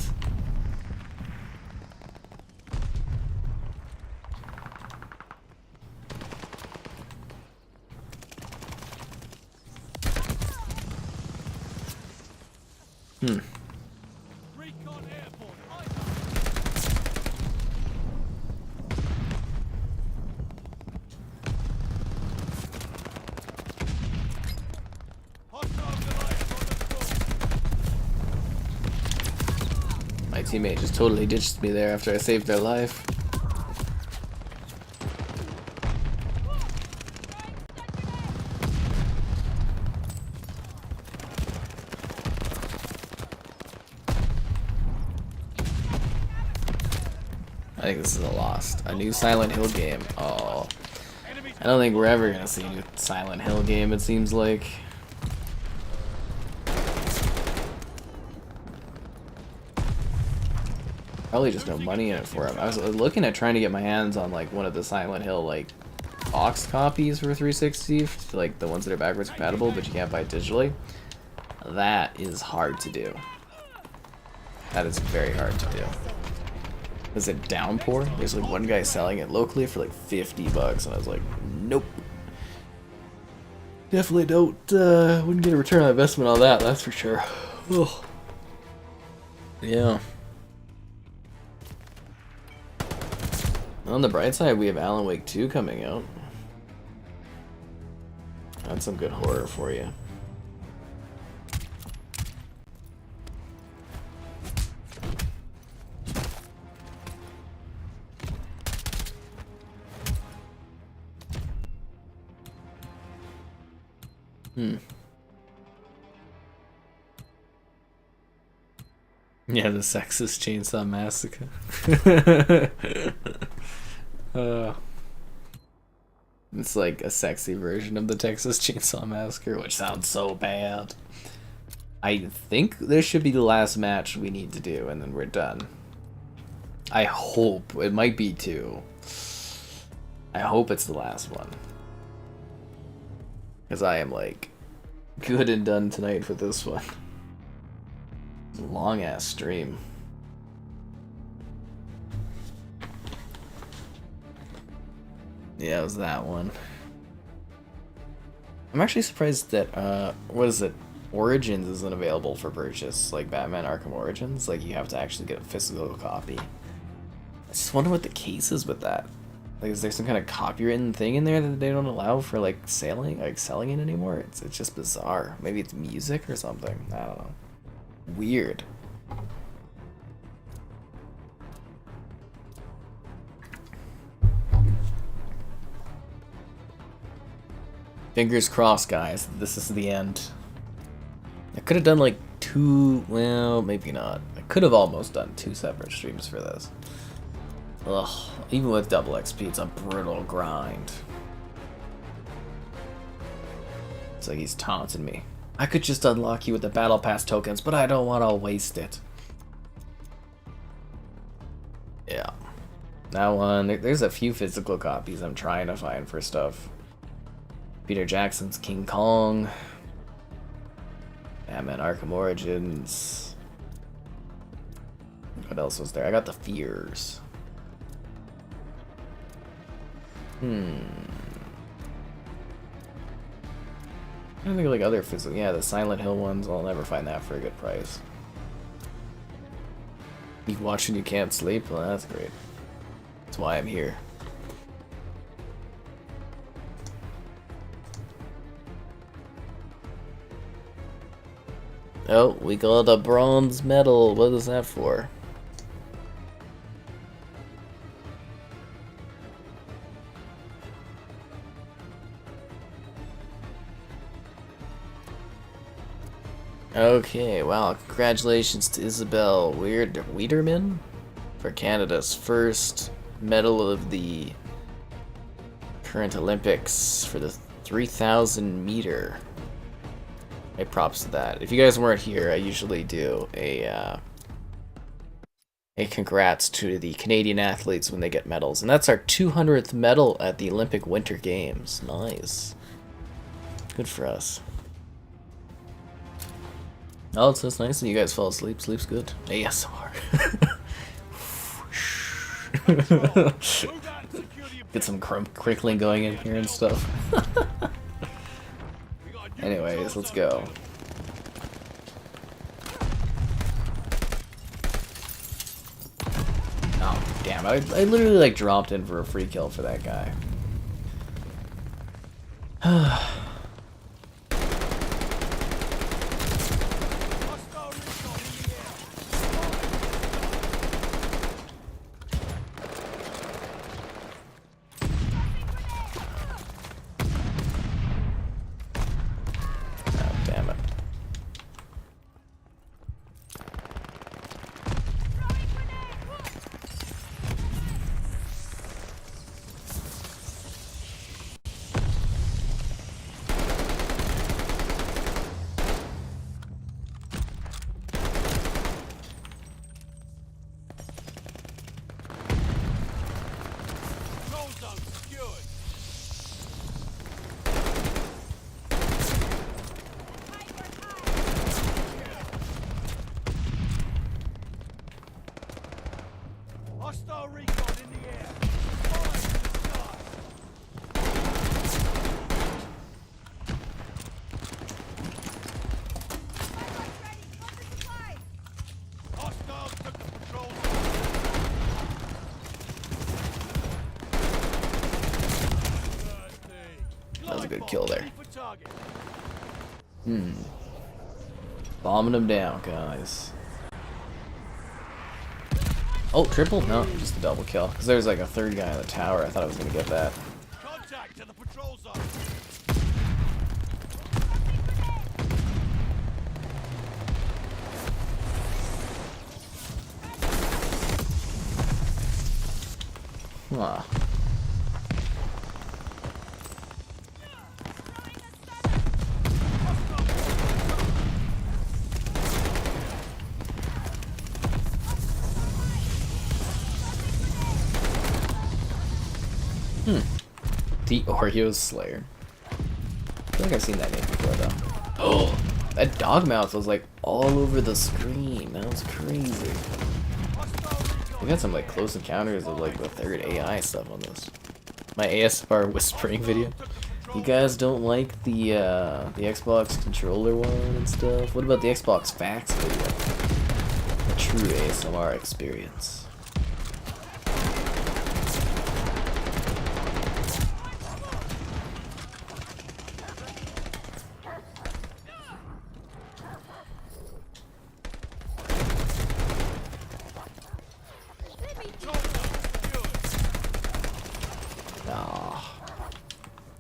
recon airborne. Hostile Goliath on the floor. My teammate just totally ditched me there after I saved their life. I think this is a lost. A new Silent Hill game. Oh. I don't think we're ever gonna see a new Silent Hill game, it seems like. Probably just no money in it for him. I was looking at trying to get my hands on like one of the Silent Hill like box copies for 360, like the ones that are backwards compatible, but you can't buy it digitally. That is hard to do. That is very hard to do. Is it Downpour? There's like one guy selling it locally for like 50 bucks, and I was like, nope. Definitely wouldn't get a return on investment on that, that's for sure. Ugh. Yeah. On the bright side, we have Alan Wake 2 coming out. That's some good horror for you. Yeah, the Texas Chainsaw Massacre. It's like a sexy version of the Texas Chainsaw Massacre, which sounds so bad. I think this should be the last match we need to do, and then we're done. I hope. It might be two. I hope it's the last one. Because I am, like, good and done tonight for this one. Long ass stream. Yeah, it was that one. I'm actually surprised that what is it? Origins isn't available for purchase, like Batman Arkham Origins. Like, you have to actually get a physical copy. I just wonder what the case is with that. Like, is there some kind of copywritten thing in there that they don't allow for, like, selling it anymore? It's just bizarre. Maybe it's music or something. I don't know. Weird. Fingers crossed, guys. This is the end. I could have done like well, maybe not. I could have almost done 2 separate streams for this. Ugh, even with double XP, it's a brutal grind. It's like he's taunting me. I could just unlock you with the battle pass tokens, but I don't want to waste it. Yeah. That one, there's a few physical copies I'm trying to find for stuff. Peter Jackson's King Kong. Batman Arkham Origins. What else was there? I got the Fears. I don't think like other physical. Yeah, the Silent Hill ones. I'll never find that for a good price. You watch and you can't sleep? Well, that's great. That's why I'm here. Oh, we got a bronze medal. What is that for? Okay, wow, congratulations to Isabel Wiederman for Canada's first medal of the current Olympics for the 3,000 meter. Hey, props to that. If you guys weren't here, I usually do a congrats to the Canadian athletes when they get medals. And that's our 200th medal at the Olympic Winter Games. Nice. Good for us. Oh, it's just nice when you guys fall asleep. Sleep's good. ASMR. Get some crinkling going in here and stuff. Anyways, let's go. Oh, damn. I literally, like, dropped in for a free kill for that guy. Hostile recon in the air. Fire in the sky. Hostiles took the patrol. That was a good kill there. Bombing them down, guys. Oh, triple? No, just a double kill. Because there's like a third guy in the tower. I thought I was going to get that. Contact to the patrol zone. Huh. The Oreo Slayer. I feel like I've seen that name before, though. Oh, that dog mouth was like all over the screen. That was crazy. We got some like close encounters of like the third AI stuff on this. My ASMR whispering video. You guys don't like the Xbox controller one and stuff? What about the Xbox facts video? A true ASMR experience.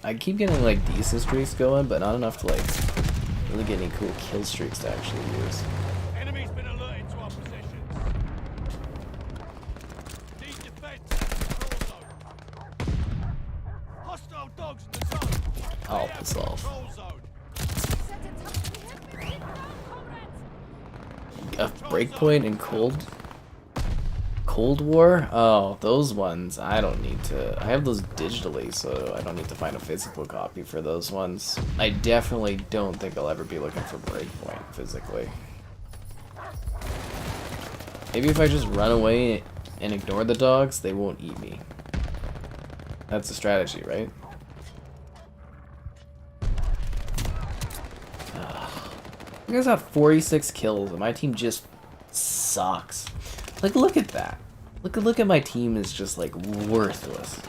I keep getting like decent streaks going, but not enough to like really get any cool kill streaks to actually use. Enemy's been alerted to our positions. Need defense at the control zone. Hostile dogs in the zone. Oh, piss off. Control zone. A breakpoint in Cold War? Oh, those ones. I don't need to. I have those digitally, so I don't need to find a physical copy for those ones. I definitely don't think I'll ever be looking for breakpoint physically. Maybe if I just run away and ignore the dogs, they won't eat me. That's the strategy, right? You guys have 46 kills, and my team just sucks. Like, look at that. Look at my team is just like worthless.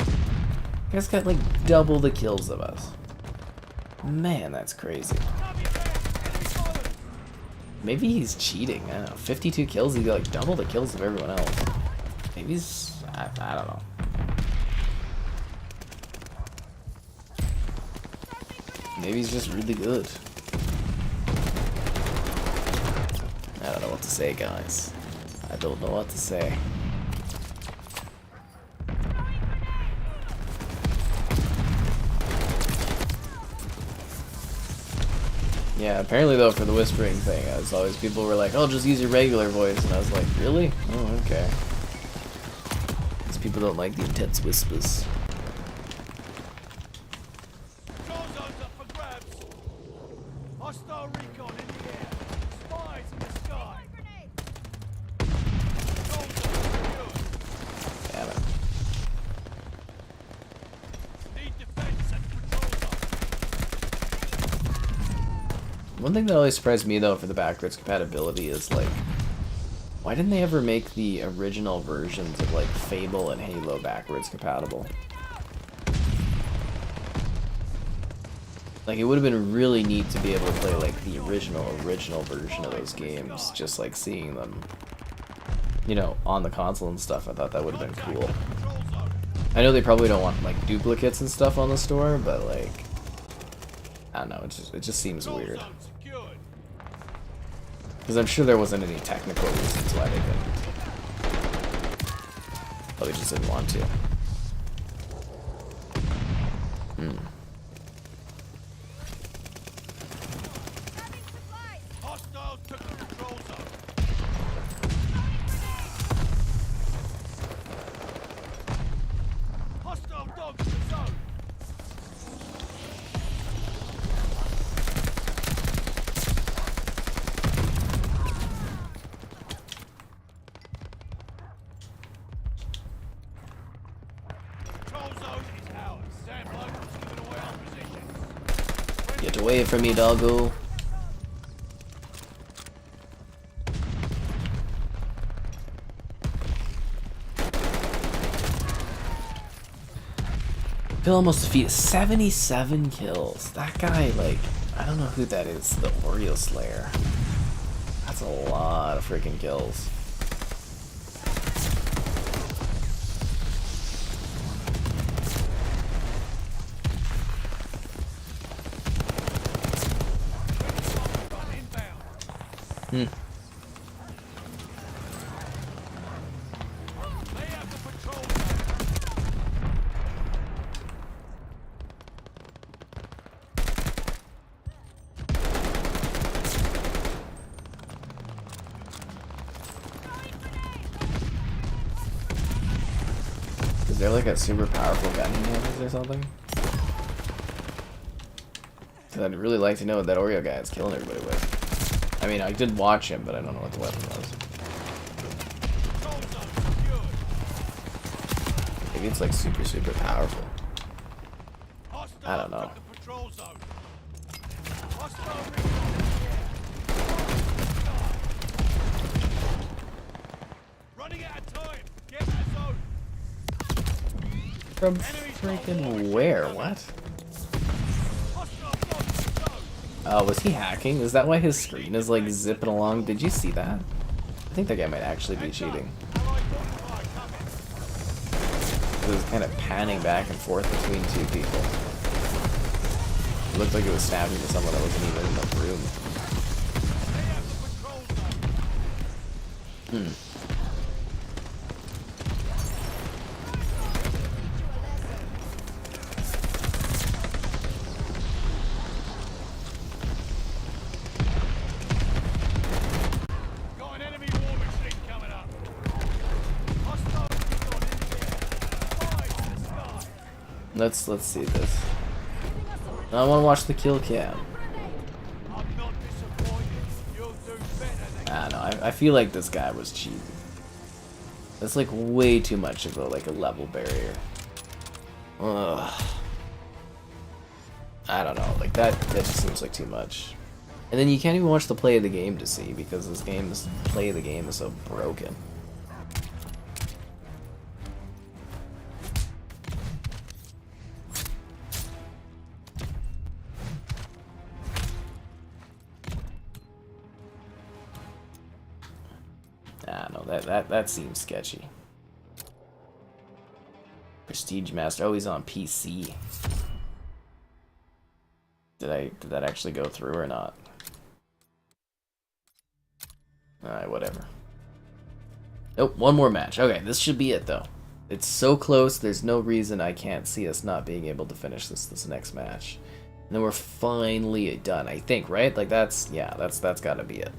You guys got like double the kills of us. Man, that's crazy. Maybe he's cheating. I don't know. 52 kills, he got like double the kills of everyone else. Maybe he's I don't know. Maybe he's just really good. I don't know what to say, guys. I don't know what to say. Yeah, apparently though, for the whispering thing, as always, people were like, "Oh, just use your regular voice," and I was like, "Really? Oh, okay." Because people don't like the intense whispers. Control zone's up for grabs. Hostile recon in the air. Spies in the sky. Control zone secured. Damn it. Need defense at control zone. One thing that always surprised me though for the backwards compatibility is like, why didn't they ever make the original versions of like Fable and Halo backwards compatible? Like, it would have been really neat to be able to play like the original version of those games, just like seeing them, you know, on the console and stuff. I thought that would have been cool. Control zone. I know they probably don't want like duplicates and stuff on the store, but like, I don't know, it just seems Control weird. zone secured. Because I'm sure there wasn't any technical reasons why they couldn't. But they just didn't want to. Hostiles took the control zone. Hostile dogs in the zone. Control zone is ours. Sam Locals giving away our positions. Get away from me, doggo. Bill almost defeated 77 kills. That guy, like, I don't know who that is, the Oreo Slayer. That's a lot of freaking kills. Inbound. Lay out the patrol zone. Is there like a super powerful gun he has or something? Because I'd really like to know what that Oreo guy is killing everybody with. I mean, I did watch him, but I don't know what the weapon was. Control zone secured. Maybe it's like super powerful. I don't know. Took the patrol zone. Hostile recon in the air. Running out of time. Get that zone. From freaking where? What? Hostile blocking the zone. Oh, was he hacking? Is that why his screen is like zipping along? Did you see that? I think that guy might actually be cheating. Allied mortar coming. It was kind of panning back and forth between two people. It looked like it was snapping to someone that wasn't even in the room. Stay out the patrol zone. Got an enemy war machine coming up. Hostile recon in the air. Fire to the sky. Let's see this. I want to watch the kill cam. I'm not disappointed. You'll do better than I don't know. I feel like this guy was cheating. That's like way too much of a level barrier. Ugh. I don't know. Like that just seems like too much. And then you can't even watch the play of the game to see because this game's play of the game is so broken. Ah, no, that seems sketchy. Prestige Master. Oh, he's on PC. Did that actually go through or not? Alright, whatever. Nope, one more match. Okay, this should be it though. It's so close, there's no reason I can't see us not being able to finish this next match. And then we're finally done, I think, right? Like that's gotta be it.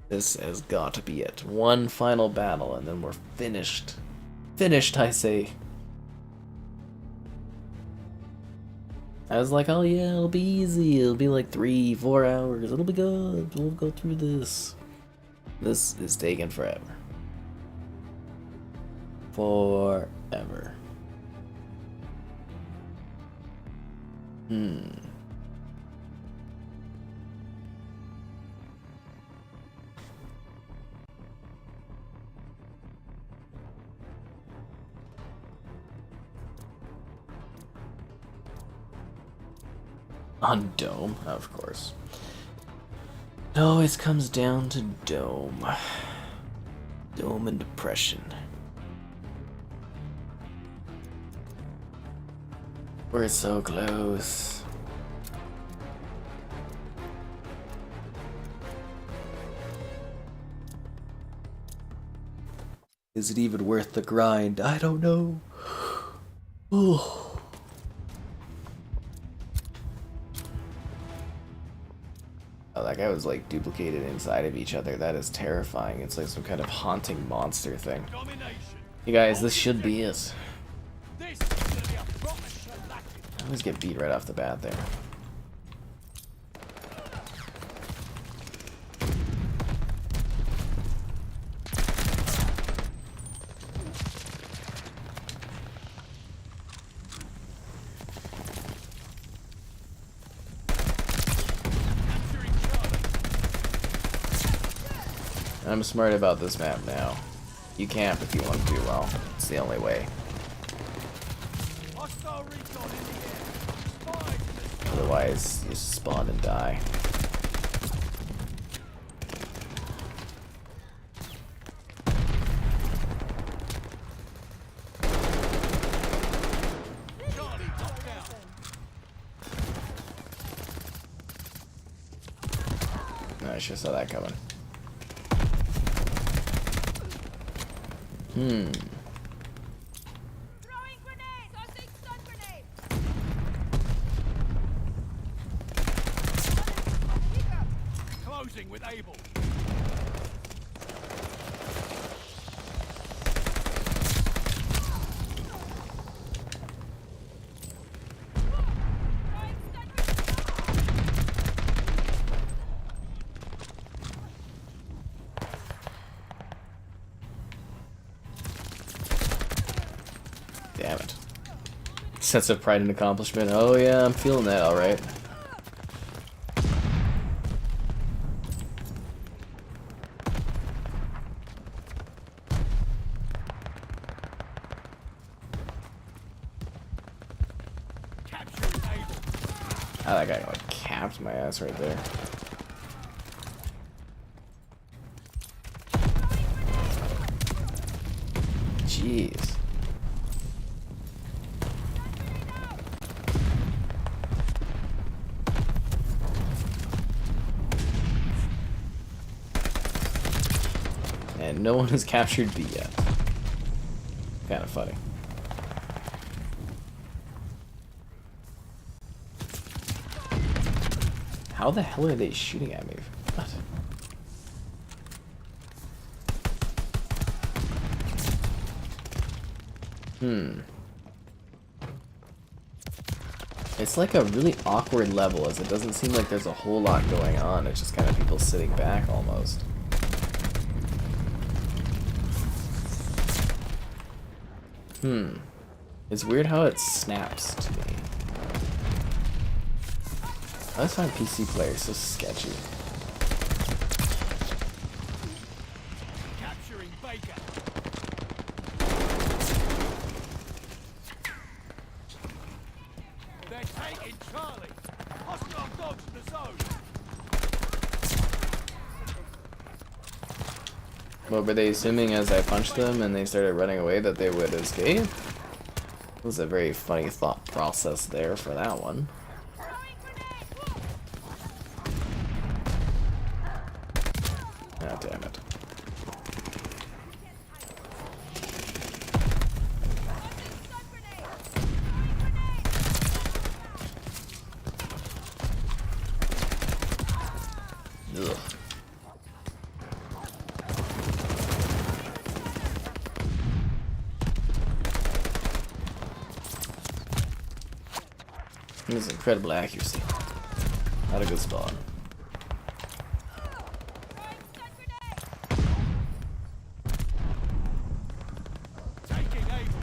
This has got to be it. One final battle, and then we're finished. Finished, I say. I was like, oh yeah, it'll be easy. It'll be like 3-4 hours. It'll be good. We'll go through this. This is taking forever. Forever. On Dome, of course. It always comes down to Dome. Dome and depression. We're so close. Is it even worth the grind? I don't know. Oh. Oh, that guy was like duplicated inside of each other. That is terrifying. It's like some kind of haunting monster thing. domination. You guys, this should be it. This is gonna be a proper shellacking. I always get beat right off the bat there. Capturing Charlie. I'm smart about this map now. You camp if you want to, well, it's the only way. Hostile recon in the air. Spy to the sky. Otherwise, you just spawn and die. Charlie, top down. I should have saw that coming. Throwing grenade! Tossing stun grenade! Closing with Able. Throwing stun grenade! Damn it. Sense of pride and accomplishment. Oh yeah, I'm feeling that alright. Ah, that guy like capped my ass right there. Jeez. And no one has captured B yet. Kind of funny. How the hell are they shooting at me? What? It's like a really awkward level, as it doesn't seem like there's a whole lot going on. It's just kind of people sitting back almost. It's weird how it snaps to me. I always find PC players so sketchy. Capturing Baker. They're taking Charlie. Hostile dogs in the zone. What were they assuming as I punched them and they started running away that they would escape? It was a very funny thought process there for that one. Ah, damn it. Ugh. This is incredible accuracy. Not a good spawn. Taking Able.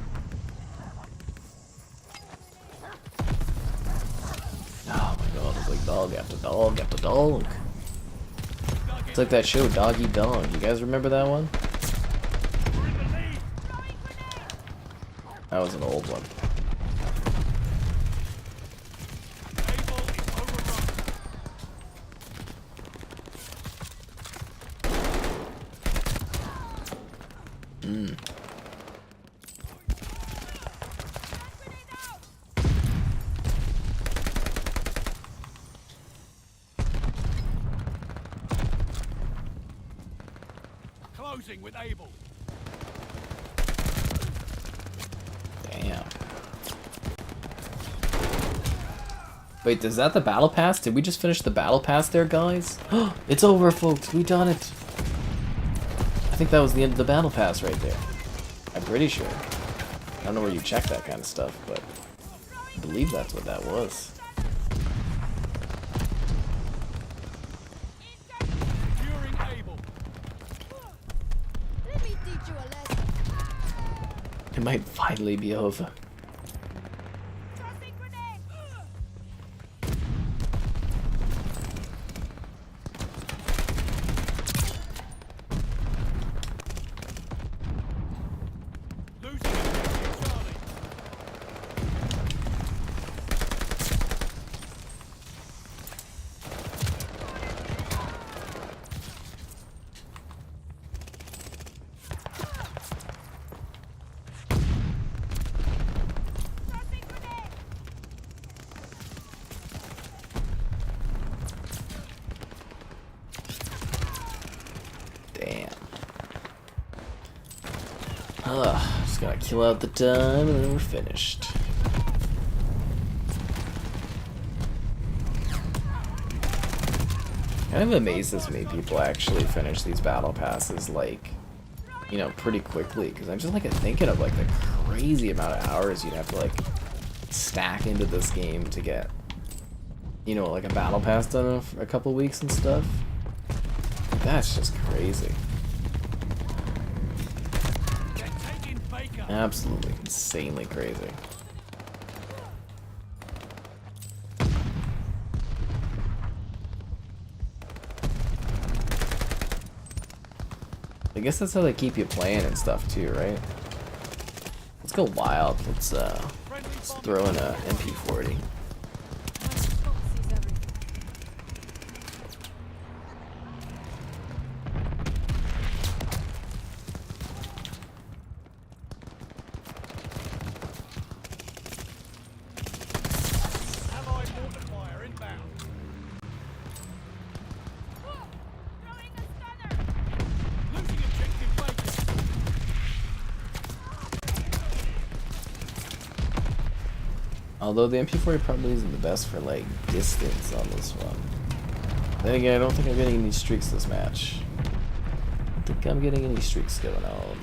Oh my god, it's like dog after dog after dog. It's like that show, Dog Eat Dog. You guys remember that one? We're in the lead. That was an old one. Able is overrun. Closing with Able. Damn. Wait, is that the battle pass? Did we just finish the battle pass there, guys? It's over, folks. We done it. I think that was the end of the battle pass right there. I'm pretty sure. I don't know where you check that kind of stuff, but I believe that's what that was. Securing Able. Let me teach you a lesson. It might finally be over. Tossing grenade. Losing Charlie. Tossing grenade. Damn. Just gotta kill out the time and then we're finished. Kind of amazes me people actually finish these battle passes like, you know, pretty quickly, because I'm just like thinking of like the crazy amount of hours you'd have to like stack into this game to get, you know, like a battle pass done in a couple weeks and stuff. That's just crazy. They're taking Baker. Absolutely insanely crazy. guess that's how they keep you playing and stuff too, right? Let's go wild. Let's throw in a MP40. Allied mortar fire inbound. Throwing a stunner! Losing objective Bacon. Although the MP40 probably isn't the best for like distance on this one. Then again, I don't think I'm getting any streaks this match. I don't think I'm getting any streaks going on.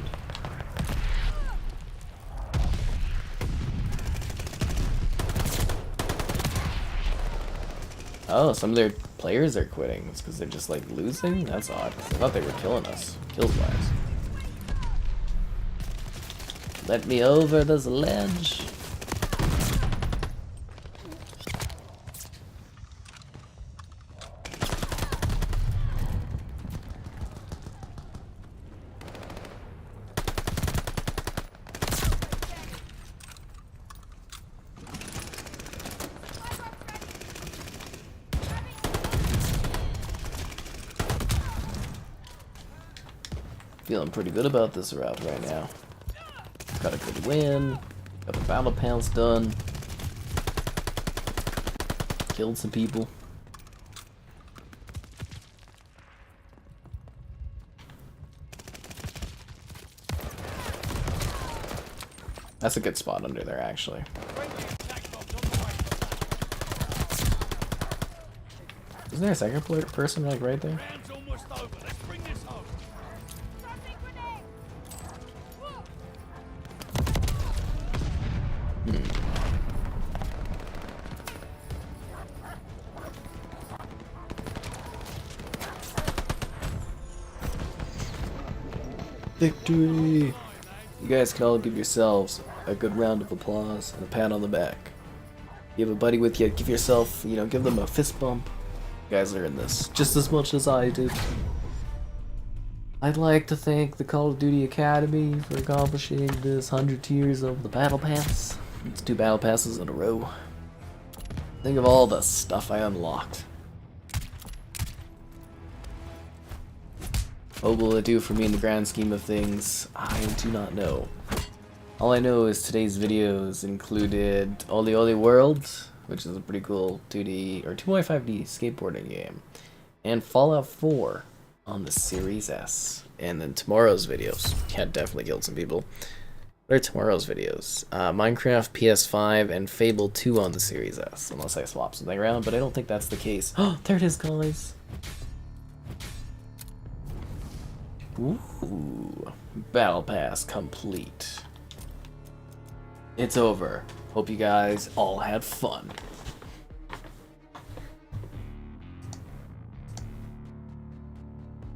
Oh, some of their players are quitting. It's because they're just like losing? That's odd. 'Cause I thought they were killing us. Kills wise. Let me over this ledge. Feeling pretty good about this route right now. Got a good win. Got the battle pass done. Killed some people. That's a good spot under there, actually. Friendly attack bombs on the way. Isn't there a second person like right there? Round's almost over. Let's bring this home. Tossing grenade! Whoa! Victory! You guys can all give yourselves a good round of applause and a pat on the back. You have a buddy with you, give yourself, you know, give them a fist bump. You guys are in this just as much as I did. I'd like to thank the Call of Duty Academy for accomplishing this 100 tiers of the Battle Pass. It's 2 Battle Passes in a row. Think of all the stuff I unlocked. What will it do for me in the grand scheme of things? I do not know. All I know is today's videos included Oli Oli World, which is a pretty cool 2D or 2.5D skateboarding game, and Fallout 4 on the Series S. And then tomorrow's videos. Yeah, definitely killed some people. What are tomorrow's videos? Minecraft PS5 and Fable 2 on the Series S, unless I swap something around, but I don't think that's the case. Oh, there it is, guys. Ooh, Battle Pass complete. It's over. Hope you guys all had fun.